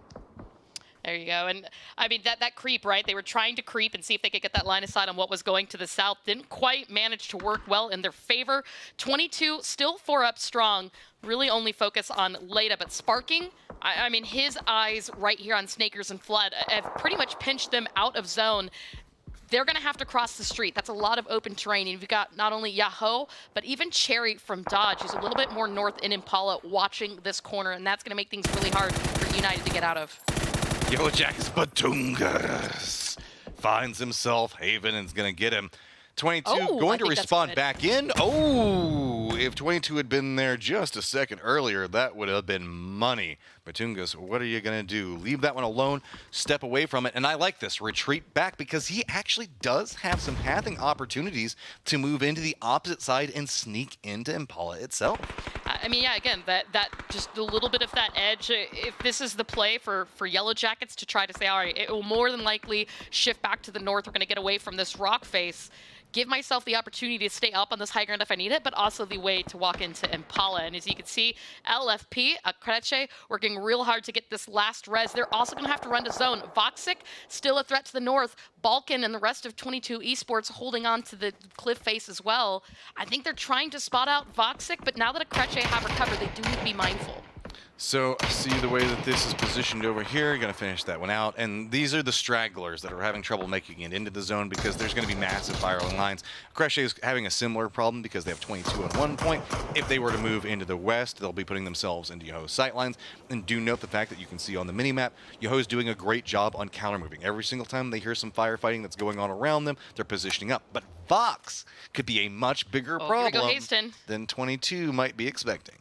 There you go. And I mean, that creep, right? They were trying to creep and see if they could get that line of sight on what was going to the south. Didn't quite manage to work well in their favor. 22 still 4 up strong. Really only focus on Leda, but Sparking, I mean, his eyes right here on Snakers and Flood have pretty much pinched them out of zone. They're going to have to cross the street. That's a lot of open terrain. And you've got not only Yahoo, but even Cherry from Dodge, who's a little bit more north in Impala, watching this corner, and that's going to make things really hard for United to get out of. Yellow Jackets Batungas finds himself Haven and is going to get him. 22 going to respawn back in. Oh, if 22 had been there just a second earlier, that would have been money. Batungas, what are you going to do? Leave that one alone, step away from it. And I like this, retreat back, because he actually does have some pathing opportunities to move into the opposite side and sneak into Impala itself. I mean, yeah, again, that just a little bit of that edge. If this is the play for Yellow Jackets to try to say, all right, it will more than likely shift back to the north. We're going to get away from this rock face. Give myself the opportunity to stay up on this high ground if I need it, but also the way to walk into Impala. And as you can see, LFP, Akreche, working real hard to get this last res. They're also going to have to run to zone. Voxic, still a threat to the north. Balkan and the rest of 22 Esports holding on to the cliff face as well. I think they're trying to spot out Voxic, but now that Akreche have recovered, they do need to be mindful. So, see the way that this is positioned over here, you're going to finish that one out. And these are the stragglers that are having trouble making it into the zone because there's going to be massive firing lines. Akreche is having a similar problem because they have 22 on one point. If they were to move into the west, they'll be putting themselves into Yoho's sightlines. And do note the fact that you can see on the minimap, Yoho's doing a great job on counter-moving. Every single time they hear some firefighting that's going on around them, they're positioning up. But Fox could be a much bigger problem than 22 might be expecting.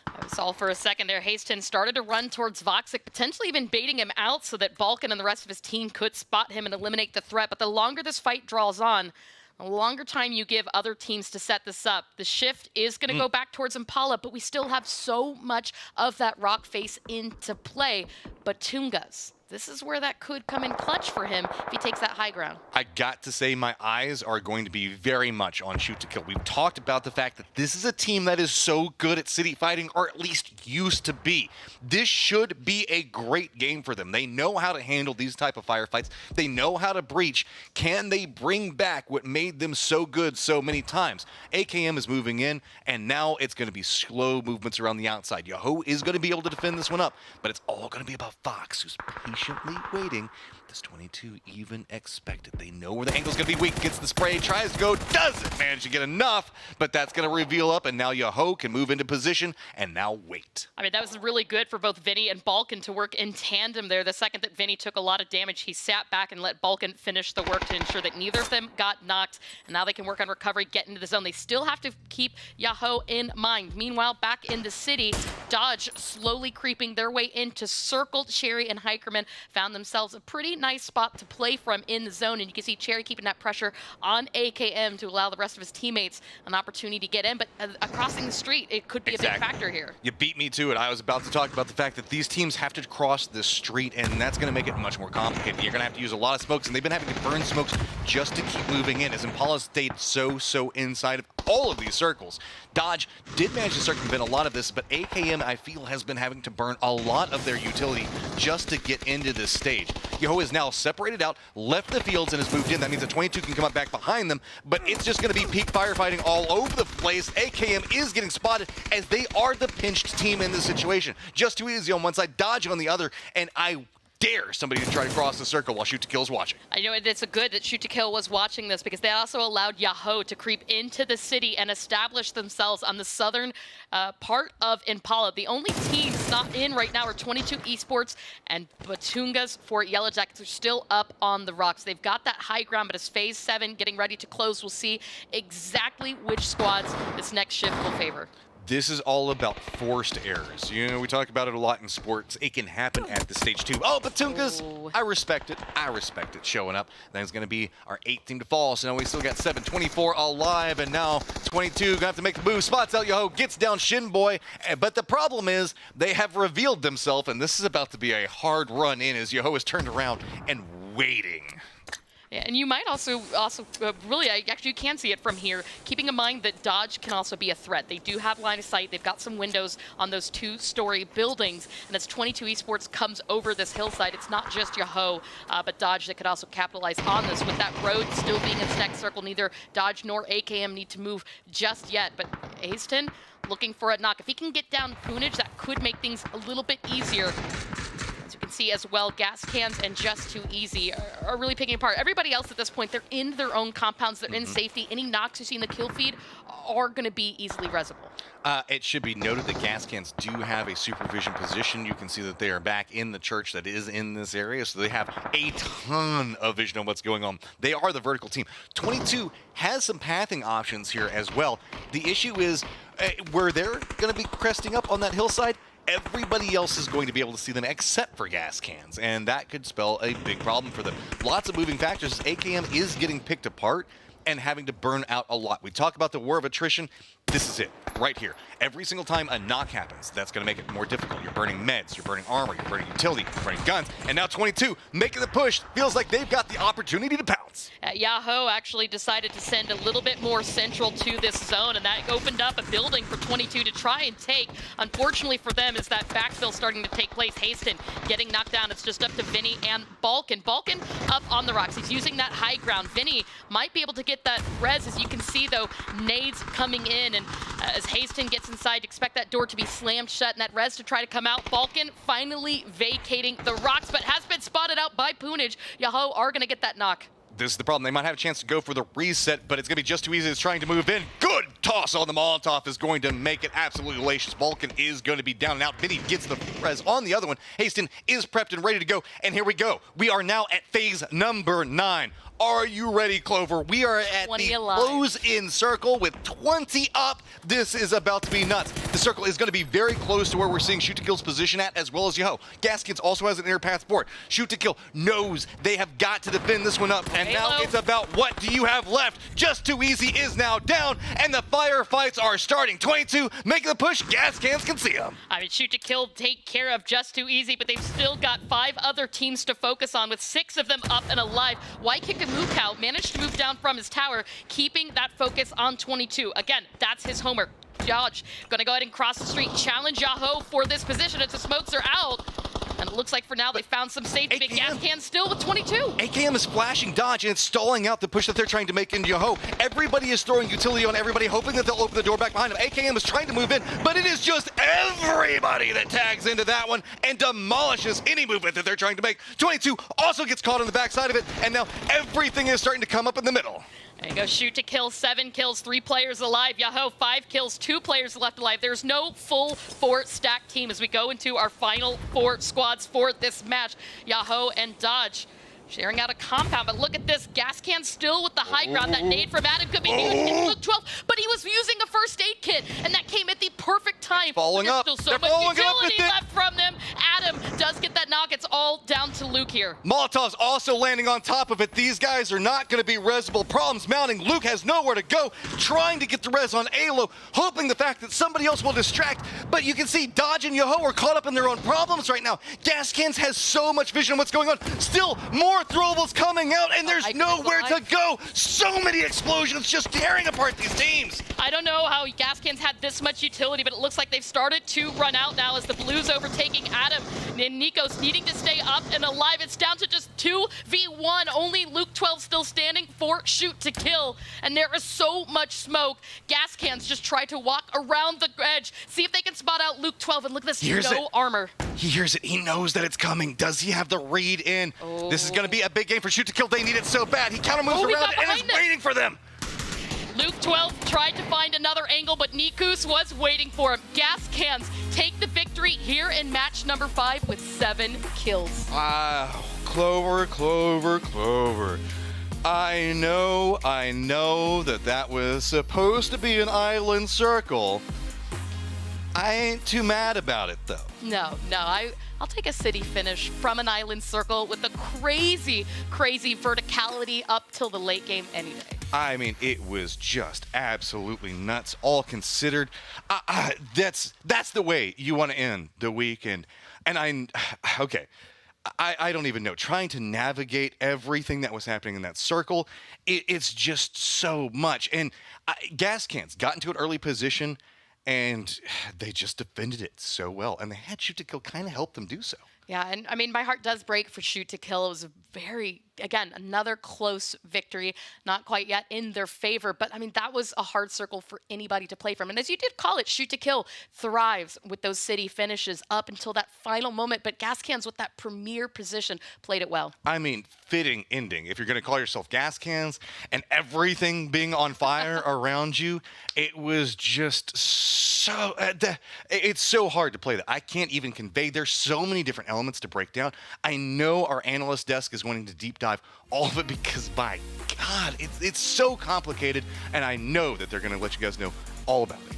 I saw for a second there, Haston started to run towards Voxic, potentially even baiting him out so that Balkan and the rest of his team could spot him and eliminate the threat. But the longer this fight draws on, the longer time you give other teams to set this up, the shift is going to go back towards Impala, but we still have so much of that rock face into play. Batungas, this is where that could come in clutch for him if he takes that high ground. I got to say my eyes are going to be very much on shoot to kill. We've talked about the fact that this is a team that is so good at city fighting, or at least used to be. This should be a great game for them. They know how to handle these type of firefights. They know how to breach. Can they bring back what made them so good so many times? AKM is moving in, and now it's going to be slow movements around the outside. Yoho is going to be able to defend this one up, but it's all going to be about Fox, who's patiently waiting Does 22 even expect it? They know where the angle's going to be weak. Gets the spray, tries to go, doesn't manage to get enough, but that's going to reveal up, and now Yaho can move into position and now wait. I mean, that was really good for both Vinny and Balkan to work in tandem there. The second that Vinny took a lot of damage, he sat back and let Balkan finish the work to ensure that neither of them got knocked. And now they can work on recovery, get into the zone. They still have to keep Yaho in mind. Meanwhile, back in the city, Dodge slowly creeping their way into circle. Cherry and Hikerman found themselves a pretty nice spot to play from in the zone. And you can see Cherry keeping that pressure on AKM to allow the rest of his teammates an opportunity to get in. But crossing the street, it could be a big factor here. You beat me to it. I was about to talk about the fact that these teams have to cross the street, and that's going to make it much more complicated. You're going to have to use a lot of smokes, and they've been having to burn smokes just to keep moving in, as Impala stayed so inside of all of these circles. Dodge did manage to circumvent a lot of this, but AKM, I feel, has been having to burn a lot of their utility just to get into this stage. Yoho is now separated out, left the fields, and has moved in. That means that 22 can come up back behind them, but it's just going to be peak firefighting all over the place. AKM is getting spotted, as they are the pinched team in this situation. Just too easy on one side, Dodge on the other, and I dare somebody to try to cross the circle while Shoot to Kill's watching. I know it's a good that Shoot to Kill was watching this, because they also allowed Yaho to creep into the city and establish themselves on the southern part of Impala. The only teams not in right now are 22 Esports and Batungas for Yellow Jackets are still up on the rocks. They've got that high ground, but as Phase 7 getting ready to close, we'll see exactly which squads this next shift will favor. This is all about forced errors. You know, we talk about it a lot in sports. It can happen at the stage 2. Oh, Batungas! I respect it. I respect it showing up. That's going to be our 8th team to fall. So now we still got 7, 24 alive, and now 22 going to have to make the move. Spots out Yoho, gets down Shinboy. But the problem is they have revealed themselves, and this is about to be a hard run in as Yoho is turned around and waiting. Yeah, and you might also really, actually you can see it from here, keeping in mind that Dodge can also be a threat. They do have line of sight. They've got some windows on those 2-story buildings, and as 22 Esports comes over this hillside, it's not just Yaho, but Dodge that could also capitalize on this. With that road still being in stack circle, neither Dodge nor AKM need to move just yet, but Hasten looking for a knock. If he can get down Poonage, that could make things a little bit easier. As you can see as well, Gas Cans and Just Too Easy are really picking apart. Everybody else at this point, they're in their own compounds, they're in safety. Any knocks you see in the kill feed are going to be easily resable. It should be noted that Gas Cans do have a supervision position. You can see that they are back in the church that is in this area, so they have a ton of vision on what's going on. They are the vertical team. 22 has some pathing options here as well. The issue is, where they're going to be cresting up on that hillside, everybody else is going to be able to see them except for Gas Cans, and that could spell a big problem for them. Lots of moving factors. AKM is getting picked apart and having to burn out a lot. We talk about the war of attrition. This is it, right here. Every single time a knock happens, that's going to make it more difficult. You're burning meds, you're burning armor, you're burning utility, you're burning guns, and now 22 making the push. Feels like they've got the opportunity to pounce. Yaho actually decided to send a little bit more central to this zone, and that opened up a building for 22 to try and take. Unfortunately for them, is that backfill starting to take place. Hasten getting knocked down. It's just up to Vinny and Balkan. Balkan up on the rocks. He's using that high ground. Vinny might be able to get that res. As you can see, though, nades coming in, and as Hasten gets inside, expect that door to be slammed shut and that res to try to come out. Balkan finally vacating the rocks, but has been spotted out by Poonage. Yaho are going to get that knock. This is the problem. They might have a chance to go for the reset, but it's going to be Just Too Easy as trying to move in. Good toss on the Molotov is going to make it absolutely hellacious. Balkan is going to be down and out. Vinny gets the res on the other one. Hasten is prepped and ready to go, and here we go. We are now at phase number 9. Are you ready, Clover? We are at the close-in circle with 20 up. This is about to be nuts. The circle is going to be very close to where we're seeing Shoot to Kill's position at, as well as Yoho. Gaskins also has an inner path for it. Shoot to Kill knows they have got to defend this one up, and now it's about what do you have left. Just Too Easy is now down, and the firefights are starting. 22 making the push. Gaskins can see them. I mean, Shoot to Kill take care of Just Too Easy, but they've still got 5 other teams to focus on, with 6 of them up and alive. White kicked Mukau managed to move down from his tower, keeping that focus on 22. Again, that's his homework. Dodge gonna go ahead and cross the street, challenge Yaho for this position as the smokes are out. And It looks like for now they found some safety. Big gas can still with 22. AKM is flashing dodge and it's stalling out the push that they're trying to make into Yoho. Everybody is throwing utility on everybody, hoping that they'll open the door back behind them. AKM is trying to move in, but it is just everybody that tags into that one and demolishes any movement that they're trying to make. 22 also gets caught on the backside of it, and now everything is starting to come up in the middle. There you go, shoot to kill, 7 kills, 3 players alive. Yahoo, 5 kills, 2 players left alive. There's no full 4 stack team as we go into our final 4 squads for this match. Yahoo and Dodge sharing out a compound, but look at this. Gas can still with the high ground. That nade from Adam could be huge. It's Luke 12, but he was using a first aid kit, and that came at the perfect time. Following up. There's still so much utility left from them. Adam does get that knock. It's all down to Luke here. Molotov's also landing on top of it. These guys are not going to be resable. Problems mounting. Luke has nowhere to go, trying to get the res on Alo, hoping the fact that somebody else will distract. But you can see Dodge and Yoho are caught up in their own problems right now. Gaskins has so much vision on what's going on. Still more throwables coming out, and there's nowhere to go. So many explosions just tearing apart these teams. I don't know how Gaskins had this much utility, but it looks like they've started to run out now as the Blues overtaking Adam. And Nico's needing to stay up and alive. It's down to just 2v1. Only Luke 12 still standing for shoot to kill. And there is so much smoke. Gaskins just try to walk around the edge, see if they can spot out Luke 12. And look at this, no armor. He hears it. He knows that it's coming. Does he have the read in? This is going to be a big game for shoot to kill. They need it so bad. He counter moves around it and is waiting for them. Luke 12 tried to find another angle, but Nikus was waiting for him. Gas cans take the victory here in match number 5 with 7 kills. Wow, Clover, Clover, Clover. I know that was supposed to be an island circle. I ain't too mad about it, though. No, I'll take a city finish from an island circle with a crazy, crazy verticality up till the late game any day. I mean, it was just absolutely nuts, all considered. That's the way you want to end the week, and I don't even know. Trying to navigate everything that was happening in that circle, it's just so much. And Gas Cans got into an early position, and they just defended it so well, and they had shoot to kill kind of help them do so. Yeah, and I mean, my heart does break for shoot to kill. It was again, another close victory, not quite yet in their favor, but I mean, that was a hard circle for anybody to play from. And as you did call it, shoot to kill thrives with those city finishes up until that final moment, but Gaskins with that premier position played it well. I mean, fitting ending. If you're going to call yourself Gas Cans and everything being on fire around you, it was just so, it's so hard to play that. I can't even convey. There's so many different elements to break down. I know our analyst desk is wanting to deep dive all of it because, by God, it's so complicated, and I know that they're going to let you guys know all about it.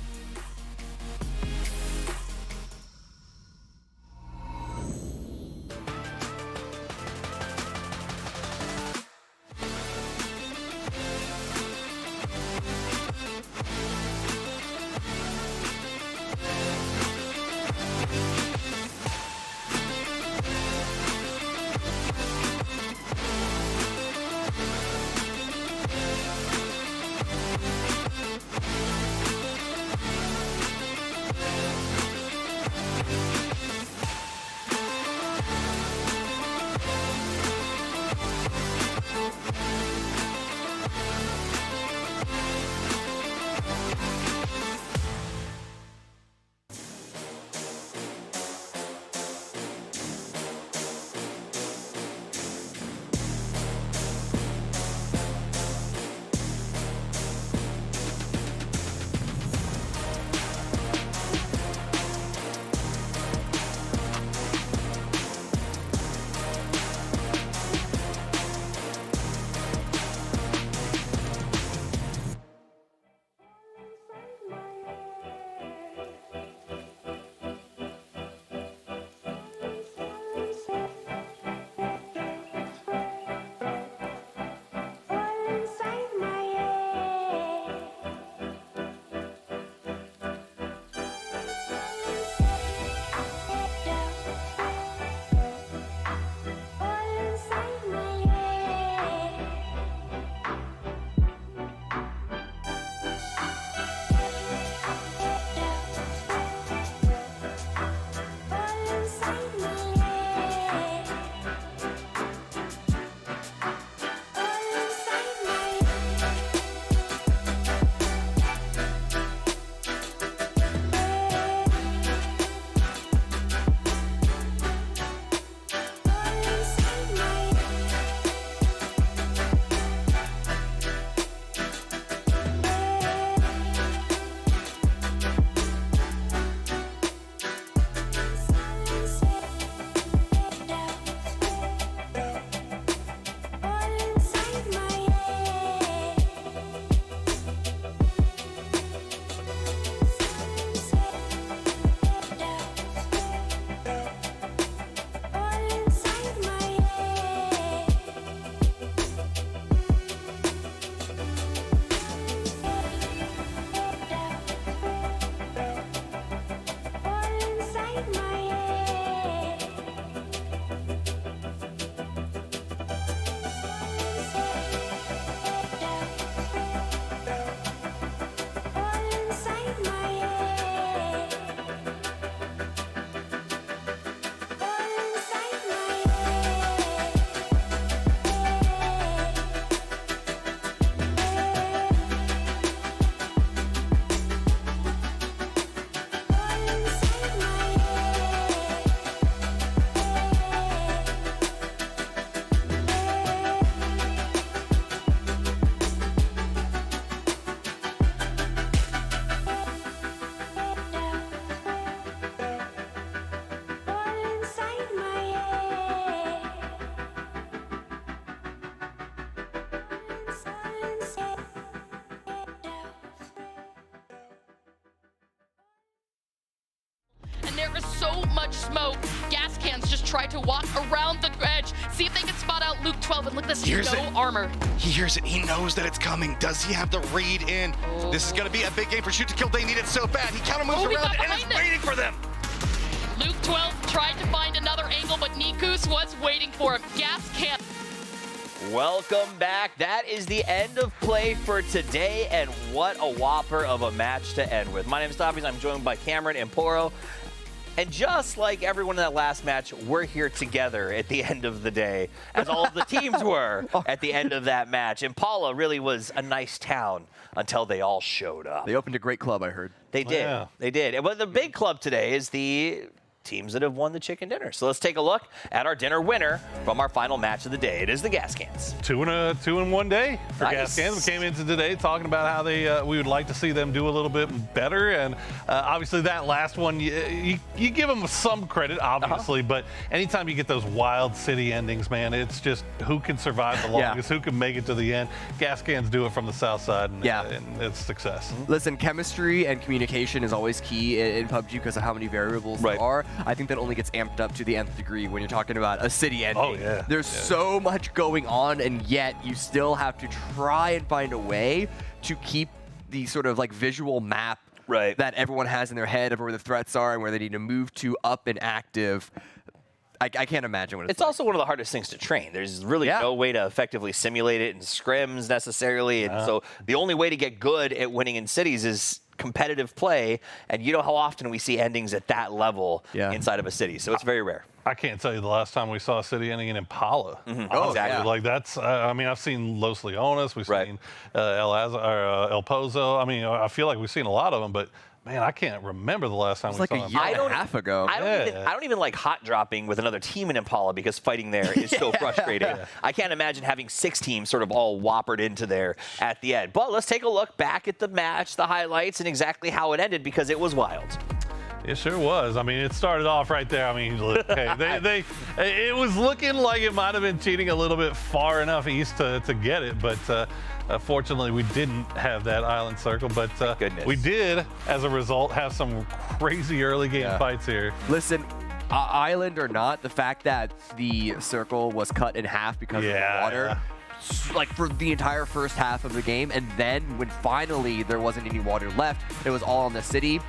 much smoke. Gas Cans just try to walk around the edge, see if they can spot out Luke 12, and look at this, no armor. He hears it. He knows that it's coming. Does he have the read in? This is going to be a big game for Shoot to Kill. They need it so bad. He counter moves around it and is waiting for them. Luke 12 tried to find another angle, but Nikus was waiting for him. Gas Can. Welcome back. That is the end of play for today, and what a whopper of a match to end with. My name is Tavis. I'm joined by Cameron and Poro. And just like everyone in that last match, we're here together at the end of the day, as all of the teams were at the end of that match. Impala really was a nice town until they all showed up. They opened a great club, I heard. They did. Yeah. They did. But the big club today is the teams that have won the chicken dinner. So let's take a look at our dinner winner from our final match of the day. It is the Gas Cans. Two in one day for Gas Cans. We came into today talking about how we would like to see them do a little bit better, and obviously that last one, you give them some credit, obviously, but anytime you get those wild city endings, man, it's just who can survive the longest, who can make it to the end. Gas Cans do it from the south side, and it's success. Listen, chemistry and communication is always key in PUBG because of how many variables there are. I think that only gets amped up to the nth degree when you're talking about a city ending. Oh, yeah. There's so much going on, and yet you still have to try and find a way to keep the sort of like visual map that everyone has in their head of where the threats are and where they need to move to up and active. I can't imagine what it's like. Also one of the hardest things to train. There's really no way to effectively simulate it in scrims necessarily. And so the only way to get good at winning in cities is competitive play, and you know how often we see endings at that level inside of a city, so it's very rare. I can't tell you the last time we saw a city ending in Impala. Oh, exactly. Like that's, I mean, I've seen Los Leones, we've seen El Pozo. I mean, I feel like we've seen a lot of them, but man, I can't remember the last time we saw them. It was like a year and a half ago. I don't even like hot dropping with another team in Impala because fighting there is so frustrating. I can't imagine having 6 teams sort of all whoppered into there at the end. But let's take a look back at the match, the highlights, and exactly how it ended because it was wild. It sure was. I mean, it started off right there. I mean, look, hey, it was looking like it might have been cheating a little bit far enough east to get it, but fortunately, we didn't have that island circle, but we did, as a result, have some crazy early game fights here. Listen, island or not, the fact that the circle was cut in half because of the water, like for the entire first half of the game, and then when finally there wasn't any water left, it was all in the city.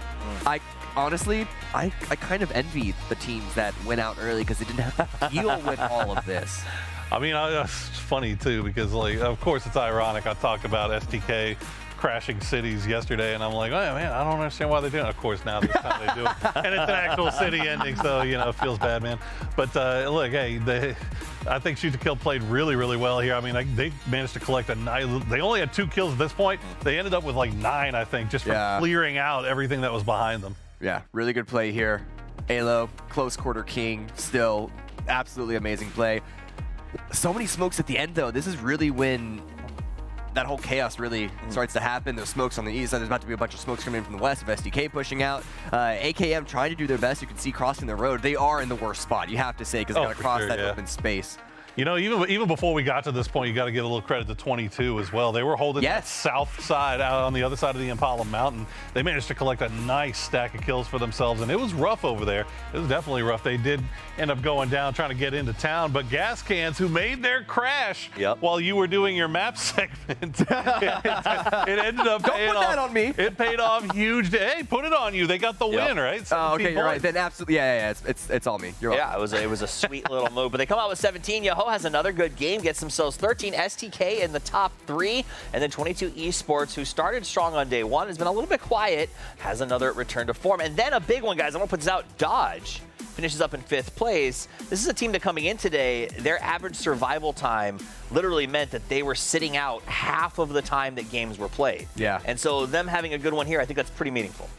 Honestly, I kind of envy the teams that went out early because they didn't have to deal with all of this. I mean, it's funny too because, like, of course, it's ironic. I talked about STK crashing cities yesterday, and I'm like, oh man, I don't understand why they're doing it. Of course, now this time they do it, and it's an actual city ending, so you know, it feels bad, man. But look, hey, I think Shoot to Kill played really, really well here. I mean, they managed to collect a nice. They only had 2 kills at this point. They ended up with like 9, I think, just from clearing out everything that was behind them. Yeah, really good play here. Alo, close quarter king, still absolutely amazing play. So many smokes at the end, though. This is really when that whole chaos really starts to happen. There's smokes on the east side. There's about to be a bunch of smokes coming in from the west of SDK pushing out. AKM trying to do their best. You can see crossing the road. They are in the worst spot, you have to say, because they got to cross that open space. You know, even before we got to this point, you got to give a little credit to 22 as well. They were holding that south side out on the other side of the Impala Mountain. They managed to collect a nice stack of kills for themselves, and it was rough over there. It was definitely rough. They did end up going down, trying to get into town, but Gas Cans, who made their crash while you were doing your map segment, it ended up paying off. Don't put that on me. It paid off huge. Hey, put it on you. They got the win, right? Oh, okay, you're right. Then absolutely, it's all me. You're welcome. It was a sweet little move, but they come out with 17. Yoho has another good game, gets themselves 13. STK in the top 3, and then 22 Esports, who started strong on day 1, has been a little bit quiet, has another return to form. And then a big one, guys, I'm gonna put this out. Dodge finishes up in 5th place. This is a team that coming in today, their average survival time literally meant that they were sitting out half of the time that games were played. Yeah. And so them having a good one here, I think that's pretty meaningful.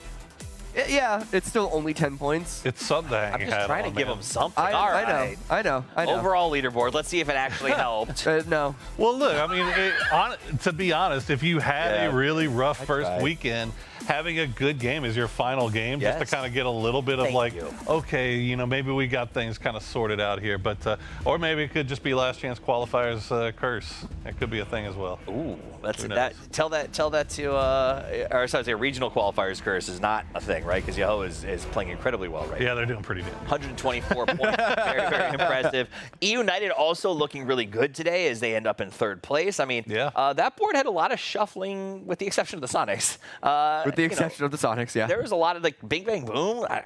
Yeah, it's still only 10 points. It's something. I'm just trying to give them something. I know. Overall leaderboard. Let's see if it actually helped. No. Well, look, I mean, to be honest, if you had a really rough first weekend, having a good game as your final game, just to kind of get a little bit of okay, you know, maybe we got things kind of sorted out here, but or maybe it could just be last chance qualifiers curse. It could be a thing as well. Ooh, tell that to or sorry, regional qualifiers curse is not a thing, right? Because Yahoo is playing incredibly well right now. Yeah, they're doing pretty good. 124 points, very, very impressive. United also looking really good today as they end up in 3rd place. I mean, that board had a lot of shuffling, with the exception of the Sonics. With the exception of the Sonics, yeah. There was a lot of like bing, bang, boom. I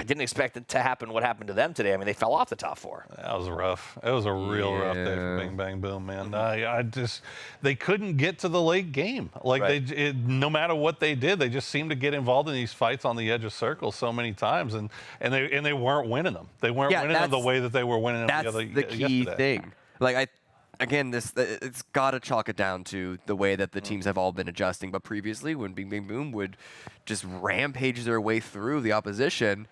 didn't expect it to happen. What happened to them today? I mean, they fell off the top 4. That was rough. It was a real rough day for Bing Bang Boom, man. I just, they couldn't get to the late game. Like no matter what they did, they just seemed to get involved in these fights on the edge of circles so many times, and they weren't winning them. They weren't winning them the way that they were winning them. That's the key thing. Like Again, it's got to chalk it down to the way that the teams have all been adjusting. But previously, when Bing Bang Boom would just rampage their way through the opposition,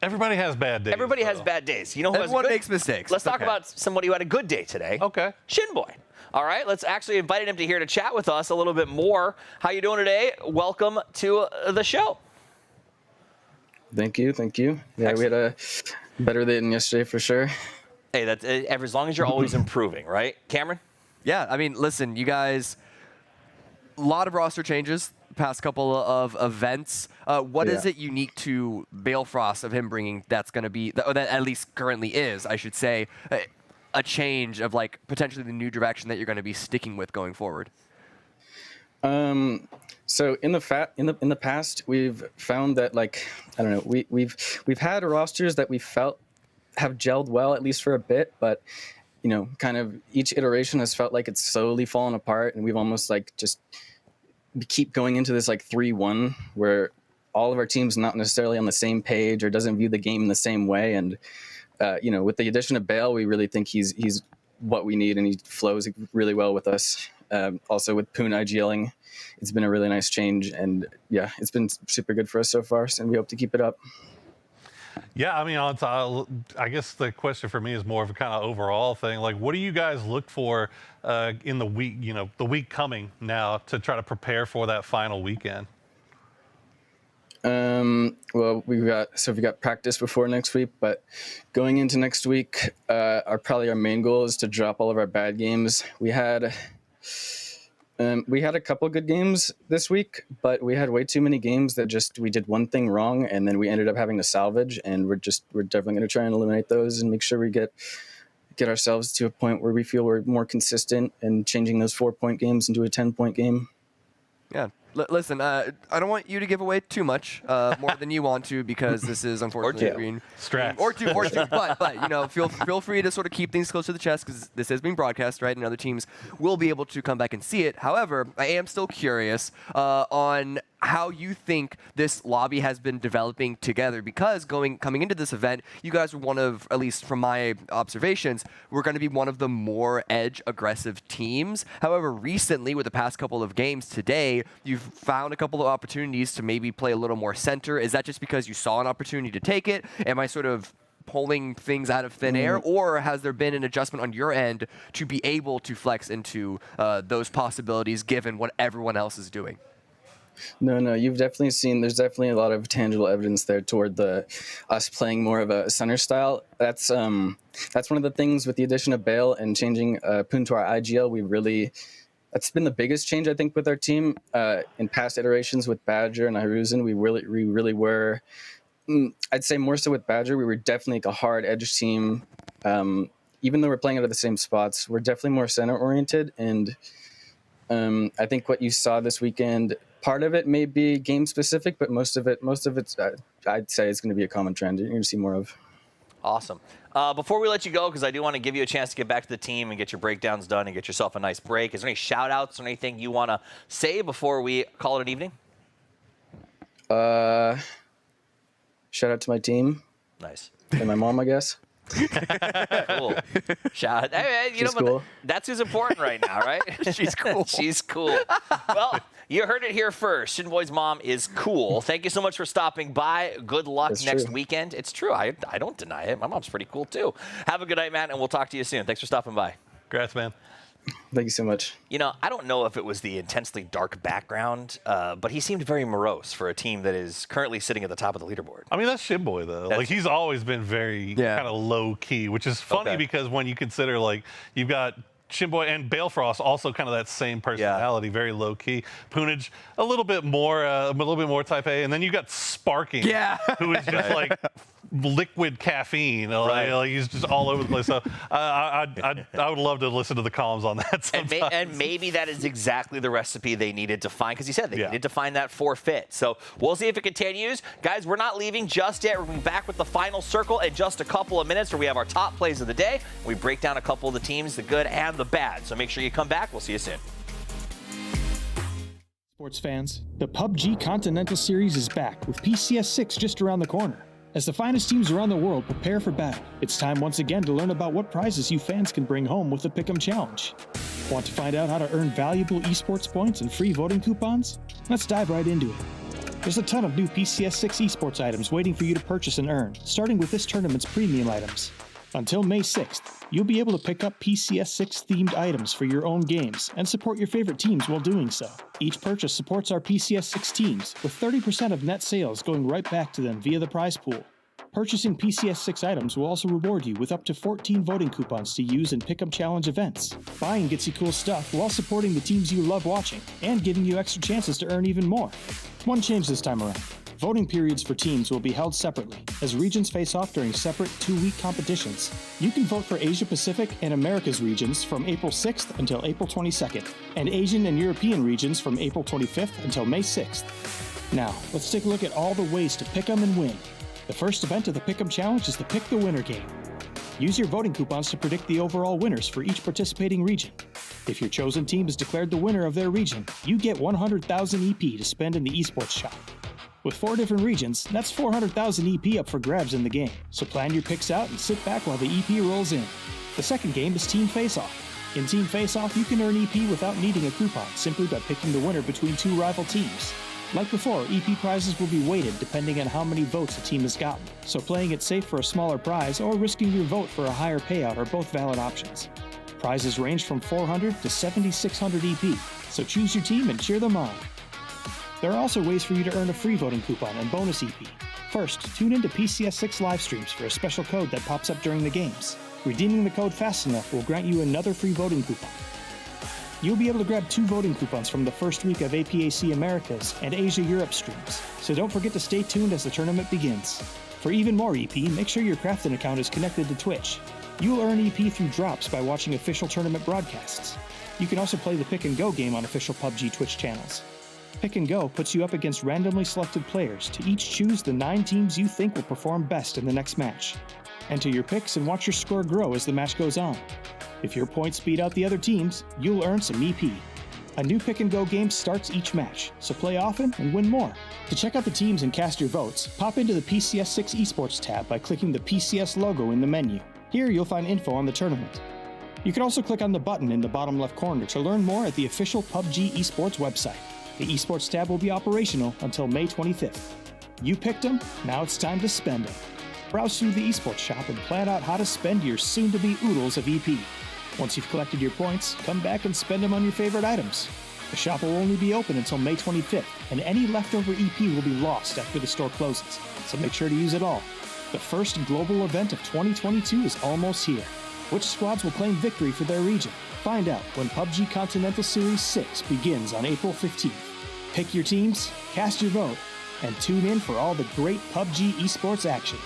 everybody has bad days. Everybody has bad days. You know who Everyone makes mistakes. Let's talk about somebody who had a good day today. Okay. Shinboy. All right, let's actually invite him to here to chat with us a little bit more. How you doing today? Welcome to the show. Thank you. Yeah, excellent. We had a better day than yesterday for sure. Hey, that's as long as you're always improving, right? Cameron? Yeah, I mean, listen, you guys, a lot of roster changes, past couple of events. What is it unique to Balefrost of him bringing that's going to be, or that at least currently is, I should say, a change of like potentially the new direction that you're going to be sticking with going forward? So in the past, we've found that, like, I don't know, we've had rosters that we felt have gelled well, at least for a bit, but you know, kind of each iteration has felt like it's slowly fallen apart, and we've almost like just keep going into this like 3-1 where all of our teams not necessarily on the same page or doesn't view the game in the same way. And you know, with the addition of Bale, we really think he's what we need, and he flows really well with us. Also with Poon IGLing, it's been a really nice change, and yeah, it's been super good for us so far, and we hope to keep it up. Yeah, I mean, I guess the question for me is more of a kind of overall thing. Like, what do you guys look for in the week, you know, the week coming now to try to prepare for that final weekend? Well, we've got practice before next week, but going into next week, our main goal is to drop all of our bad games. We had a couple good games this week, but we had way too many games that we did one thing wrong, and then we ended up having to salvage. And we're definitely going to try and eliminate those and make sure we get ourselves to a point where we feel we're more consistent and changing those 4-point games into a 10-point game. Yeah. Listen, I don't want you to give away too much, more than you want to, because this is unfortunately being or two. But you know, feel free to sort of keep things close to the chest, because this is being broadcast, right? And other teams will be able to come back and see it. However, I am still curious on how you think this lobby has been developing together, because coming into this event, you guys were one of, at least from my observations, we're going to be one of the more edge aggressive teams. However, recently, with the past couple of games today, you've found a couple of opportunities to maybe play a little more center. Is that just because you saw an opportunity to take it? Am I sort of pulling things out of thin air, or has there been an adjustment on your end to be able to flex into those possibilities given what everyone else is doing? No, you've definitely seen, there's definitely a lot of tangible evidence there toward us playing more of a center style. That's one of the things with the addition of Bale and changing Poon to our IGL. That's been the biggest change, I think, with our team. In past iterations with Badger and Hiruzen, we really were, I'd say more so with Badger, we were definitely like a hard edge team. Even though we're playing out of the same spots, we're definitely more center oriented. And I think what you saw this weekend, part of it may be game specific, but most of it's I'd say it's going to be a common trend. You're going to see more of. Awesome. Before we let you go, because I do want to give you a chance to get back to the team and get your breakdowns done and get yourself a nice break, is there any shout outs or anything you want to say before we call it an evening? Shout out to my team. Nice. And my mom, I guess. Cool. Shout. Hey, you know, cool. That's who's important right now, right? She's cool. She's cool. Well, you heard it here first. Shinboy's mom is cool. Thank you so much for stopping by. Good luck next weekend. It's true. I don't deny it. My mom's pretty cool, too. Have a good night, man, and we'll talk to you soon. Thanks for stopping by. Congrats, man. Thank you so much. You know, I don't know if it was the intensely dark background, but he seemed very morose for a team that is currently sitting at the top of the leaderboard. I mean, that's Shinboy, though. Like, he's always been very kind of low-key, which is funny because when you consider, like, you've got Shinboy and Balefrost also kind of that same personality, very low-key. Poonage, a little bit more type A. And then you got Sparking, who is just like liquid caffeine. Like, he's just all over the place. So I would love to listen to the comms on that sometimes. And maybe that is exactly the recipe they needed to find, because he said they needed to find that forfeit. So we'll see if it continues. Guys, we're not leaving just yet. We're going to be back with the final circle in just a couple of minutes where we have our top plays of the day. We break down a couple of the teams, the good and the bad. So make sure you come back. We'll see you soon. Sports fans, the PUBG Continental Series is back with PCS6 just around the corner. As the finest teams around the world prepare for battle, it's time once again to learn about what prizes you fans can bring home with the Pick'em Challenge. Want to find out how to earn valuable esports points and free voting coupons? Let's dive right into it. There's a ton of new PCS6 esports items waiting for you to purchase and earn, starting with this tournament's premium items. Until May 6th, you'll be able to pick up PCS6 themed items for your own games and support your favorite teams while doing so. Each purchase supports our PCS6 teams, with 30% of net sales going right back to them via the prize pool. Purchasing PCS6 items will also reward you with up to 14 voting coupons to use in Pick'em Challenge events. Buying gets you cool stuff while supporting the teams you love watching and giving you extra chances to earn even more. One change this time around. Voting periods for teams will be held separately, as regions face off during separate 2-week competitions. You can vote for Asia Pacific and Americas regions from April 6th until April 22nd, and Asian and European regions from April 25th until May 6th. Now, let's take a look at all the ways to pick 'em and win. The first event of the Pick'em Challenge is the Pick the Winner game. Use your voting coupons to predict the overall winners for each participating region. If your chosen team is declared the winner of their region, you get 100,000 EP to spend in the esports shop. With 4 different regions, that's 400,000 EP up for grabs in the game, so plan your picks out and sit back while the EP rolls in. The second game is Team Face-Off. In Team Face-Off, you can earn EP without needing a coupon, simply by picking the winner between 2 rival teams. Like before, EP prizes will be weighted depending on how many votes a team has gotten, so playing it safe for a smaller prize or risking your vote for a higher payout are both valid options. Prizes range from 400 to 7,600 EP, so choose your team and cheer them on. There are also ways for you to earn a free voting coupon and bonus EP. First, tune into PCS6 live streams for a special code that pops up during the games. Redeeming the code fast enough will grant you another free voting coupon. You'll be able to grab 2 voting coupons from the first week of APAC Americas and Asia Europe streams, so don't forget to stay tuned as the tournament begins. For even more EP, make sure your Crafton account is connected to Twitch. You'll earn EP through drops by watching official tournament broadcasts. You can also play the Pick and Go game on official PUBG Twitch channels. Pick and Go puts you up against randomly selected players to each choose the 9 teams you think will perform best in the next match. Enter your picks and watch your score grow as the match goes on. If your points beat out the other teams, you'll earn some EP. A new Pick and Go game starts each match, so play often and win more. To check out the teams and cast your votes, pop into the PCS6 Esports tab by clicking the PCS logo in the menu. Here you'll find info on the tournament. You can also click on the button in the bottom left corner to learn more at the official PUBG Esports website. The Esports tab will be operational until May 25th. You picked them, now it's time to spend them. Browse through the Esports shop and plan out how to spend your soon-to-be oodles of EP. Once you've collected your points, come back and spend them on your favorite items. The shop will only be open until May 25th, and any leftover EP will be lost after the store closes, so make sure to use it all. The first global event of 2022 is almost here. Which squads will claim victory for their region? Find out when PUBG Continental Series 6 begins on April 15th. Pick your teams, cast your vote, and tune in for all the great PUBG esports action.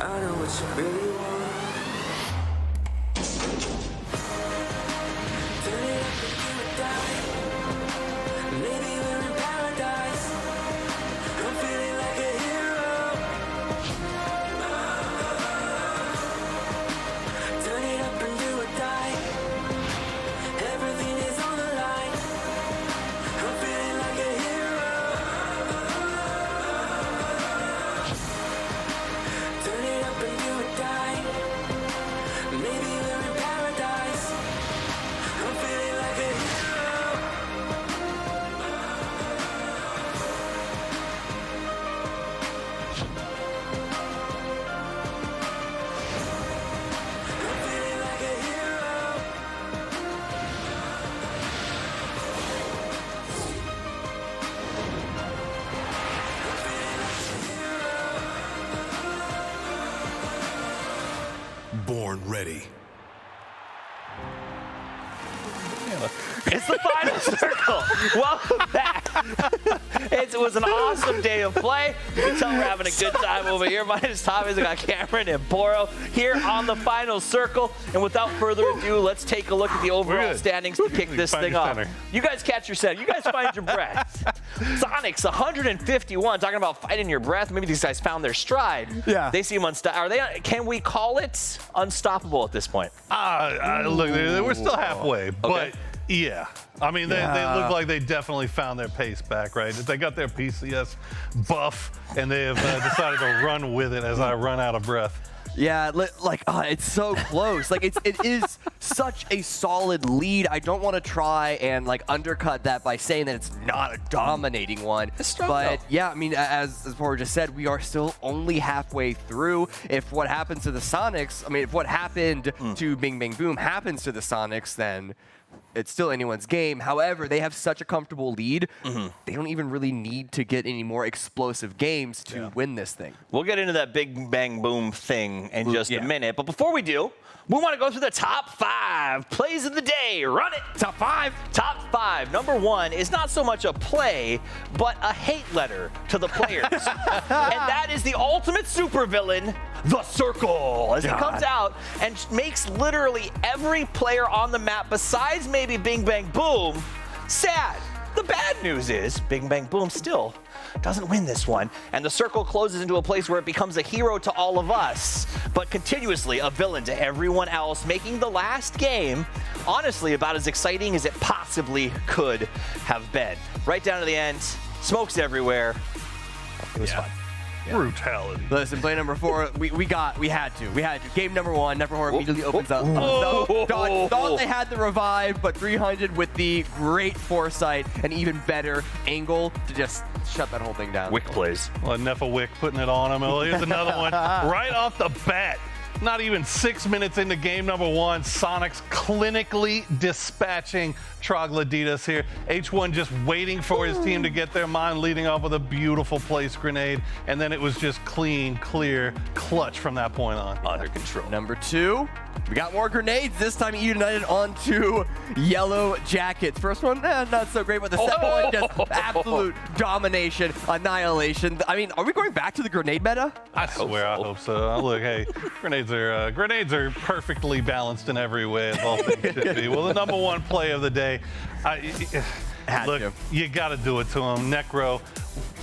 I know what you really want. Turn it up and do it die. Maybe we're in paradise. I'm feeling like a hero. Turn it up and do it die. Everything is on the line. I'm feeling like a hero. Turn it up and do it die. Maybe we're in paradise. I'm feeling like a hero. I'm feeling like a hero. Born ready. It's the final circle. Welcome back. It was an awesome day of play. You can tell we're having a good time over here. My name is Tommy. I got Cameron and Boro here on the final circle. And without further ado, let's take a look at the overall standings to kick this thing off. You guys catch your set. You guys find your breath. Sonics 151. Talking about finding your breath. Maybe these guys found their stride. Yeah. They seem unstoppable. Are they? Can we call it unstoppable at this point? Look, we're still halfway, but yeah. I mean, they look like they definitely found their pace back, right? They got their PCS buff, and they have decided to run with it as I run out of breath. Yeah, it's so close. It is such a solid lead. I don't want to try and undercut that by saying that it's not a dominating one. But yeah, I mean, as Boro just said, we are still only halfway through. If what happens to the Sonics, if what happened to Bing Bang Boom happens to the Sonics, then it's still anyone's game. However, they have such a comfortable lead, they don't even really need to get any more explosive games to win this thing. We'll get into that Big Bang Boom thing in just a minute. But before we do, we want to go through the top 5 plays of the day. Run it. Top 5. Top 5. Number 1 is not so much a play, but a hate letter to the players. And that is the ultimate supervillain, the Circle, as it comes out and makes literally every player on the map, besides maybe Bing Bang Boom, sad. The bad news is Bing Bang Boom still doesn't win this one, and the Circle closes into a place where it becomes a hero to all of us, but continuously a villain to everyone else, making the last game, honestly, about as exciting as it possibly could have been. Right down to the end, smokes everywhere. It was fun. Brutality. Listen, play number 4, we had to. Game number 1, number 4 immediately opens up. Thought they had the revive, but 300 with the great foresight and even better angle to just shut that whole thing down. Wick plays. Well, Nefa Wick putting it on him. Oh, here's another one right off the bat. Not even 6 minutes into game number 1, Sonics clinically dispatching Troglodytes here. H1 just waiting for his team to get their mind, leading off with a beautiful place grenade, and then it was just clean, clear, clutch from that point on. Under control. Number 2, we got more grenades. This time United onto Yellow Jackets. First one, not so great, but the second one, just absolute domination, annihilation. I mean, are we going back to the grenade meta? I swear, I hope so. Look, hey, grenades are perfectly balanced in every way, as all things should be. Well, the number 1 play of the day, you got to do it to him. Necro,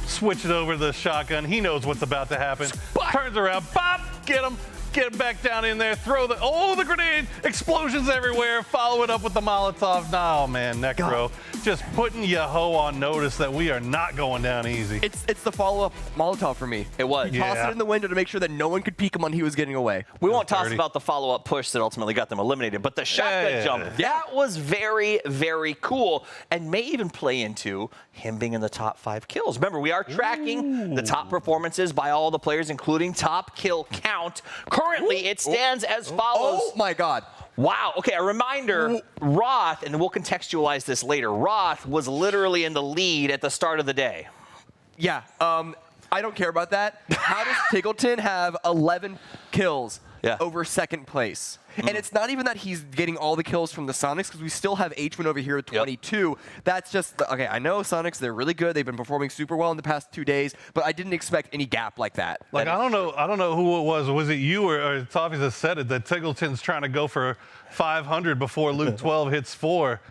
switch it over to the shotgun. He knows what's about to happen. Turns around, bop, get him. Get him back down in there, throw the grenade, explosions everywhere, follow it up with the Molotov. No, man, Necro, just putting Yahoo on notice that we are not going down easy. It's the follow-up Molotov for me. It was. He tossed it in the window to make sure that no one could peek him when he was getting away. We won't toss about the follow-up push that ultimately got them eliminated, but the shotgun jump, that was very, very cool, and may even play into him being in the top 5 kills. Remember, we are tracking the top performances by all the players, including top kill count. Currently, it stands as follows. Oh my God. Wow. Okay, a reminder, Roth, and we'll contextualize this later, Roth was literally in the lead at the start of the day. Yeah, I don't care about that. How does Tiggleton have 11 kills over second place. And it's not even that he's getting all the kills from the Sonics, because we still have H1 over here at 22. That's just, okay, I know Sonics, they're really good. They've been performing super well in the past 2 days, but I didn't expect any gap like that. Like, I don't know who it was. Was it you or Toffee that said it, that Tiggleton's trying to go for 500 before Luke 12 hits 4?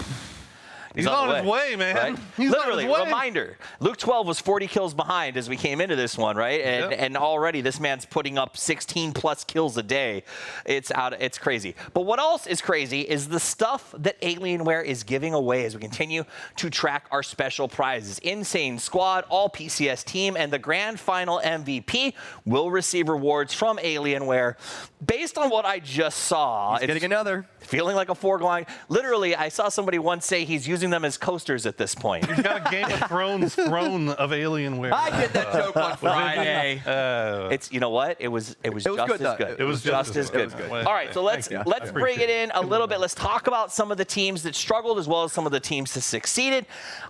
He's on his way, man. Right? He's Literally, on his way. reminder. Luke 12 was 40 kills behind as we came into this one, right? And already this man's putting up 16 plus kills a day. It's crazy. But what else is crazy is the stuff that Alienware is giving away as we continue to track our special prizes. Insane Squad, All PCS Team, and the Grand Final MVP will receive rewards from Alienware. Based on what I just saw, He's getting another. Feeling like a foregone. Literally, I saw somebody once say he's using them as coasters at this point. He's got a Game of Thrones throne of Alienware. I did that joke on Friday. It's, you know what? It was just good, as though. good. It was just as good. All right, so let's bring it in a little bit. Let's talk about some of the teams that struggled as well as some of the teams that succeeded.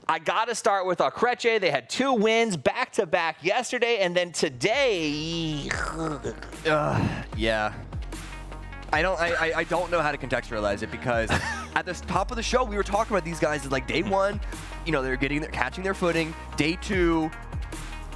I got to start with Creche. They had 2 wins back-to-back yesterday, and then today. Yeah. I don't know how to contextualize it, because at the top of the show we were talking about these guys as like day 1, you know, they're catching their footing. Day 2,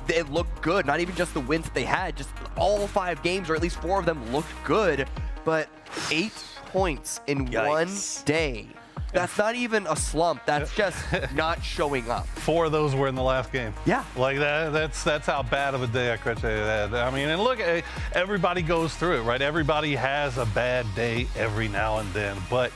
it looked good. Not even just the wins that they had, just all 5 games, or at least 4 of them looked good. But 8 points in one day. That's not even a slump. That's just not showing up. 4 of those were in the last game. Yeah. Like that's how bad of a day Creche had. I mean, and look, everybody goes through it, right? Everybody has a bad day every now and then. But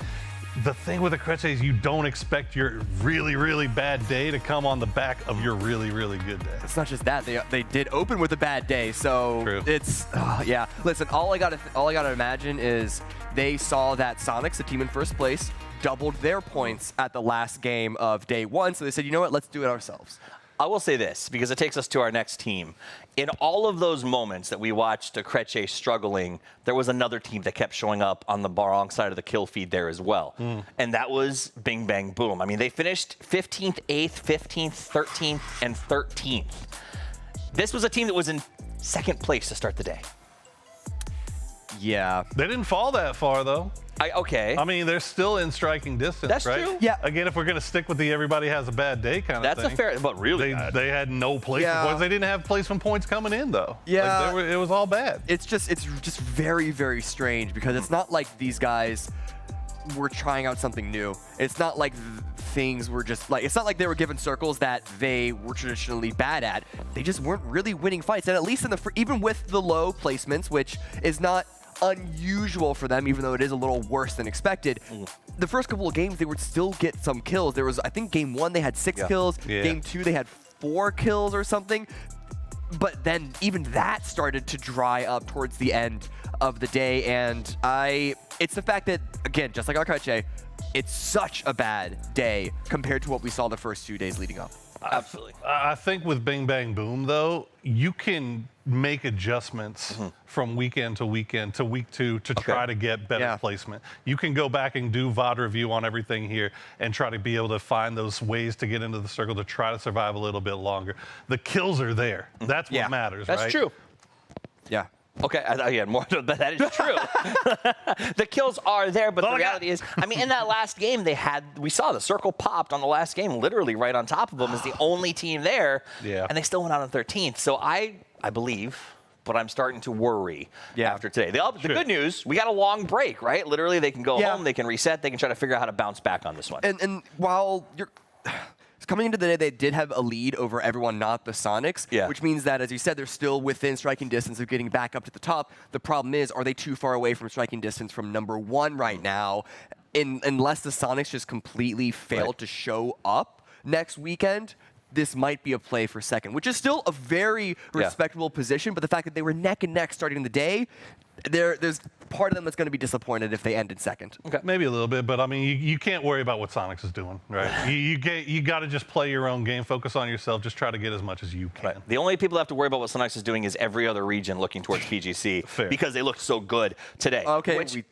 the thing with Creche is you don't expect your really, really bad day to come on the back of your really, really good day. It's not just that. They did open with a bad day, so it's yeah. Listen, all I gotta imagine is they saw that Sonics, the team in first place, doubled their points at the last game of day 1, so they said, you know what, let's do it ourselves. I will say this, because it takes us to our next team. In all of those moments that we watched Creche struggling, there was another team that kept showing up on the wrong side of the kill feed there as well. And that was Bing Bang Boom. I mean, they finished 15th, 8th, 15th, 13th, and 13th. This was a team that was in second place to start the day. Yeah. They didn't fall that far, though. Okay. I mean, they're still in striking distance, That's right? true. Yeah. Again, if we're going to stick with the everybody has a bad day kind of That's thing. a fair, but really they had no placement points. They didn't have placement points coming in, though. Yeah. Like, it was all bad. It's just very, very strange, because it's not like these guys were trying out something new. It's not like things were just like, it's not like they were given circles that they were traditionally bad at. They just weren't really winning fights. And at least even with the low placements, which is not unusual for them, even though it is a little worse than expected. The first couple of games, they would still get some kills. There was, I think, game 1, they had 6 kills. Game 2, they had 4 kills or something. But then even that started to dry up towards the end of the day. And it's the fact that, again, just like Creche, it's such a bad day compared to what we saw the first 2 days leading up. Absolutely. I think with Bing Bang Boom, though, you can make adjustments from weekend to weekend to week 2 to try to get better placement. You can go back and do VOD review on everything here and try to be able to find those ways to get into the circle to try to survive a little bit longer. The kills are there. That's what matters, right? That's true. Yeah. Okay, I thought you had more, but that is true. The kills are there, but the reality is, I mean, in that last game, we saw the circle popped on the last game, literally right on top of them as the only team there, and they still went out on 13th. So I believe, but I'm starting to worry after today. The good news, we got a long break, right? Literally, they can go home, they can reset, they can try to figure out how to bounce back on this one. And while you're coming into the day, they did have a lead over everyone, not the Sonics, which means that, as you said, they're still within striking distance of getting back up to the top. The problem is, are they too far away from striking distance from number 1 right now? Unless the Sonics just completely fail to show up next weekend, this might be a play for second, which is still a very respectable position. But the fact that they were neck and neck starting the day, there's part of them that's going to be disappointed if they end in second. Okay. Maybe a little bit, but I mean, you can't worry about what Sonics is doing, right? you got to just play your own game, focus on yourself, just try to get as much as you can. Right. The only people that have to worry about what Sonics is doing is every other region looking towards PGC because they looked so good today. Okay, which, we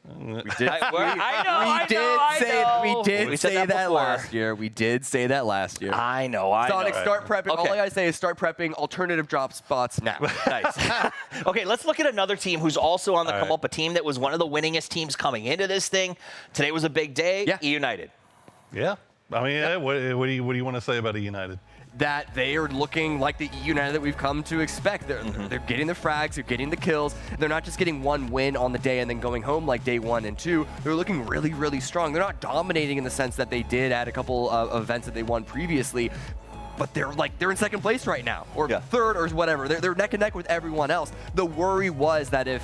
did. I know. We say that last year. We did say that last year. I know. Sonics, start prepping. All I gotta say is start prepping alternative drop spots now. Nice. Okay, let's look at another team who's also also on the come up, a team that was one of the winningest teams coming into this thing. Today was a big day. Yeah. United. Yeah. I mean, what do you want to say about United? That they are looking like the United that we've come to expect. They're getting the frags, they're getting the kills. They're not just getting one win on the day and then going home like day 1 and 2. They're looking really, really strong. They're not dominating in the sense that they did at a couple of events that they won previously, but they're in second place right now, or third, or whatever. They're neck and neck with everyone else. The worry was that if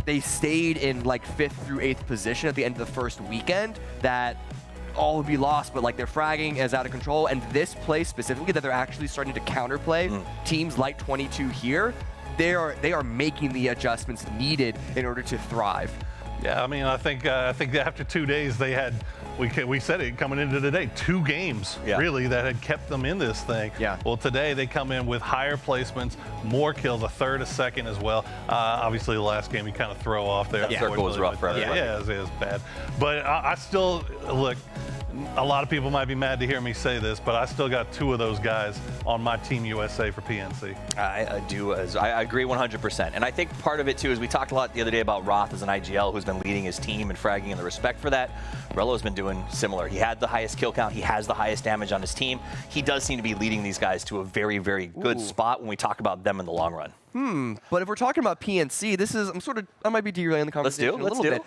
they stayed in like 5th through 8th position at the end of the first weekend, that all would be lost, but like their fragging is out of control, and this play specifically that they're actually starting to counterplay teams like 22 here, they are making the adjustments needed in order to thrive. Yeah, I mean, I think after 2 days they had, we said it coming into today, 2 games really that had kept them in this thing. Yeah. Well, today they come in with higher placements, more kills, a third, a second as well. Obviously, the last game you kind of throw off there. That circle was rough for everybody. Yeah, it was bad. But I still look. A lot of people might be mad to hear me say this, but I still got 2 of those guys on my Team USA for PNC. I do. I agree 100%. And I think part of it, too, is we talked a lot the other day about Roth as an IGL who's been leading his team and fragging, and the respect for that. Rello's been doing similar. He had the highest kill count. He has the highest damage on his team. He does seem to be leading these guys to a very, very good spot when we talk about them in the long run. But if we're talking about PNC, I might be derailing the conversation a little bit.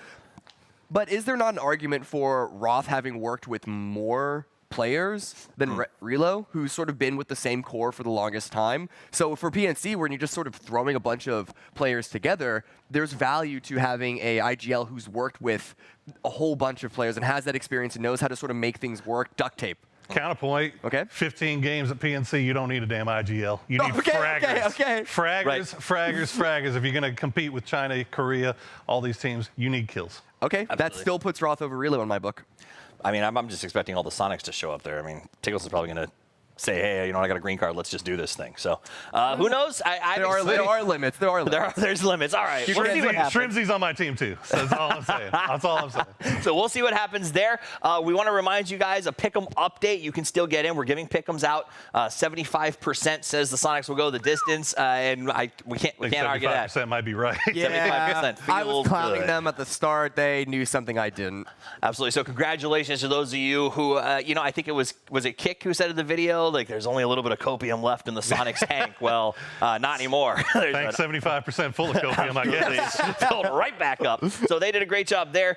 But is there not an argument for Roth having worked with more players than Relo, who's sort of been with the same core for the longest time? So for PNC, when you're just sort of throwing a bunch of players together, there's value to having a IGL who's worked with a whole bunch of players and has that experience and knows how to sort of make things work. Duct tape. Counterpoint. Okay. 15 games at PNC, you don't need a damn IGL. You need fraggers. Fraggers. If you're going to compete with China, Korea, all these teams, you need kills. Okay, that still puts Roth over Relo in my book. I mean, I'm just expecting all the Sonics to show up there. I mean, Tickles is probably going to say, hey, I got a green card. Let's just do this thing. So who knows? There are limits. There's limits. All right. We'll see what happens. Shrimzy's on my team, too. So that's all I'm saying. That's all I'm saying. So we'll see what happens there. We want to remind you guys a Pick'em update. You can still get in. We're giving Pick'ems out. 75% says the Sonics will go the distance, and we can't argue that. 75% might be right. Yeah, 75%. I was clowning them at the start. They knew something I didn't. Absolutely. So congratulations to those of you who, I think it was it Kick who said in the video, like there's only a little bit of copium left in the Sonics tank. Well, not anymore. Thanks, 75% full of copium, I guess. Filled right back up. So they did a great job there.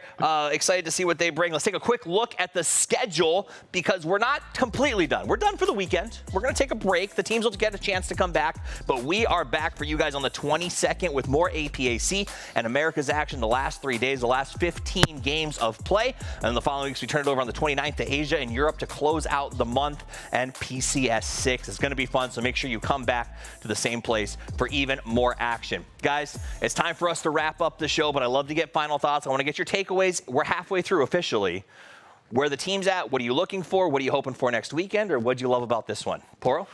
Excited to see what they bring. Let's take a quick look at the schedule because we're not completely done. We're done for the weekend. We're going to take a break. The teams will get a chance to come back, but we are back for you guys on the 22nd with more APAC and America's Action the last 3 days, the last 15 games of play. And the following weeks, we turn it over on the 29th to Asia and Europe to close out the month and PCS6. It's going to be fun, so make sure you come back to the same place for even more action. Guys, it's time for us to wrap up the show, but I love to get final thoughts. I want to get your takeaways. We're halfway through officially. Where are the teams at? What are you looking for? What are you hoping for next weekend? Or what do you love about this one? Poro?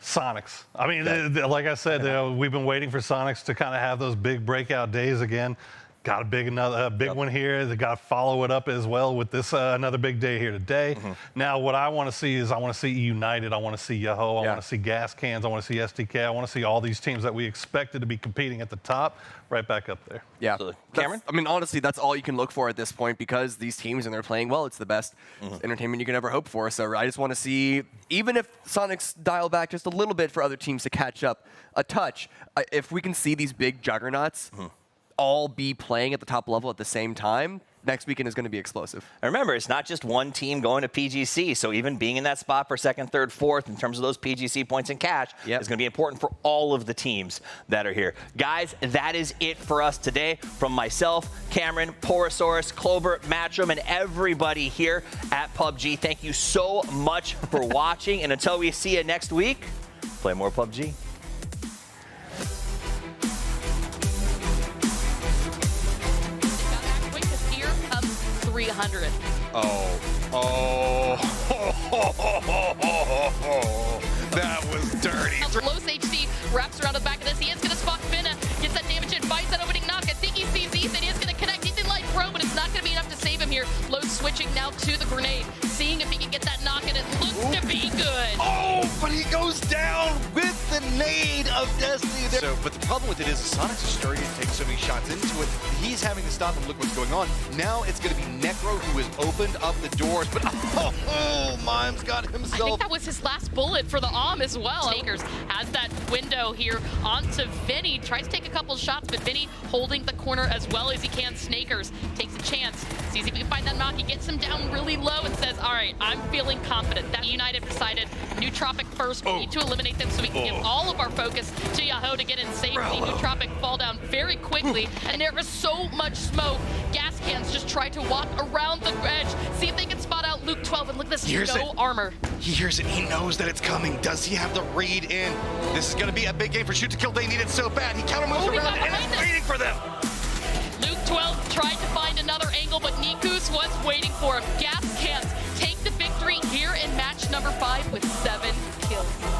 Sonics. I mean, like I said, we've been waiting for Sonics to kind of have those big breakout days again. Got a big one here. They got to follow it up as well with this another big day here today. Now, what I want to see is I want to see United. I want to see Yahoo. I want to see Gas Cans. I want to see SDK. I want to see all these teams that we expected to be competing at the top right back up there. Yeah. Cameron? I mean, honestly, that's all you can look for at this point because these teams, and they're playing well, it's the best entertainment you can ever hope for. So I just want to see, even if Sonics dial back just a little bit for other teams to catch up a touch, if we can see these big juggernauts all be playing at the top level at the same time, next weekend is going to be explosive. And remember, it's not just one team going to PGC, so even being in that spot for second, third, fourth in terms of those PGC points and cash is going to be important for all of the teams that are here. Guys, that is it for us today. From myself, Cameron, Porosaurus, Clover, Matchroom, and everybody here at PUBG, thank you so much for watching, and until we see you next week, play more PUBG. Here comes 300. That was dirty. Los HD wraps around the back of this. He is going to spot Finna, gets that damage in, finds that opening knock. I think he sees Ethan. He is going to connect Ethan Light Pro, but it's not going to be enough to save him here. Los switching now to the grenade, seeing if he can get that knock, and it looks to be good. Oh, but he goes down with the nade of Destiny there. So, but the problem with it is Sonics is starting to take so many shots into it. He's having to stop and look what's going on. Now it's going to be Necro who has opened up the doors, but Mimes got himself. I think that was his last bullet for the AWM as well. Snakers has that window here onto Vinny. Tries to take a couple shots, but Vinny holding the corner as well as he can. Snakers takes a chance, sees if he can find that knock. He gets him down really low and says, all right, I'm feeling confident. That United decided Nootropic first. We need to eliminate them so we can give all of our focus to Yahoo to get in safely. Nootropic fall down very quickly, and there is so much smoke. Gas cans just try to walk around the edge, see if they can spot out Luke 12, and look at this, no armor. He hears it, he knows that it's coming. Does he have the read in? This is gonna be a big game for Shoot to Kill. They need it so bad. He counter moves around and is waiting for them. Luke 12 tried to find another angle, but Nikus was waiting for him. Gas cans take the victory here in match number 5 with 7 kills.